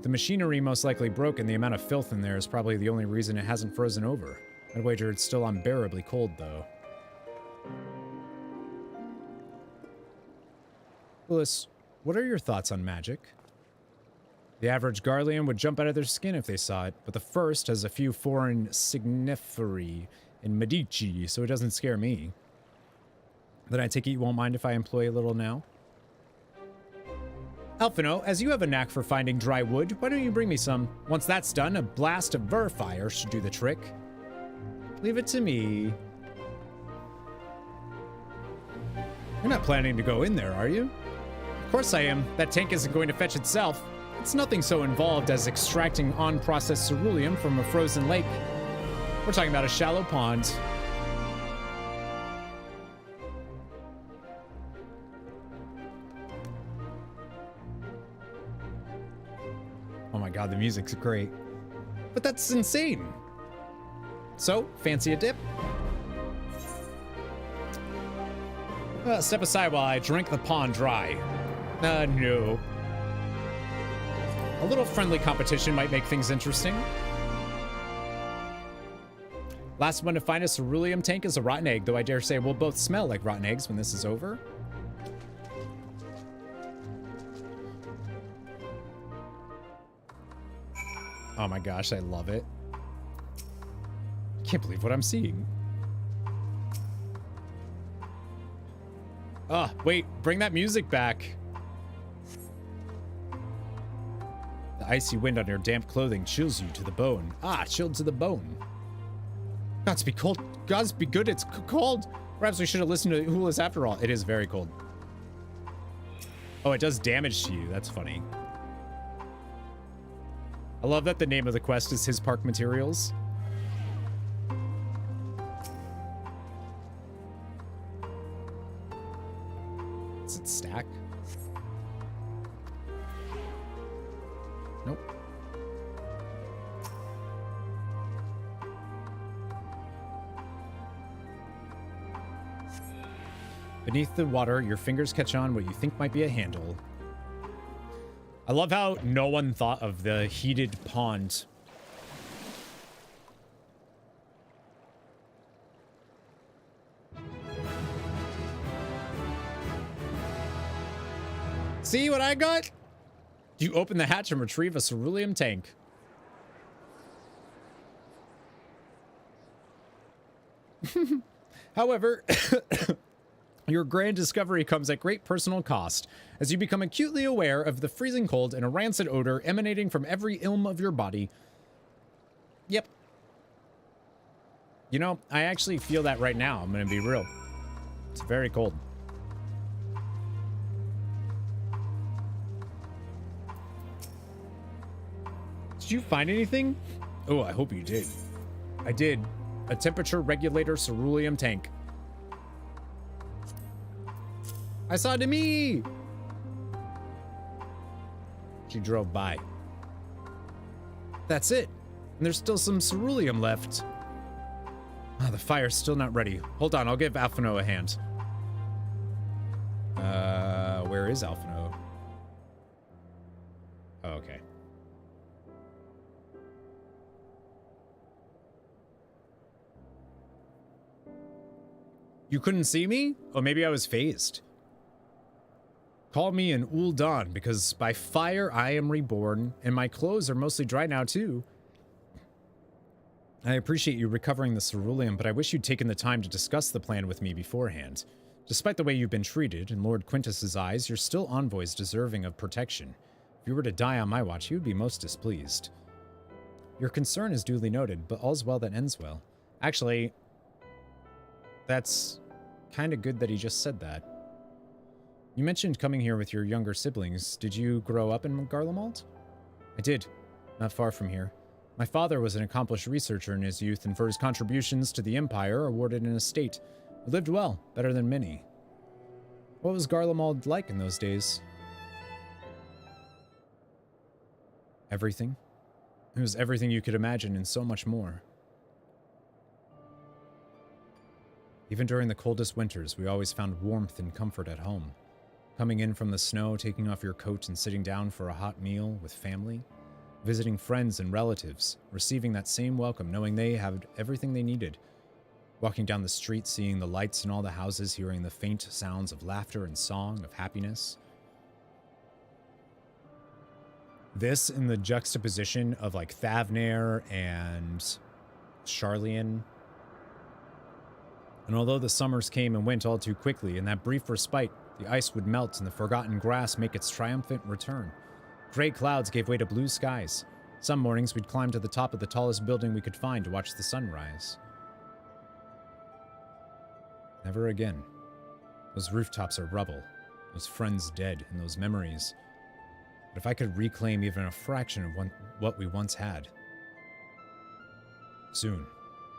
The machinery most likely broke, and the amount of filth in there is probably the only reason it hasn't frozen over. I'd wager it's still unbearably cold, though. Willis, what are your thoughts on magic? The average Garlean would jump out of their skin if they saw it, but the first has a few foreign signiferi in Medici, so it doesn't scare me. Then I take it you won't mind if I employ a little now? Alphino, as you have a knack for finding dry wood, why don't you bring me some? Once that's done, a blast of fire should do the trick. Leave it to me. You're not planning to go in there, are you? Of course I am. That tank isn't going to fetch itself. It's nothing so involved as extracting unprocessed ceruleum from a frozen lake. We're talking about a shallow pond. Oh my god, the music's great. But that's insane. So, fancy a dip? Step aside while I drink the pond dry. No. A little friendly competition might make things interesting. Last one to find a ceruleum tank is a rotten egg, though I dare say we'll both smell like rotten eggs when this is over. Oh my gosh, I love it. Can't believe what I'm seeing. Oh, wait, bring that music back. The icy wind on your damp clothing chills you to the bone. Ah, chilled to the bone. Gods be cold. Gods be good, it's cold. Perhaps we should have listened to Hulas after all. It is very cold. Oh, it does damage to you. That's funny. I love that the name of the quest is His Park Materials. Does it stack? Nope. Beneath the water, your fingers catch on what you think might be a handle. I love how no one thought of the heated pond. See what I got? You open the hatch and retrieve a ceruleum tank. However, your grand discovery comes at great personal cost, as you become acutely aware of the freezing cold and a rancid odor emanating from every ilm of your body. Yep. You know, I actually feel that right now. I'm gonna be real. It's very cold. Did you find anything? Oh, I hope you did. I did. A temperature regulator ceruleum tank. I saw it to me. She drove by. That's it. And there's still some ceruleum left. Oh, the fire's still not ready. Hold on, I'll give Alphino a hand. Where is Alphino? Oh, okay. You couldn't see me? Oh, maybe I was phased. Call me an Ul'Dan, because by fire I am reborn, and my clothes are mostly dry now too. I appreciate you recovering the ceruleum, but I wish you'd taken the time to discuss the plan with me beforehand. Despite the way you've been treated, in Lord Quintus's eyes, you're still envoys deserving of protection. If you were to die on my watch, he would be most displeased. Your concern is duly noted, but all's well that ends well. Actually, that's kind of good that he just said that. You mentioned coming here with your younger siblings. Did you grow up in Garlemald? I did, not far from here. My father was an accomplished researcher in his youth, and for his contributions to the Empire, awarded an estate. We lived well, better than many. What was Garlemald like in those days? Everything. It was everything you could imagine and so much more. Even during the coldest winters, we always found warmth and comfort at home. Coming in from the snow, taking off your coat and sitting down for a hot meal with family. Visiting friends and relatives, receiving that same welcome, knowing they had everything they needed. Walking down the street, seeing the lights in all the houses, hearing the faint sounds of laughter and song, of happiness. This in the juxtaposition of like Thavnair and Sharlayan. And although the summers came and went all too quickly, in that brief respite, the ice would melt and the forgotten grass make its triumphant return. Gray clouds gave way to blue skies. Some mornings we'd climb to the top of the tallest building we could find to watch the sun rise. Never again. Those rooftops are rubble, those friends dead, and those memories. But if I could reclaim even a fraction of what we once had. Soon,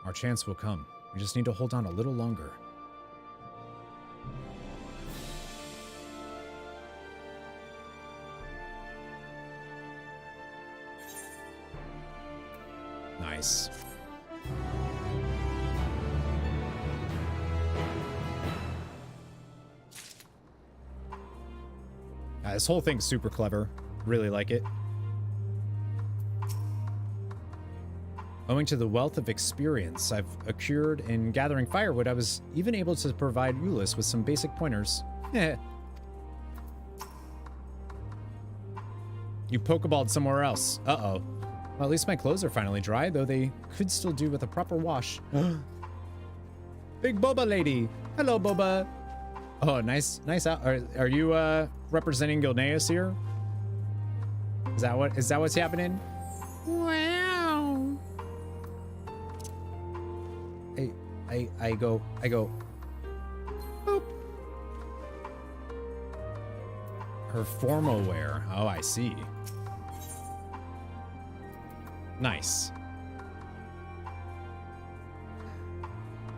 our chance will come. We just need to hold on a little longer. Nice. This whole thing's super clever. Really like it. Owing to the wealth of experience I've accrued in gathering firewood, I was even able to provide Ulyss with some basic pointers. You pokeballed somewhere else. Uh-oh. Well, at least my clothes are finally dry, though they could still do with a proper wash. Big Boba lady. Hello, Boba. Oh, nice out. Are you representing Gilneas here? Is that what's happening? Wow. I go. Boop. Her formal wear. Oh, I see. Nice.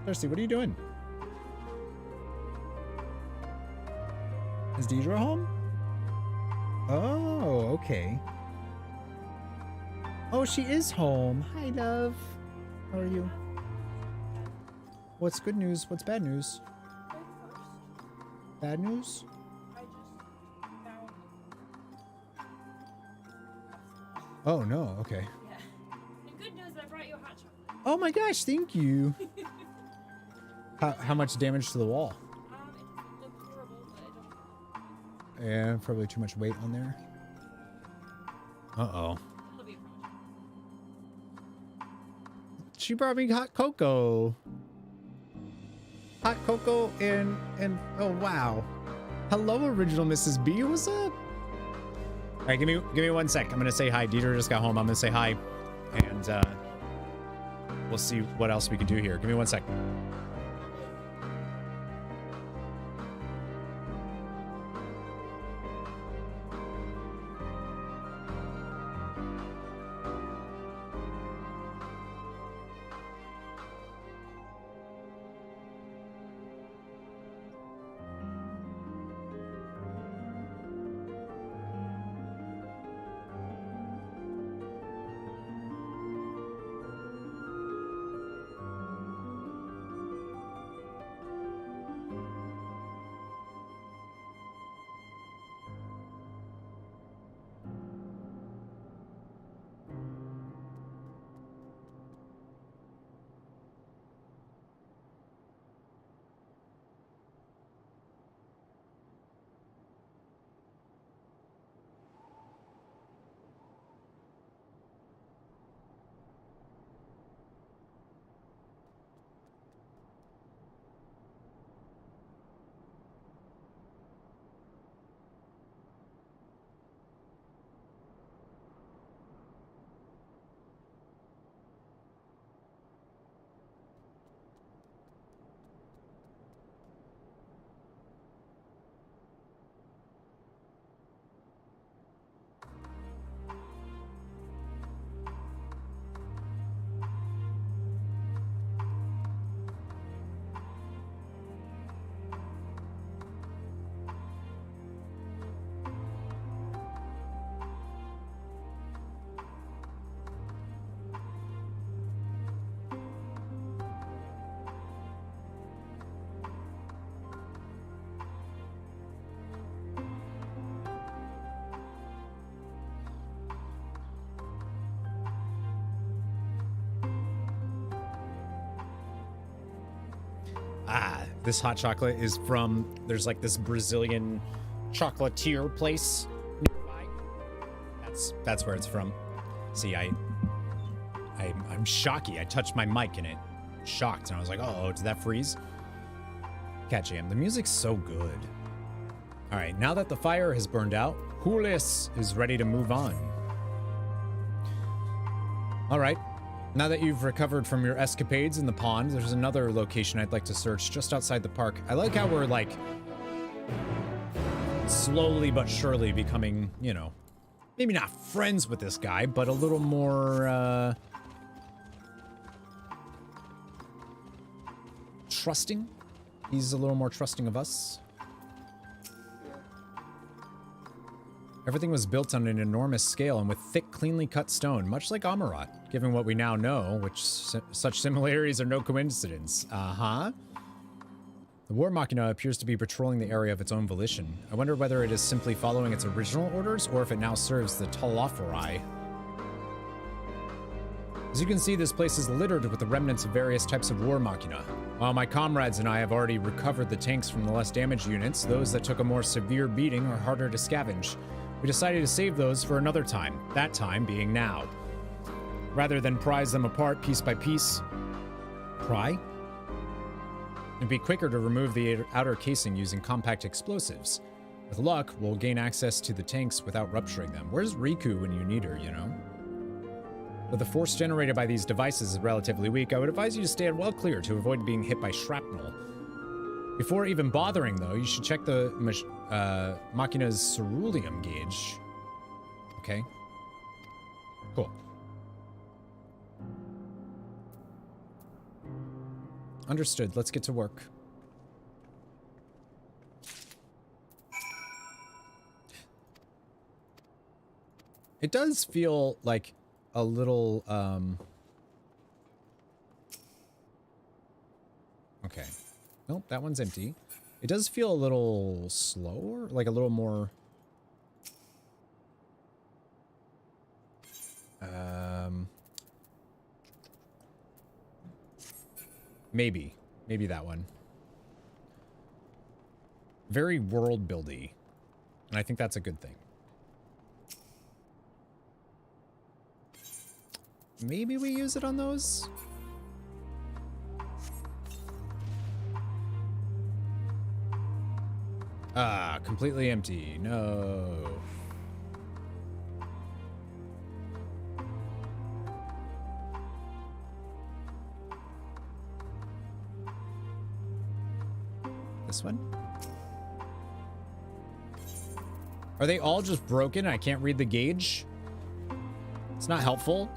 Thirsty, what are you doing? Is Deidre home? Oh, okay. Oh, she is home. Hi, love. How are you? What's good news? What's bad news? Bad news? Oh, no. Okay. Yeah. And good news, I brought you a hot chocolate. Oh my gosh, thank you. How much damage to the wall? It looks horrible, but I don't... Yeah, probably too much weight on there. Uh-oh. She brought me hot cocoa. Hot cocoa and oh wow. Hello, original Mrs. B. What's up? All right, give me 1 sec. I'm gonna say hi. Deidre just got home. I'm gonna say hi, and we'll see what else we can do here. Give me 1 sec. This hot chocolate is from, there's like this Brazilian chocolatier place nearby. That's where it's from. See, I'm shocky. I touched my mic and it shocked, and I was like, oh, did that freeze? Cat Jam, the music's so good. All right, now that the fire has burned out, Julius is ready to move on. All right, now that you've recovered from your escapades in the pond, there's another location I'd like to search just outside the park. I like how we're like slowly but surely becoming, you know, maybe not friends with this guy, but a little more trusting. He's a little more trusting of us. Everything was built on an enormous scale and with thick, cleanly cut stone, much like Amarat, given what we now know, which such similarities are no coincidence. The War Machina appears to be patrolling the area of its own volition. I wonder whether it is simply following its original orders or if it now serves the Telophori. As you can see, this place is littered with the remnants of various types of War Machina. While my comrades and I have already recovered the tanks from the less damaged units, those that took a more severe beating are harder to scavenge. We decided to save those for another time, that time being now. Rather than prize them apart piece by piece, it'd be quicker to remove the outer casing using compact explosives. With luck, we'll gain access to the tanks without rupturing them. Where's Riku when you need her, you know? Though the force generated by these devices is relatively weak, I would advise you to stand well clear to avoid being hit by shrapnel. Before even bothering, though, you should check the Machina's ceruleum gauge. Okay. Cool. Understood. Let's get to work. It does feel like a little, okay. Nope, that one's empty. It does feel a little slower, like a little more, maybe that one. Very world buildy, and I think that's a good thing. Maybe we use it on those? Completely empty. No. This one? Are they all just broken? I can't read the gauge? It's not helpful.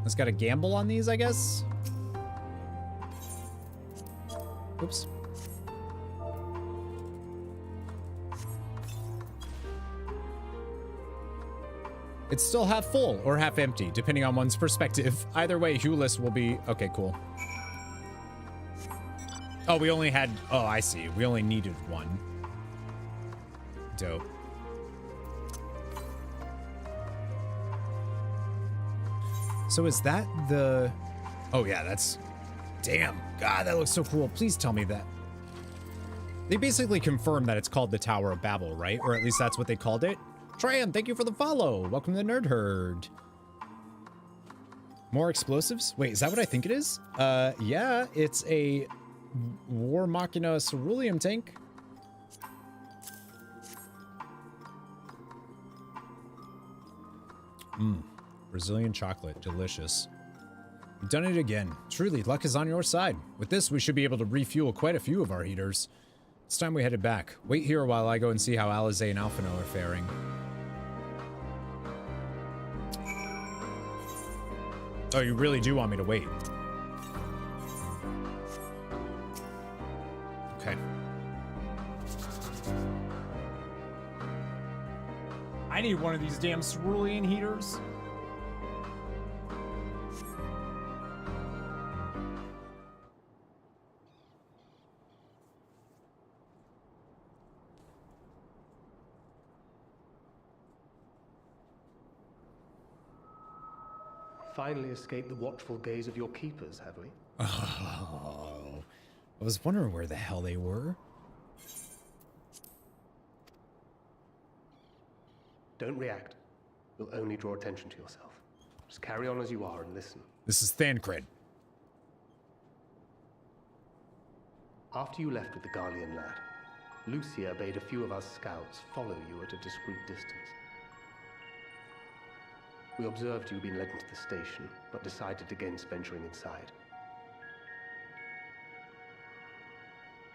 Let's got a gamble on these, I guess. Oops. It's still half full or half empty, depending on one's perspective. Either way, Hulis will be... Okay, cool. Oh, we only had... Oh, I see. We only needed one. Dope. So is that the... Oh, yeah, that's... Damn. God, that looks so cool. Please tell me that. They basically confirmed that it's called the Tower of Babel, right? Or at least that's what they called it. Tran, thank you for the follow. Welcome to the Nerd Herd. More explosives? Wait, is that what I think it is? Yeah, it's a War Machina ceruleum tank. Brazilian chocolate, delicious. You've done it again. Truly, luck is on your side. With this, we should be able to refuel quite a few of our heaters. It's time we headed back. Wait here while I go and see how Alizé and Alphino are faring. Oh, you really do want me to wait? Okay. I need one of these damn cerulean heaters. finally escaped the watchful gaze of your keepers, have we? Oh, I was wondering where the hell they were. Don't react. You'll only draw attention to yourself. Just carry on as you are and listen. This is Thancred. After you left with the Garlean lad, Lucia bade a few of us scouts follow you at a discreet distance. We observed you being led into the station, but decided against venturing inside.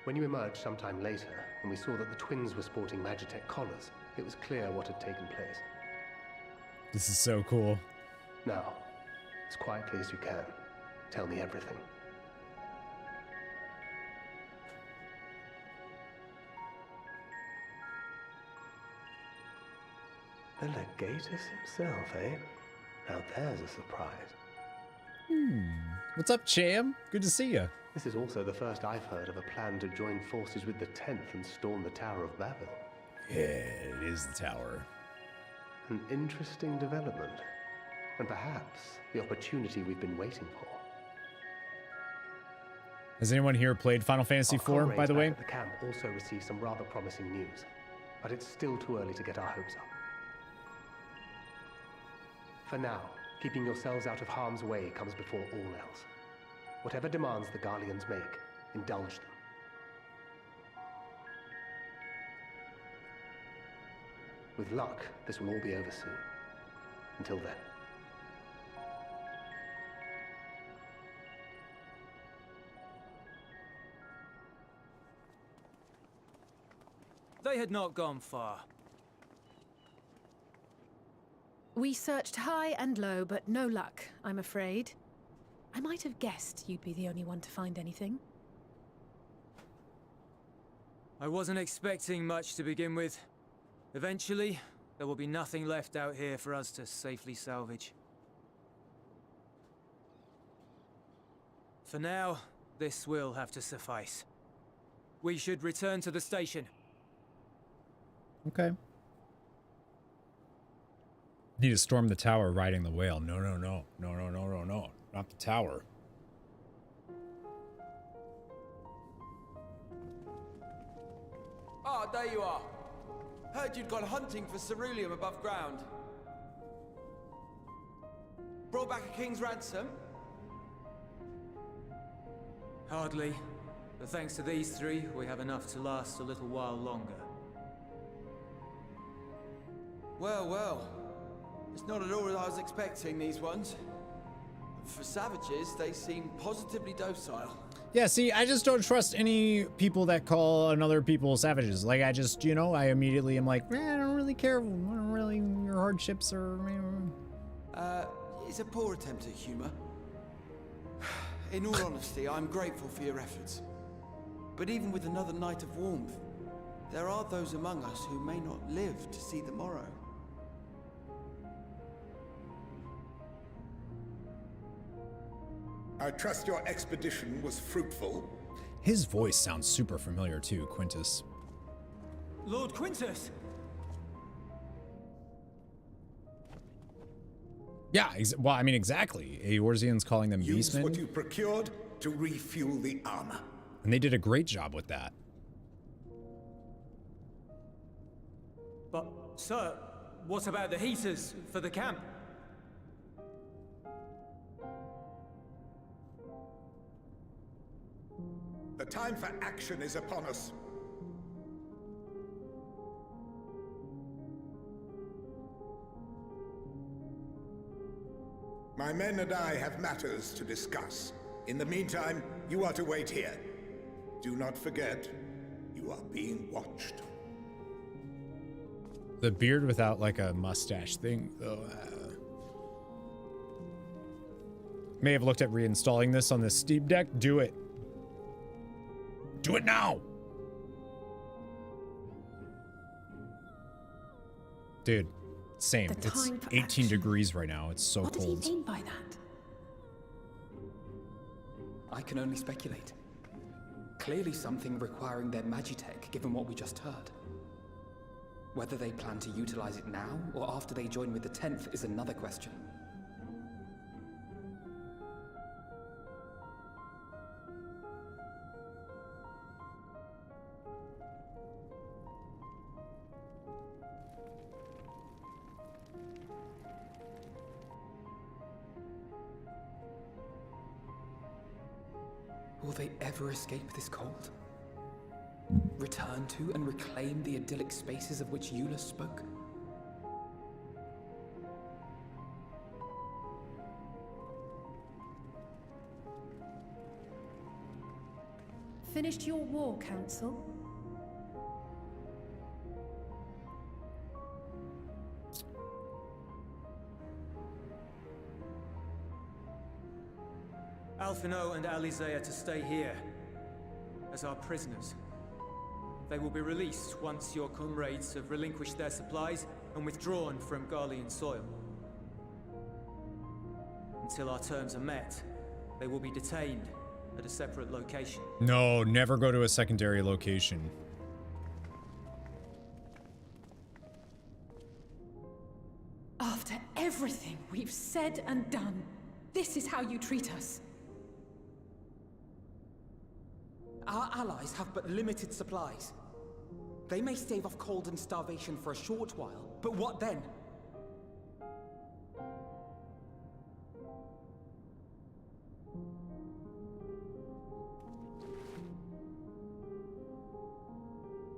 When you emerged sometime later, and we saw that the twins were sporting Magitech collars, it was clear what had taken place. This is so cool. Now, as quietly as you can, tell me everything. The Legatus himself, eh? Now there's a surprise. What's up, Cham? Good to see you. This is also the first I've heard of a plan to join forces with the 10th and storm the Tower of Babel. Yeah, it is the tower. An interesting development. And perhaps the opportunity we've been waiting for. Has anyone here played Final Fantasy IV, by the way? The camp also received some rather promising news, but it's still too early to get our hopes up. For now, keeping yourselves out of harm's way comes before all else. Whatever demands the Garleans make, indulge them. With luck, this will all be over soon. Until then. They had not gone far. We searched high and low, but no luck, I'm afraid. I might have guessed you'd be the only one to find anything. I wasn't expecting much to begin with. Eventually, there will be nothing left out here for us to safely salvage. For now, this will have to suffice. We should return to the station. Okay. Need to storm the tower riding the whale. No, no, no. No, no, no, no, no. Not the tower. Ah, there you are. Heard you'd gone hunting for ceruleum above ground. Brought back a king's ransom? Hardly. But thanks to these three, we have enough to last a little while longer. Well, well. It's not at all as I was expecting, these ones. For savages, they seem positively docile. Yeah, see, I just don't trust any people that call another people savages. Like, I just, you know, I immediately am like, I don't really care. I don't really, your hardships are... It's a poor attempt at humor. In all honesty, I'm grateful for your efforts. But even with another night of warmth, there are those among us who may not live to see the morrow. I trust your expedition was fruitful. His voice sounds super familiar too, Quintus. Lord Quintus! Yeah, well, I mean, exactly. Eorzean's calling them Use beastmen. what you procured to refuel the armor. And they did a great job with that. But, sir, what about the heaters for the camp? The time for action is upon us. My men and I have matters to discuss. In the meantime, you are to wait here. Do not forget, you are being watched. The beard without like a mustache thing, though. May have looked at reinstalling this on this Steam Deck. Do it. Do it now! Dude, same. It's 18 degrees right now. It's so cold. What did he mean by that? I can only speculate. Clearly something requiring their magitech, given what we just heard. Whether they plan to utilize it now, or after they join with the 10th, is another question. Will they ever escape this cult? Return to and reclaim the idyllic spaces of which Eula spoke? Finished your war, Council? Alphino and Alizé are to stay here as our prisoners. They will be released once your comrades have relinquished their supplies and withdrawn from Garlean soil. Until our terms are met, they will be detained at a separate location. No, never go to a secondary location. After everything we've said and done, this is how you treat us. Our allies have but limited supplies. They may stave off cold and starvation for a short while, but what then?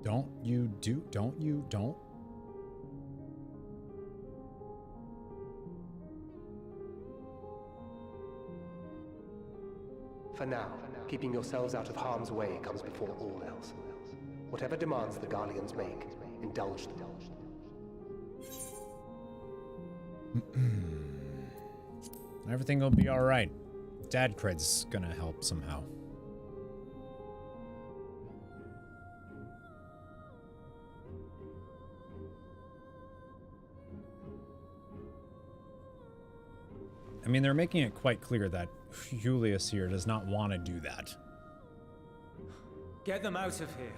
Don't. For now, keeping yourselves out of harm's way comes before all else. Whatever demands the Garleans make, indulge them. Everything will be alright. Dad cred's gonna help somehow. I mean, they're making it quite clear that Julius here does not want to do that. Get them out of here.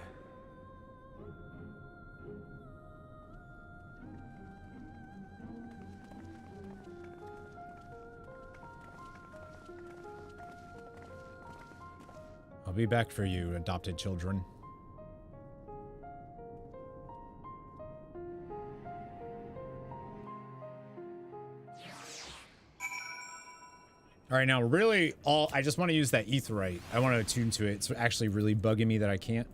I'll be back for you, adopted children. All right, now really I just want to use that aetheryte. I want to attune to it. It's actually really bugging me that I can't.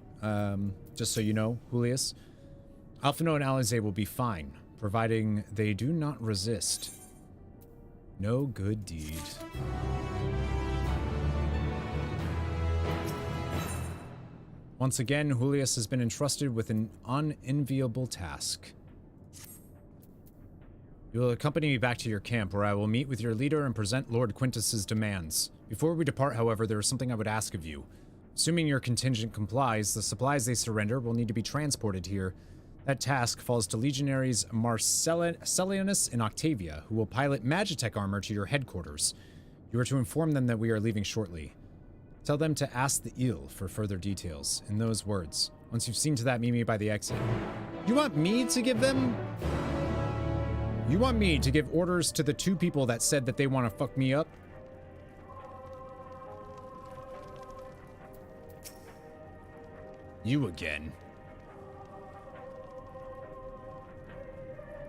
Just so you know, Julius. Alphino and Alizé will be fine, providing they do not resist. No good deed. Once again, Julius has been entrusted with an unenviable task. You will accompany me back to your camp, where I will meet with your leader and present Lord Quintus's demands. Before we depart, however, there is something I would ask of you. Assuming your contingent complies, the supplies they surrender will need to be transported here. That task falls to legionaries Marcellinus and Octavia, who will pilot Magitech armor to your headquarters. You are to inform them that we are leaving shortly. Tell them to ask the eel for further details, in those words. Once you've seen to that, meet me by the exit. You want me to give them... You want me to give orders to the two people that said that they want to fuck me up? You again.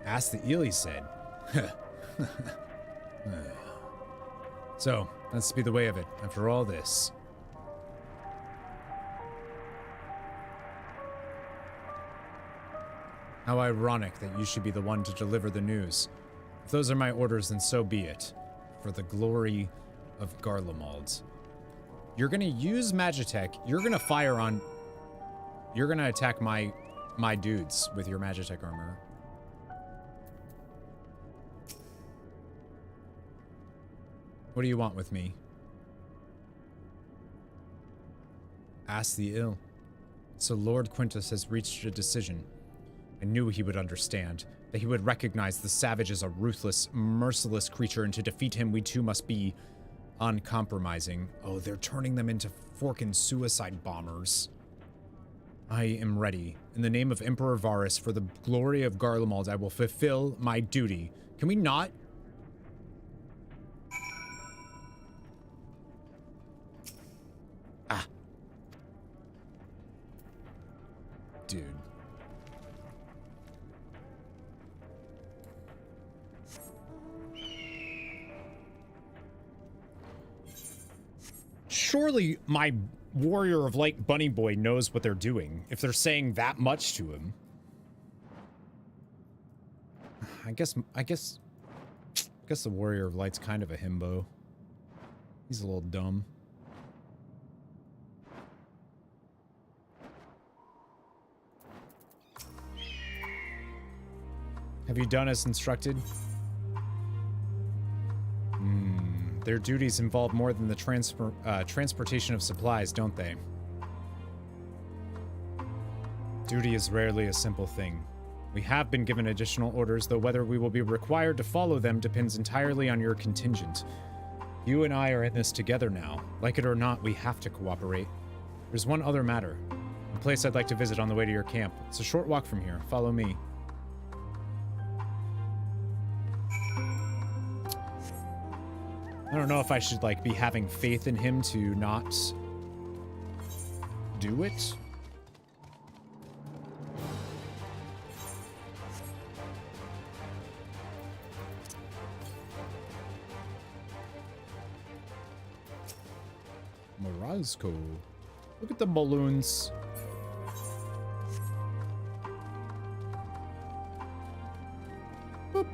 Ask the eel, he said. So, let's be the way of it, after all this. How ironic that you should be the one to deliver the news. If those are my orders, then so be it. For the glory of Garlemald. You're gonna use Magitech. You're gonna fire on... You're gonna attack my dudes with your Magitech armor. What do you want with me? Ask the ill. So Lord Quintus has reached a decision. I knew he would understand, that he would recognize the savage as a ruthless, merciless creature, and to defeat him we too must be uncompromising. Oh, they're turning them into forkin' suicide bombers. I am ready. In the name of Emperor Varus, for the glory of Garlemald, I will fulfill my duty. Can we not? Ah. Dude. surely my Warrior of Light bunny boy knows what they're doing if they're saying that much to him. I guess the Warrior of Light's kind of a himbo. He's a little dumb. Have you done as instructed? Their duties involve more than the transportation of supplies, don't they? Duty is rarely a simple thing. We have been given additional orders, though whether we will be required to follow them depends entirely on your contingent. You and I are in this together now. Like it or not, we have to cooperate. There's one other matter. A place I'd like to visit on the way to your camp. It's a short walk from here. Follow me. I don't know if I should, like, be having faith in him to not do it. Morozko. Look at the balloons. Boop.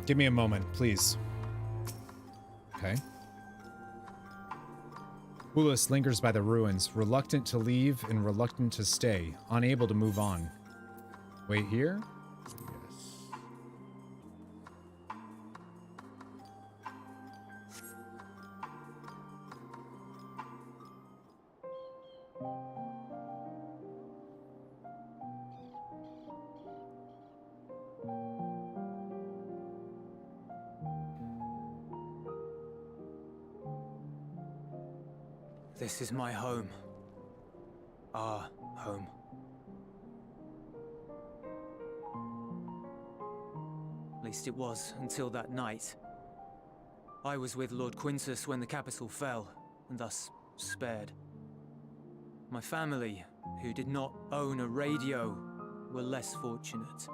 Give me a moment, please. Okay. Ulyss lingers by the ruins, reluctant to leave and reluctant to stay, unable to move on. Wait here? Yes. This is my home. Our home. At least it was, until that night. I was with Lord Quintus when the capital fell, and thus spared. My family, who did not own a radio, were less fortunate.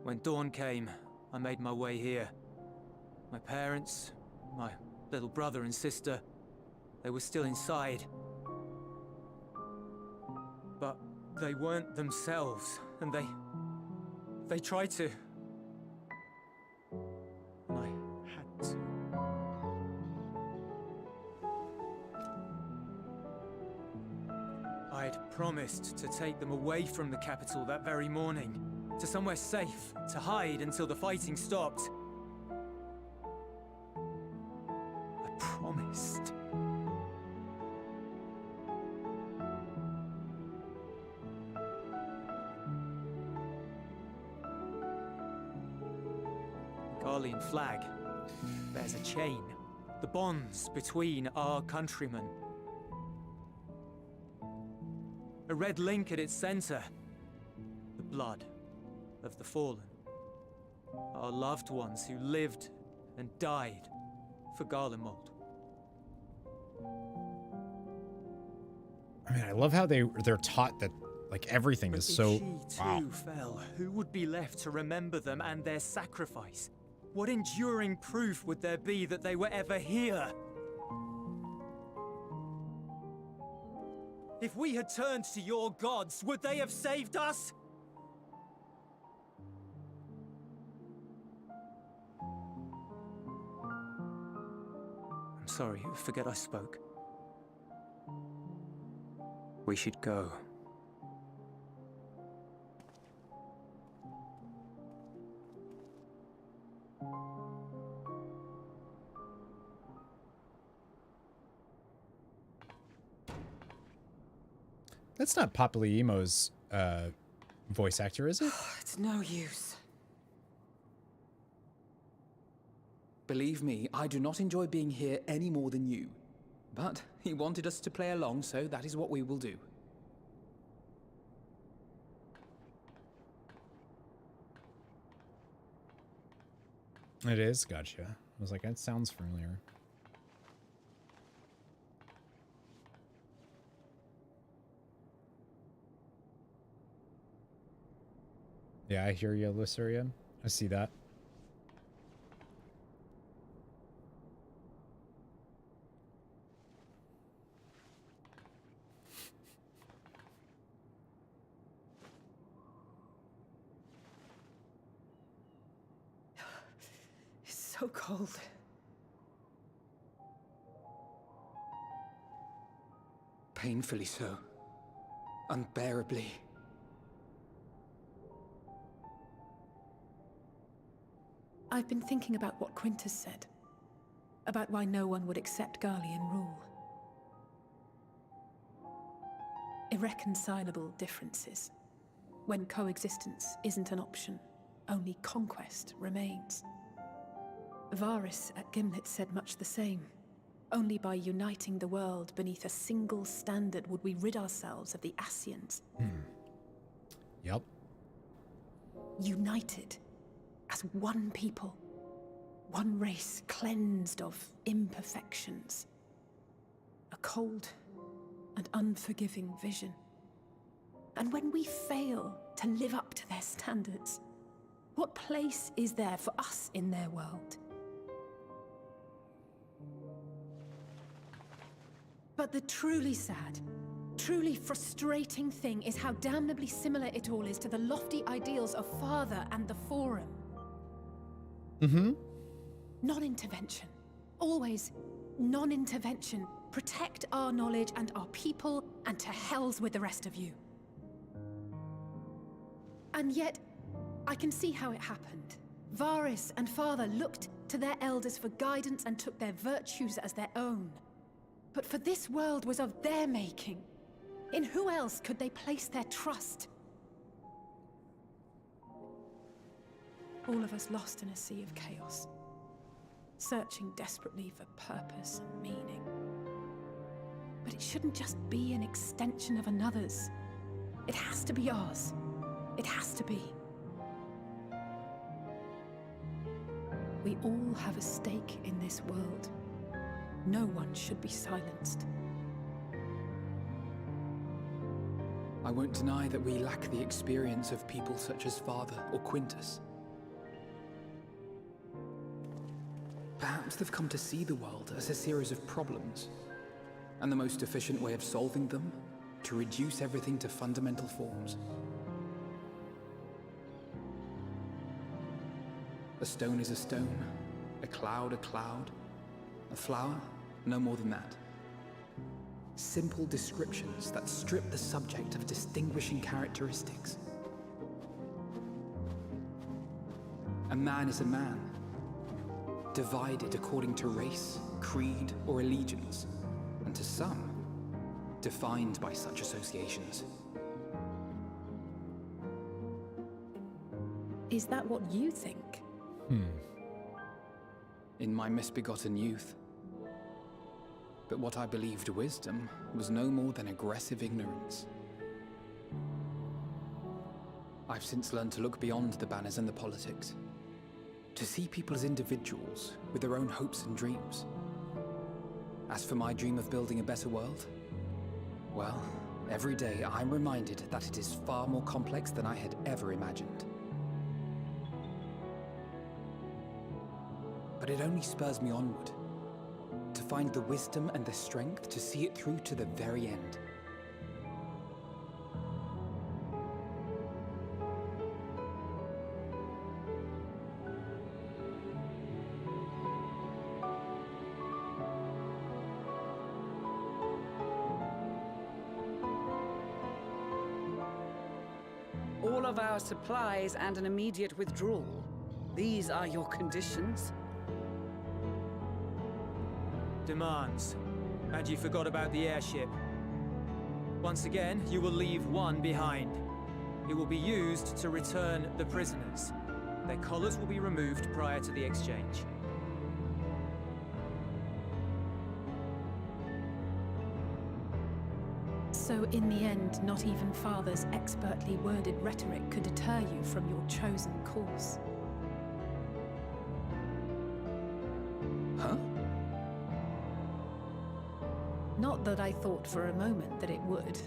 When dawn came, I made my way here. My parents, my little brother and sister, they were still inside. But they weren't themselves, and they tried to. And I had to. I'd promised to take them away from the capital that very morning, to somewhere safe, to hide until the fighting stopped. Promised. The Garlean flag bears a chain, the bonds between our countrymen. A red link at its center, the blood of the fallen. Our loved ones who lived and died for Garlemald. I mean, I love how they're taught that, like, everything is so... If she too fell, who would be left to remember them and their sacrifice? What enduring proof would there be that they were ever here? If we had turned to your gods, would they have saved us? I'm sorry, forget I spoke. We should go. That's not Papalyimo's voice actor, is it? It's no use. Believe me, I do not enjoy being here any more than you. But he wanted us to play along, so that is what we will do. It is? Gotcha. was like, that sounds familiar. Yeah, I hear you, Lysurian. I see that. It's so cold. Painfully so. Unbearably. I've been thinking about what Quintus said. About why no one would accept Garlean rule. Irreconcilable differences. When coexistence isn't an option, only conquest remains. Varys at Gimlet said much the same. Only by uniting the world beneath a single standard would we rid ourselves of the Ascians. Yep. United. As one people. One race cleansed of imperfections. A cold and unforgiving vision. And when we fail to live up to their standards, what place is there for us in their world? But the truly sad, truly frustrating thing is how damnably similar it all is to the lofty ideals of Father and the Forum. Mm-hmm. Non-intervention. Always non-intervention. Protect our knowledge and our people, and to hells with the rest of you. And yet, I can see how it happened. Varys and Father looked to their elders for guidance and took their virtues as their own. But for this world was of their making. In who else could they place their trust? All of us lost in a sea of chaos. Searching desperately for purpose and meaning. But it shouldn't just be an extension of another's. It has to be ours. It has to be. We all have a stake in this world. No one should be silenced. I won't deny that we lack the experience of people such as Father or Quintus. Perhaps they've come to see the world as a series of problems, and the most efficient way of solving them, to reduce everything to fundamental forms. A stone is a stone, a cloud, a flower, no more than that. Simple descriptions that strip the subject of distinguishing characteristics. A man is a man, divided according to race, creed, or allegiance, and to some, defined by such associations. Is that what you think? In my misbegotten youth. But what I believed wisdom was no more than aggressive ignorance. I've since learned to look beyond the banners and the politics. To see people as individuals with their own hopes and dreams. As for my dream of building a better world, well, every day I'm reminded that it is far more complex than I had ever imagined. But it only spurs me onward, to find the wisdom and the strength to see it through to the very end. All of our supplies and an immediate withdrawal. These are your conditions? Demands. And you forgot about the airship. Once again, you will leave one behind. It will be used to return the prisoners. Their collars will be removed prior to the exchange. So in the end, not even Father's expertly worded rhetoric could deter you from your chosen course. that I thought for a moment that it would.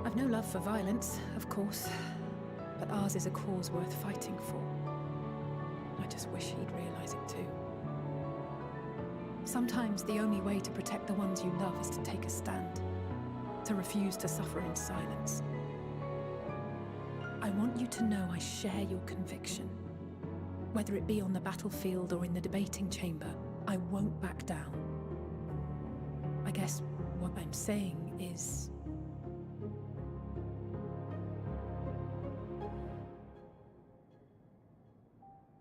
I've no love for violence, of course, but ours is a cause worth fighting for. I just wish he'd realize it too. Sometimes the only way to protect the ones you love is to take a stand, to refuse to suffer in silence. I want you to know I share your conviction. Whether it be on the battlefield or in the debating chamber, I won't back down. I guess what I'm saying is...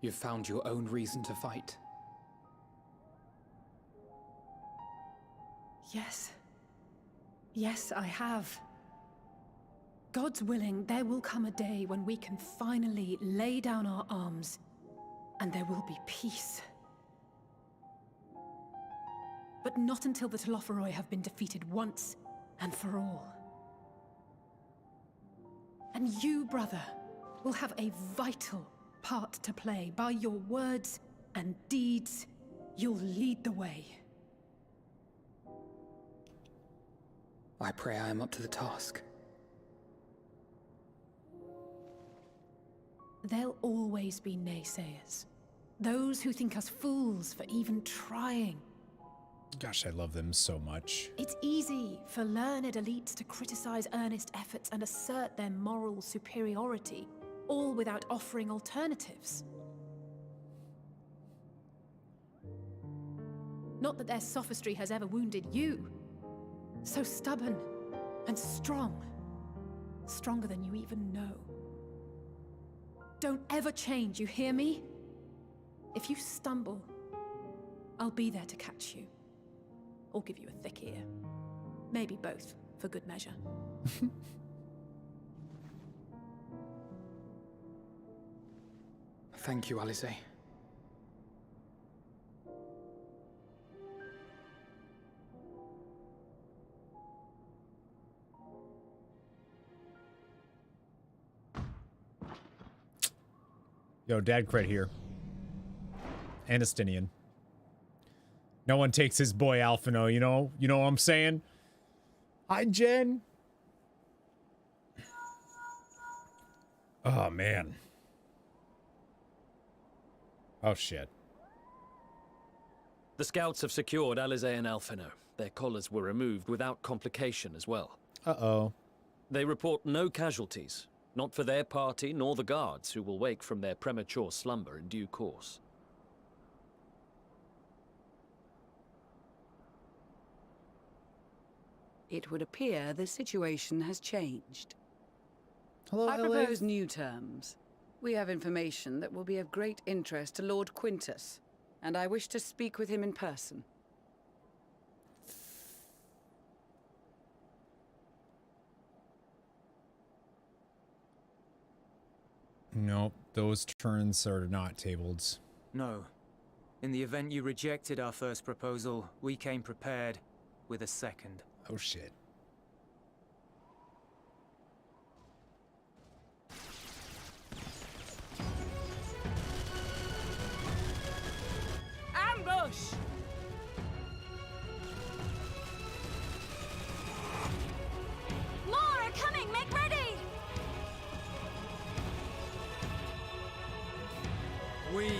You've found your own reason to fight. Yes. Yes, I have. God's willing, there will come a day when we can finally lay down our arms, and there will be peace. But not until the Telophoroi have been defeated once and for all. And you, brother, will have a vital part to play. By your words and deeds, you'll lead the way. I pray I am up to the task. There'll always be naysayers. Those who think us fools for even trying. Gosh, I love them so much. It's easy for learned elites to criticize earnest efforts and assert their moral superiority, all without offering alternatives. Not that their sophistry has ever wounded you. So stubborn and strong. Stronger than you even know. Don't ever change, you hear me? If you stumble, I'll be there to catch you. Or give you a thick ear. Maybe both, for good measure. Thank you, Alice. Yo, Dad cred here. Anastinian. No one takes his boy Alphino, you know? You know what I'm saying? Hi, Jen. Oh, man. Oh, shit. The scouts have secured Alize and Alphino. Their collars were removed without complication as well. Uh-oh. They report no casualties. Not for their party, nor the guards, who will wake from their premature slumber in due course. It would appear the situation has changed. Hello, I propose new terms. We have information that will be of great interest to Lord Quintus, and I wish to speak with him in person. Nope, those turns are not tabled. No. In the event you rejected our first proposal, we came prepared with a second. Oh shit. Ambush! More are coming! Make ready! We,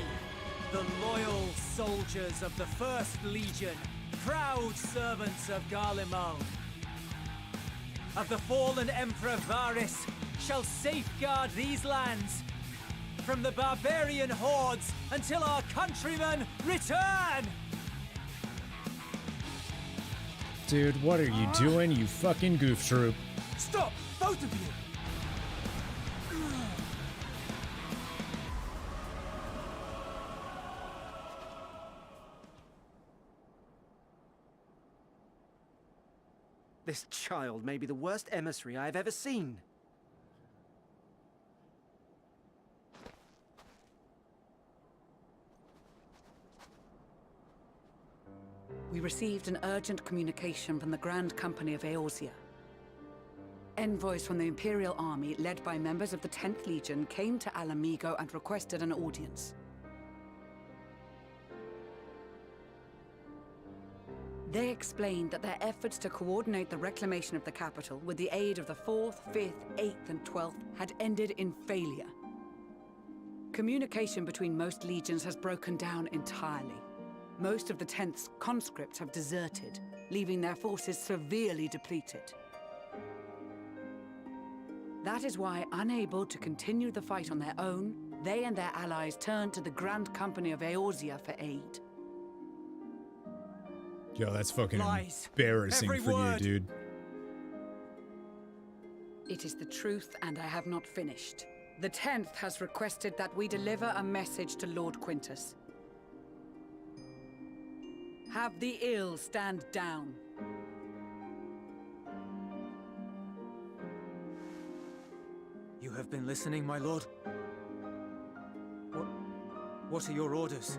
the loyal soldiers of the First Legion, proud servants of Garlemald, of the fallen Emperor Varys, shall safeguard these lands from the barbarian hordes until our countrymen return! Dude, what are you doing, you fucking goof troop? Stop! Both of you! This child may be the worst emissary I have ever seen. We received an urgent communication from the Grand Company of Eorzea. Envoys from the Imperial Army, led by members of the 10th Legion, came to Alamigo and requested an audience. They explained that their efforts to coordinate the reclamation of the capital with the aid of the 4th, 5th, 8th, and 12th had ended in failure. Communication between most legions has broken down entirely. Most of the 10th's conscripts have deserted, leaving their forces severely depleted. That is why, unable to continue the fight on their own, they and their allies turned to the Grand Company of Eorzea for aid. Yo, that's fucking Lies. embarrassing Every for word. you, dude. It is the truth, and I have not finished. The 10th has requested that we deliver a message to Lord Quintus. Have the ill stand down. You have been listening, my lord? What are your orders?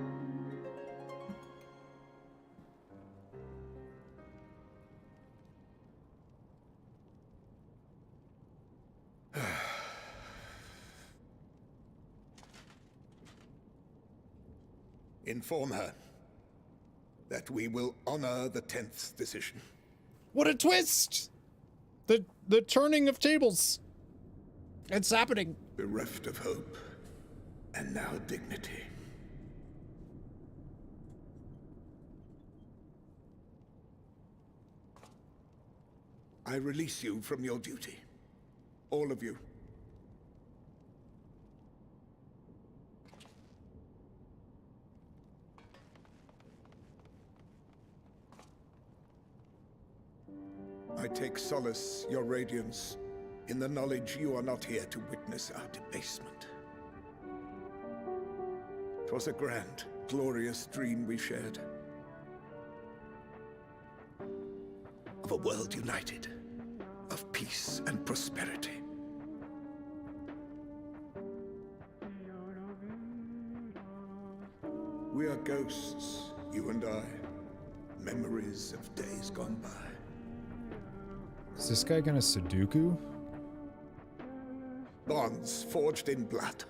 Inform her that we will honor the 10th's decision. What a twist! The turning of tables. It's happening. Bereft of hope, and now dignity. I release you from your duty. All of you. I take solace, your radiance, in the knowledge you are not here to witness our debasement. 'Twas a grand, glorious dream we shared. Of a world united, of peace and prosperity. We are ghosts, you and I, memories of days gone by. Is this guy gonna Sudoku? Bonds forged in blood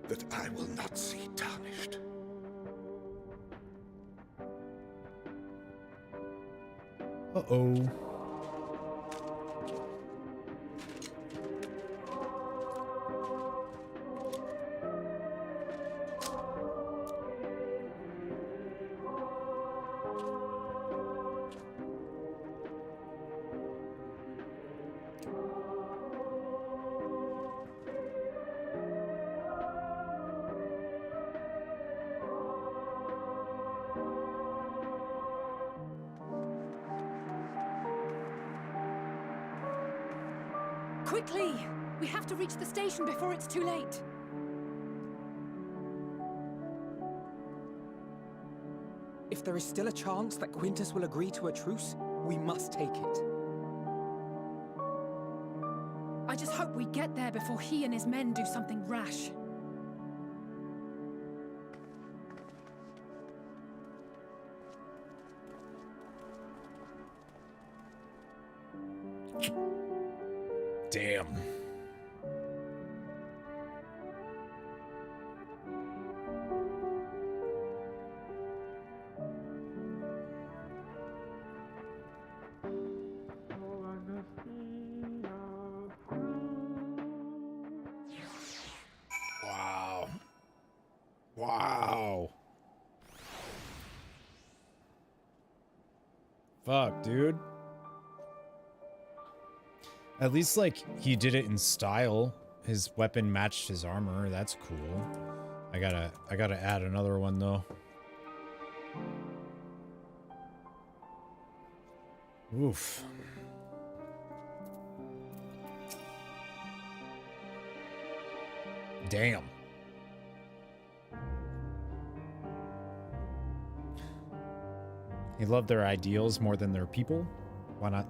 that I will not see tarnished. Uh-oh. Quickly! We have to reach the station before it's too late. If there is still a chance that Quintus will agree to a truce, we must take it. I just hope we get there before he and his men do something rash. Damn. Wow. Wow. Fuck, dude. At least, like, he did it in style. His weapon matched his armor. That's cool. I gotta add another one, though. Oof. Damn. They love their ideals more than their people. Why not?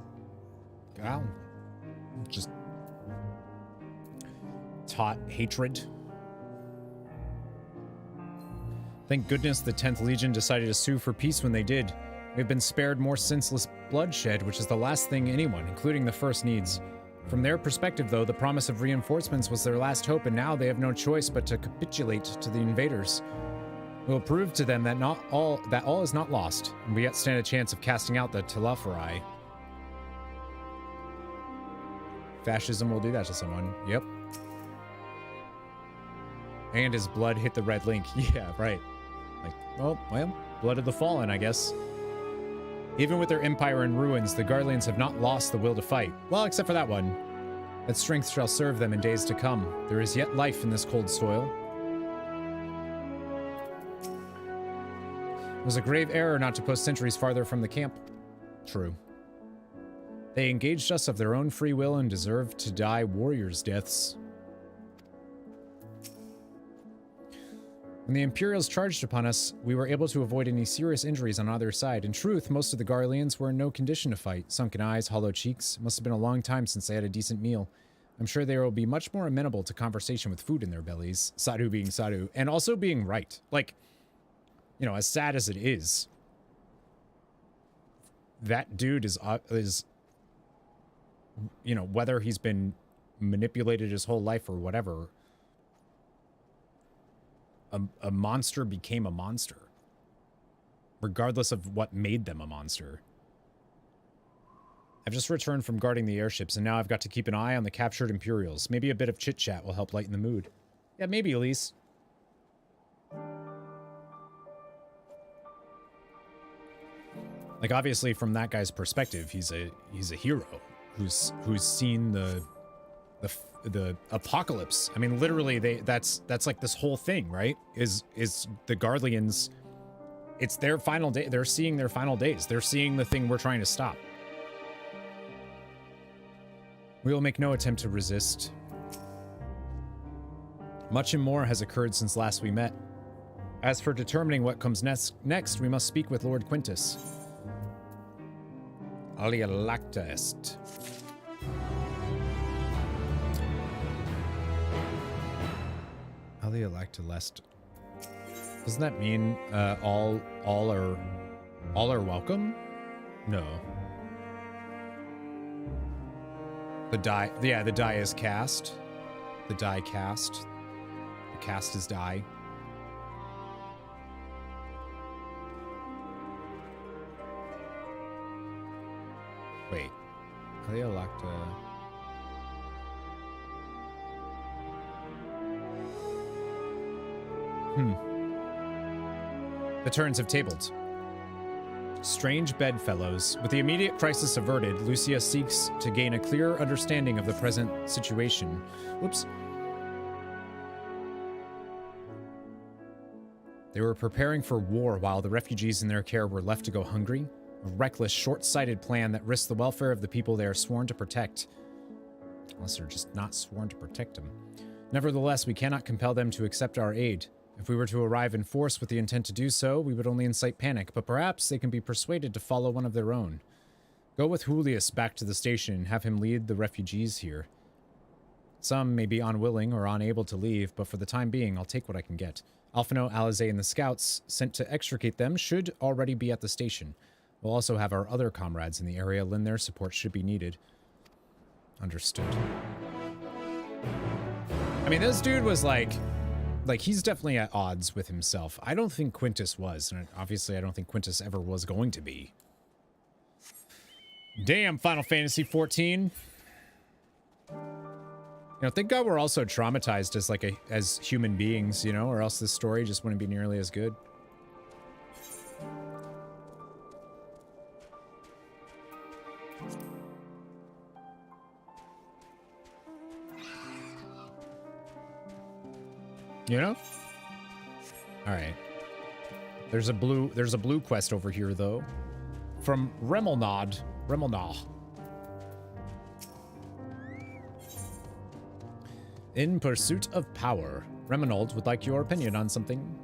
Wow. Just taught hatred. Thank goodness the 10th Legion decided to sue for peace when they did. We've been spared more senseless bloodshed, which is the last thing anyone, including the First, needs. From their perspective, though, the promise of reinforcements was their last hope, and now they have no choice but to capitulate to the invaders. We'll prove to them that all is not lost, and we yet stand a chance of casting out the Telophori. Fascism will do that to someone. Yep. And his blood hit the red link. Yeah, right. Like, oh, well, blood of the fallen, I guess. Even with their empire in ruins, the Garleans have not lost the will to fight. Well, except for that one. That strength shall serve them in days to come. There is yet life in this cold soil. It was a grave error not to post sentries farther from the camp. True. They engaged us of their own free will and deserve to die warriors' deaths. When the Imperials charged upon us, we were able to avoid any serious injuries on either side. In truth, most of the Garleans were in no condition to fight. Sunken eyes, hollow cheeks. Must have been a long time since they had a decent meal. I'm sure they will be much more amenable to conversation with food in their bellies. Sadhu being Sadhu. And also being right. Like, you know, as sad as it is, that dude is you know, whether he's been manipulated his whole life or whatever, a monster became a monster, regardless of what made them a monster. I've just returned from guarding the airships, and now I've got to keep an eye on the captured Imperials. Maybe a bit of chit-chat will help lighten the mood. Yeah, maybe, Elise. Like, obviously, from that guy's perspective, he's a hero who's seen the apocalypse. I mean, literally, that's like this whole thing, right? Is the Garleans? It's their final day. They're seeing their final days. They're seeing the thing we're trying to stop. We will make no attempt to resist. Much and more has occurred since last we met. As for determining what comes next, we must speak with Lord Quintus. Alia lacta est. Alia lacta lest. Doesn't that mean all are welcome? No. The die, yeah, the die is cast. The die cast. The cast is die. Wait. Alia lacta. The turns have tabled. Strange bedfellows. With the immediate crisis averted, Lucia seeks to gain a clearer understanding of the present situation. Whoops. They were preparing for war while the refugees in their care were left to go hungry. A reckless, short-sighted plan that risks the welfare of the people they are sworn to protect. Unless they're just not sworn to protect them. Nevertheless, we cannot compel them to accept our aid. If we were to arrive in force with the intent to do so, we would only incite panic, but perhaps they can be persuaded to follow one of their own. Go with Julius back to the station and have him lead the refugees here. Some may be unwilling or unable to leave, but for the time being, I'll take what I can get. Alphino, Alizé, and the scouts sent to extricate them should already be at the station. We'll also have our other comrades in the area lend their support should be needed. Understood. I mean, this dude was like he's definitely at odds with himself. I don't think Quintus was, and obviously I don't think Quintus ever was going to be. Damn, Final Fantasy XIV. You know, thank God we're also traumatized as human beings, you know, or else this story just wouldn't be nearly as good. You know? Alright. There's a blue quest over here though. From Remelnod. In pursuit of power. Remenold would like your opinion on something.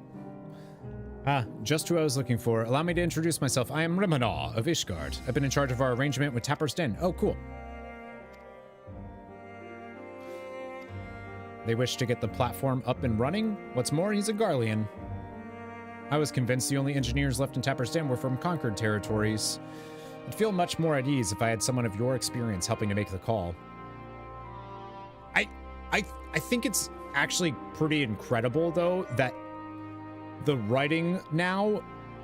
Ah, just who I was looking for. Allow me to introduce myself. I am Remenaw of Ishgard. I've been in charge of our arrangement with Tapper's Den. Oh, cool. They wish to get the platform up and running. What's more, he's a Garlean. I was convinced the only engineers left in Tapper's Den were from conquered territories. I'd feel much more at ease if I had someone of your experience helping to make the call. I think it's actually pretty incredible, though, that the writing now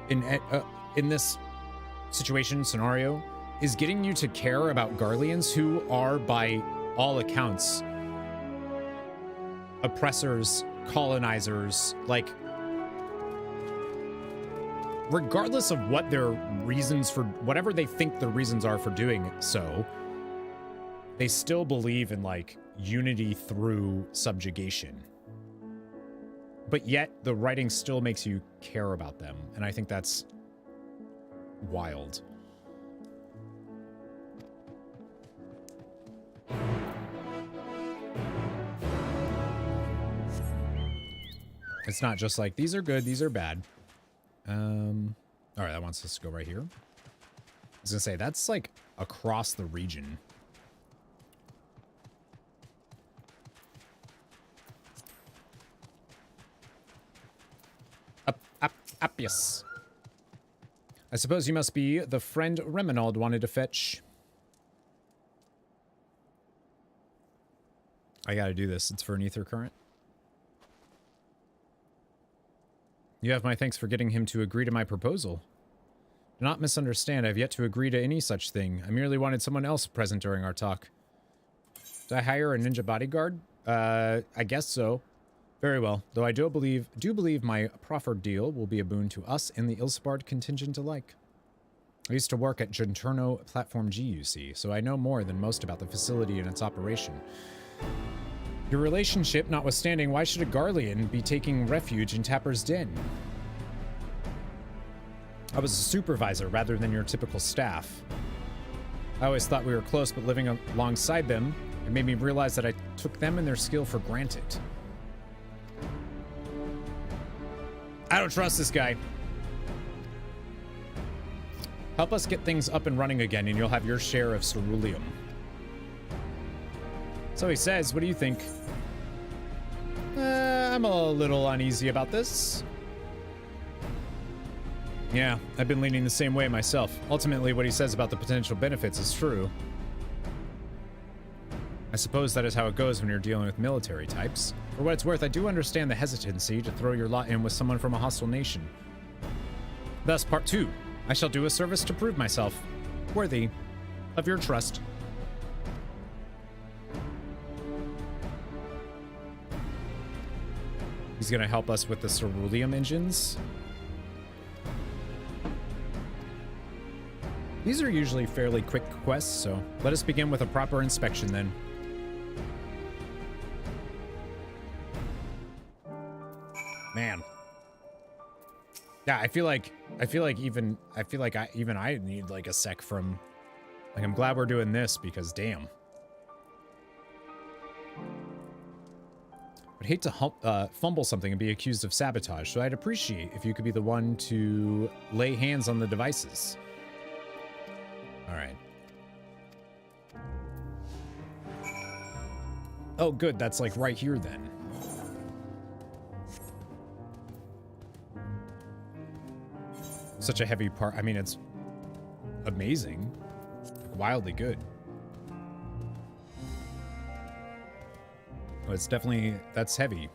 in this scenario is getting you to care about Garleans who are, by all accounts, oppressors, colonizers, like, regardless of what their reasons for, whatever they think the reasons are for doing so, they still believe in, like, unity through subjugation. But yet, the writing still makes you care about them, and I think that's wild. It's not just like, these are good, these are bad. All right, that wants us to go right here. I was gonna say, that's like across the region. Up, yes. I suppose you must be the friend Reminald wanted to fetch. I gotta do this. It's for an ether current. You have my thanks for getting him to agree to my proposal. Do not misunderstand. I have yet to agree to any such thing. I merely wanted someone else present during our talk. Did I hire a ninja bodyguard? I guess so. Very well, though I do believe my proffered deal will be a boon to us and the Ilsbard contingent alike. I used to work at Genturno Platform G, you see, so I know more than most about the facility and its operation. Your relationship notwithstanding, why should a Garlean be taking refuge in Tapper's Den? I was a supervisor rather than your typical staff. I always thought we were close, but living alongside them, it made me realize that I took them and their skill for granted. I don't trust this guy. Help us get things up and running again, and you'll have your share of ceruleum. So he says, what do you think? I'm a little uneasy about this. Yeah, I've been leaning the same way myself. Ultimately, what he says about the potential benefits is true. I suppose that is how it goes when you're dealing with military types. For what it's worth, I do understand the hesitancy to throw your lot in with someone from a hostile nation. Thus, part 2. I shall do a service to prove myself worthy of your trust. He's going to help us with the ceruleum engines. These are usually fairly quick quests, so let us begin with a proper inspection then. Man. Yeah, I feel like even I need like a sec from, like, I'm glad we're doing this because damn. I'd hate to fumble something and be accused of sabotage, so I'd appreciate if you could be the one to lay hands on the devices. All right. Oh, good. That's like right here then. Such a heavy part. I mean, it's amazing. Wildly good. But it's definitely, that's heavy.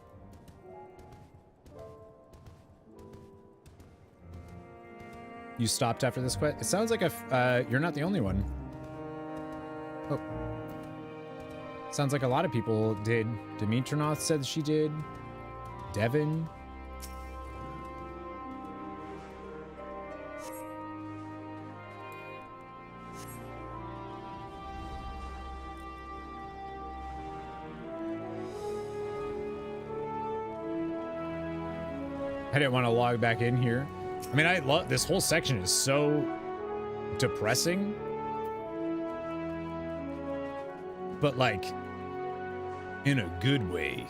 You stopped after this quest? It sounds like you're not the only one. Oh. Sounds like a lot of people did. Dimitrinoth said she did. Devin. I didn't want to log back in here. I mean, I love this whole section is so depressing, but like in a good way.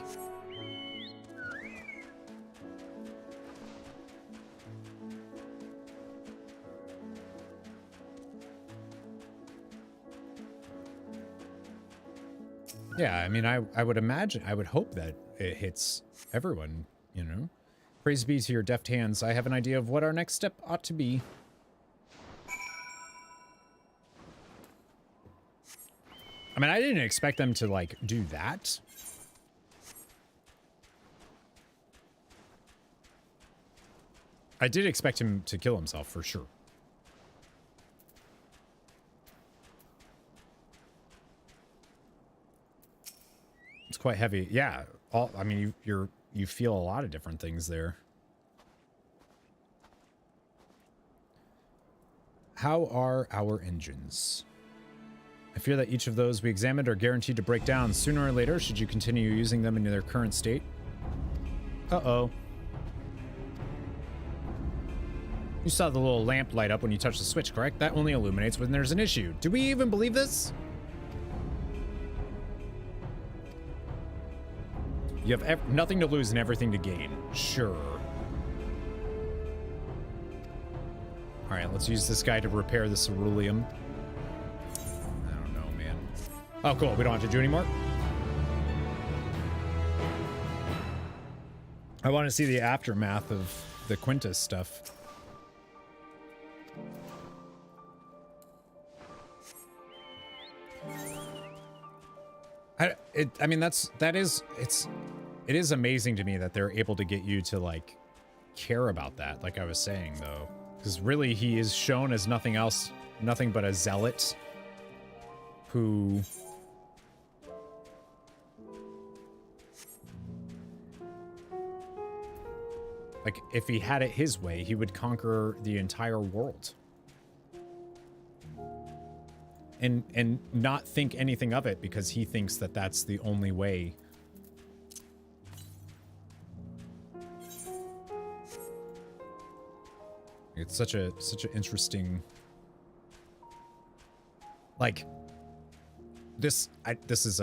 Yeah, I mean, I would imagine, I would hope that it hits everyone, you know? Praise be to your deft hands. I have an idea of what our next step ought to be. I mean, I didn't expect them to, like, do that. I did expect him to kill himself for sure. It's quite heavy. Yeah. I mean, you feel a lot of different things there. How are our engines? I fear that each of those we examined are guaranteed to break down sooner or later should you continue using them in their current state. Uh-oh. You saw the little lamp light up when you touched the switch, correct? That only illuminates when there's an issue. Do we even believe this? You have nothing to lose and everything to gain. Sure. All right, let's use this guy to repair the ceruleum. I don't know, man. Oh, cool. We don't have to do anymore. I want to see the aftermath of the Quintus stuff. I mean, it is amazing to me that they're able to get you to like care about that. Like I was saying though, because really he is shown as nothing else, nothing but a zealot who like if he had it his way, he would conquer the entire world. And not think anything of it because he thinks that that's the only way. It's such an interesting, like, this is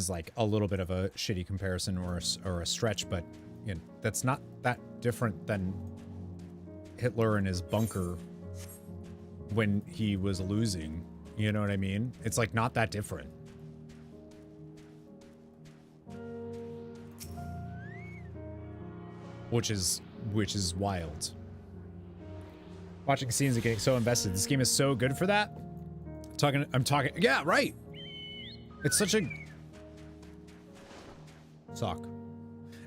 like a little bit of a shitty comparison or a stretch, but you know, that's not that different than Hitler in his bunker when he was losing, you know what I mean? It's like not that different. Which is wild. Watching scenes and getting so invested. This game is so good for that. I'm talking, yeah, right. It's such a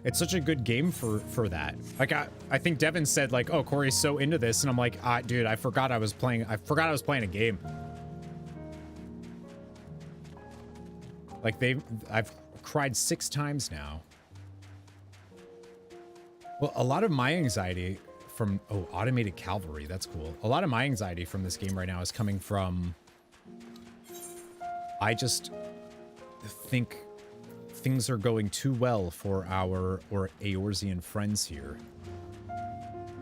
It's such a good game for that. Like I think Devin said like, oh, Corey's so into this, and I'm like, dude, I forgot I was playing a game. Like I've cried 6 times now. Well, a lot of my anxiety from automated cavalry, that's cool. A lot of my anxiety from this game right now is coming from I just think things are going too well for our Eorzean friends here.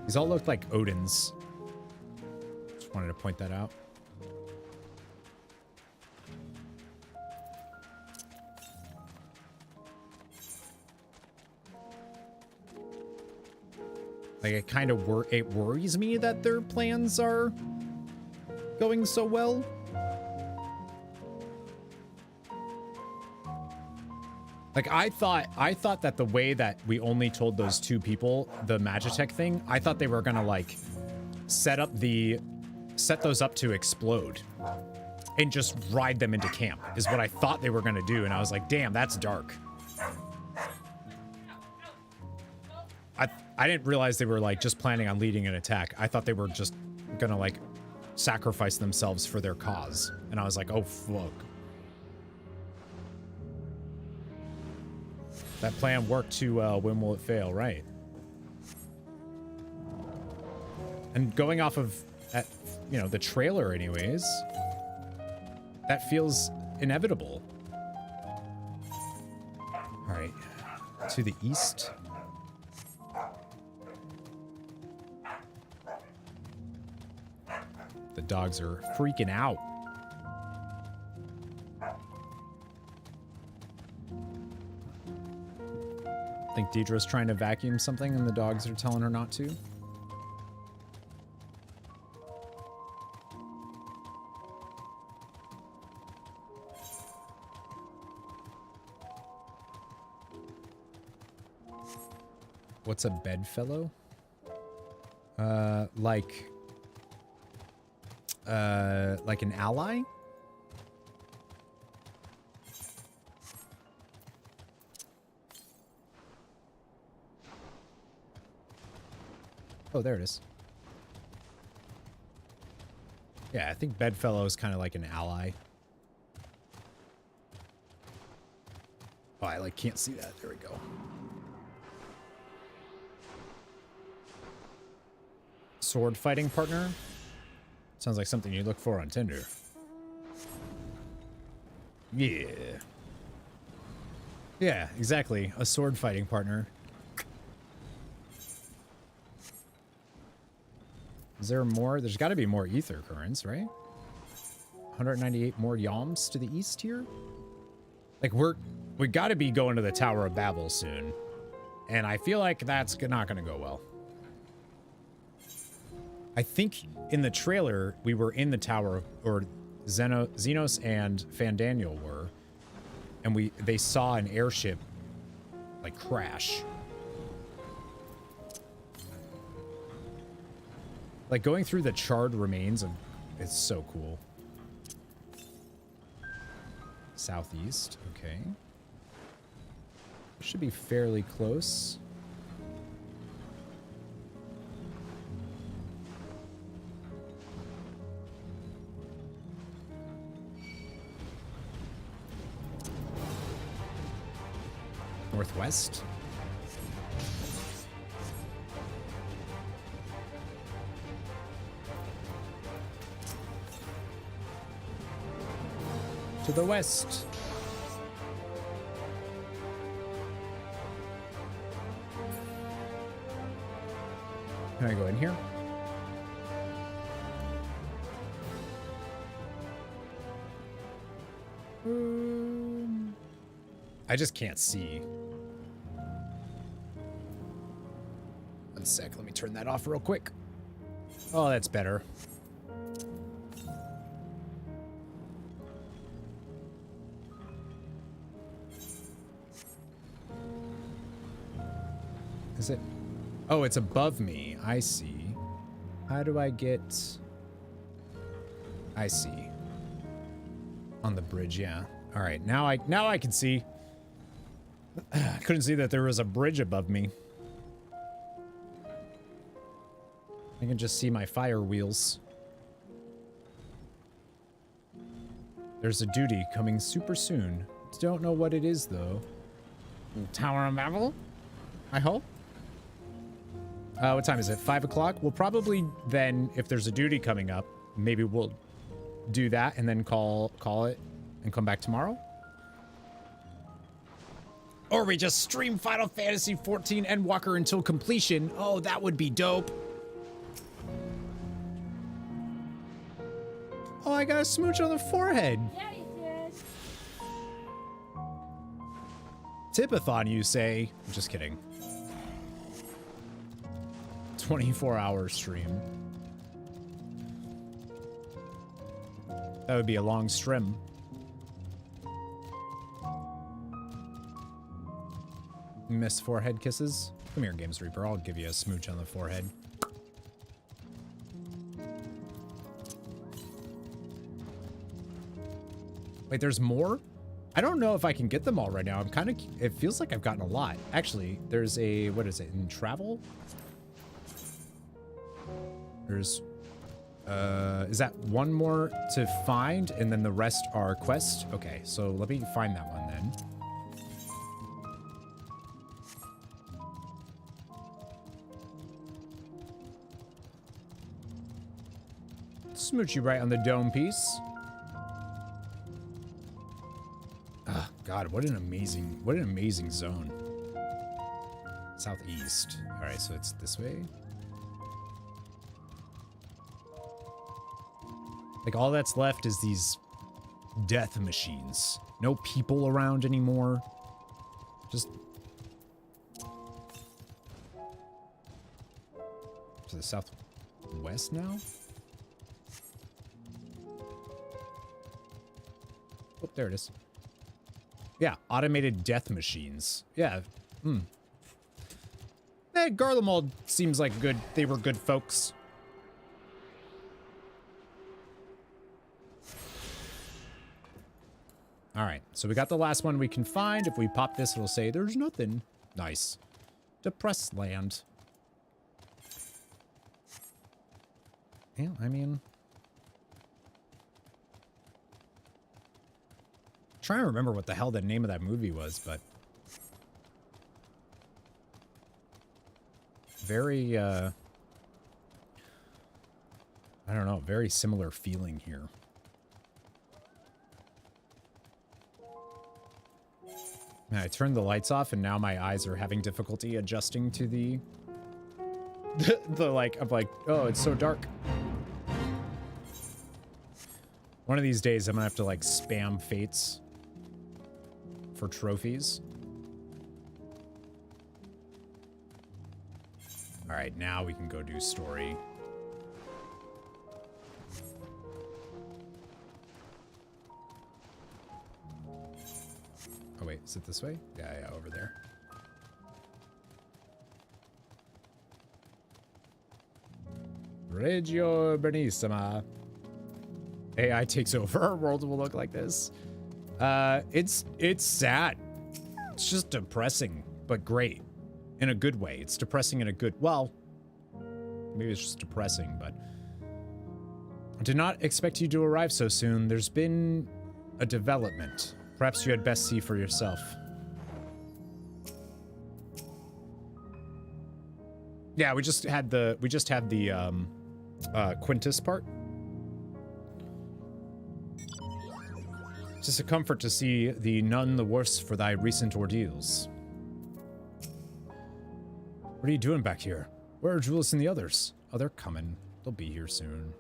These all look like Odin's. Just wanted to point that out. Like it kind of worries me that their plans are going so well. Like I thought that the way that we only told those 2 people the Magitech thing, I thought they were gonna like set those up to explode and just ride them into camp is what I thought they were gonna do, and I was like, damn, that's dark. I didn't realize they were like just planning on leading an attack. I thought they were just gonna like sacrifice themselves for their cause, and I was like, oh fuck. That plan worked too well. When will it fail? Right. And going off of that, you know, the trailer anyways, that feels inevitable. All right, to the east. The dogs are freaking out. I think Deidre's trying to vacuum something and the dogs are telling her not to. What's a bedfellow? Like an ally? Oh, there it is. Yeah, I think Bedfellow is kind of like an ally. Oh, I like can't see that. There we go. Sword fighting partner? Sounds like something you look for on Tinder. Yeah. Yeah, exactly. A sword fighting partner. Is there more? There's got to be more ether currents, right? 198 more yalms to the east here? Like, we got to be going to the Tower of Babel soon. And I feel like that's not going to go well. I think in the trailer, we were in the tower, or Xenos and Fandaniel were, and they saw an airship, like, crash. Like, going through the charred remains, it's so cool. Southeast, okay. Should be fairly close. Northwest. To the west. Can I go in here? I just can't see. One sec, let me turn that off real quick. Oh, that's better. Is it? Oh, it's above me. I see. How do I get... I see. On the bridge, yeah. All right, now I can see. I couldn't see that there was a bridge above me. I can just see my fire wheels. There's a duty coming super soon. Don't know what it is, though. Tower of Babel? I hope. What time is it? 5 o'clock? We'll probably then, if there's a duty coming up, maybe we'll do that and then call it and come back tomorrow. Or we just stream Final Fantasy XIV Endwalker until completion. Oh, that would be dope. Oh, I got a smooch on the forehead. Yeah, you did. Tipathon, you say? I'm just kidding. 24-hour stream. That would be a long stream. Miss forehead kisses? Come here, Games Reaper. I'll give you a smooch on the forehead. Wait, there's more? I don't know if I can get them all right now. I'm kind of... It feels like I've gotten a lot. Actually, there's a... What is it? In travel? There's... is that one more to find and then the rest are quest? Okay, so let me find that one then. Smooch you right on the dome piece. Ah, God, what an amazing zone. Southeast. All right, so it's this way. Like, all that's left is these death machines. No people around anymore. Just... to the southwest now? Oh, there it is. Yeah, automated death machines. Yeah, Garlemald seems like good. They were good folks. All right, so we got the last one we can find. If we pop this, it'll say there's nothing. Nice. Depressed land. Yeah, I mean... trying to remember what the hell the name of that movie was, but... very, I don't know, very similar feeling here. I turned the lights off and now my eyes are having difficulty adjusting to the like, I'm like, oh, it's so dark. One of these days I'm gonna have to like spam fates for trophies. All right, now we can go do story. Oh wait, is it this way? Yeah, over there. Reggio Bernissima. AI takes over. Our world will look like this. It's sad. It's just depressing, but great. In a good way. It's depressing in a good... well, maybe it's just depressing, but... I did not expect you to arrive so soon. There's been a development. Perhaps you had best see for yourself. Yeah, we just had the Quintus part. It's just a comfort to see thee none the worse for thy recent ordeals. What are you doing back here? Where are Julius and the others? Oh, they're coming. They'll be here soon.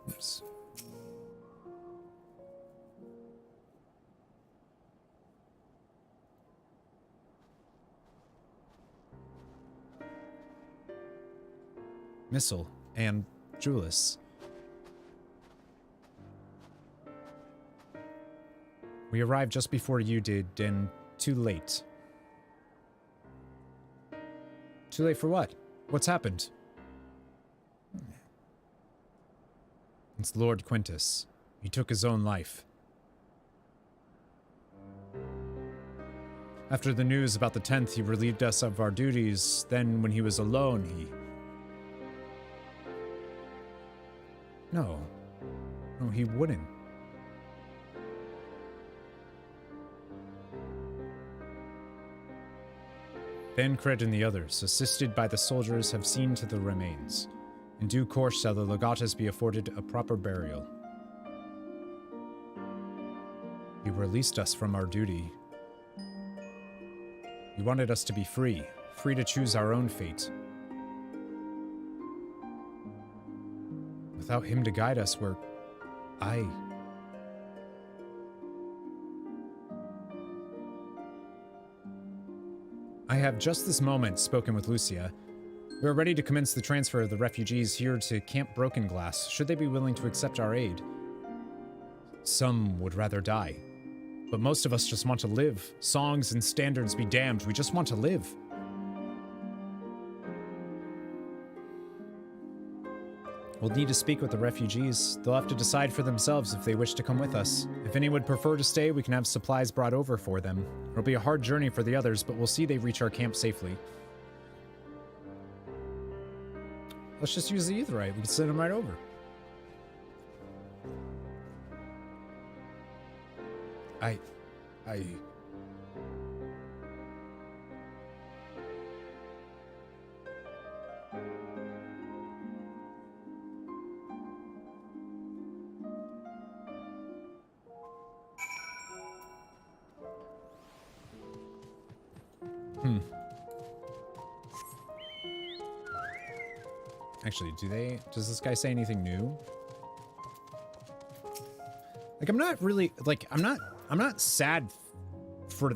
Oops. Missil and Julius. We arrived just before you did, and too late. Too late for what? What's happened? It's Lord Quintus. He took his own life. After the news about the 10th, he relieved us of our duties. Then, when he was alone, he... No, he wouldn't. Tancred and the others, assisted by the soldiers, have seen to the remains. In due course shall the legatus be afforded a proper burial. He released us from our duty. He wanted us to be free, free to choose our own fate. Without him to guide us, I have just this moment spoken with Lucia. We are ready to commence the transfer of the refugees here to Camp Broken Glass, should they be willing to accept our aid. Some would rather die, but most of us just want to live. Songs and standards be damned, we just want to live. We'll need to speak with the refugees. They'll have to decide for themselves if they wish to come with us. If any would prefer to stay, we can have supplies brought over for them. It'll be a hard journey for the others, but we'll see they reach our camp safely. Let's just use the Aetheryte. We can send them right over. Actually, does this guy say anything new? Like, I'm not really, like, I'm not sad for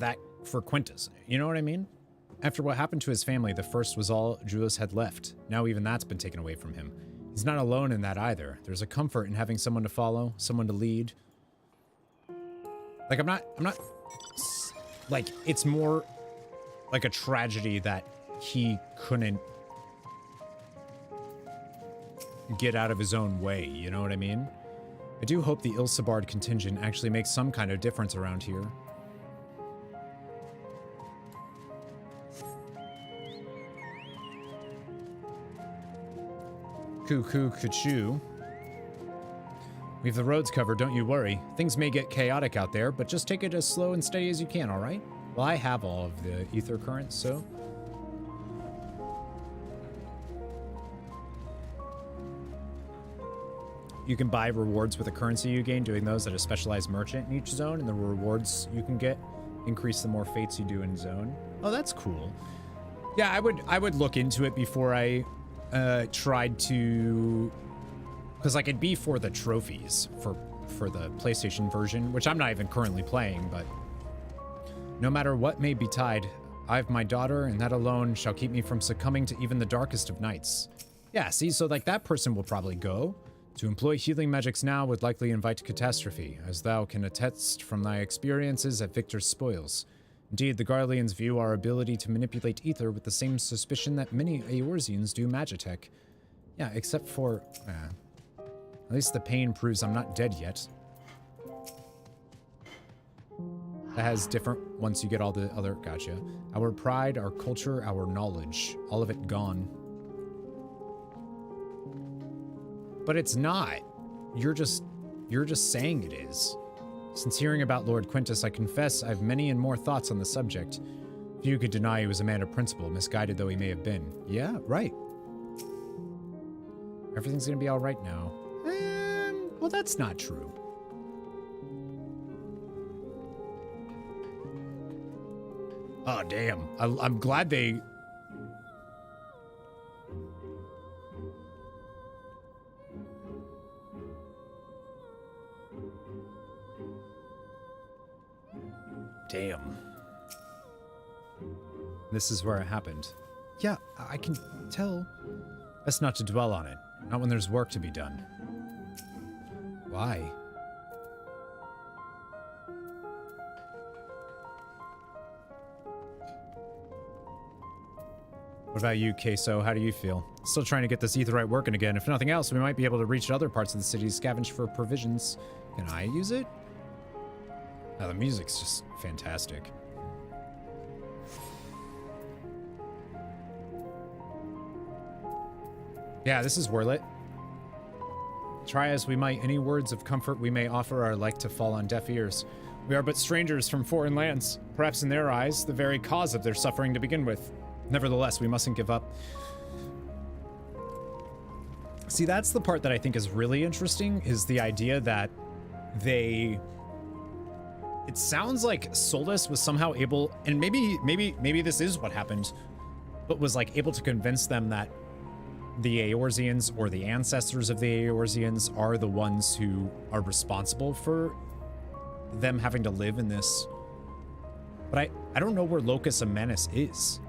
Quintus. You know what I mean? After what happened to his family, the first was all Julius had left. Now even that's been taken away from him. He's not alone in that either. There's a comfort in having someone to follow, someone to lead. Like, I'm not, like, it's more like a tragedy that he couldn't get out of his own way, you know what I mean? I do hope the Ilsabard contingent actually makes some kind of difference around here. Cuckoo, cuckoo. We have the roads covered, don't you worry. Things may get chaotic out there, but just take it as slow and steady as you can, all right? Well, I have all of the ether currents, so... You can buy rewards with the currency you gain doing those at a specialized merchant in each zone, and the rewards you can get increase the more fates you do in zone. Oh, that's cool. Yeah, I would look into it before I tried to... Because like it'd be for the trophies for the PlayStation version, which I'm not even currently playing, but no matter what may betide, I've my daughter, and that alone shall keep me from succumbing to even the darkest of nights. Yeah, see, so like that person will probably go. To employ healing magics now would likely invite catastrophe, as thou can attest from thy experiences at Victor's spoils. Indeed, the Garleans view our ability to manipulate ether with the same suspicion that many Eorzeans do Magitech. Yeah, except for... at least the pain proves I'm not dead yet. That has different once you get all the other... Gotcha. Our pride, our culture, our knowledge. All of it gone. But it's not. You're just saying it is. Since hearing about Lord Quintus, I confess I've many and more thoughts on the subject. Few could deny he was a man of principle, misguided though he may have been. Yeah, right. Everything's gonna be all right now. Well, that's not true. Oh, damn. I'm glad they... Damn. This is where it happened. Yeah, I can tell. Best not to dwell on it. Not when there's work to be done. Why? What about you, Queso? How do you feel? Still trying to get this etherite working again. If nothing else, we might be able to reach other parts of the city to scavenge for provisions. Can I use it? Oh, the music's just fantastic. Yeah, this is worth it. Try as we might, any words of comfort we may offer are like to fall on deaf ears. We are but strangers from foreign lands, perhaps in their eyes, the very cause of their suffering to begin with. Nevertheless, we mustn't give up. See, that's the part that I think is really interesting, is the idea that they... It sounds like Solus was somehow able, and maybe this is what happened, but was like able to convince them that the Eorzeans or the ancestors of the Eorzeans are the ones who are responsible for them having to live in this. But I don't know where Locus Amenus is.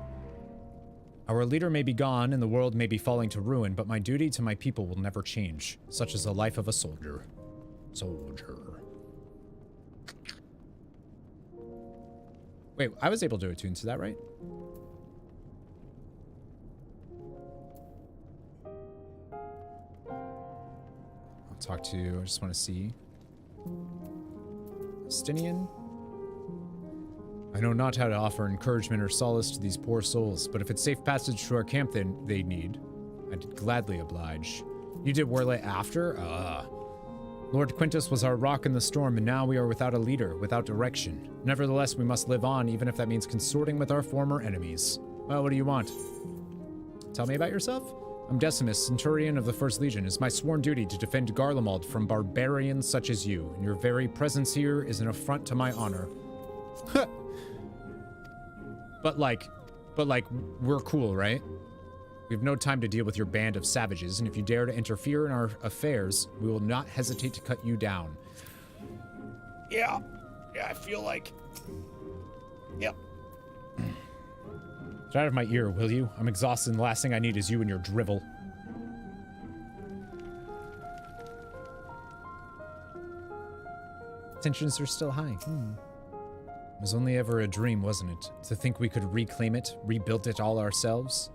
Our leader may be gone and the world may be falling to ruin, but my duty to my people will never change, such as the life of a soldier. Wait, I was able to attune to that, right? I'll talk to you. I just want to see. Stinian? I know not how to offer encouragement or solace to these poor souls, but if it's safe passage to our camp they need, I'd gladly oblige. You did Warlet after? Lord Quintus was our rock in the storm, and now we are without a leader, without direction. Nevertheless, we must live on, even if that means consorting with our former enemies. Well, what do you want? Tell me about yourself? I'm Decimus, Centurion of the First Legion. It's my sworn duty to defend Garlemald from barbarians such as you, and your very presence here is an affront to my honor. But like, we're cool, right? We have no time to deal with your band of savages, and if you dare to interfere in our affairs, we will not hesitate to cut you down. Yeah, I feel like... Yep. Get out of my ear, will you? I'm exhausted, and the last thing I need is you and your drivel. Tensions are still high. It was only ever a dream, wasn't it? To think we could reclaim it, rebuild it all ourselves?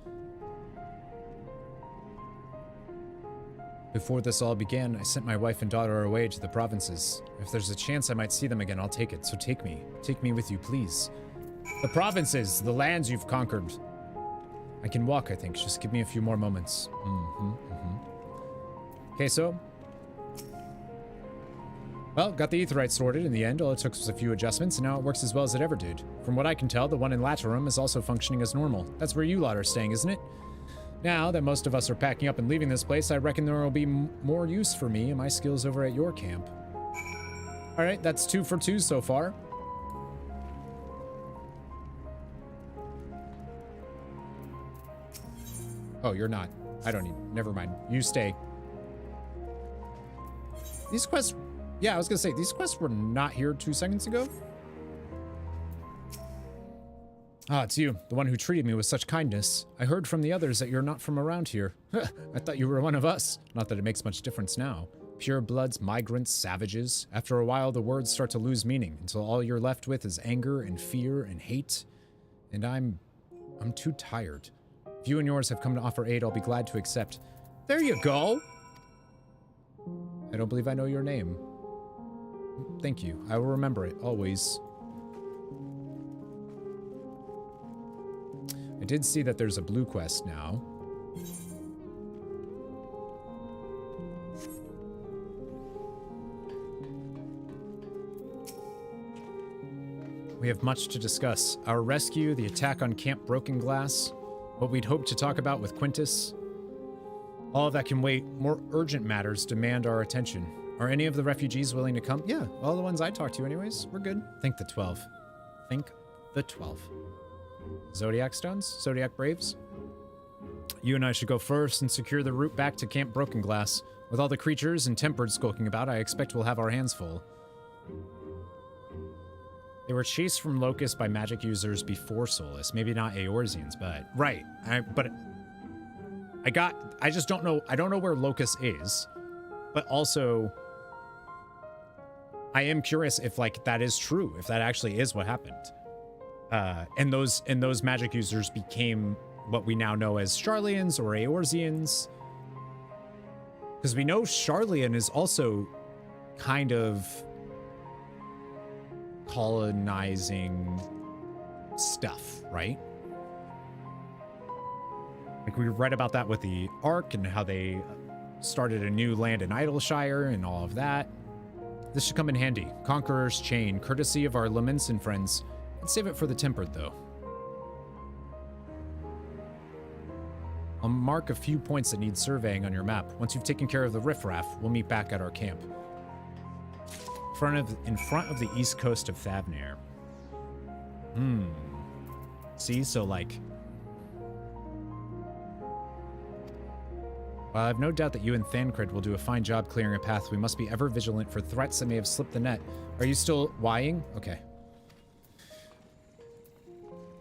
Before this all began, I sent my wife and daughter away to the provinces. If there's a chance I might see them again, I'll take it. So take me. Take me with you, please. The provinces, the lands you've conquered. I can walk, I think. Just give me a few more moments. Okay, so. Well, got the aetherite sorted in the end. All it took was a few adjustments, and now it works as well as it ever did. From what I can tell, the one in Laterum is also functioning as normal. That's where you lot are staying, isn't it? Now that most of us are packing up and leaving this place, I reckon there will be more use for me and my skills over at your camp. All right, that's 2 for 2 so far. Oh, you're not. I don't need. Never mind. You stay. These quests. Yeah, I was gonna say these quests were not here 2 seconds ago. Ah, it's you, the one who treated me with such kindness. I heard from the others that you're not from around here. I thought you were one of us. Not that it makes much difference now. Pure bloods, migrants, savages. After a while, the words start to lose meaning until all you're left with is anger and fear and hate. And I'm too tired. If you and yours have come to offer aid, I'll be glad to accept. There you go. I don't believe I know your name. Thank you. I will remember it, always. I did see that there's a blue quest now. We have much to discuss. Our rescue, the attack on Camp Broken Glass, what we'd hoped to talk about with Quintus. All of that can wait. More urgent matters demand our attention. Are any of the refugees willing to come? Yeah, all the ones I talked to anyways. We're good. Think the 12. Think the 12. Zodiac Stones? Zodiac Braves? You and I should go first and secure the route back to Camp Broken Glass. With all the creatures and tempered skulking about, I expect we'll have our hands full. They were chased from Locust by magic users before Solus. Maybe not Eorzeans, but... Right. I just don't know. I don't know where Locust is. But also... I am curious if, like, that is true. If that actually is what happened. And those magic users became what we now know as Sharlayans or Eorzeans. Because we know Sharlayan is also kind of colonizing stuff, right? Like we read about that with the Ark and how they started a new land in Idleshire and all of that. This should come in handy. Conqueror's Chain, courtesy of our Laminson friends. Let's save it for the Tempered, though. I'll mark a few points that need surveying on your map. Once you've taken care of the riffraff, we'll meet back at our camp. In front of the east coast of Thavnair. See, so like... While I have no doubt that you and Thancred will do a fine job clearing a path, we must be ever vigilant for threats that may have slipped the net. Are you still Ying? Okay.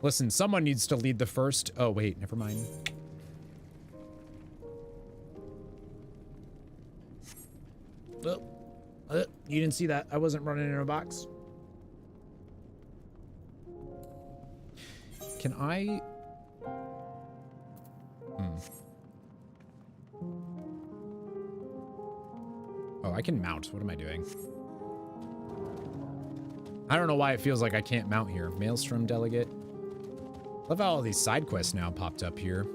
Listen, someone needs to lead the first... Oh, wait, never mind. You didn't see that. I wasn't running in a box. Can I... Oh, I can mount. What am I doing? I don't know why it feels like I can't mount here. Maelstrom Delegate. Love how all these side quests now popped up here.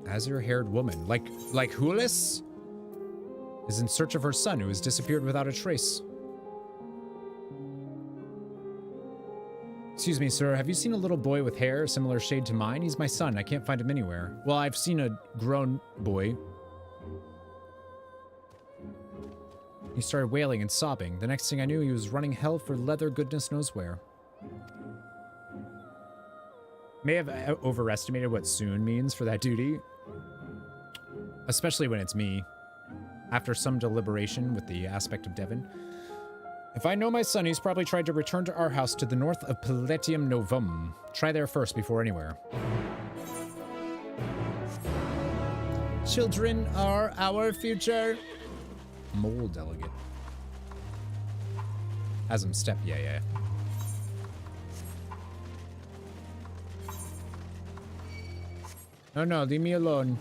Azure-haired woman, like Hulis, is in search of her son who has disappeared without a trace. Excuse me, sir, have you seen a little boy with hair a similar shade to mine? He's my son. I can't find him anywhere. Well, I've seen a grown boy. He started wailing and sobbing. The next thing I knew, he was running hell for leather goodness knows where. May have overestimated what soon means for that duty. Especially when it's me. After some deliberation with the aspect of Devon. If I know my son, he's probably tried to return to our house to the north of Palatium Novum. Try there first before anywhere. Children are our future. Mole Delegate. As him step, yeah. No, leave me alone.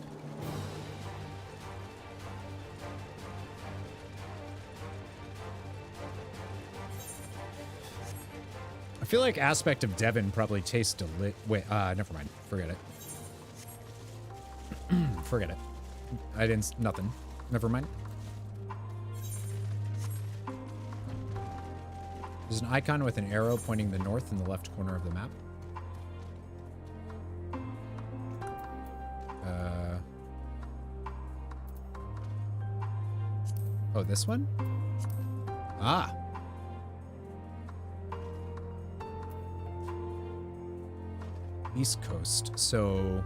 I feel like Aspect of Devon probably tastes wait, never mind. Forget it. Forget it. I didn't, nothing. Never mind. There's an icon with an arrow pointing the north in the left corner of the map. Oh, this one? Ah. East Coast, so...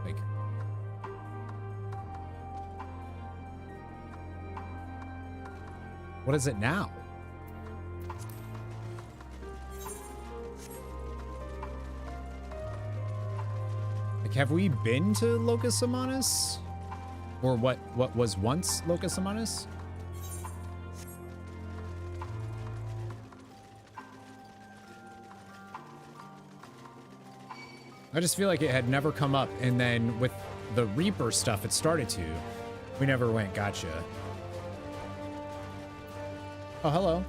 like... what is it now? Like, have we been to Locus Amanus? Or what was once Locus Amanus? I just feel like it had never come up, and then with the Reaper stuff, it started to. We never went, gotcha. Oh, hello.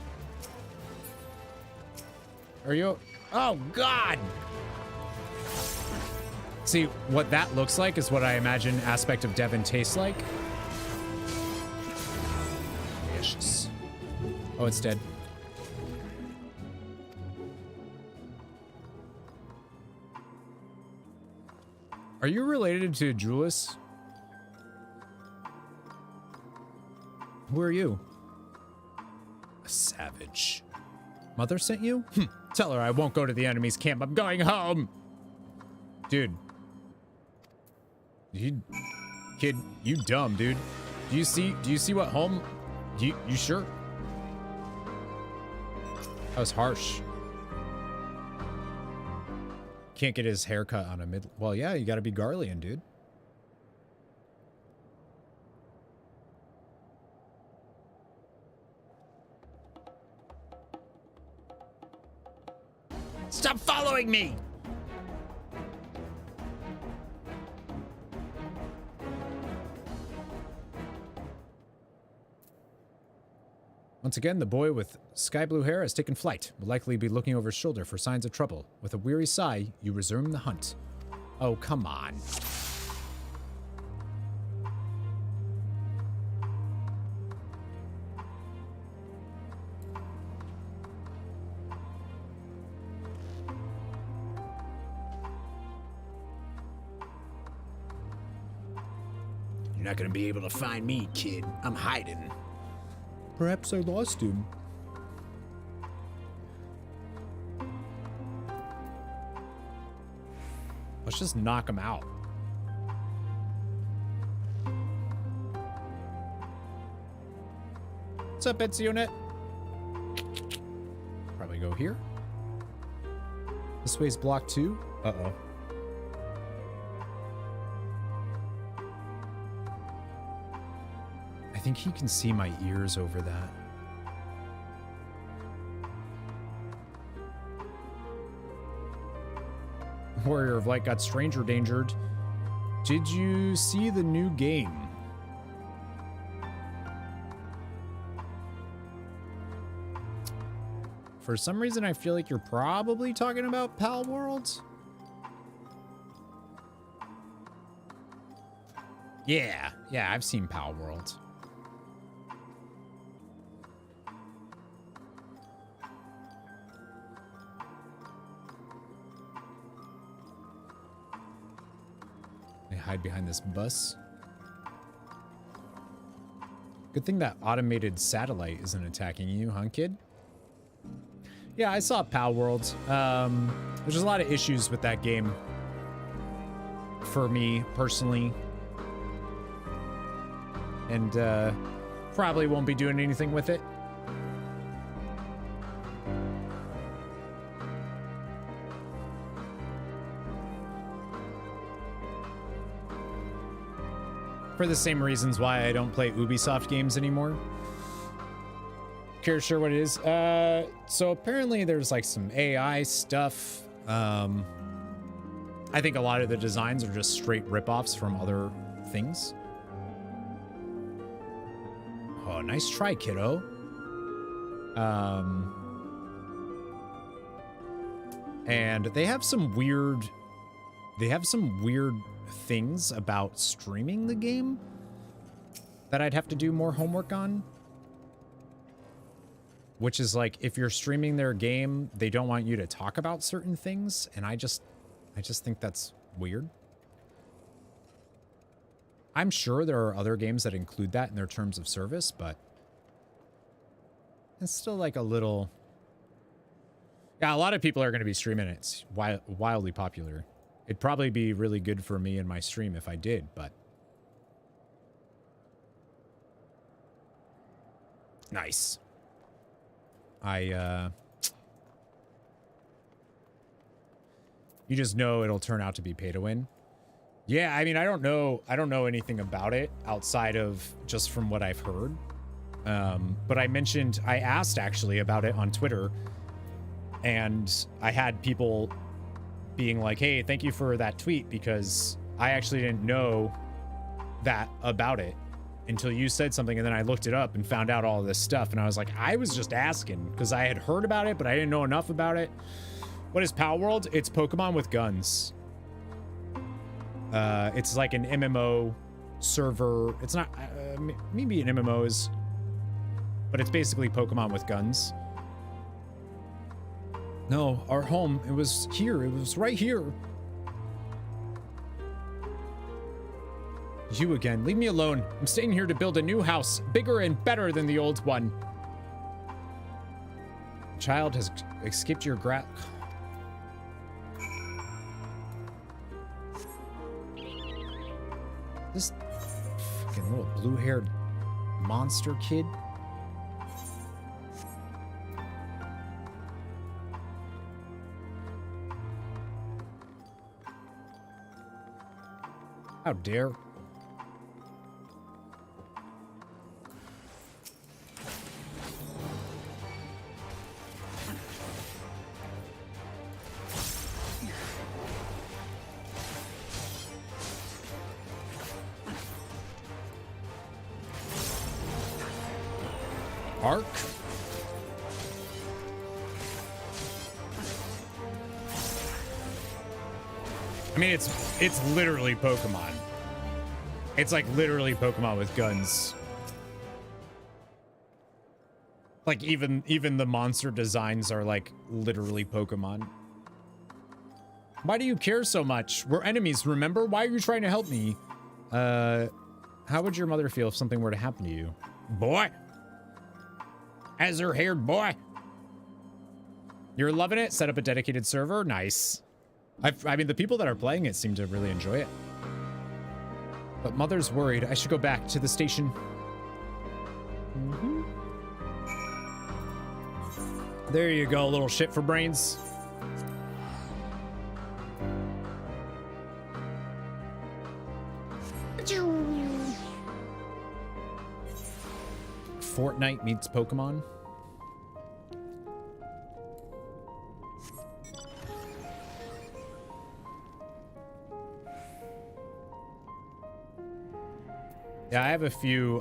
Are you? Oh, God! See, what that looks like is what I imagine Aspect of Devon tastes like. Delicious. Oh, it's dead. Are you related to Julius? Who are you? A savage. Mother sent you? Tell her I won't go to the enemy's camp. I'm going home. Dude. Kid, you dumb, dude. Do you see what home? You sure? That was harsh. Can't get his haircut on a mid. Well, yeah, you gotta be Garlean, dude. Stop following me! Once again, the boy with sky blue hair has taken flight. Will likely be looking over his shoulder for signs of trouble. With a weary sigh, you resume the hunt. Oh, come on. You're not gonna be able to find me, kid. I'm hiding. Perhaps I lost him. Let's just knock him out. What's up, Bitsy Unit? Probably go here. This way's blocked too. Uh-oh. I think he can see my ears over that. Warrior of Light got stranger dangered. Did you see the new game? For some reason, I feel like you're probably talking about Pal World. Yeah, I've seen Pal World. Hide behind this bus. Good thing that automated satellite isn't attacking you, huh, kid? Yeah, I saw Pal World. There's a lot of issues with that game for me personally, and probably won't be doing anything with it. For the same reasons why I don't play Ubisoft games anymore. Care sure what it is? So apparently there's like some AI stuff. I think a lot of the designs are just straight rip-offs from other things. Oh, nice try, kiddo. And they have some weird things about streaming the game that I'd have to do more homework on. Which is like, if you're streaming their game, they don't want you to talk about certain things, and I just think that's weird. I'm sure there are other games that include that in their terms of service, but it's still like a little... Yeah, a lot of people are going to be streaming it. It's wildly popular. It'd probably be really good for me and my stream if I did, but... Nice. You just know it'll turn out to be pay to win. Yeah, I mean, I don't know anything about it outside of just from what I've heard. But I asked actually about it on Twitter, and I had people being like, hey, thank you for that tweet, because I actually didn't know that about it until you said something, and then I looked it up and found out all of this stuff, and I was like, I was just asking because I had heard about it, but I didn't know enough about it. What is Pal World? It's Pokemon with guns. It's like an MMO server. It's not, maybe an MMO is, but it's basically Pokemon with guns. No, our home, it was here. It was right here. You again. Leave me alone. I'm staying here to build a new house, bigger and better than the old one. Child has escaped your This fucking little blue-haired monster kid. How dare. Arc. I mean, it's literally Pokemon. It's like literally Pokemon with guns. Like even the monster designs are like literally Pokemon. Why do you care so much? We're enemies, remember? Why are you trying to help me? How would your mother feel if something were to happen to you? Boy! Azure-haired boy! You're loving it? Set up a dedicated server? Nice. I mean, the people that are playing it seem to really enjoy it. But Mother's worried. I should go back to the station. Mm-hmm. There you go, little shit for brains. Fortnite meets Pokemon. Yeah, I have a few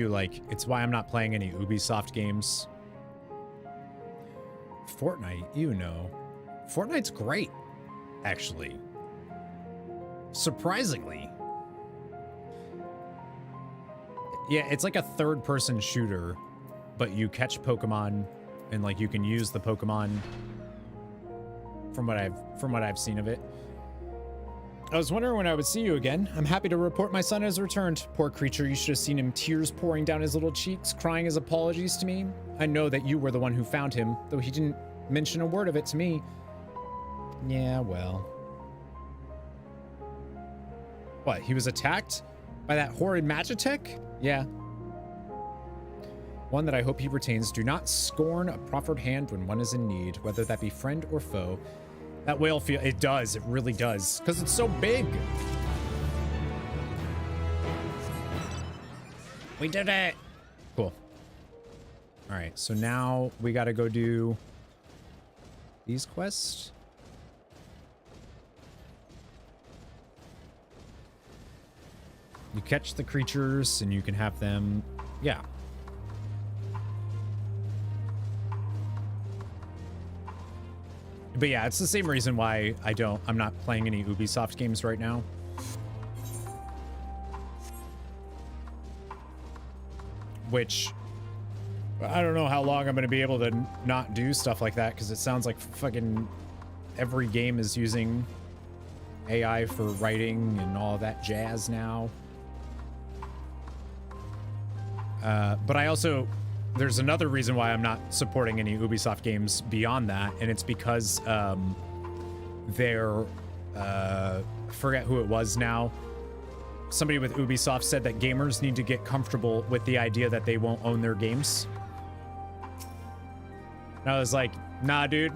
like, it's why I'm not playing any Ubisoft games. Fortnite, you know. Fortnite's great, actually. Surprisingly. Yeah, it's like a third-person shooter, but you catch Pokemon and like you can use the Pokemon from what I've seen of it. I was wondering when I would see you again. I'm happy to report my son has returned. Poor creature, you should have seen him, tears pouring down his little cheeks, crying his apologies to me. I know that you were the one who found him, though he didn't mention a word of it to me. Yeah, well. What, he was attacked by that horrid Magitech? Yeah. One that I hope he retains. Do not scorn a proffered hand when one is in need, whether that be friend or foe. That whale feel, it does, it really does, because it's so big. We did it. Cool. All right, so now we got to go do these quests. You catch the creatures and you can have them, yeah. But yeah, it's the same reason why I'm not playing any Ubisoft games right now. Which, I don't know how long I'm going to be able to not do stuff like that, because it sounds like fucking every game is using AI for writing and all that jazz now. But I also, there's another reason why I'm not supporting any Ubisoft games beyond that, and it's because they're, I forget who it was now. Somebody with Ubisoft said that gamers need to get comfortable with the idea that they won't own their games. And I was like, nah, dude.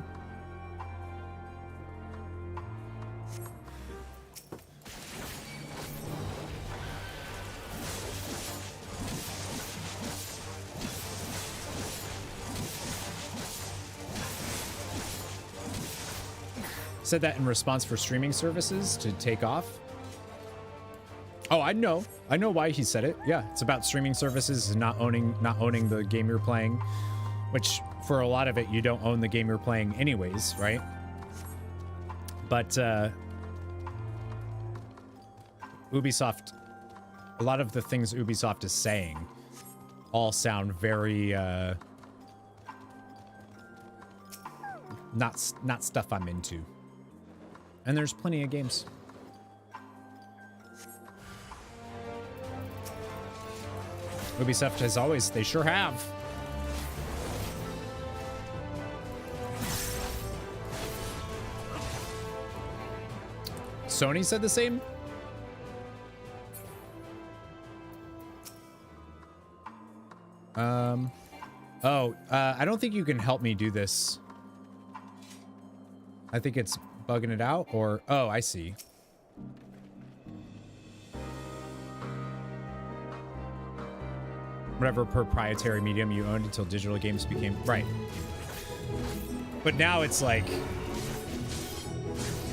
Said that in response for streaming services to take off. Oh, I know why he said it. Yeah, it's about streaming services and not owning the game you're playing, which for a lot of it you don't own the game you're playing anyways, right? But Ubisoft, a lot of the things Ubisoft is saying all sound very not stuff I'm into. And there's plenty of games. Ubisoft has always, they sure have. Sony said the same? I don't think you can help me do this. I think it's bugging it out, or, oh, I see. Whatever proprietary medium you owned until digital games became, right. But now it's like,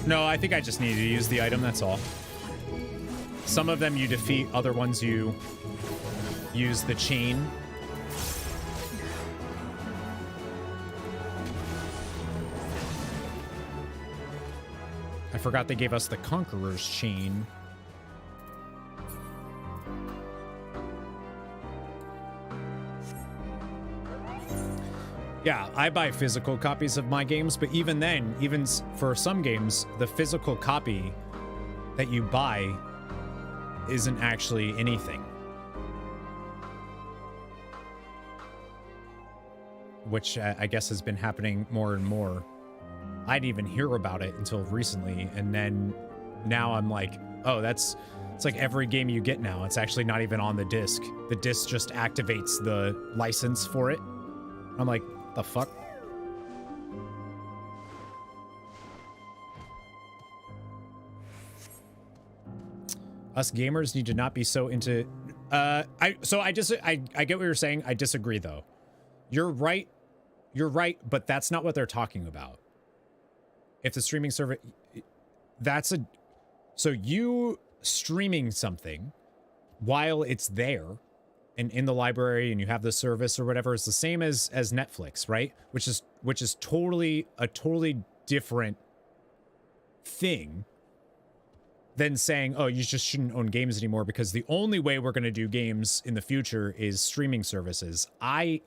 no, I think I just needed to use the item, that's all. Some of them you defeat, other ones you use the chain. I forgot they gave us the Conqueror's chain. Yeah, I buy physical copies of my games, but even then, even for some games, the physical copy that you buy isn't actually anything. Which I guess has been happening more and more. I didn't even hear about it until recently, and then now I'm like, oh, it's like every game you get now. It's actually not even on the disc. The disc just activates the license for it. I'm like, the fuck? Us gamers need to not be so into I get what you're saying. I disagree though. You're right, but that's not what they're talking about. If the streaming service, so you streaming something while it's there and in the library and you have the service or whatever is the same as Netflix, right? Which is a totally different thing than saying, oh, you just shouldn't own games anymore because the only way we're going to do games in the future is streaming services. I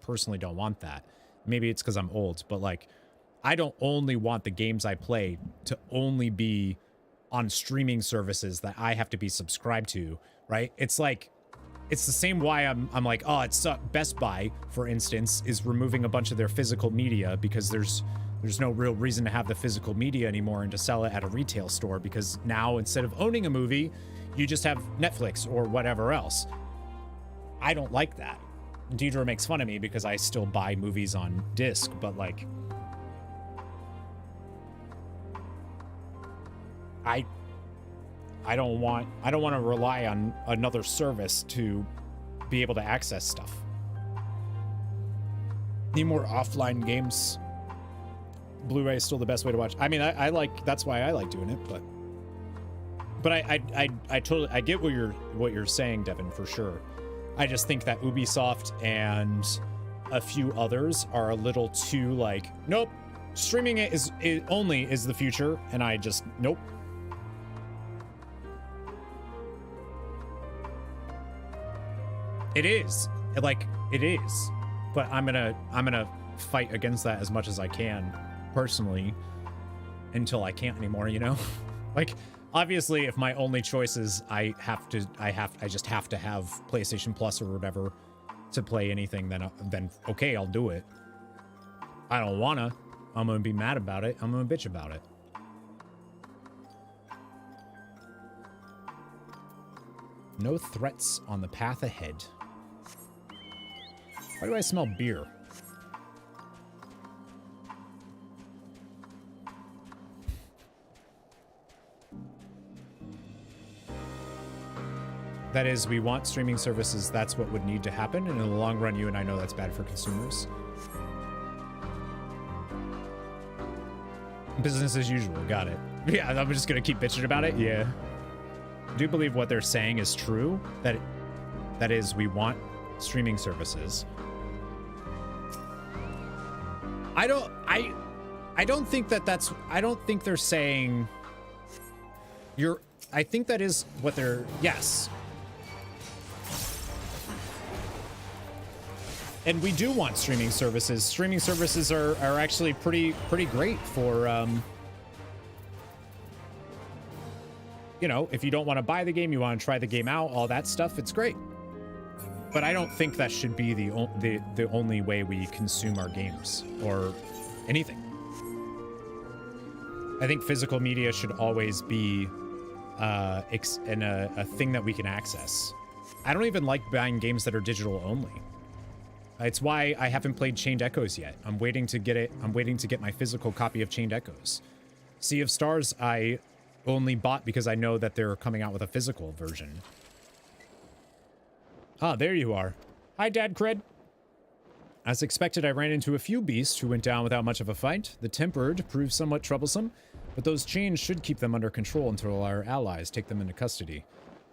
personally don't want that. Maybe it's because I'm old, but like, I don't only want the games I play to only be on streaming services that I have to be subscribed to, right? It's like, it's the same why I'm like, oh, it's Best Buy, for instance, is removing a bunch of their physical media because there's no real reason to have the physical media anymore and to sell it at a retail store, because now instead of owning a movie, you just have Netflix or whatever else. I don't like that. Deidre makes fun of me because I still buy movies on disc, but like, I don't want to rely on another service to be able to access stuff. Need more offline games. Blu-ray is still the best way to watch. I mean, I like, that's why I like doing it, but I totally get what you're saying, Devin, for sure. I just think that Ubisoft and a few others are a little too like, nope, streaming it only is the future, and I just, nope. It is. Like, it is. But I'm gonna fight against that as much as I can, personally, until I can't anymore, you know? Like, obviously, if my only choice is I just have to have PlayStation Plus or whatever to play anything, then okay, I'll do it. I don't wanna. I'm gonna be mad about it. I'm gonna bitch about it. No threats on the path ahead. Why do I smell beer? That is, we want streaming services. That's what would need to happen. And in the long run, you and I know that's bad for consumers. Business as usual. Got it. Yeah, I'm just going to keep bitching about it. Yeah. I do believe what they're saying is true. That is, we want streaming services. I don't think that's, I don't think they're saying I think that is what they're, yes. And we do want streaming services. Streaming services are actually pretty great for, you know, if you don't want to buy the game, you want to try the game out, all that stuff, it's great. But I don't think that should be the only way we consume our games or anything. I think physical media should always be a thing that we can access. I don't even like buying games that are digital only. It's why I haven't played Chained Echoes yet. I'm waiting to get it. I'm waiting to get my physical copy of Chained Echoes. Sea of Stars, I only bought because I know that they're coming out with a physical version. Ah, there you are. Hi, Dad Cred. As expected, I ran into a few beasts who went down without much of a fight. The Tempered proved somewhat troublesome, but those chains should keep them under control until our allies take them into custody.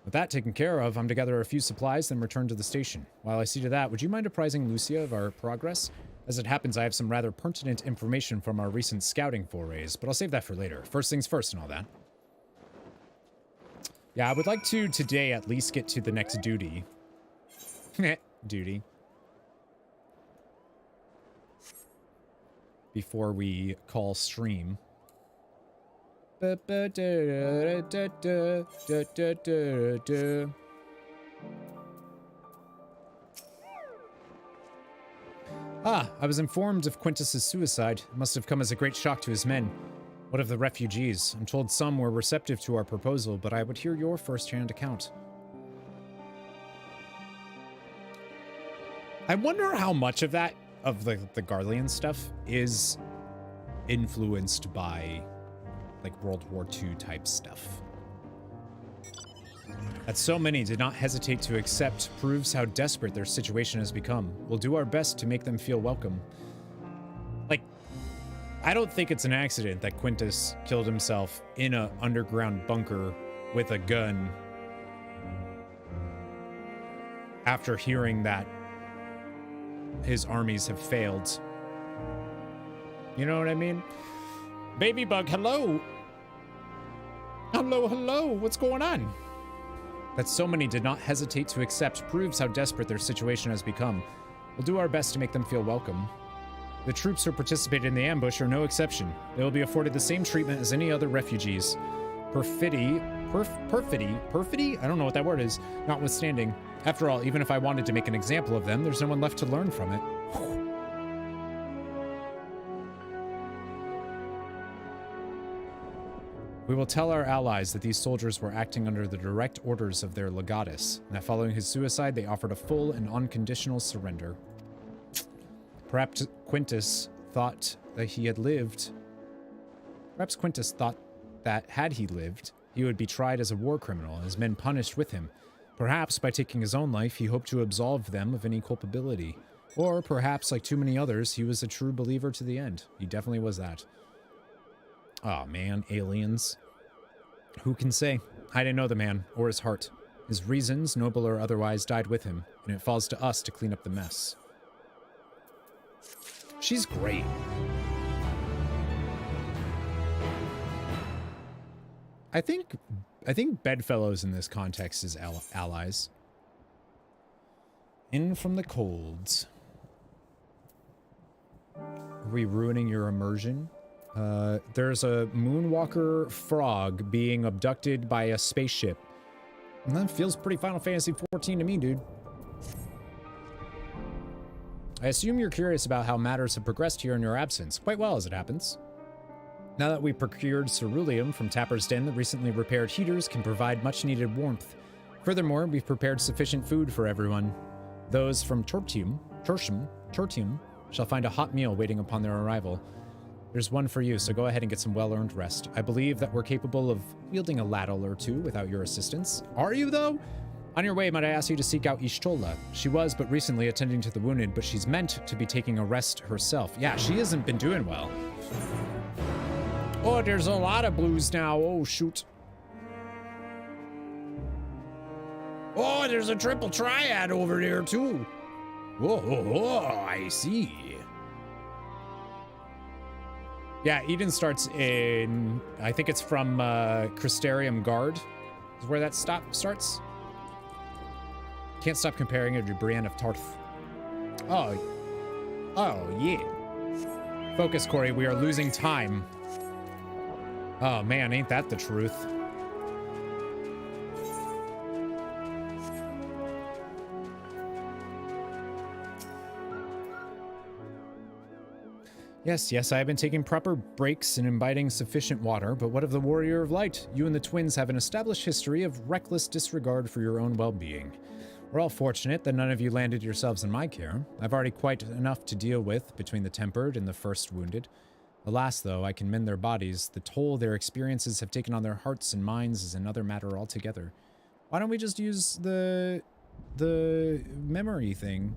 With that taken care of, I'm to gather a few supplies, then return to the station. While I see to that, would you mind apprising Lucia of our progress? As it happens, I have some rather pertinent information from our recent scouting forays, but I'll save that for later. First things first and all that. Yeah, I would like to, today, at least get to the next duty. Duty. Before we call stream. Ah, I was informed of Quintus's suicide. It must have come as a great shock to his men. What of the refugees? I'm told some were receptive to our proposal, but I would hear your first-hand account. I wonder how much of that, of the Garlean stuff, is influenced by, like, World War II type stuff. That so many did not hesitate to accept proves how desperate their situation has become. We'll do our best to make them feel welcome. Like, I don't think it's an accident that Quintus killed himself in an underground bunker with a gun after hearing that his armies have failed. You know what I mean? Baby Bug, hello! Hello, hello, what's going on? That so many did not hesitate to accept proves how desperate their situation has become. We'll do our best to make them feel welcome. The troops who participated in the ambush are no exception. They will be afforded the same treatment as any other refugees. Perfidy? I don't know what that word is, notwithstanding. After all, even if I wanted to make an example of them, there's no one left to learn from it. We will tell our allies that these soldiers were acting under the direct orders of their legatus, and that following his suicide, they offered a full and unconditional surrender. Perhaps Quintus thought that he had lived. Perhaps Quintus thought that, had he lived, he would be tried as a war criminal and his men punished with him. Perhaps, by taking his own life, he hoped to absolve them of any culpability. Or perhaps, like too many others, he was a true believer to the end. He definitely was that. Aw, man, aliens. Who can say? I didn't know the man, or his heart. His reasons, noble or otherwise, died with him, and it falls to us to clean up the mess. She's great. I think bedfellows in this context is allies. In from the colds. Are we ruining your immersion? There's a moonwalker frog being abducted by a spaceship. And that feels pretty Final Fantasy XIV to me, dude. I assume you're curious about how matters have progressed here in your absence. Quite well, as it happens. Now that we procured ceruleum from Tapper's Den, the recently repaired heaters can provide much-needed warmth. Furthermore, we've prepared sufficient food for everyone. Those from Tortium shall find a hot meal waiting upon their arrival. There's one for you, so go ahead and get some well-earned rest. I believe that we're capable of wielding a ladle or two without your assistance. Are you, though? On your way, might I ask you to seek out Ishtola? She was but recently attending to the wounded, but she's meant to be taking a rest herself. Yeah, she hasn't been doing well. Oh, there's a lot of blues now. Oh, shoot. Oh, there's a triple triad over there, too. Whoa, I see. Yeah, Eden starts in, I think it's from Crystarium Guard, is where that starts. Can't stop comparing it to Brienne of Tarth. Oh, yeah. Focus, Corey, we are losing time. Oh man, ain't that the truth? Yes, I have been taking proper breaks and imbibing sufficient water, but what of the Warrior of Light? You and the twins have an established history of reckless disregard for your own well-being. We're all fortunate that none of you landed yourselves in my care. I've already quite enough to deal with between the tempered and the first wounded. Alas, though, I can mend their bodies. The toll their experiences have taken on their hearts and minds is another matter altogether. Why don't we just use the memory thing?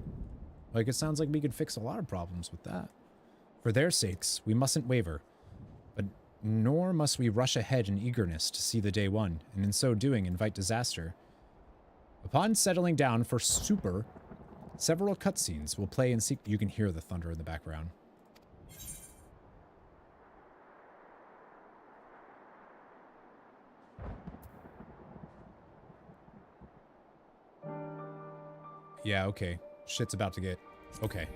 Like, it sounds like we could fix a lot of problems with that. For their sakes, we mustn't waver, but nor must we rush ahead in eagerness to see the day one, and in so doing invite disaster. Upon settling down for super, several cutscenes will play and seek. You can hear the thunder in the background. Yeah, okay. Shit's about to get... Okay.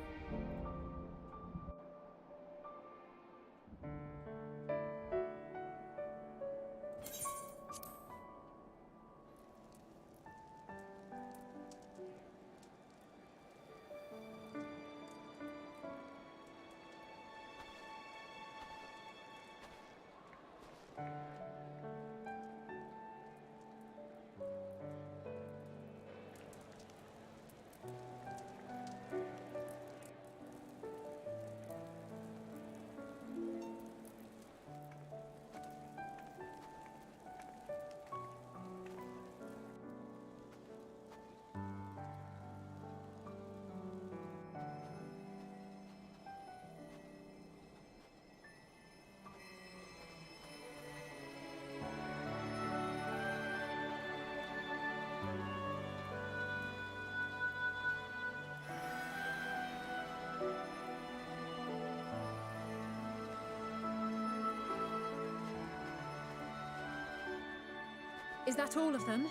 Is that all of them?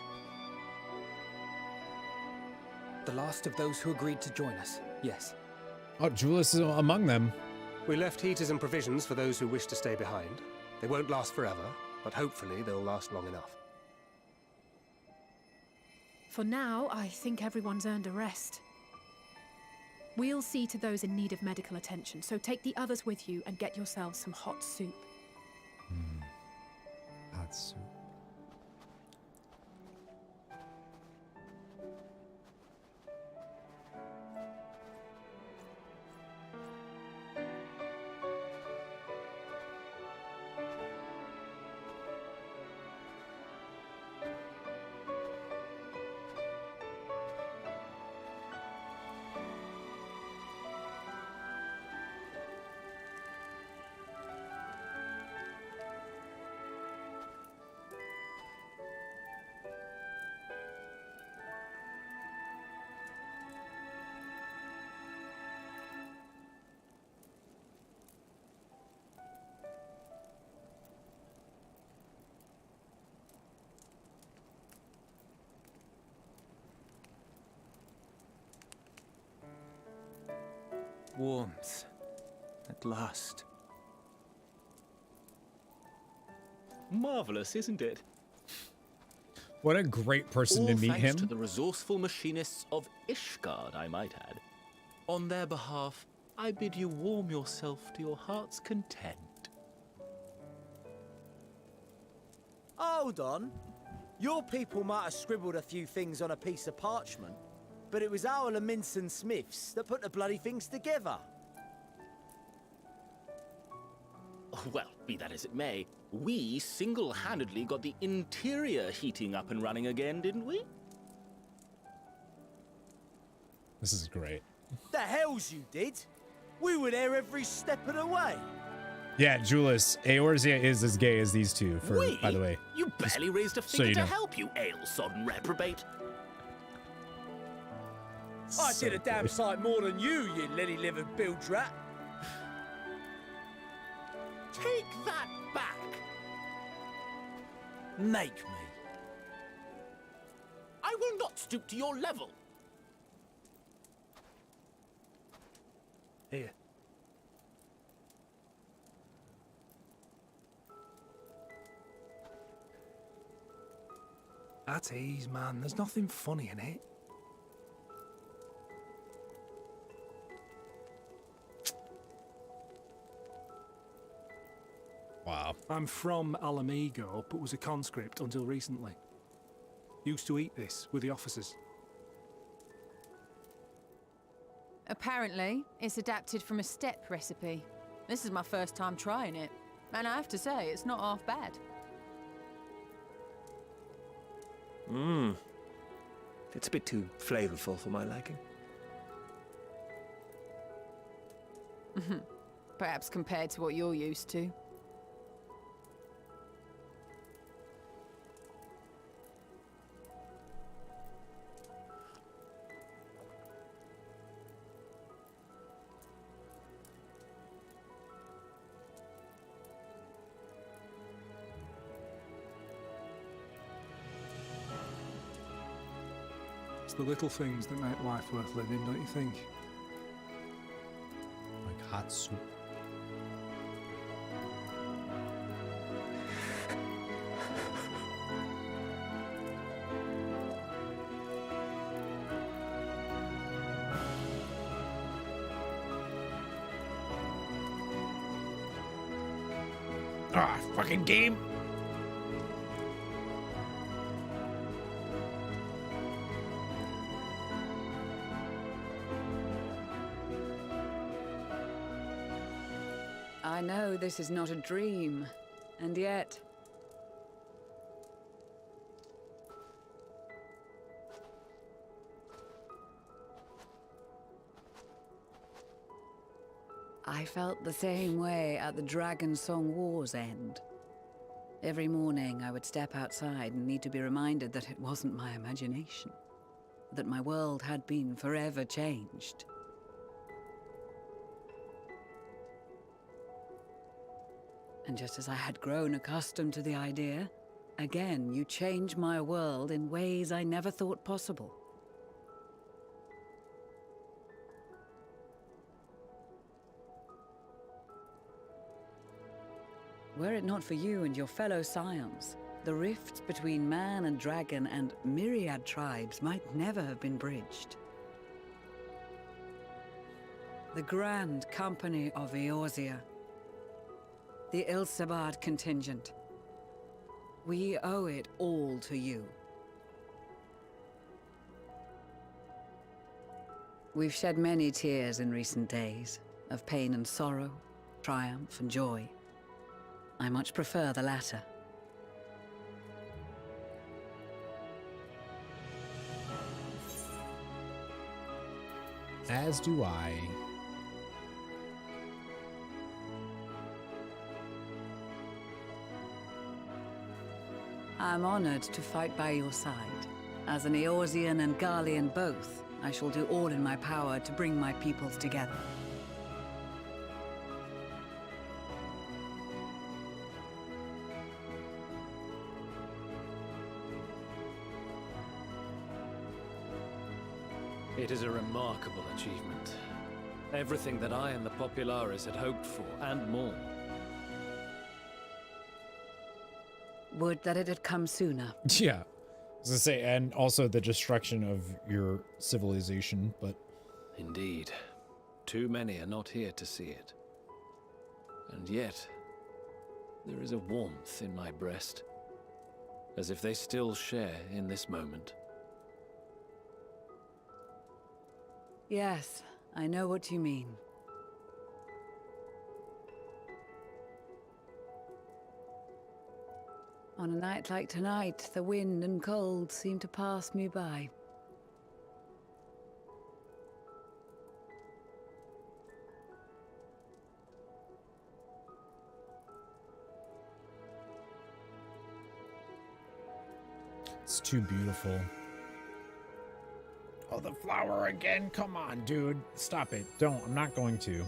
The last of those who agreed to join us, yes. Oh, Julius is among them. We left heaters and provisions for those who wish to stay behind. They won't last forever, but hopefully they'll last long enough. For now, I think everyone's earned a rest. We'll see to those in need of medical attention, so take the others with you and get yourselves some hot soup. Hot soup. Warmth. At last. Marvelous, isn't it? What a great person All to meet thanks him. to the resourceful machinists of Ishgard, I might add. On their behalf, I bid you warm yourself to your heart's content. Hold on. Your people might have scribbled a few things on a piece of parchment, but it was our Minson Smiths that put the bloody things together. Well, be that as it may, we single-handedly got the interior heating up and running again, didn't we? This is great. The hells you did? We were there every step of the way. Yeah, Julius, Eorzea is as gay as these two, by the way. You barely raised a so finger you to know. help, you ale-sodden reprobate. I did a damn sight more than you lily-livered bilge rat. Take that back. Make me. I will not stoop to your level. Here. At ease, man. There's nothing funny in it. Wow. I'm from Alamigo, but was a conscript until recently. Used to eat this with the officers. Apparently, it's adapted from a steppe recipe. This is my first time trying it, and I have to say, it's not half bad. Mmm. It's a bit too flavorful for my liking. Perhaps compared to what you're used to. It's the little things that make life worth living, don't you think? Like hot soup. Ah, fucking game. I know this is not a dream, and yet... I felt the same way at the Dragon Song War's end. Every morning I would step outside and need to be reminded that it wasn't my imagination, that my world had been forever changed. And just as I had grown accustomed to the idea, again you change my world in ways I never thought possible. Were it not for you and your fellow scions, the rifts between man and dragon and myriad tribes might never have been bridged. The Grand Company of Eorzea, the Ilsabard contingent. We owe it all to you. We've shed many tears in recent days, of pain and sorrow, triumph and joy. I much prefer the latter. As do I. I'm honored to fight by your side. As an Eorzean and Garlean both, I shall do all in my power to bring my peoples together. It is a remarkable achievement. Everything that I and the Populares had hoped for, and more. Would that it had come sooner. Yeah. I was gonna say, and also the destruction of your civilization, but... Indeed. Too many are not here to see it. And yet, there is a warmth in my breast, as if they still share in this moment. Yes, I know what you mean. On a night like tonight, the wind and cold seem to pass me by. It's too beautiful. Oh, the flower again? Come on, dude. Stop it. Don't. I'm not going to.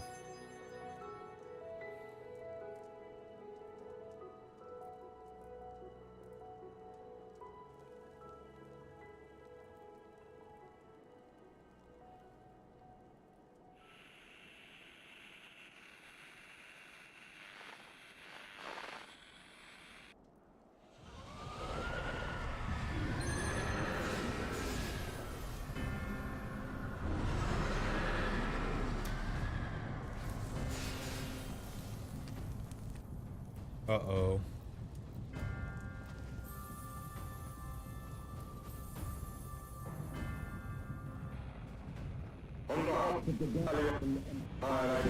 Uh-oh. On behalf of the Gallian Empire,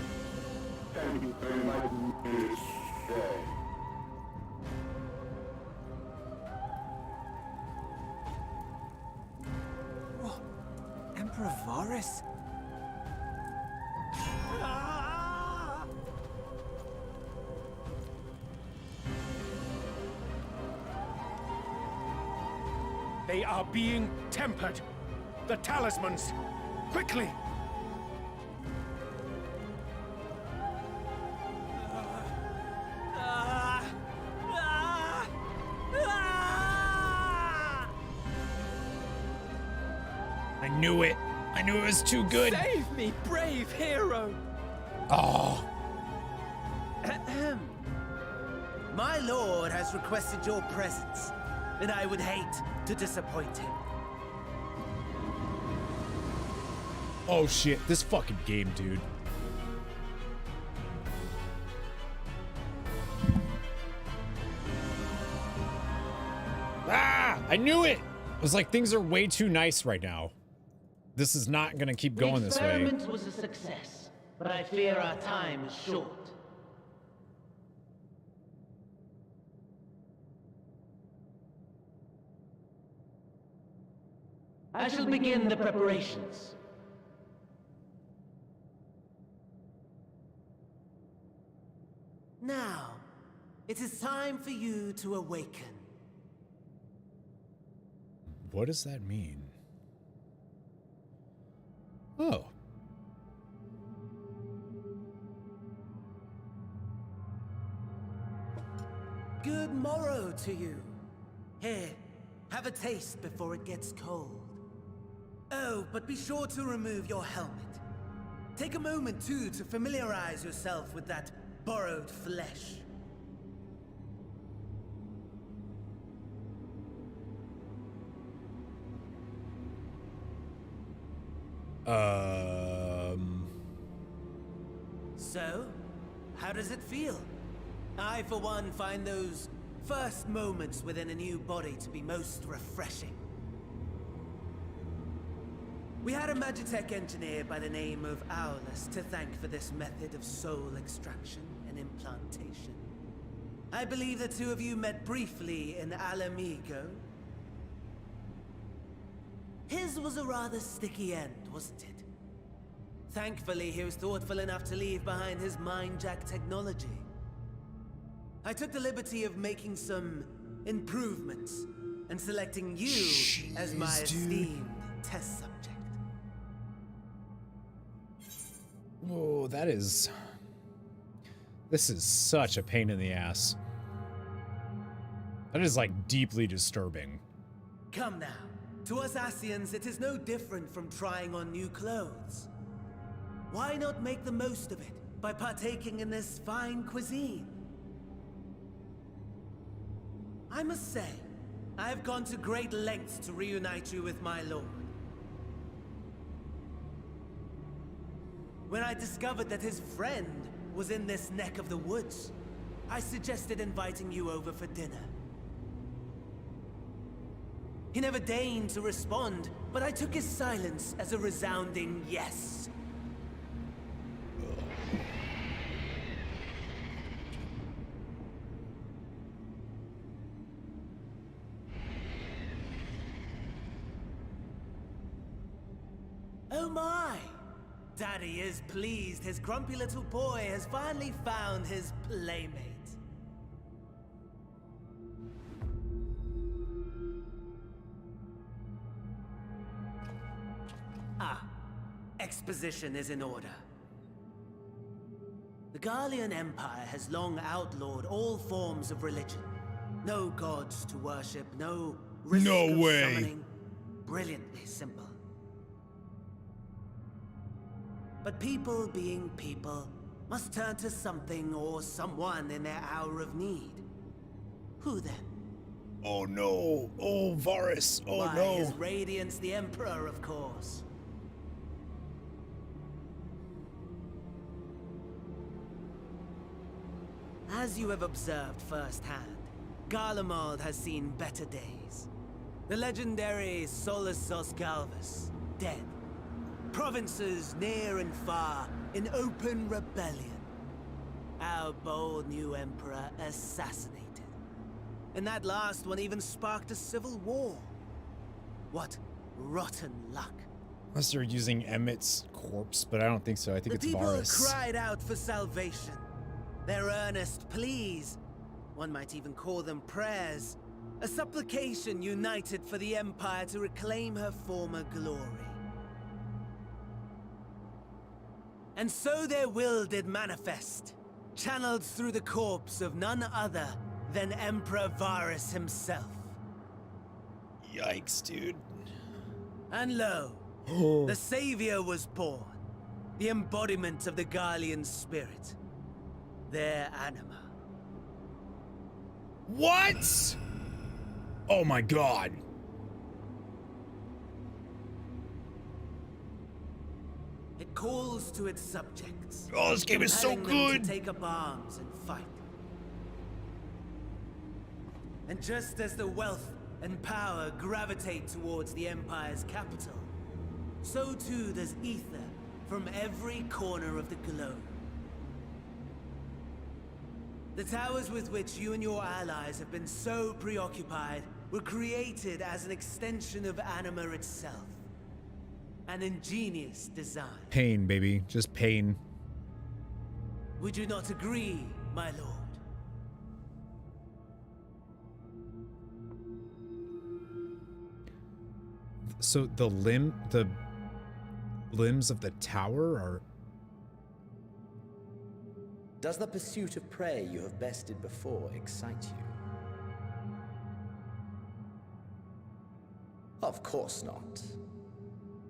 thank you for inviting me today. What? Emperor Varys? They are being tempered. The talismans. Quickly! I knew it. I knew it was too good. Save me, brave hero! Oh. My lord has requested your presence, and I would hate to disappoint him. Oh shit, this fucking game, dude. Ah! I knew it! It was like, things are way too nice right now. This is not gonna keep going this way. The experiment was a success, but I fear our time is short. I shall begin the preparations. Now, it is time for you to awaken. What does that mean? Oh. Good morrow to you. Here, have a taste before it gets cold. Oh, but be sure to remove your helmet. Take a moment, too, to familiarize yourself with that borrowed flesh. So, how does it feel? I, for one, find those first moments within a new body to be most refreshing. We had a Magitech engineer by the name of Aulus to thank for this method of soul extraction and implantation. I believe the two of you met briefly in Alamigo. His was a rather sticky end, wasn't it? Thankfully, he was thoughtful enough to leave behind his mind-jack technology. I took the liberty of making some improvements and selecting you as my esteemed test subject. Oh, that is... This is such a pain in the ass. That is, like, deeply disturbing. Come now. To us Asians, it is no different from trying on new clothes. Why not make the most of it by partaking in this fine cuisine? I must say, I have gone to great lengths to reunite you with my lord. When I discovered that his friend was in this neck of the woods, I suggested inviting you over for dinner. He never deigned to respond, but I took his silence as a resounding yes. Oh my! Daddy is pleased his grumpy little boy has finally found his playmate. Ah, exposition is in order. The Garlean Empire has long outlawed all forms of religion. No gods to worship, no risk No of way. summoning. Brilliantly simple. But people being people must turn to something or someone in their hour of need. Who then? Oh no. Oh, Varus. Oh Why, no. His Radiance the Emperor, of course. As you have observed firsthand, Garlemald has seen better days. The legendary Solus Galvus, dead. Provinces near and far in open rebellion. Our bold new emperor assassinated. And that last one even sparked a civil war. What rotten luck. Unless they're using Emmett's corpse, but I don't think so. I think The it's people Varus. cried out for salvation. Their earnest pleas, one might even call them prayers, a supplication united for the Empire to reclaim her former glory. And so their will did manifest, channeled through the corpse of none other than Emperor Varus himself. Yikes, dude. And lo, the Savior was born, the embodiment of the Garlean spirit, their anima. What? Oh my god. It calls to its subjects. Oh, this game is so compelling them good. to take up arms and fight. And just as the wealth and power gravitate towards the Empire's capital, so too does ether from every corner of the globe. The towers with which you and your allies have been so preoccupied were created as an extension of Anima itself. An ingenious design. Pain, baby. Just pain. Would you not agree, my lord? So the limbs of the tower are... Does the pursuit of prey you have bested before excite you? Of course not.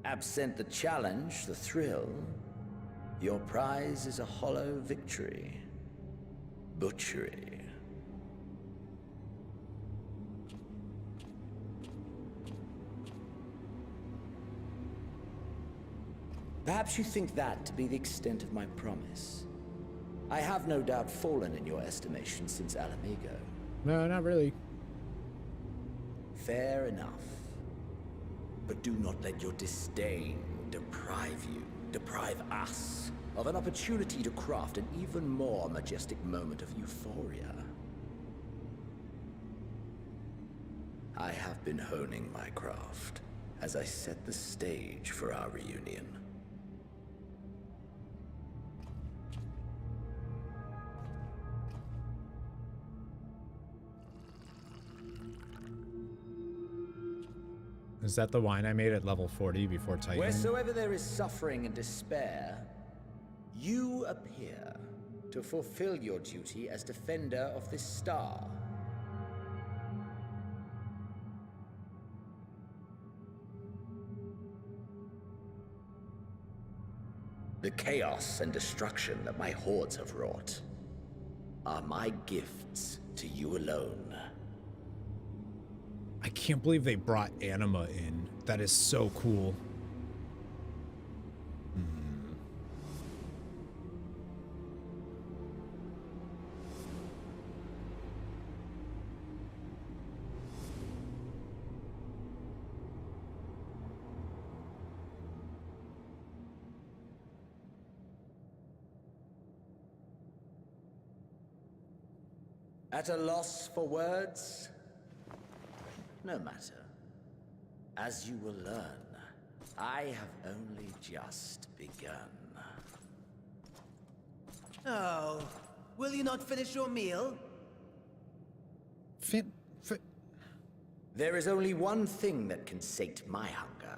Absent the challenge, the thrill, your prize is a hollow victory. Butchery. Perhaps you think that to be the extent of my promise. I have no doubt fallen in your estimation since Alamigo. No, not really. Fair enough. But do not let your disdain deprive us, of an opportunity to craft an even more majestic moment of euphoria. I have been honing my craft as I set the stage for our reunion. Is that the wine I made at level 40 before Titan? Wheresoever there is suffering and despair, you appear to fulfill your duty as defender of this star. The chaos and destruction that my hordes have wrought are my gifts to you alone. I can't believe they brought Anima in. That is so cool. At a loss for words? No matter. As you will learn, I have only just begun. Oh, will you not finish your meal? There is only one thing that can sate my hunger,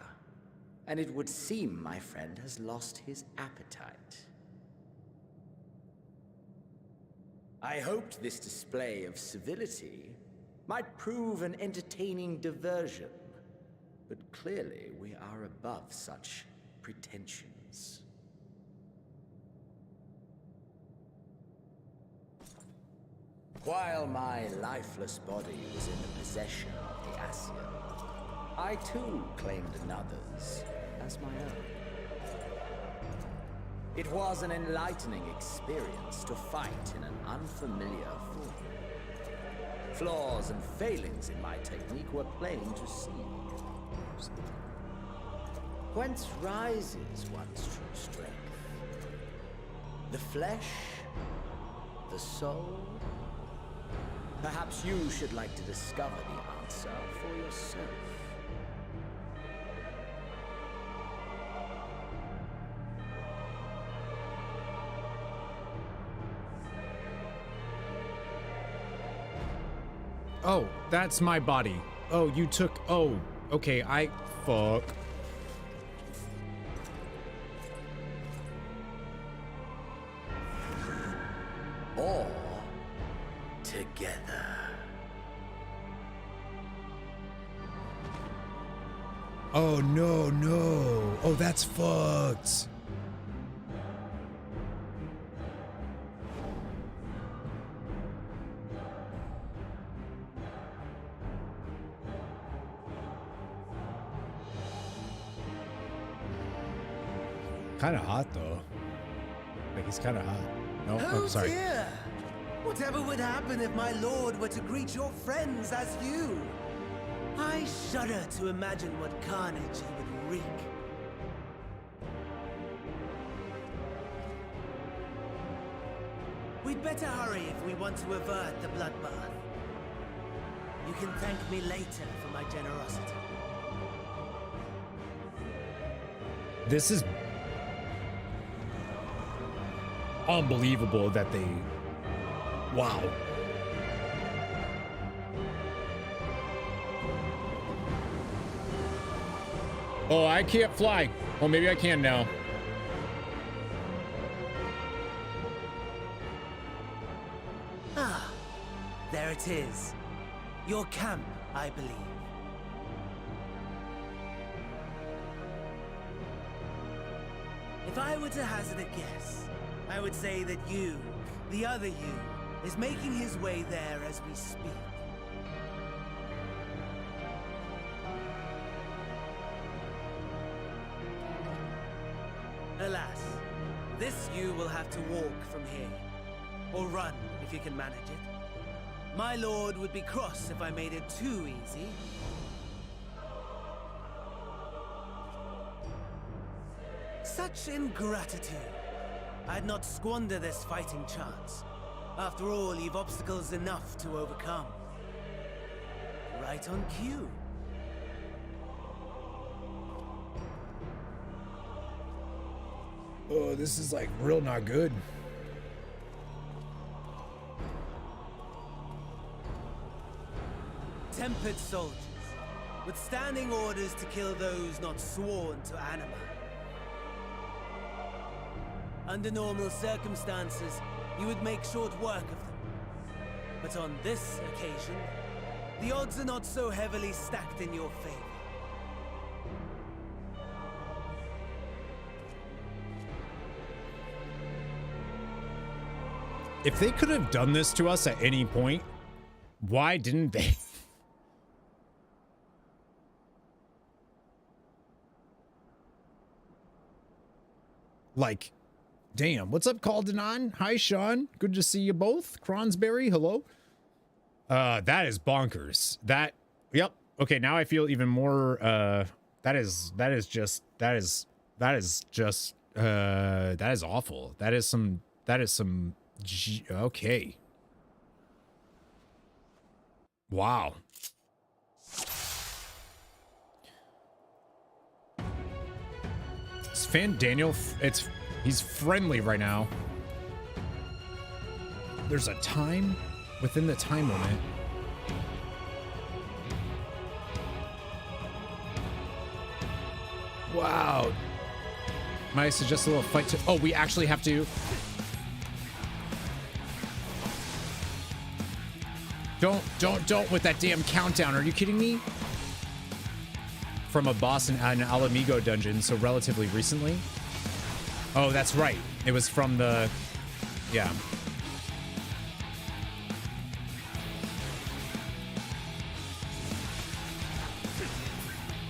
and it would seem my friend has lost his appetite. I hoped this display of civility might prove an entertaining diversion, but clearly we are above such pretensions. While my lifeless body was in the possession of the Ascian, I too claimed another's as my own. It was an enlightening experience to fight in an unfamiliar form. Flaws and failings in my technique were plain to see. Whence rises one's true strength? The flesh? The soul? Perhaps you should like to discover the answer for yourself. Oh, that's my body. Oh, you took... Oh, okay, fuck. Or together. Oh, no, no. Oh, that's fucked. Kind of hot though. Like he's kind of hot. No, Oh, I'm sorry. dear! Whatever would happen if my lord were to greet your friends as you? I shudder to imagine what carnage he would wreak. We'd better hurry if we want to avert the bloodbath. You can thank me later for my generosity. This is unbelievable that they... Wow. Oh, I can't fly. Oh, maybe I can now. Ah, there it is. Your camp, I believe. If I were to hazard a guess, I would say that you, the other you, is making his way there as we speak. Alas, this you will have to walk from here. Or run, if you can manage it. My lord would be cross if I made it too easy. Such ingratitude. I'd not squander this fighting chance. After all, you've obstacles enough to overcome. Right on cue. Oh, this is like real not good. Tempered soldiers, withstanding orders to kill those not sworn to Anima. Under normal circumstances, you would make short work of them. But on this occasion, the odds are not so heavily stacked in your favor. If they could have done this to us at any point, why didn't they? Like, damn. What's up, Caldenon? Hi, Sean. Good to see you both. Cronsberry, hello. That is bonkers. That, yep. Okay, now I feel even more, that is awful. That is some, okay. Wow. It's Daniel, he's friendly right now. There's a time within the time limit. Wow. Might I suggest a little fight to... Oh, we actually have to... Don't with that damn countdown. Are you kidding me? From a boss in an Alamigo dungeon, so relatively recently. Oh, that's right. It was from the... Yeah.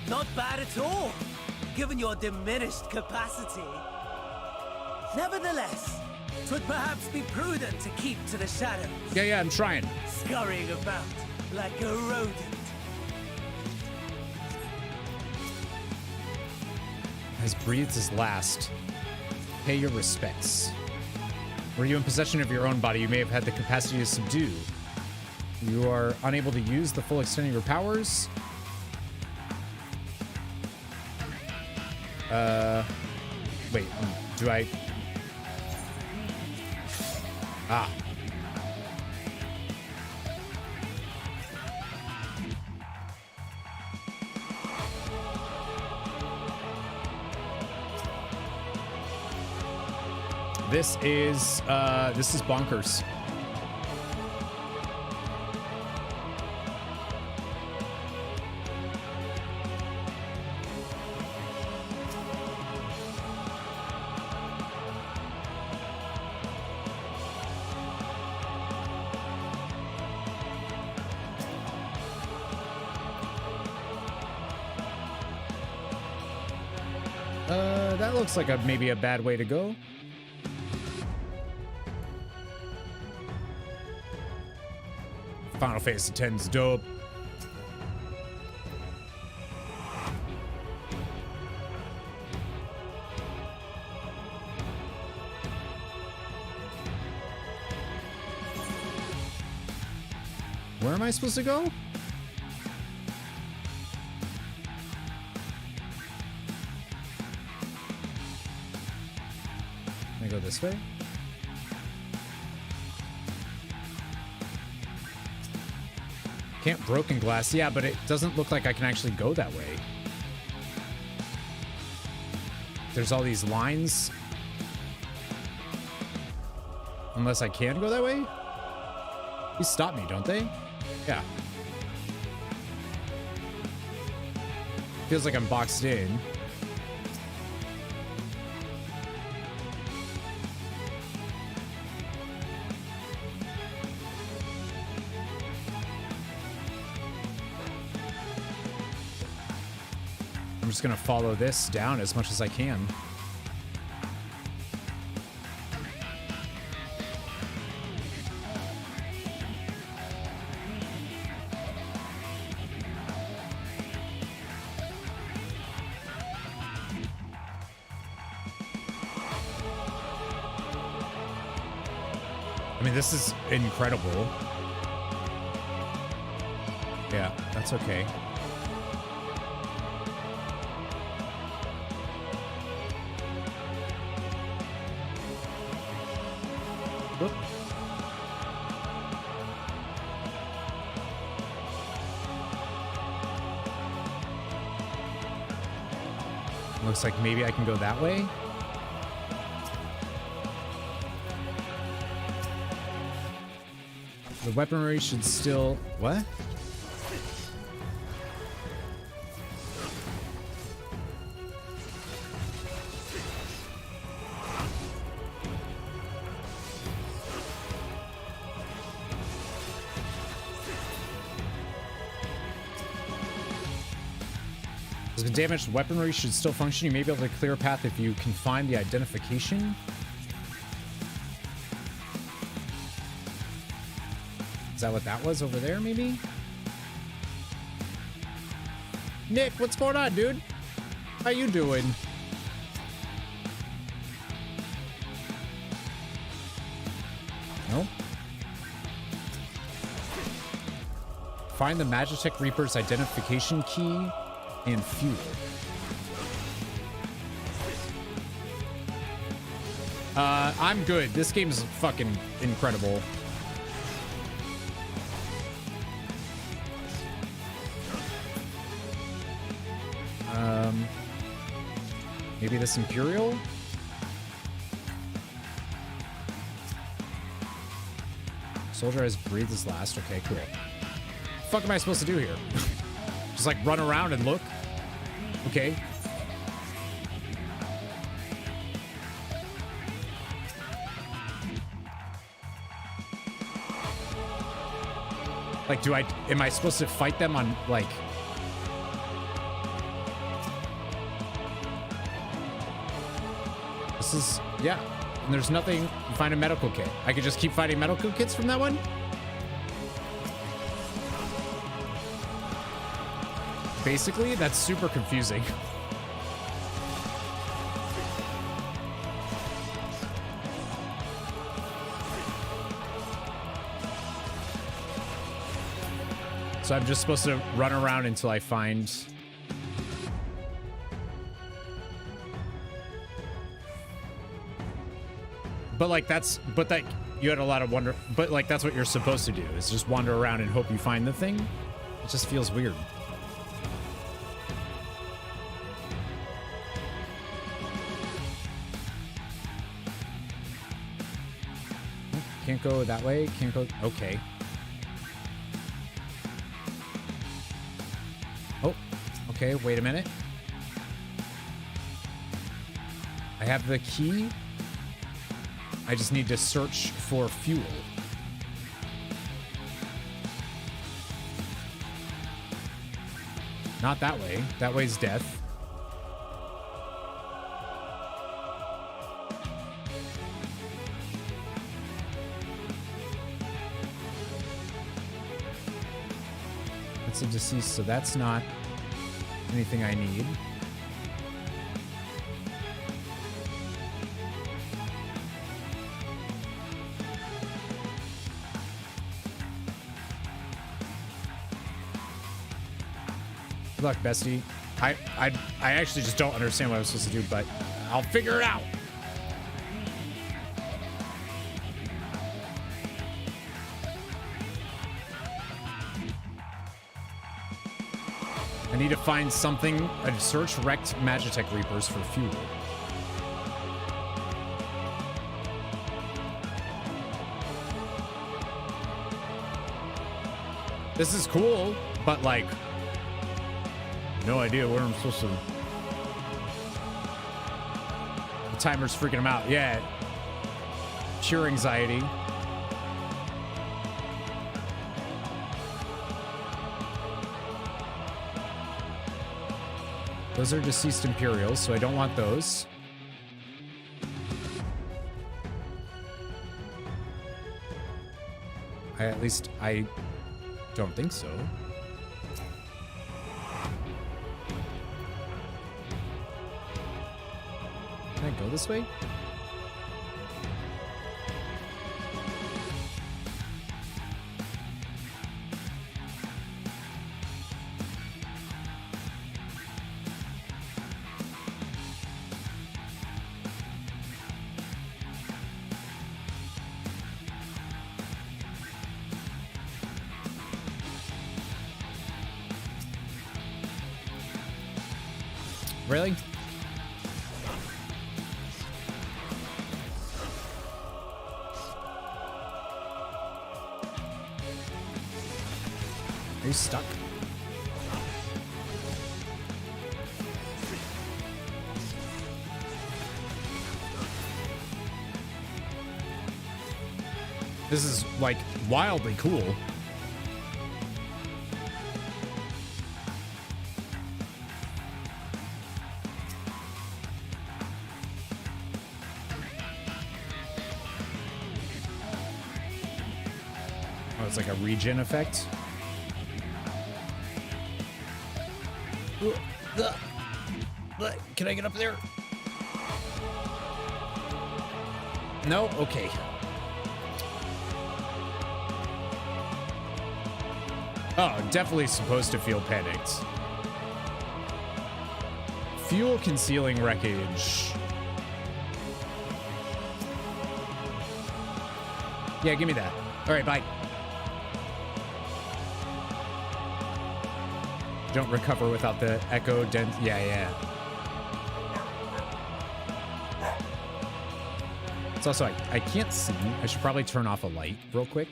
Not bad at all, given your diminished capacity. Nevertheless, 'twould perhaps be prudent to keep to the shadows. Yeah, I'm trying. Scurrying about like a rodent. Has breathed his last. Pay your respects. Were you in possession of your own body, you may have had the capacity to subdue. You are unable to use the full extent of your powers. Wait, do I... Ah. This is bonkers. That looks like maybe a bad way to go. Final Fantasy X's dope. Where am I supposed to go? Can I go this way? Can't broken glass. Yeah, but it doesn't look like I can actually go that way. There's all these lines. Unless I can go that way? These stop me, don't they? Yeah. Feels like I'm boxed in. I'm just gonna follow this down as much as I can. I mean, this is incredible. Yeah, that's okay. Whoop. Looks like maybe I can go that way. The weaponry should still... What? Has been damaged. Weaponry should still function. You may be able to clear a path if you can find the identification. Is that what that was over there, maybe? Nick, what's going on, dude? How you doing? No? Find the Magitech Reaper's identification key and fuel. I'm good. This game's fucking incredible. Maybe this Imperial? Soldier has breathed his last. Okay, cool. What the fuck am I supposed to do here? Just like run around and look? Okay. Like, am I supposed to fight them on, like... This is, yeah. And there's nothing, find a medical kit. I could just keep finding medical kits from that one? Basically, that's super confusing. So I'm just supposed to run around until I find... But like you had a lot of wonder, but like that's what you're supposed to do, is just wander around and hope you find the thing. It just feels weird. Can't go that way, can't go, okay. Oh, okay, wait a minute. I have the key. I just need to search for fuel. Not that way. That way's death. It's a deceased, so that's not anything I need. Good luck, bestie. I actually just don't understand what I'm supposed to do, but I'll figure it out. I need to find something. Search wrecked Magitech Reapers for fuel. This is cool, but like... no idea where I'm supposed to... The timer's freaking him out. Yeah. Pure anxiety. Those are deceased Imperials, so I don't want those. I don't think so. Can I go this way? Really? Are you stuck? This is like wildly cool. Oh, it's like a regen effect. Can I get up there? No? Okay. Oh, definitely supposed to feel panicked. Fuel concealing wreckage. Yeah, give me that. All right, bye. Don't recover without the echo dent. Yeah. It's also, I can't see. I should probably turn off a light real quick.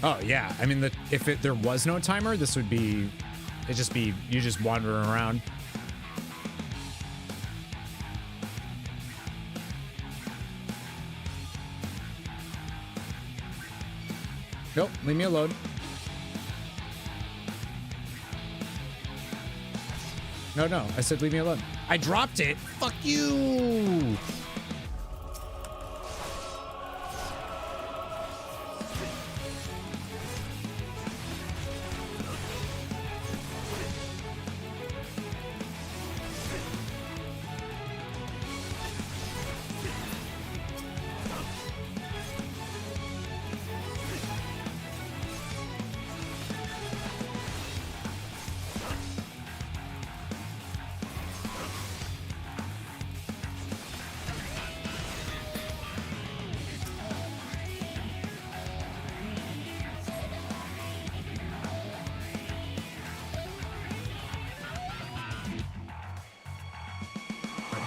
Oh yeah, I mean, if there was no timer, this would be, it'd just be you just wandering around. Nope, leave me alone. No, I said leave me alone. I dropped it. Fuck you.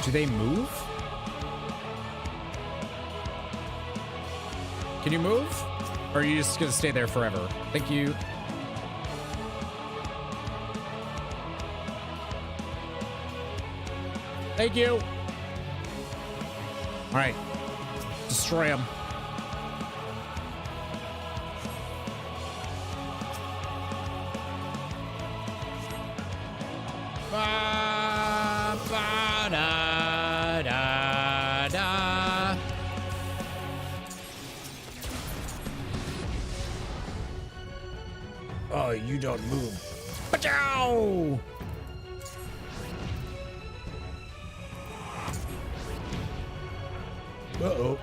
Do they move? Can you move? Or are you just gonna stay there forever? Thank you. Thank you. All right, destroy him. Oh, you don't move. Pachow! Uh-oh.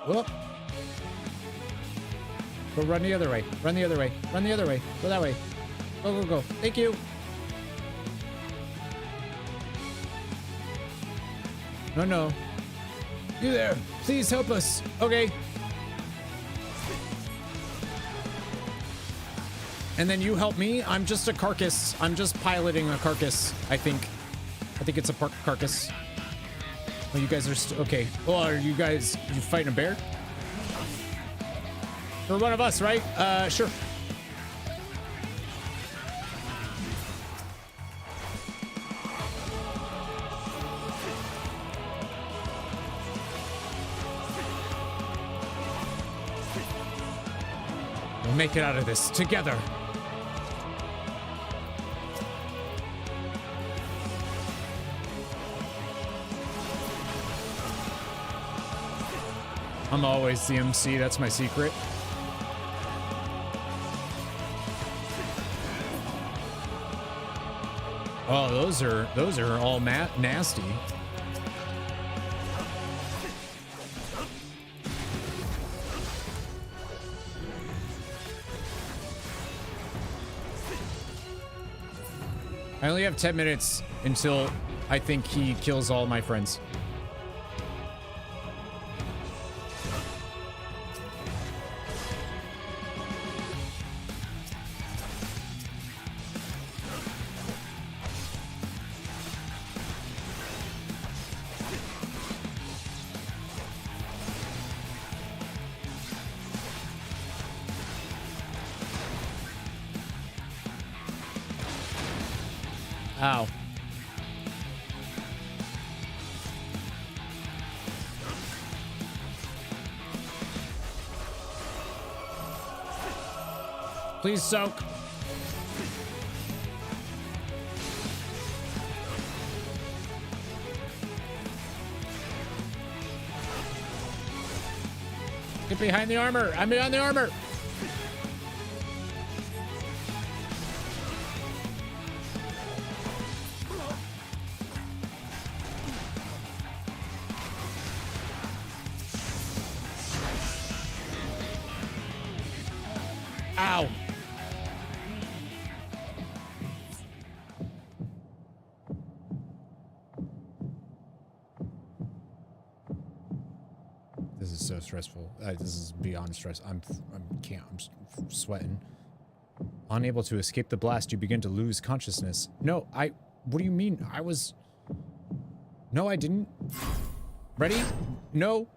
Whoop. Go run the other way. Run the other way. Run the other way. Go that way. Go, go, go. Thank you. No, no. You there. Please help us. Okay. And then you help me. I'm just a carcass. I'm just piloting a carcass, I think. I think it's a carcass. Oh, you guys are okay. Oh, are you guys, you fighting a bear? You're one of us, right? Sure. We'll make it out of this together. I'm always the MC, that's my secret. Oh, those are all nasty. I only have 10 minutes until I think he kills all my friends. Ow. Please soak. Get behind the armor. I'm behind the armor. Ow. This is so stressful. This is beyond stress. I'm sweating. Unable to escape the blast, you begin to lose consciousness. No, what do you mean? No, I didn't. Ready? No.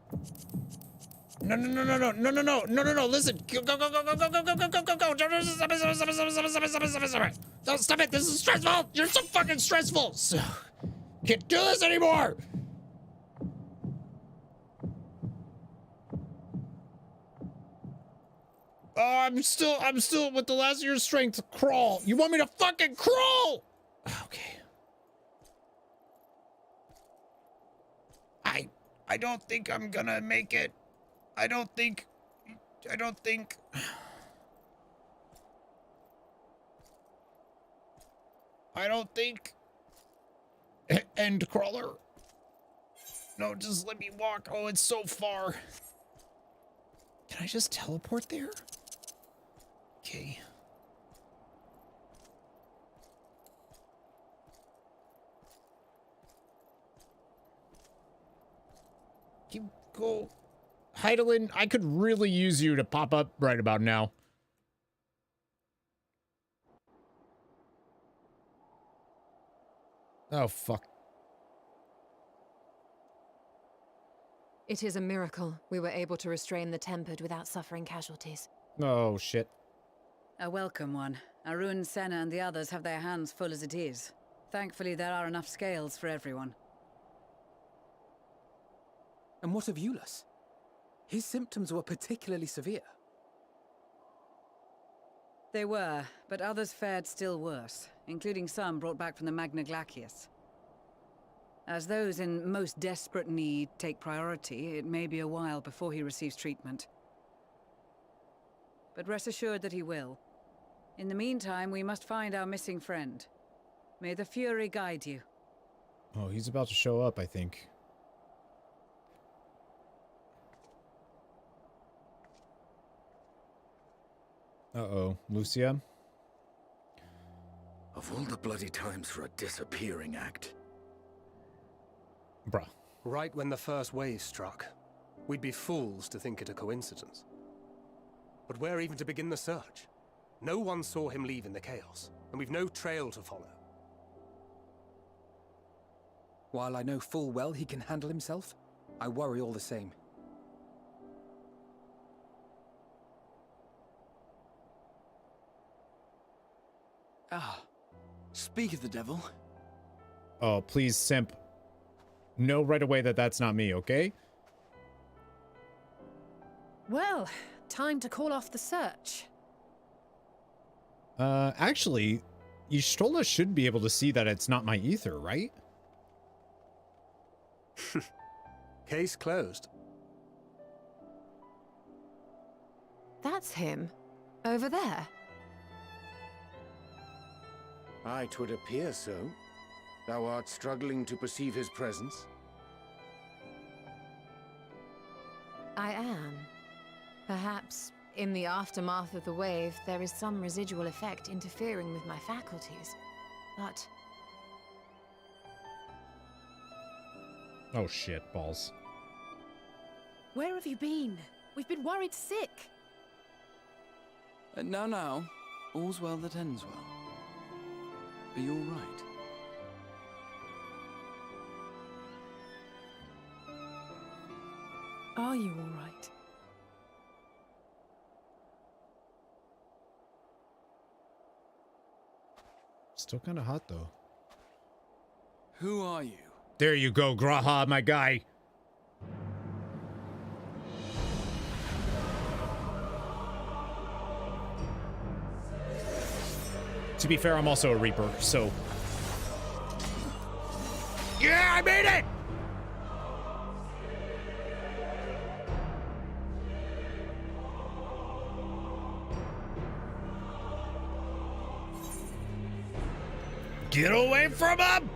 No, listen. Go. Don't stop it. This is stressful. You're so fucking stressful. Can't do this anymore. Oh, I'm still with the last of your strength. Crawl. You want me to fucking crawl? Okay. I don't think I'm gonna make it. I don't think. End crawler. No, just let me walk. Oh, it's so far. Can I just teleport there? Okay. Go. Heidelin, I could really use you to pop up right about now. Oh, fuck. It is a miracle we were able to restrain the Tempered without suffering casualties. Oh, shit. A welcome one. Arun, Senna, and the others have their hands full as it is. Thankfully, there are enough scales for everyone. And what of Eulus? His symptoms were particularly severe. They were, but others fared still worse, including some brought back from the Magna Glacius. As those in most desperate need take priority, it may be a while before he receives treatment. But rest assured that he will. In the meantime, we must find our missing friend. May the Fury guide you. Oh, he's about to show up, I think. Uh-oh. Lucia? Of all the bloody times for a disappearing act. Bruh. Right when the first wave struck, we'd be fools to think it a coincidence. But where even to begin the search? No one saw him leave in the chaos, and we've no trail to follow. While I know full well he can handle himself, I worry all the same. Ah, speak of the devil. Oh, please, simp. Know right away that that's not me, okay? Well, time to call off the search. Actually, Y'shtola should be able to see that it's not my ether, right? Case closed. That's him. Over there. Aye, 'twould appear so. Thou art struggling to perceive his presence? I am. Perhaps, in the aftermath of the wave, there is some residual effect interfering with my faculties. But Oh shit, balls. Where have you been? We've been worried sick. Now, all's well that ends well. Are you all right? Are you all right? Still kind of hot though. Who are you? There you go, Graha, my guy. To be fair, I'm also a Reaper, so... Yeah, I made it! Get away from him!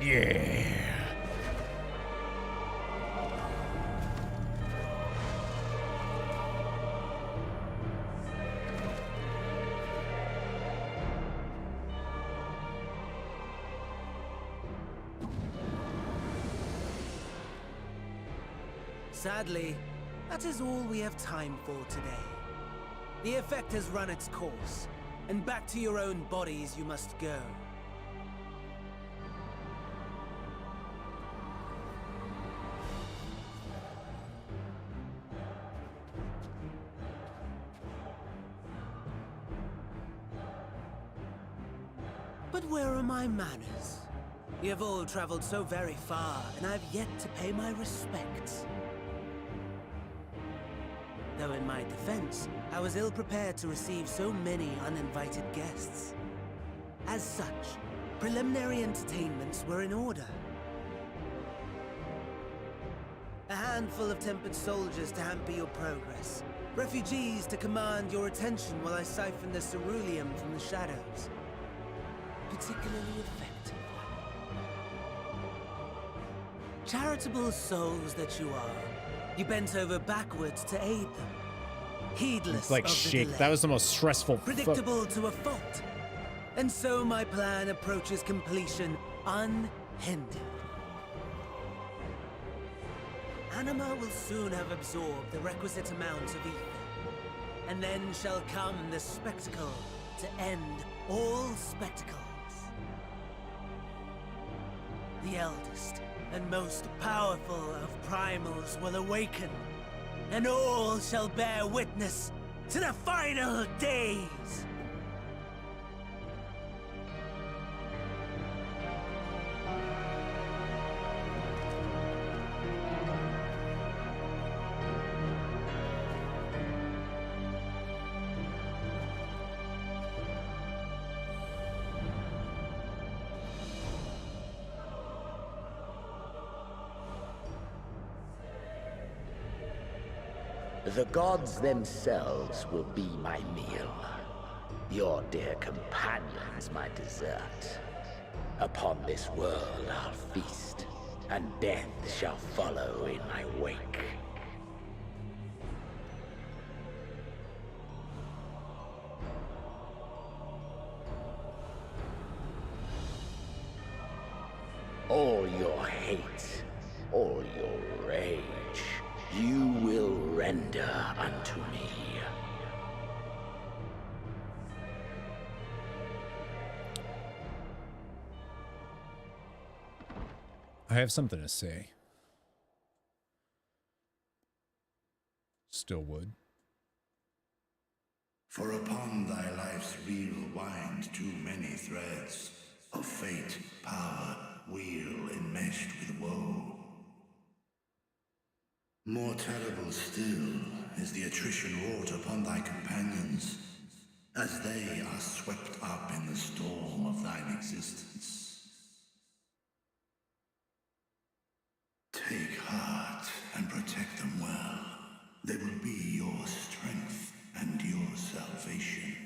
Yeah. Sadly, that is all we have time for today. The effect has run its course, and back to your own bodies you must go. But where are my manners? You have all traveled so very far, and I have yet to pay my respects. Though in my defense, I was ill-prepared to receive so many uninvited guests. As such, preliminary entertainments were in order. A handful of tempered soldiers to hamper your progress. Refugees to command your attention while I siphon the ceruleum from the shadows. Particularly effective. Charitable souls that you are, you bent over backwards to aid them. Heedless Like of the shit, delay. that was the most stressful. Predictable to a fault. And so my plan approaches completion unhindered. Anima will soon have absorbed the requisite amount of ether. And then shall come the spectacle to end all spectacles. The eldest and most powerful of primals will awaken, and all shall bear witness to the final days! The gods themselves will be my meal. Your dear companions my dessert. Upon this world I'll feast, and death shall follow in my wake. All your hate, all your rage, you will render unto me. I have something to say. Still would. For upon thy life's reel wind too many threads of fate, power, weal enmeshed with woe. More terrible still is the attrition wrought upon thy companions, as they are swept up in the storm of thine existence. Take heart and protect them well. They will be your strength and your salvation.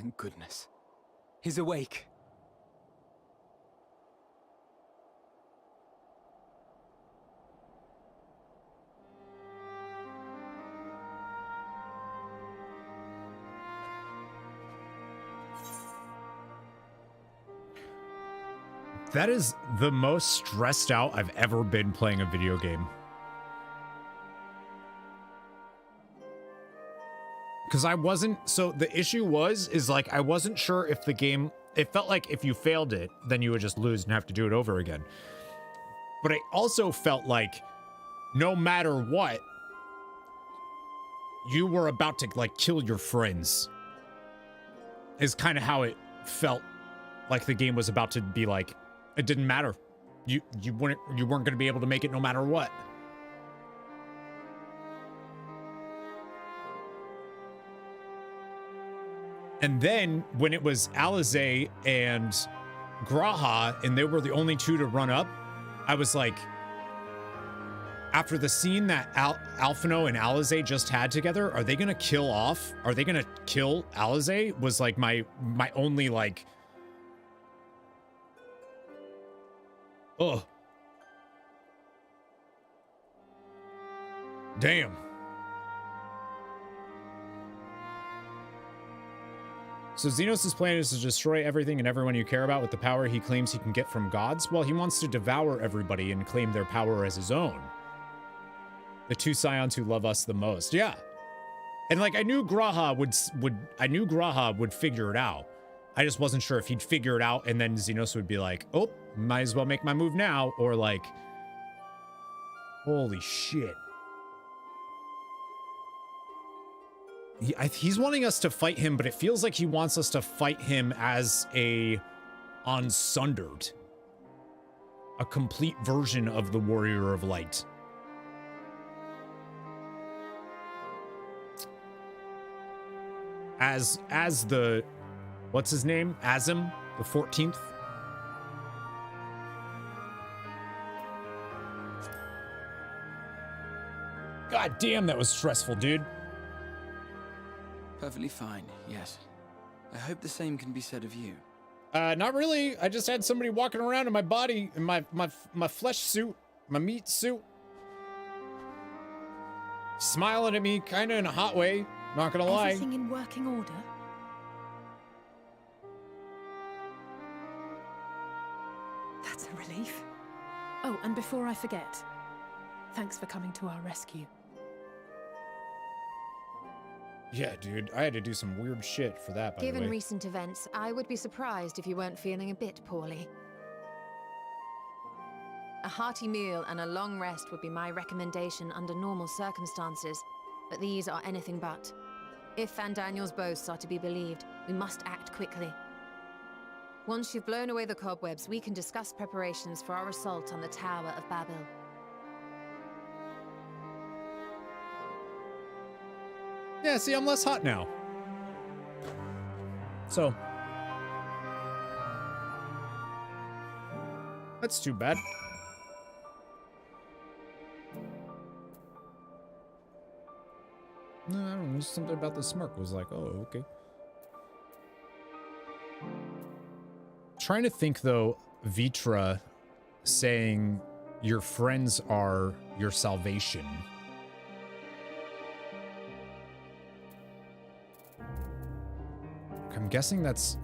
Thank goodness. He's awake. That is the most stressed out I've ever been playing a video game. Because I wasn't, so the issue is like, I wasn't sure if the game, it felt like if you failed it, then you would just lose and have to do it over again. But I also felt like no matter what, you were about to like kill your friends. Is kind of how it felt like the game was about to be like, it didn't matter. You weren't going to be able to make it no matter what. And then when it was Alizé and G'raha, and they were the only two to run up, I was like, after the scene that Alphino and Alizé just had together, are they gonna kill off? Are they gonna kill Alizé? Was like my only like, oh, damn. So Zenos' plan is to destroy everything and everyone you care about with the power he claims he can get from gods? Well, he wants to devour everybody and claim their power as his own. The two scions who love us the most. Yeah. And like, I knew G'raha would figure it out. I just wasn't sure if he'd figure it out and then Zenos would be like, oh, might as well make my move now. Or like, holy shit. He's wanting us to fight him, but it feels like he wants us to fight him as a Unsundered. A complete version of the Warrior of Light. As the, what's his name? Azim, the 14th. God damn, that was stressful, dude. Perfectly fine, yes. I hope the same can be said of you. Not really. I just had somebody walking around in my body, in my flesh suit, my meat suit. Smiling at me, kinda in a hot way, not gonna lie. Everything in working order? That's a relief. Oh, and before I forget, thanks for coming to our rescue. Yeah, dude, I had to do some weird shit for that, by the way. Given recent events, I would be surprised if you weren't feeling a bit poorly. A hearty meal and a long rest would be my recommendation under normal circumstances, but these are anything but. If Fandaniel's boasts are to be believed, we must act quickly. Once you've blown away the cobwebs, we can discuss preparations for our assault on the Tower of Babel. Yeah, see, I'm less hot now. So. That's too bad. No, I don't know. Something about the smirk was like, oh, okay. Trying to think, though, Vitra saying your friends are your salvation. I'm guessing that's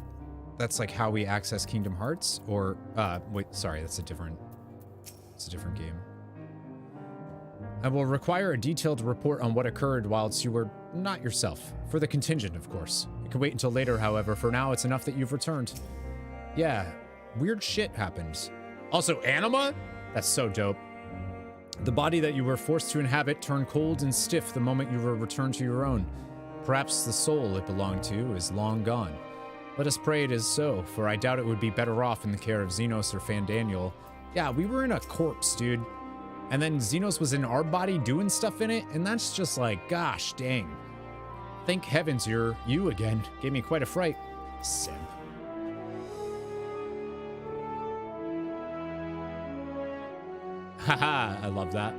like how we access Kingdom Hearts, or wait, sorry, it's a different game. I will require a detailed report on what occurred whilst you were not yourself. For the contingent, of course. It can wait until later, however. For now, it's enough that you've returned. Yeah, weird shit happened. Also, Anima? That's so dope. The body that you were forced to inhabit turned cold and stiff the moment you were returned to your own. Perhaps the soul it belonged to is long gone. Let us pray it is so, for I doubt it would be better off in the care of Zenos or Fandaniel. Yeah, we were in a corpse, dude. And then Zenos was in our body doing stuff in it, and that's just like, gosh dang. Thank heavens you're you again. Gave me quite a fright. Simp. Haha, I love that.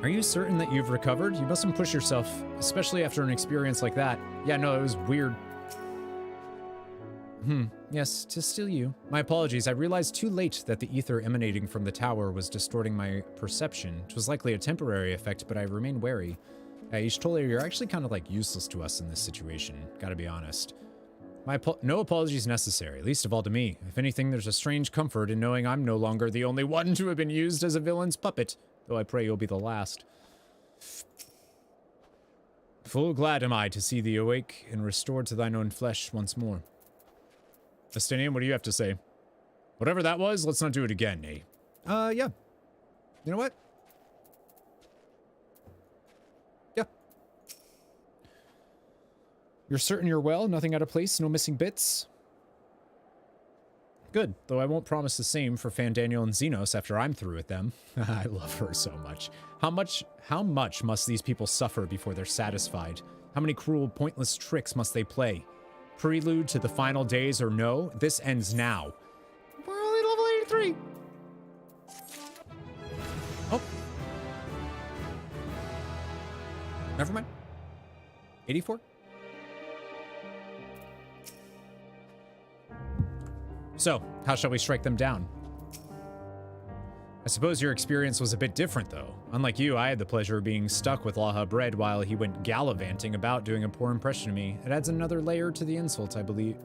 Are you certain that you've recovered? You mustn't push yourself, especially after an experience like that. Yeah, no, it was weird. Yes, 'tis still you. My apologies. I realized too late that the ether emanating from the tower was distorting my perception. It was likely a temporary effect, but I remain wary. Y'shtola, you're actually kind of like useless to us in this situation. Gotta be honest. No apologies necessary, least of all to me. If anything, there's a strange comfort in knowing I'm no longer the only one to have been used as a villain's puppet, though I pray you'll be the last. Full glad am I to see thee awake and restored to thine own flesh once more. Estinian, what do you have to say? Whatever that was, let's not do it again, eh? Yeah. You know what? Yeah. You're certain you're well? Nothing out of place? No missing bits? Good, though I won't promise the same for Fandaniel and Xenos after I'm through with them. I love her so much. How much must these people suffer before they're satisfied? How many cruel, pointless tricks must they play? Prelude to the final days or no? This ends now. We're only level 83. Oh. Never mind. 84? So, how shall we strike them down? I suppose your experience was a bit different, though. Unlike you, I had the pleasure of being stuck with Laha Bread while he went gallivanting about doing a poor impression of me. It adds another layer to the insult, I believe.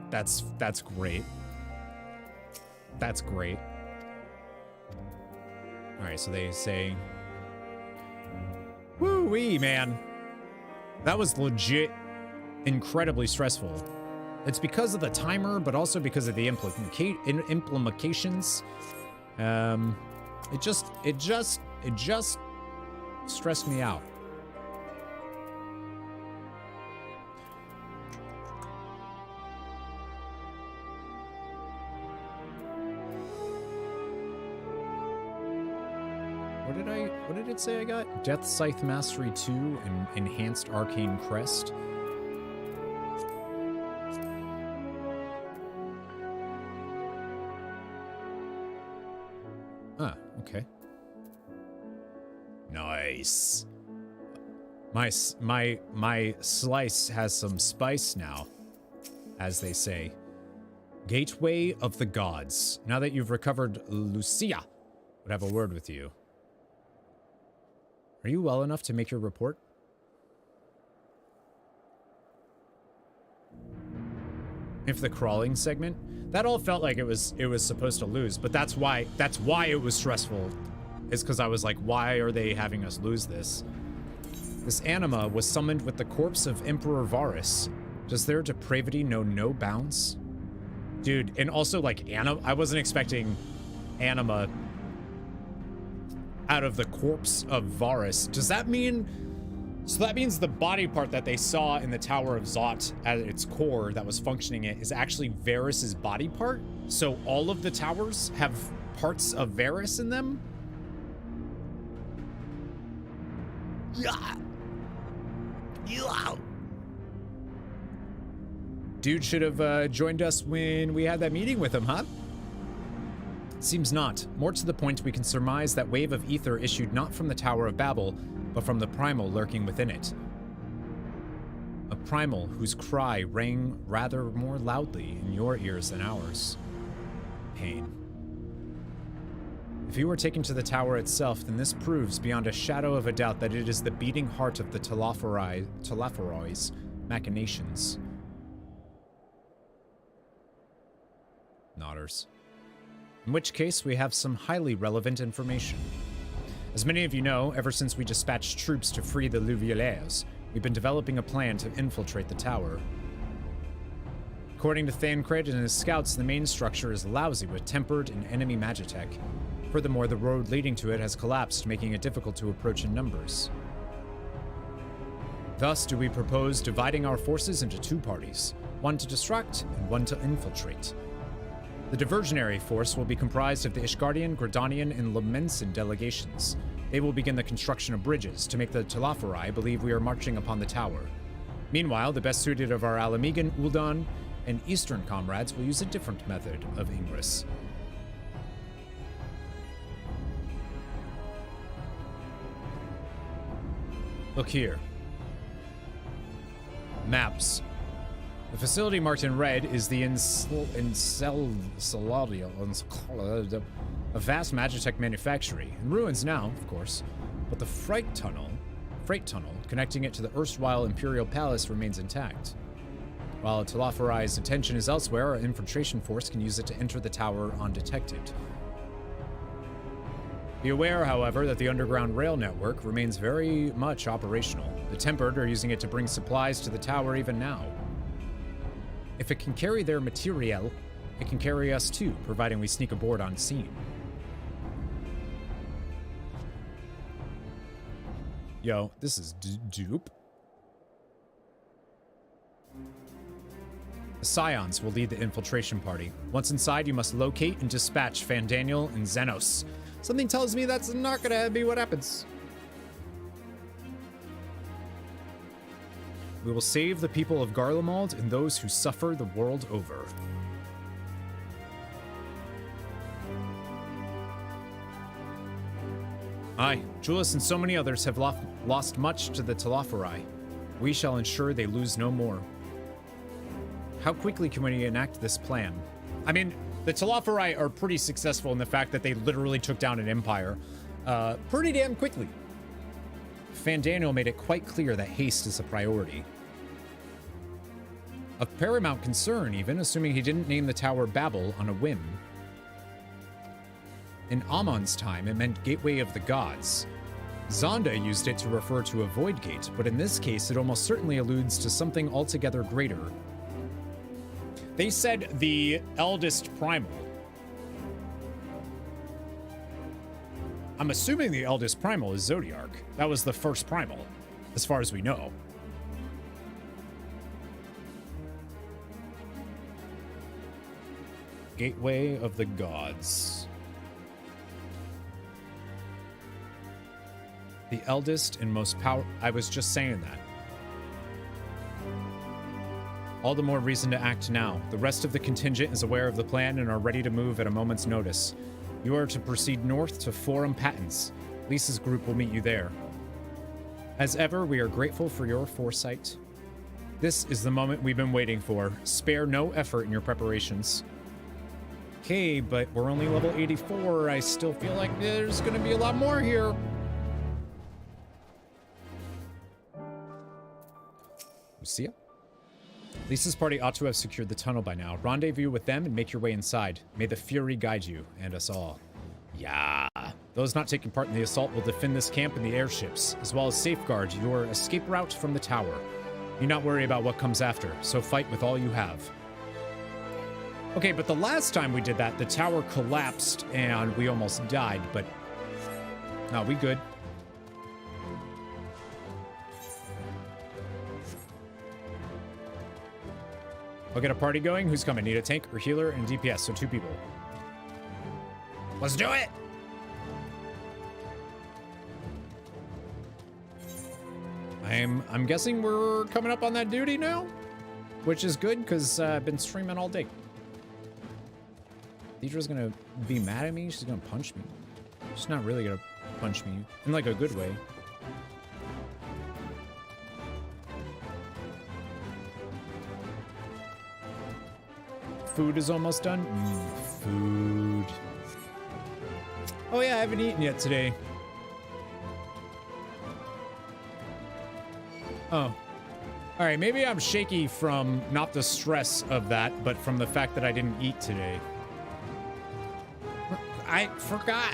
That's great. That's great. Alright, so they say... Woo-wee, man. That was legit incredibly stressful. It's because of the timer, but also because of the implications. It just stressed me out. What did it say I got? Death Scythe Mastery 2 and Enhanced Arcane Crest. Ah, okay. Nice. My slice has some spice now, as they say. Gateway of the Gods. Now that you've recovered, Lucia would have a word with you. Are you well enough to make your report? If the crawling segment, that all felt like it was supposed to lose, but that's why it was stressful. Is because I was like, why are they having us lose this? This anima was summoned with the corpse of Emperor Varus. Does their depravity know no bounds? Dude, and also like I wasn't expecting anima out of the corpse of Varus. Does that mean... So that means the body part that they saw in the Tower of Zot at its core that was functioning it is actually Varus's body part? So all of the towers have parts of Varus in them? Yeah. Dude should have joined us when we had that meeting with him, huh? Seems not. More to the point, we can surmise that wave of ether issued not from the Tower of Babel, but from the primal lurking within it. A primal whose cry rang rather more loudly in your ears than ours. Pain. If you were taken to the tower itself, then this proves beyond a shadow of a doubt that it is the beating heart of the Telophoroi's machinations. Nodders. In which case, we have some highly relevant information. As many of you know, ever since we dispatched troops to free the Louvillaires, we've been developing a plan to infiltrate the tower. According to Thancred and his scouts, the main structure is lousy with tempered and enemy magitech. Furthermore, the road leading to it has collapsed, making it difficult to approach in numbers. Thus, do we propose dividing our forces into two parties, one to distract and one to infiltrate. The diversionary force will be comprised of the Ishgardian, Gridanian, and Lamensin delegations. They will begin the construction of bridges to make the Telophori believe we are marching upon the tower. Meanwhile, the best suited of our Alamigan, Ul'dan, and Eastern comrades will use a different method of ingress. Look here. Maps. The facility marked in red is the a vast Magitech manufactory. In ruins now, of course. But the freight tunnel, connecting it to the erstwhile Imperial Palace remains intact. While Telafari's attention is elsewhere, our infiltration force can use it to enter the tower undetected. Be aware, however, that the underground rail network remains very much operational. The Tempered are using it to bring supplies to the tower even now. If it can carry their materiel, it can carry us too, providing we sneak aboard on scene. Yo, this is dupe. The Scions will lead the infiltration party. Once inside, you must locate and dispatch Fandaniel and Xenos. Something tells me that's not gonna be what happens. We will save the people of Garlemald and those who suffer the world over. Aye, Julius and so many others have lost much to the Telafari. We shall ensure they lose no more. How quickly can we enact this plan? I mean, the Telafari are pretty successful in the fact that they literally took down an empire pretty damn quickly. Fandaniel made it quite clear that haste is a priority. Of paramount concern, even, assuming he didn't name the tower Babel on a whim. In Amon's time, it meant Gateway of the Gods. Zonda used it to refer to a void gate, but in this case, it almost certainly alludes to something altogether greater. They said the eldest primal. I'm assuming the eldest primal is Zodiark. That was the first primal, as far as we know. Gateway of the Gods. The eldest and most powerful. I was just saying that. All the more reason to act now. The rest of the contingent is aware of the plan and are ready to move at a moment's notice. You are to proceed north to Forum Patents. Lisa's group will meet you there. As ever, we are grateful for your foresight. This is the moment we've been waiting for. Spare no effort in your preparations. Okay, but we're only level 84. I still feel like there's going to be a lot more here. Lucia? Lisa's party ought to have secured the tunnel by now. Rendezvous with them and make your way inside. May the Fury guide you, and us all. Yeah. Those not taking part in the assault will defend this camp and the airships, as well as safeguard your escape route from the tower. Do not worry about what comes after, so fight with all you have. Okay, but the last time we did that, the tower collapsed and we almost died, but... no, we good. I'll get a party going. Who's coming? Need a tank or healer and DPS, so 2 people. Let's do it! I'm guessing we're coming up on that duty now, which is good because I've been streaming all day. Deidre's gonna be mad at me. She's gonna punch me. She's not really gonna punch me in like a good way. Food is almost done. Food. Oh yeah, I haven't eaten yet today. Oh. All right, maybe I'm shaky from not the stress of that, but from the fact that I didn't eat today. I forgot.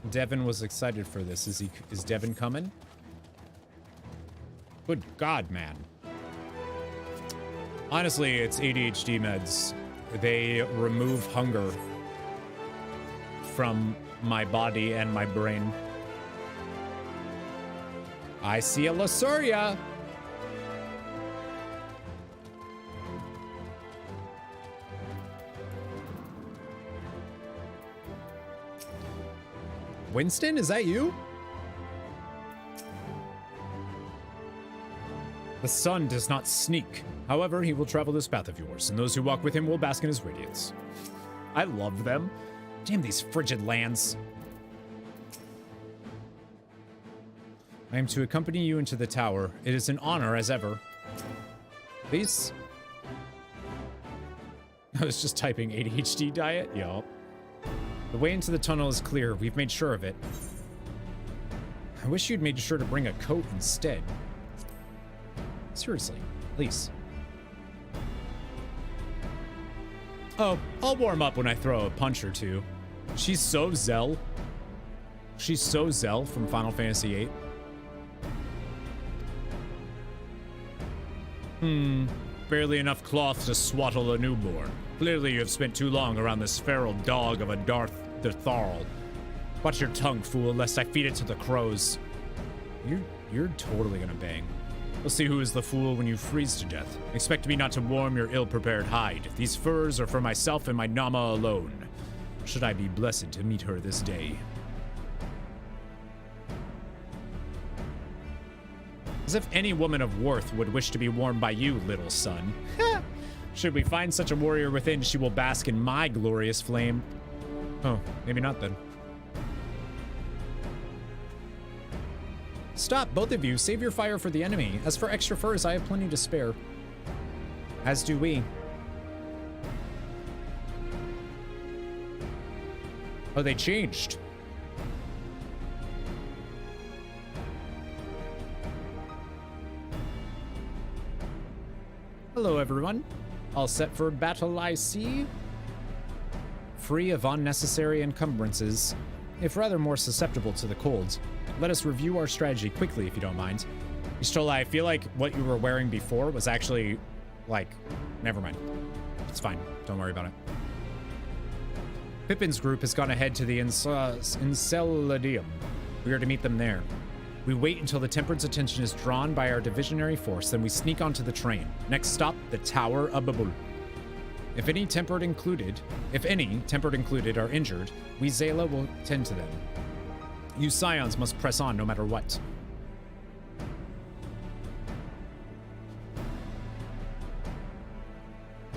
Devin was excited for this. Is Devin coming? Good God, man. Honestly, it's ADHD meds. They remove hunger from my body and my brain. I see a Lasuria. Winston, is that you? The sun does not sneak. However, he will travel this path of yours, and those who walk with him will bask in his radiance. I love them. Damn these frigid lands. I am to accompany you into the tower. It is an honor as ever. Please? I was just typing ADHD diet. Yup. The way into the tunnel is clear. We've made sure of it. I wish you'd made sure to bring a coat instead. Seriously, please. Oh, I'll warm up when I throw a punch or two. She's so Zell. She's so Zell from Final Fantasy VIII. Barely enough cloth to swaddle a newborn. Clearly you have spent too long around this feral dog of a Darth Tharl. Watch your tongue, fool, lest I feed it to the crows. You're totally gonna bang. We'll see who is the fool when you freeze to death. Expect me not to warm your ill-prepared hide. These furs are for myself and my Nama alone. Should I be blessed to meet her this day. As if any woman of worth would wish to be warmed by you, little son. Should we find such a warrior within, she will bask in my glorious flame. Oh, maybe not then. Stop, both of you. Save your fire for the enemy. As for extra furs, I have plenty to spare. As do we. Oh, they changed. Hello, everyone. All set for battle, I see. Free of unnecessary encumbrances, if rather more susceptible to the cold. Let us review our strategy quickly, if you don't mind. Y'shtola, I feel like what you were wearing before was actually, like, never mind. It's fine. Don't worry about it. Pippin's group has gone ahead to the Missildine. We are to meet them there. We wait until the Tempered's attention is drawn by our divisionary force, then we sneak onto the train. Next stop, the Tower of Babul. If any Tempered included are injured, we Zayla will tend to them. You Scions must press on no matter what.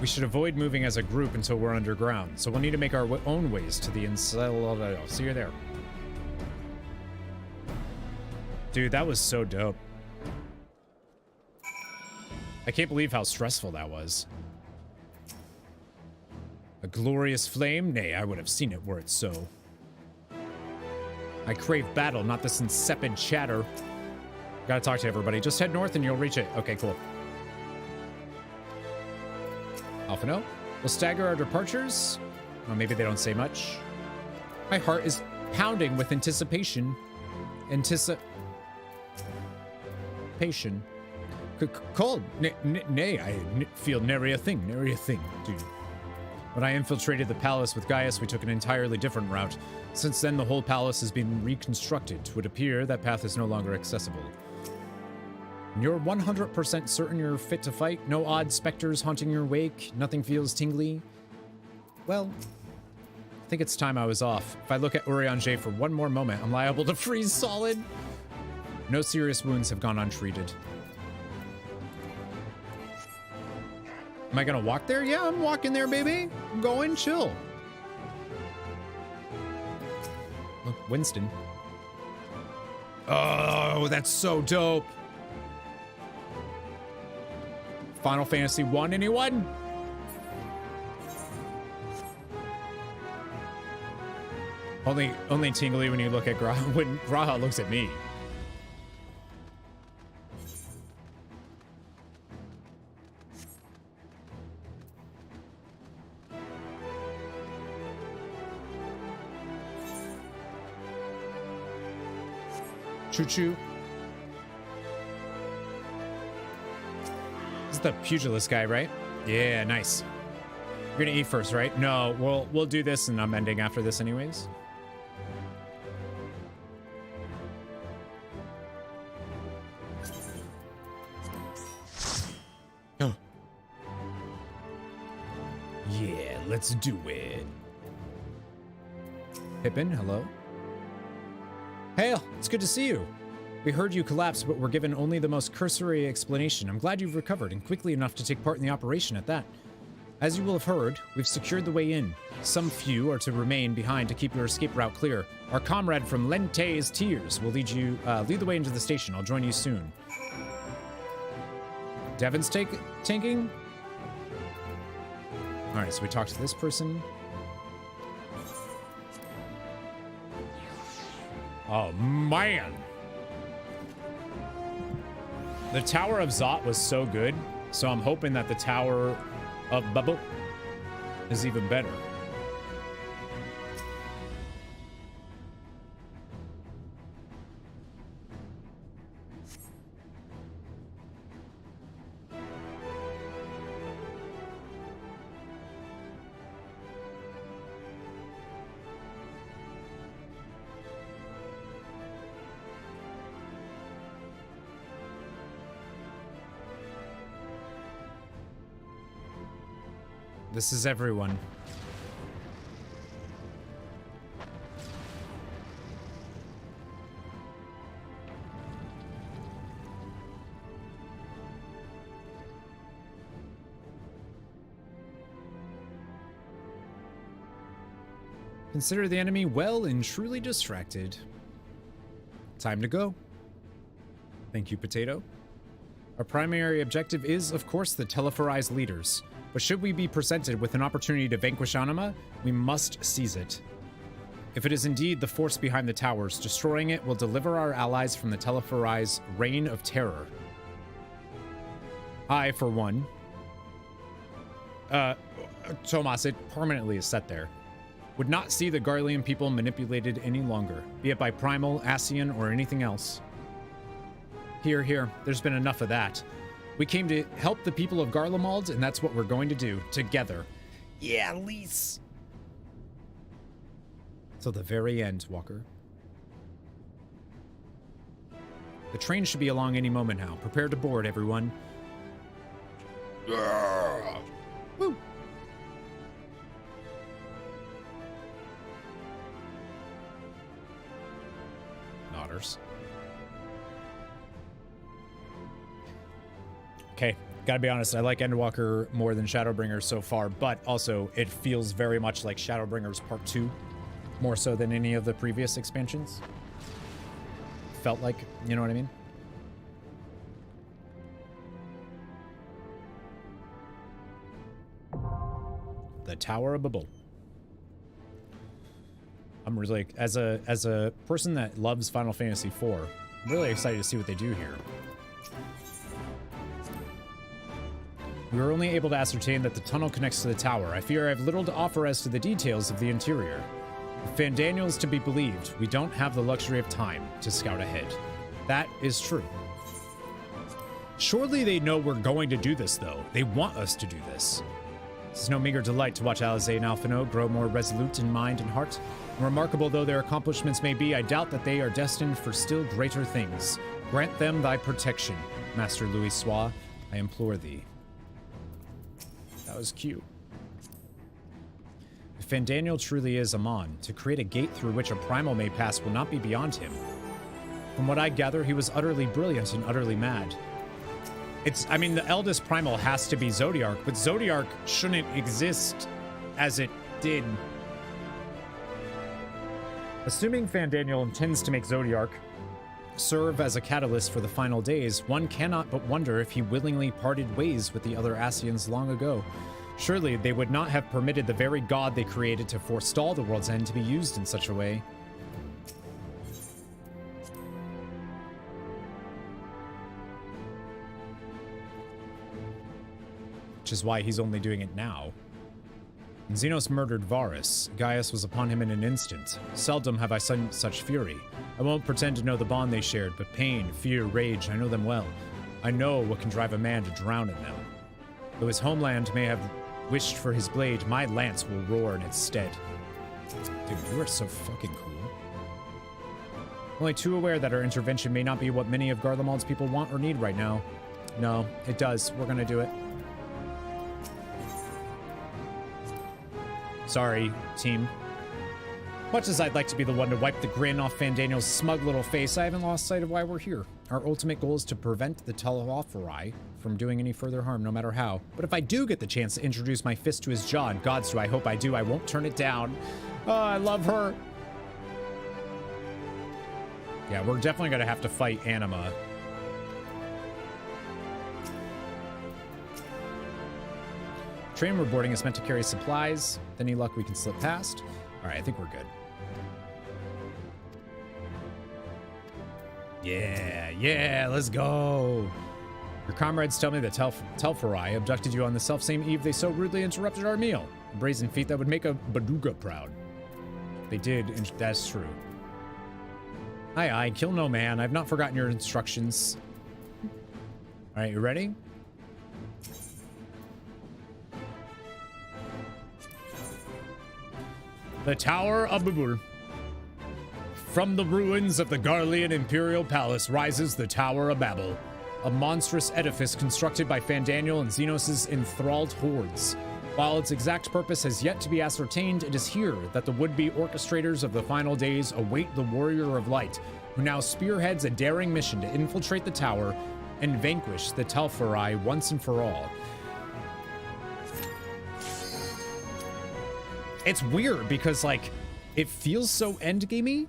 We should avoid moving as a group until we're underground, so we'll need to make our own ways to the Missildine. See you there. Dude, that was so dope. I can't believe how stressful that was. A glorious flame? Nay, I would have seen it were it so. I crave battle, not this insipid chatter. Gotta talk to everybody. Just head north and you'll reach it. Okay, cool. Alphino, we'll stagger our departures. Well, maybe they don't say much. My heart is pounding with anticipation. Cold. Nay, I feel nary a thing, dude. When I infiltrated the palace with Gaius, we took an entirely different route. Since then, the whole palace has been reconstructed. It would appear that path is no longer accessible. You're 100% certain you're fit to fight? No odd specters haunting your wake? Nothing feels tingly? Well, I think it's time I was off. If I look at Urianger for one more moment, I'm liable to freeze solid. No serious wounds have gone untreated. Am I gonna walk there? Yeah, I'm walking there, baby. I'm going chill. Look, Winston. Oh, that's so dope. Final Fantasy I, anyone? Only tingly when you look at Graha, when Graha looks at me. Choo-choo. This is the pugilist guy, right? Yeah, nice. You're gonna eat first, right? No, we'll do this and I'm ending after this anyways. Oh. Yeah, let's do it. Pippin, hello. Hail, it's good to see you. We heard you collapsed, but were given only the most cursory explanation. I'm glad you've recovered, and quickly enough to take part in the operation at that. As you will have heard, we've secured the way in. Some few are to remain behind to keep your escape route clear. Our comrade from Lente's Tears will lead the way into the station. I'll join you soon. Devon's tanking? All right, so we talked to this person. Oh, man. The Tower of Zot was so good, so I'm hoping that the Tower of Bubble is even better. This is everyone. Consider the enemy well and truly distracted. Time to go. Thank you, Potato. Our primary objective is, of course, the Telephorized leaders. But should we be presented with an opportunity to vanquish Anima, we must seize it. If it is indeed the force behind the towers, destroying it will deliver our allies from the Telephorized reign of terror. I, for one... Tomas, it permanently is set there. Would not see the Garlean people manipulated any longer, be it by Primal, Ascian, or anything else. Here, there's been enough of that. We came to help the people of Garlemald, and that's what we're going to do, together. Yeah, Lise! Till the very end, Walker. The train should be along any moment now. Prepare to board, everyone. Yeah. Woo! Nodders. Okay, gotta be honest, I like Endwalker more than Shadowbringers so far, but also it feels very much like Shadowbringers Part 2, more so than any of the previous expansions. Felt like, you know what I mean? The Tower of Babel. I'm really, as a person that loves Final Fantasy IV, I'm really excited to see what they do here. We were only able to ascertain that the tunnel connects to the tower. I fear I have little to offer as to the details of the interior. If Fandaniel's to be believed, we don't have the luxury of time to scout ahead. That is true. Surely they know we're going to do this, though. They want us to do this. This is no meager delight to watch Alisaie and Alphino grow more resolute in mind and heart. And remarkable though their accomplishments may be, I doubt that they are destined for still greater things. Grant them thy protection, Master Louis Sois, I implore thee. That was cute. If Fandaniel truly is Amon, to create a gate through which a primal may pass will not be beyond him. From what I gather, he was utterly brilliant and utterly mad. I mean, the eldest primal has to be Zodiark, but Zodiark shouldn't exist as it did. Assuming Fandaniel intends to make Zodiark serve as a catalyst for the final days, one cannot but wonder if he willingly parted ways with the other Ascians long ago. Surely they would not have permitted the very god they created to forestall the world's end to be used in such a way. Which is why he's only doing it now. When Xenos murdered Varus, Gaius was upon him in an instant. Seldom have I seen such fury. I won't pretend to know the bond they shared, but pain, fear, rage, I know them well. I know what can drive a man to drown in them. Though his homeland may have wished for his blade, my lance will roar in its stead. Dude, you are so fucking cool. Only too aware that our intervention may not be what many of Garlemald's people want or need right now. No, it does. We're gonna do it. Sorry, team. Much as I'd like to be the one to wipe the grin off Fandaniel's smug little face, I haven't lost sight of why we're here. Our ultimate goal is to prevent the Telephorized from doing any further harm, no matter how. But if I do get the chance to introduce my fist to his jaw, and gods do I hope I do, I won't turn it down. Oh, I love her. Yeah, we're definitely going to have to fight Anima. Train we're boarding is meant to carry supplies. With any luck, we can slip past. All right, I think we're good. Yeah, let's go. Your comrades tell me that Telfarai abducted you on the selfsame eve they so rudely interrupted our meal. A brazen feat that would make a Baduga proud. They did, and that's true. Aye, kill no man. I've not forgotten your instructions. All right, you ready? The Tower of Babur. From the ruins of the Garlean Imperial Palace rises the Tower of Babel, a monstrous edifice constructed by Fandaniel and Xenos' enthralled hordes. While its exact purpose has yet to be ascertained, it is here that the would-be orchestrators of the final days await the Warrior of Light, who now spearheads a daring mission to infiltrate the tower and vanquish the Telfarai once and for all. It's weird because, like, it feels so endgamey,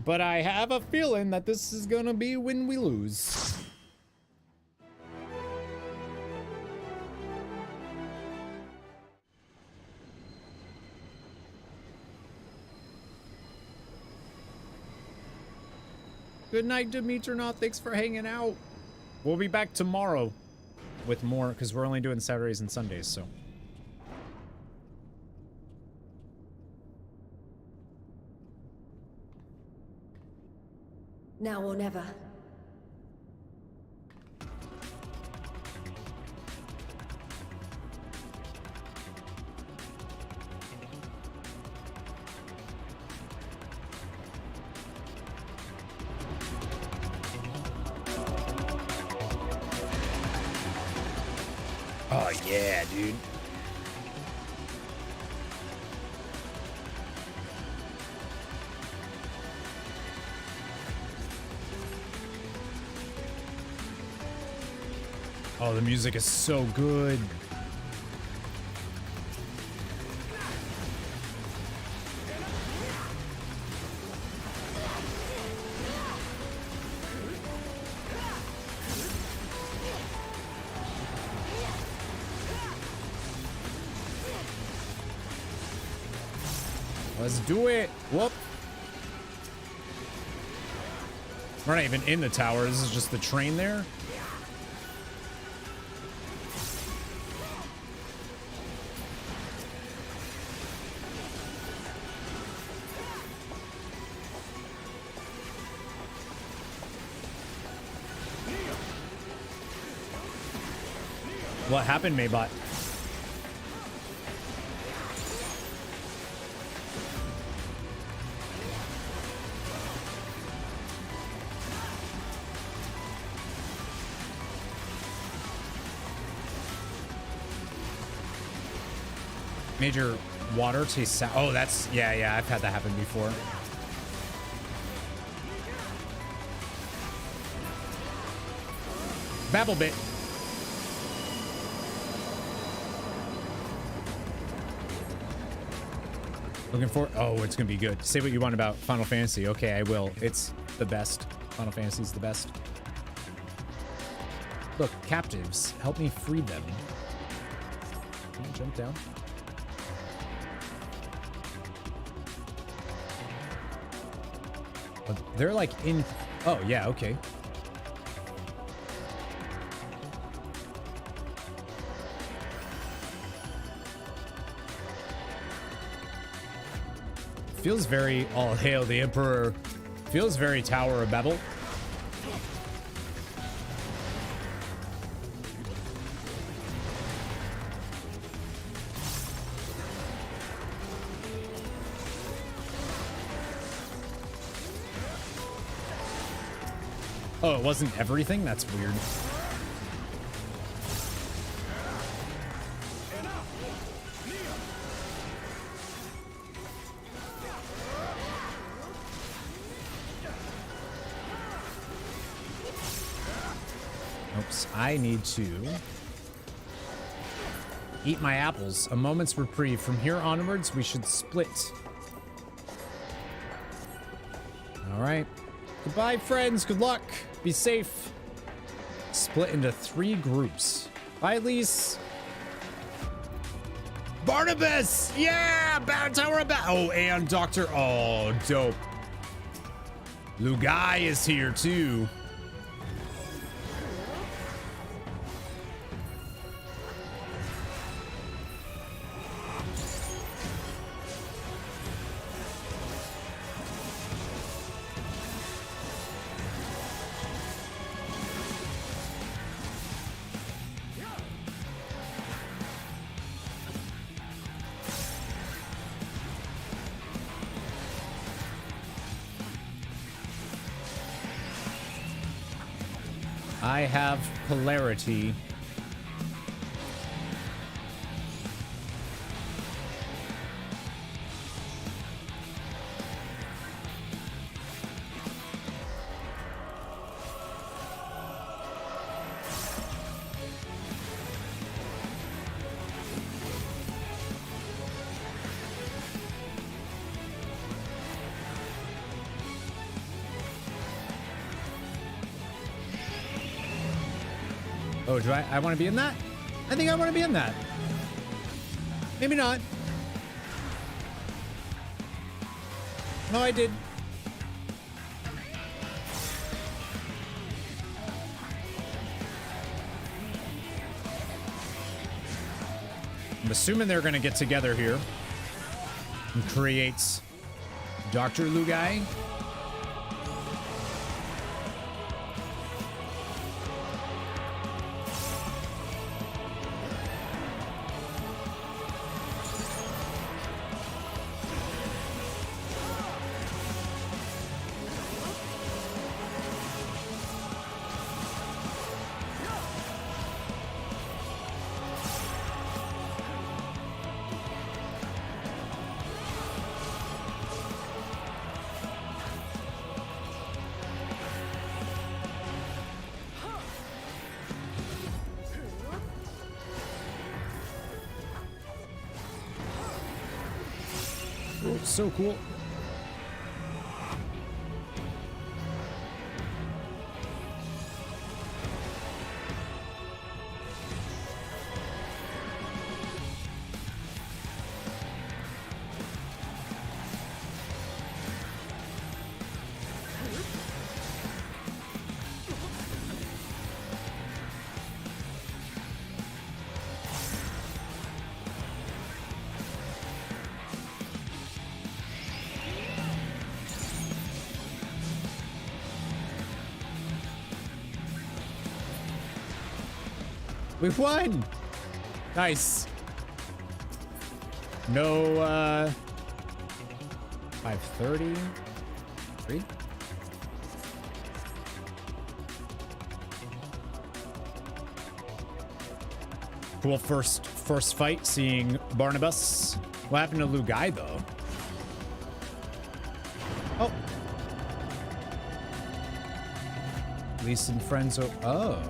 but I have a feeling that this is gonna be when we lose. Good night, Demeternaut. Thanks for hanging out. We'll be back tomorrow with more, because we're only doing Saturdays and Sundays, so. Now or never. Oh yeah, dude. Oh, the music is so good. Let's do it. Whoop. We're not even in the tower. This is just the train there. What happened, Maybot? Major water tastes sour. Oh, that's, yeah, I've had that happen before. Babble bit. Looking for, oh, it's gonna be good. Say what you want about Final Fantasy. Okay, I will. It's the best. Final Fantasy's the best. Look, captives. Help me free them. Can you jump down? Oh, they're like in, oh yeah, okay. Feels very all hail the Emperor. Feels very Tower of Babel. Oh, it wasn't everything? That's weird. groups. I need to eat my apples. A moment's reprieve. From here onwards, we should split. All right. Goodbye, friends. Good luck. Be safe. Split into 3 groups. Bye, Elise. Barnabas! Yeah! Battle Tower of Oh, and Dr. Oh, dope. Lugai is here, too. I have polarity. Oh, do I want to be in that? I think I want to be in that. Maybe not. No, I did. I'm assuming they're going to get together here and create Dr. Lugai. Oh, so cool. We won! Nice. No, 5:30? 3? Cool first fight, seeing Barnabas. What happened to Lugai, though? Oh. Lisa and friends. Oh.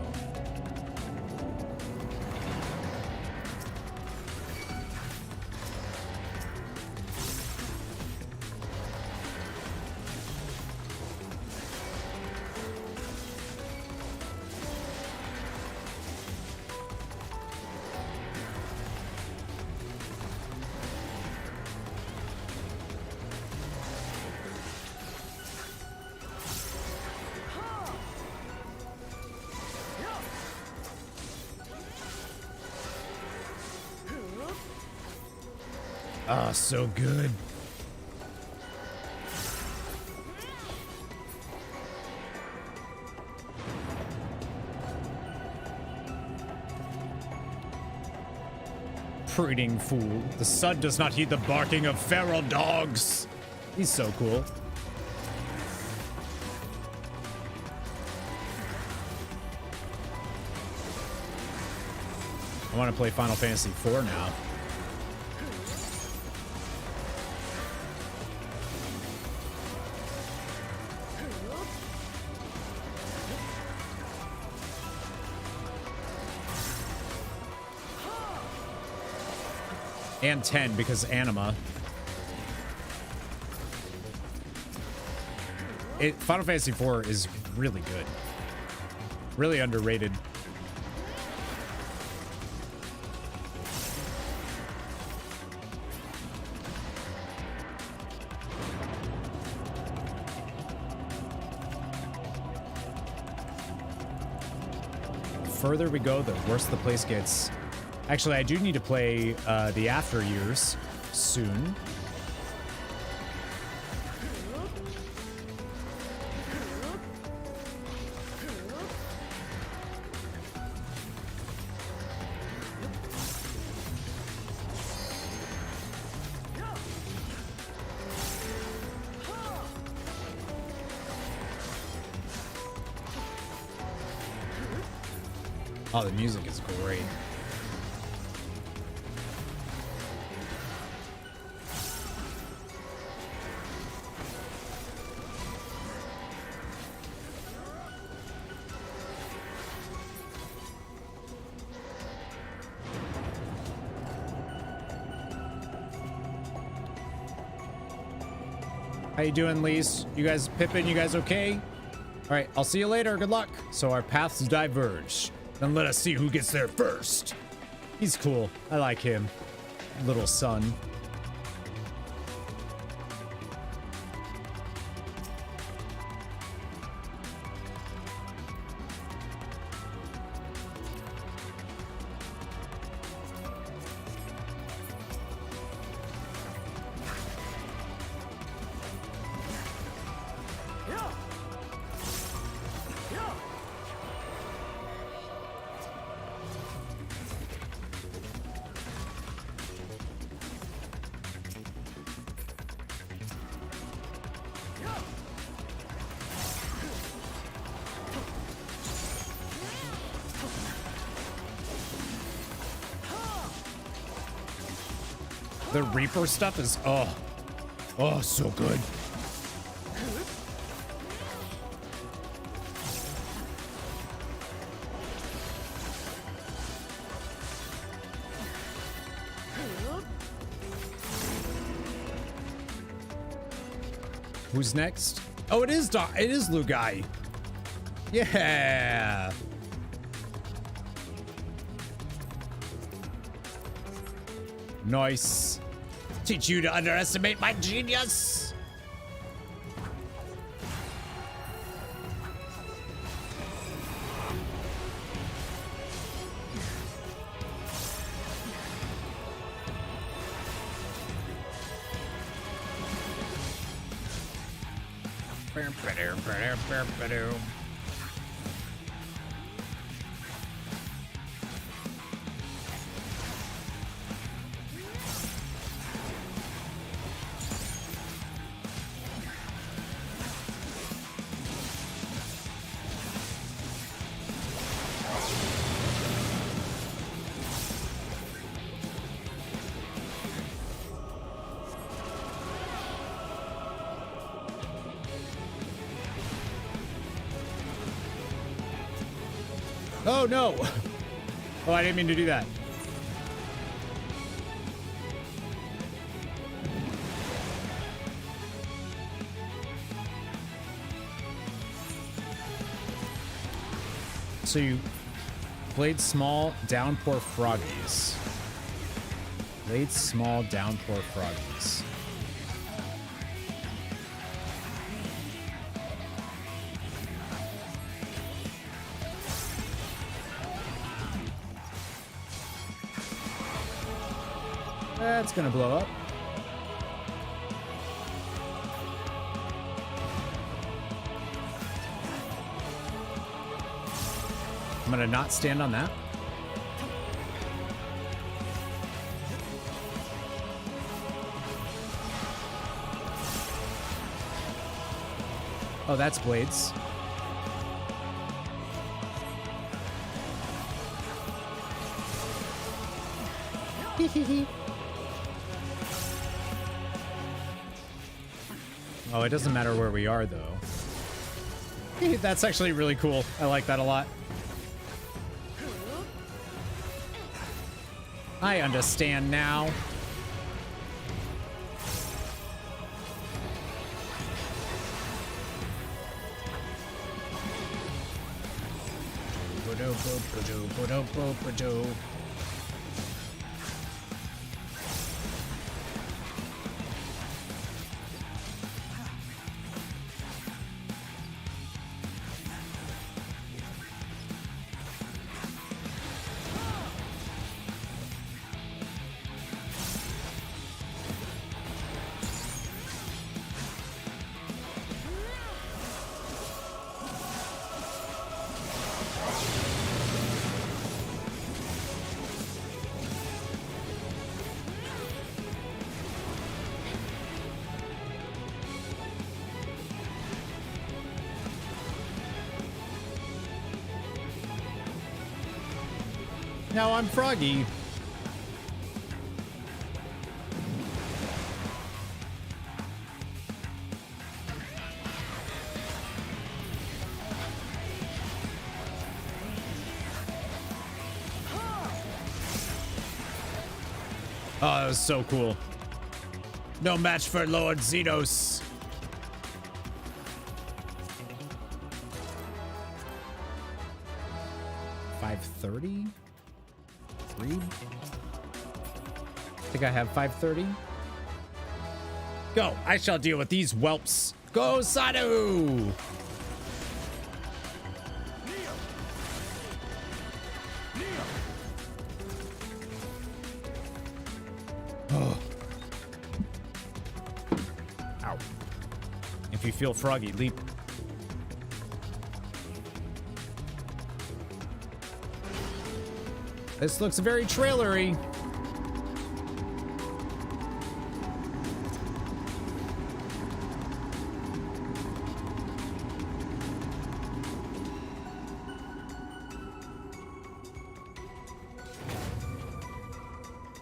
Ah, so good. Preening fool. The sun does not heed the barking of feral dogs. He's so cool. I want to play Final Fantasy IV now. And 10 because anima. Final Fantasy IV is really good. Really underrated. The further we go, the worse the place gets. Actually, I do need to play the After Years soon. Oh, the music is great. How you doing, Lise? You guys, Pippin, you guys okay? All right, I'll see you later. Good luck. So our paths diverge. Then let us see who gets there first. He's cool. I like him. Little son. The Reaper stuff is, oh, so good. Who's next? Oh, it is Lugai. Yeah. Nice. Teach you to underestimate my genius. Oh no! Oh, I didn't mean to do that. So you played small downpour froggies. Played small downpour froggies. That's gonna blow up. I'm gonna not stand on that. Oh, that's blades. Oh, it doesn't matter where we are, though. That's actually really cool. I like that a lot. I understand now. Now I'm Froggy. Oh, that was so cool. No match for Lord Xenos. $530? 3? I think I have 530. Go! I shall deal with these whelps. Go, Sadu! Oh. Ow. If you feel froggy, leap. This looks very trailery.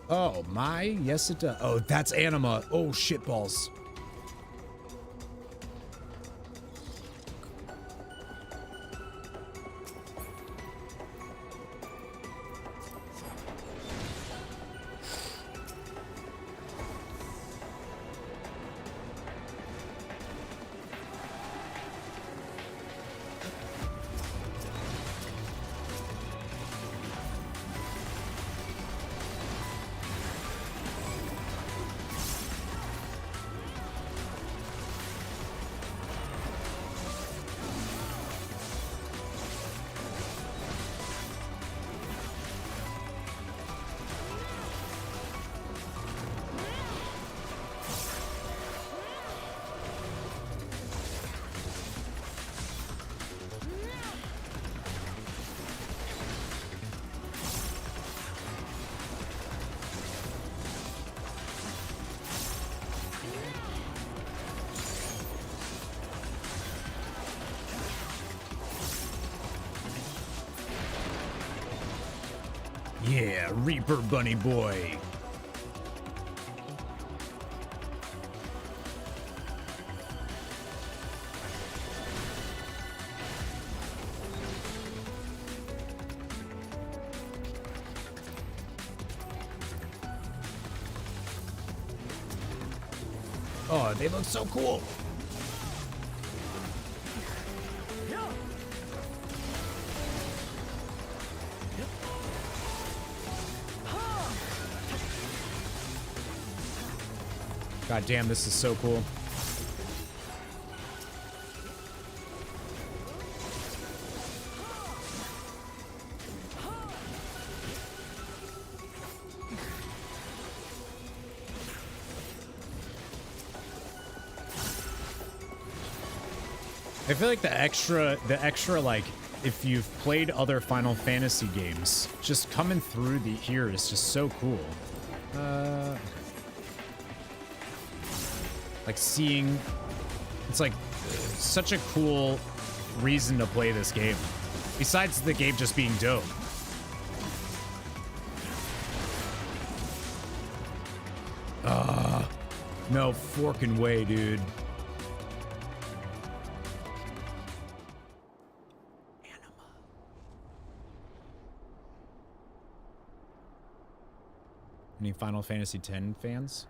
Oh my, yes it does. Oh, that's Anima. Oh, shitballs. Yeah, Reaper Bunny Boy. Oh, they look so cool. God damn, this is so cool. I feel like the extra like, if you've played other Final Fantasy games, just coming through here is just so cool. Like seeing, it's like such a cool reason to play this game. Besides the game just being dope. No forking way, dude. Any Final Fantasy X fans?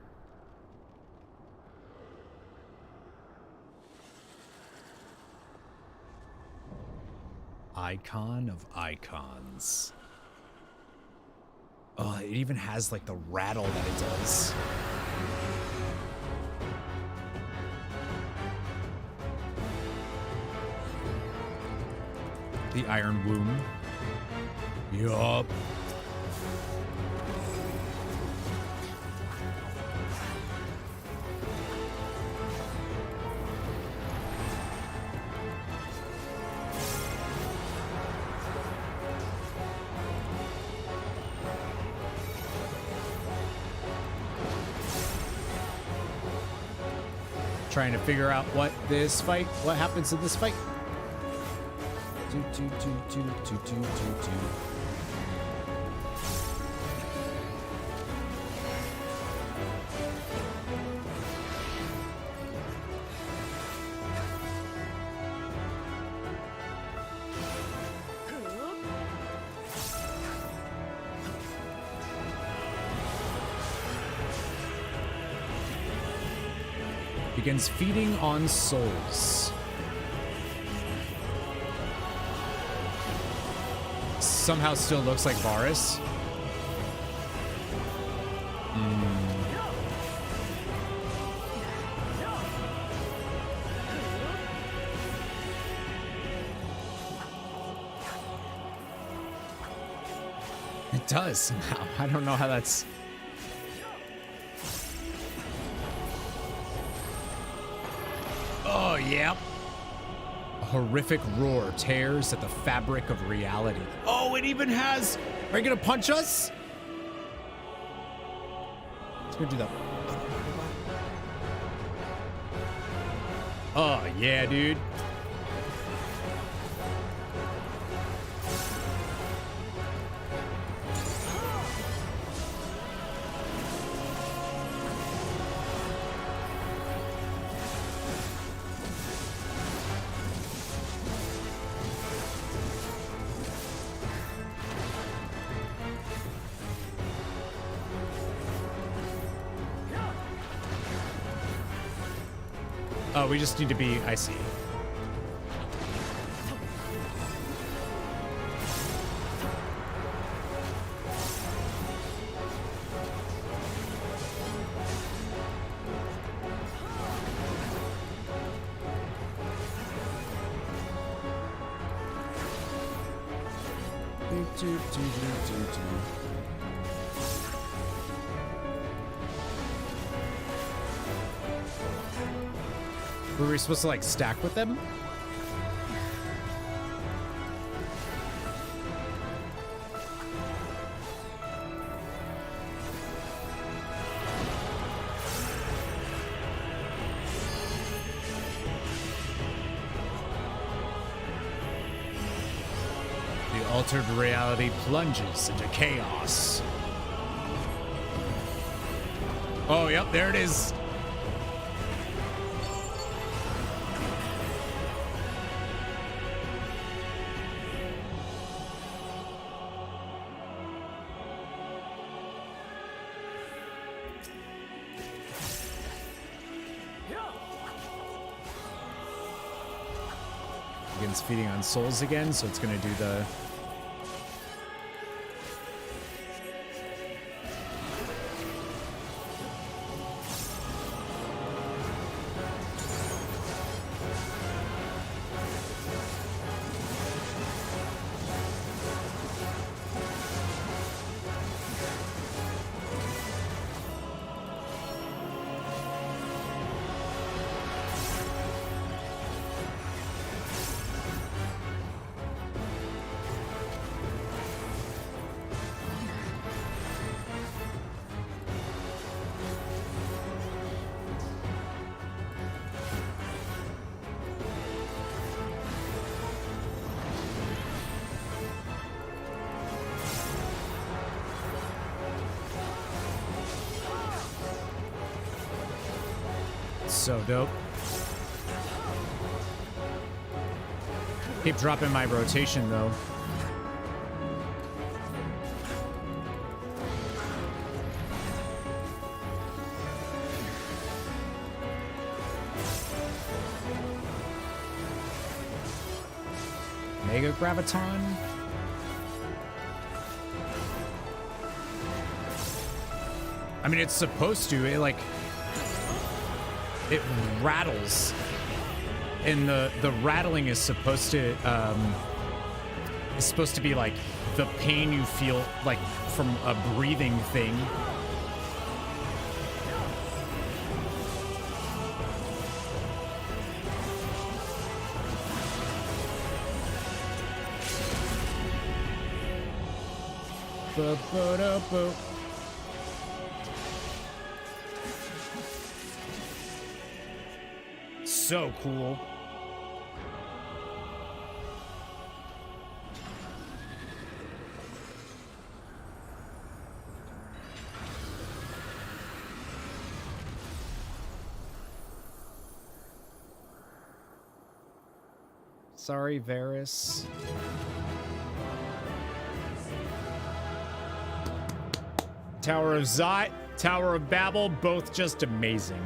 icon of icons. Oh, it even has like the rattle that it does. The Iron Womb. Yup. Trying to figure out what happens in this fight. Begins feeding on souls. Somehow still looks like Varus. It does somehow. I don't know how that's... Oh, yep. A horrific roar tears at the fabric of reality. Oh, it even has... Are you gonna punch us? Let's go do that. Oh, yeah, dude. Oh, we just need to be... I see. Were we supposed to like stack with them? The altered reality plunges into chaos. Oh, yep, there it is. Begins feeding on souls again, so it's going to do the... So dope. Keep dropping my rotation though. Mega Graviton? I mean, it's supposed to. It rattles. And the rattling is supposed to be like the pain you feel like from a breathing thing. Ba-ba-da-ba. So cool. Sorry, Varys. Tower of Zot, Tower of Babel, both just amazing.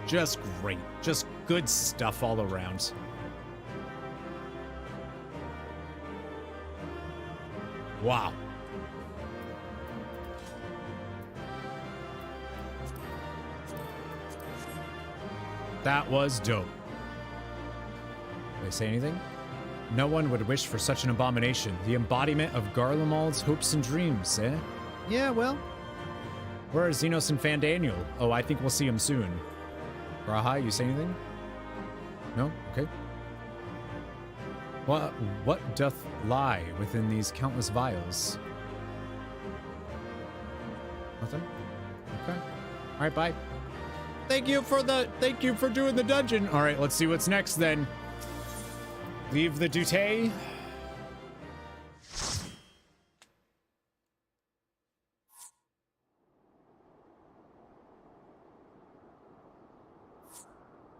Just great. Just good stuff all around. Wow. That was dope. Did they say anything? No one would wish for such an abomination. The embodiment of Garlemald's hopes and dreams, eh? Yeah, well. Where are Xenos and Fandaniel? Oh, I think we'll see him soon. Raha, you say anything? No? Okay. What doth lie within these countless vials? Nothing? Okay. All right, bye. Thank you for doing the dungeon. All right, let's see what's next then. Leave the Dute.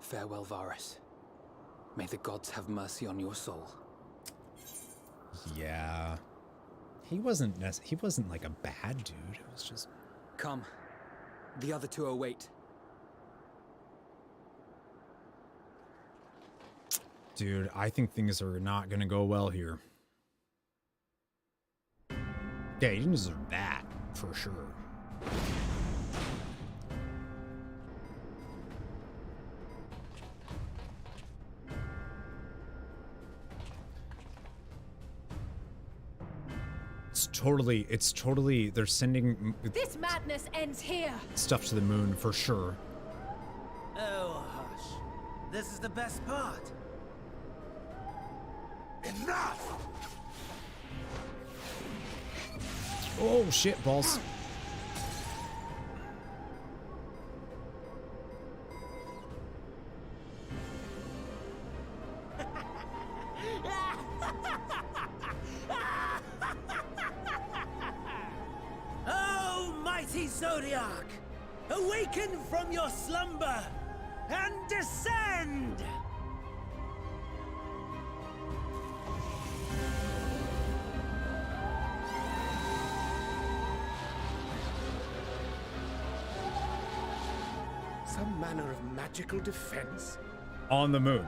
Farewell, Varys. May the gods have mercy on your soul. Yeah. He wasn't like a bad dude. It was just... Come. The other two await. Dude, I think things are not gonna go well here. Yeah, he didn't deserve that, for sure. It's totally, they're sending This madness ends here. stuff to the moon for sure. Oh, hush. This is the best part. Enough! Oh shit, balls. Oh, mighty Zodiac! Awaken from your slumber and descend! Some manner of magical defense? On the moon.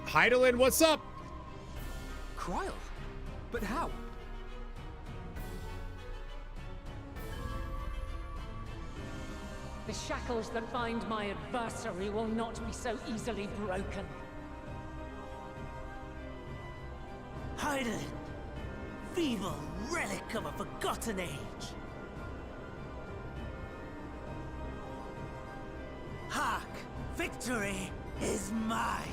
Heidelin, what's up? Kryl? But how? The shackles that bind my adversary will not be so easily broken. Heidelin! Feeble relic of a forgotten age! Hark! Victory is mine!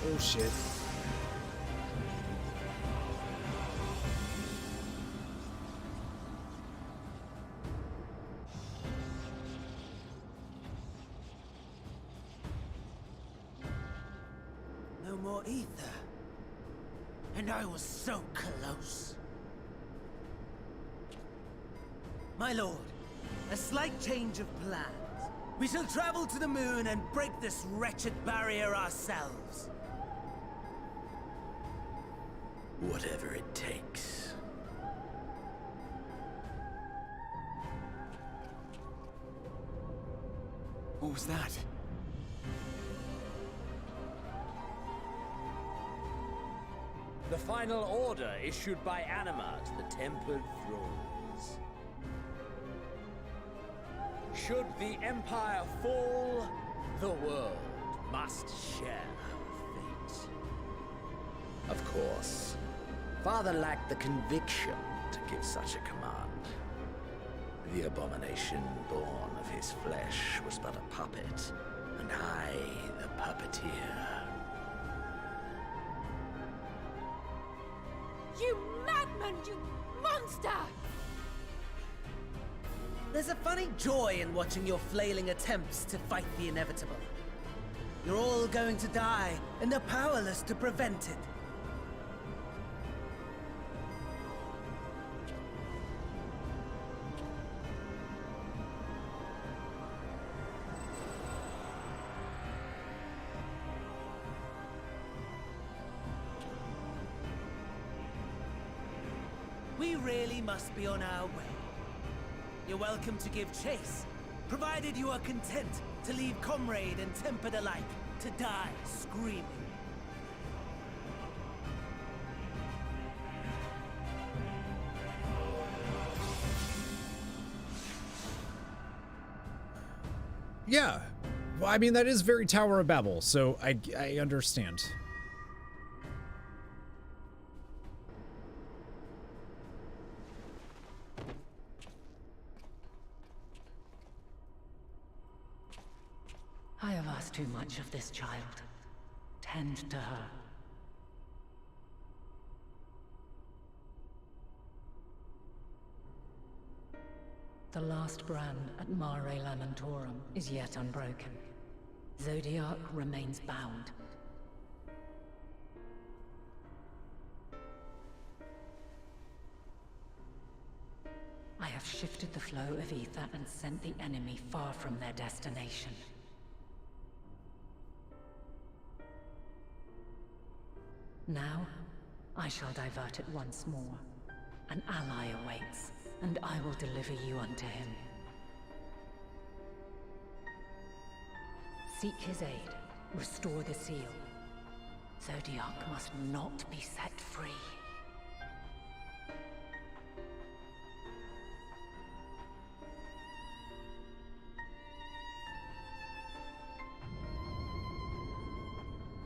Oh shit. No more ether. And I was so close. My lord, a slight change of plans. We shall travel to the moon and break this wretched barrier ourselves. Whatever it takes. What was that? The final order issued by Anima to the Tempered Thralls. Should the Empire fall, the world must share her fate. Of course, Father lacked the conviction to give such a command. The abomination born of his flesh was but a puppet, and I the puppeteer. You madman, you monster! There's a funny joy in watching your flailing attempts to fight the inevitable. You're all going to die, and they're powerless to prevent it. We really must be on our way. You're welcome to give chase, provided you are content to leave comrade and tempered alike to die screaming. Yeah. Well, I mean, that is very Tower of Babel, so I understand. I have asked too much of this child. Tend to her. The last brand at Mare Lamentorum is yet unbroken. Zodiac remains bound. I have shifted the flow of ether and sent the enemy far from their destination. Now, I shall divert it once more. An ally awaits, and I will deliver you unto him. Seek his aid. Restore the seal. Zodiac must not be set free.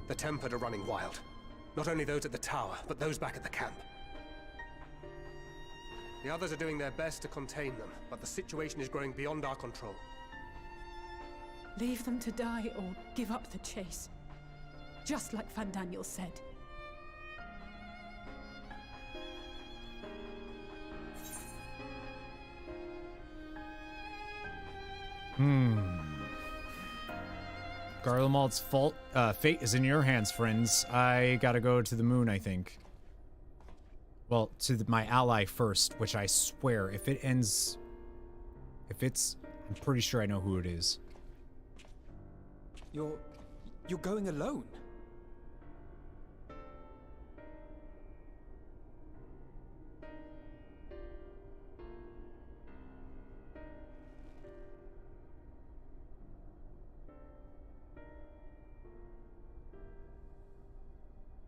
The Tempered are running wild. Not only those at the tower, but those back at the camp. The others are doing their best to contain them, but the situation is growing beyond our control. Leave them to die or give up the chase. Just like Fandaniel said. Garlemald's fate is in your hands, friends. I gotta go to the moon, I think. Well, to my ally first, which I swear, if it ends... I'm pretty sure I know who it is. You're going alone?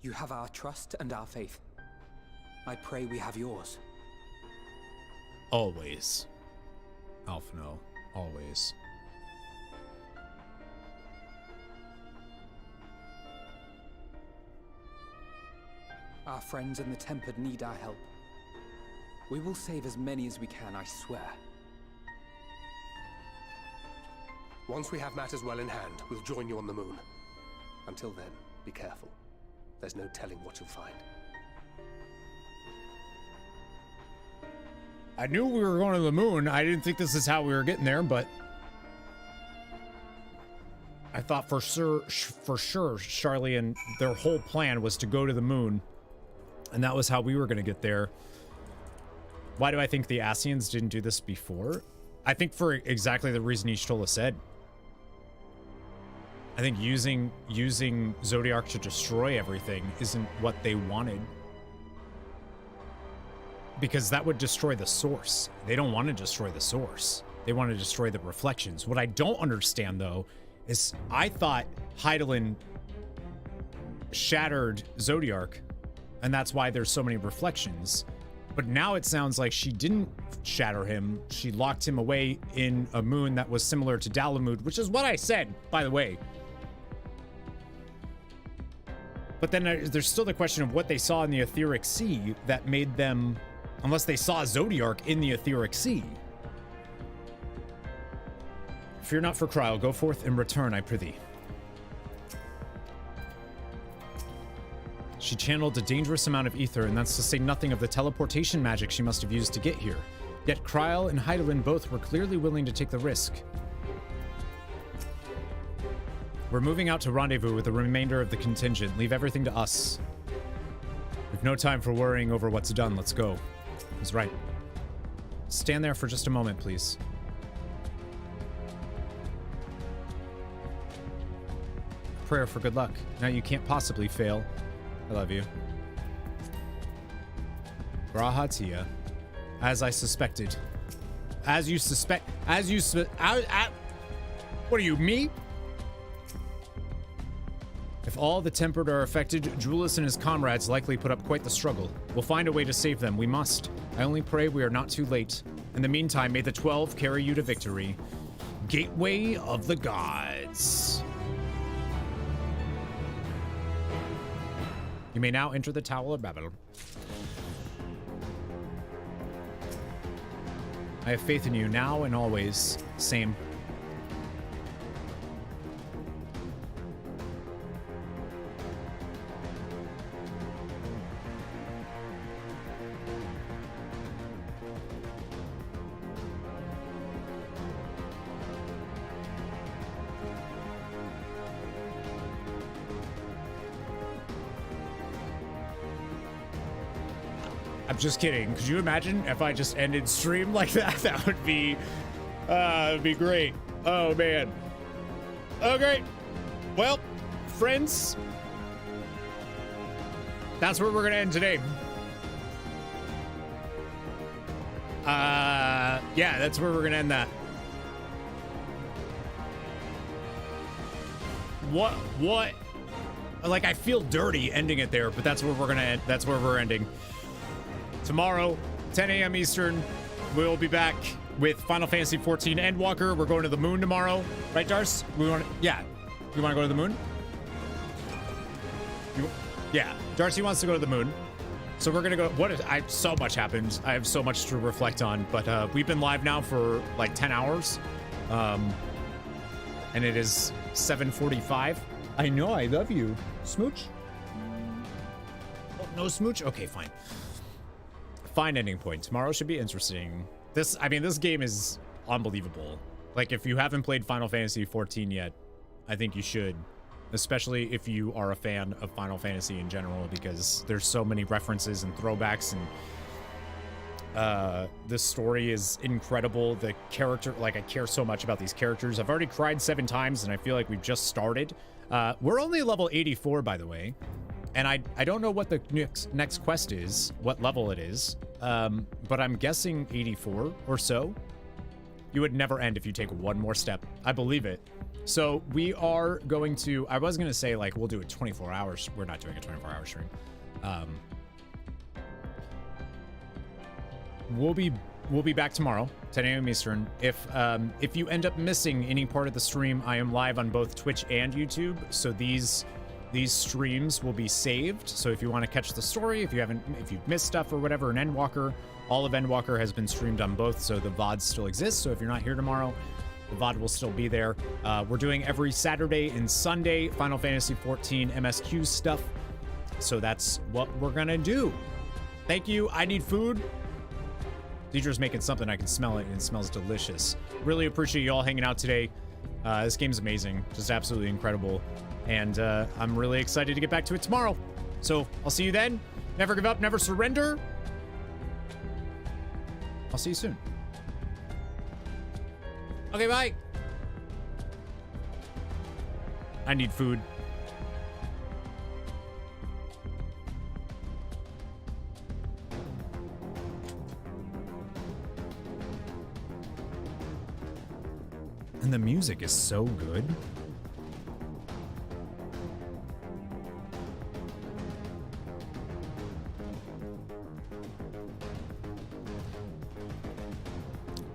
You have our trust and our faith. I pray we have yours. Always. Alphino. Always. Our friends in the Tempered need our help. We will save as many as we can, I swear. Once we have matters well in hand, we'll join you on the moon. Until then, be careful. There's no telling what you'll find. I knew we were going to the moon. I didn't think this is how we were getting there, but... I thought for sure Charlie and their whole plan was to go to the moon. And that was how we were going to get there. Why do I think the Asians didn't do this before? I think for exactly the reason Y'shtola said. I think using Zodiark to destroy everything isn't what they wanted. Because that would destroy the source. They don't want to destroy the source. They want to destroy the reflections. What I don't understand, though, is I thought Hydaelyn shattered Zodiark, and that's why there's so many reflections. But now it sounds like she didn't shatter him. She locked him away in a moon that was similar to Dalamud, which is what I said, by the way. But then there's still the question of what they saw in the Etheric Sea that made them, unless they saw Zodiark in the Etheric Sea. Fear not for Kryl, go forth and return, I prithee. She channeled a dangerous amount of ether, and that's to say nothing of the teleportation magic she must have used to get here. Yet Kryl and Hydaelyn both were clearly willing to take the risk. We're moving out to rendezvous with the remainder of the contingent. Leave everything to us. We've no time for worrying over what's done. Let's go. He's right. Stand there for just a moment, please. Prayer for good luck. Now you can't possibly fail. I love you. Grahatia. As I suspected. As you suspect. What are you, me? If all the tempered are affected, Julius and his comrades likely put up quite the struggle. We'll find a way to save them. We must. I only pray we are not too late. In the meantime, may the 12 carry you to victory. Gateway of the Gods. You may now enter the Tower of Babel. I have faith in you now and always. Same. I'm just kidding. Could you imagine if I just ended stream like that? That would be great. Oh, man. Oh, great. Well, friends, that's where we're going to end today. Yeah, that's where we're going to end that. What? Like, I feel dirty ending it there, but that's where we're going to end. That's where we're ending. Tomorrow, 10 a.m. Eastern, we'll be back with Final Fantasy XIV Endwalker. We're going to the moon tomorrow. Right, Darce? We want to go to the moon? Yeah. Darcy wants to go to the moon. So we're going to go. So much happened. I have so much to reflect on. But we've been live now for like 10 hours. And it is 7:45. I know. I love you. Smooch? Oh, no smooch? Okay, fine. Fine ending point. Tomorrow should be interesting. This game is unbelievable. Like, if you haven't played Final Fantasy XIV yet, I think you should. Especially if you are a fan of Final Fantasy in general, because there's so many references and throwbacks, and this story is incredible. The character, like, I care so much about these characters. I've already cried 7 times, and I feel like we've just started. We're only level 84, by the way. And I don't know what the next quest is, what level it is, but I'm guessing 84 or so. You would never end if you take one more step. I believe it. So we are going to, I was going to say, like, we'll do a 24 hours. We're not doing a 24-hour stream. We'll be back tomorrow, 10 a.m. Eastern. If you end up missing any part of the stream, I am live on both Twitch and YouTube. So these streams will be saved. So if you want to catch the story, if you've missed stuff or whatever, in Endwalker, all of Endwalker has been streamed on both. So the VOD still exists. So if you're not here tomorrow, the VOD will still be there. We're doing every Saturday and Sunday Final Fantasy XIV MSQ stuff. So that's what we're going to do. Thank you. I need food. Deidre's making something. I can smell it, and it smells delicious. Really appreciate you all hanging out today. This game's amazing. Just absolutely incredible. And I'm really excited to get back to it tomorrow. So I'll see you then. Never give up, never surrender. I'll see you soon. Okay, bye. I need food. And the music is so good.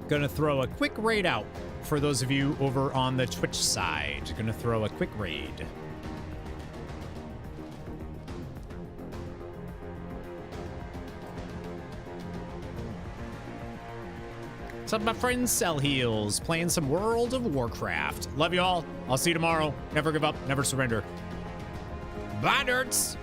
Gonna throw a quick raid out for those of you over on the Twitch side. Gonna throw a quick raid. What's up, my friend Cell Heels? Playing some World of Warcraft. Love you all. I'll see you tomorrow. Never give up, never surrender. Bye, nerds.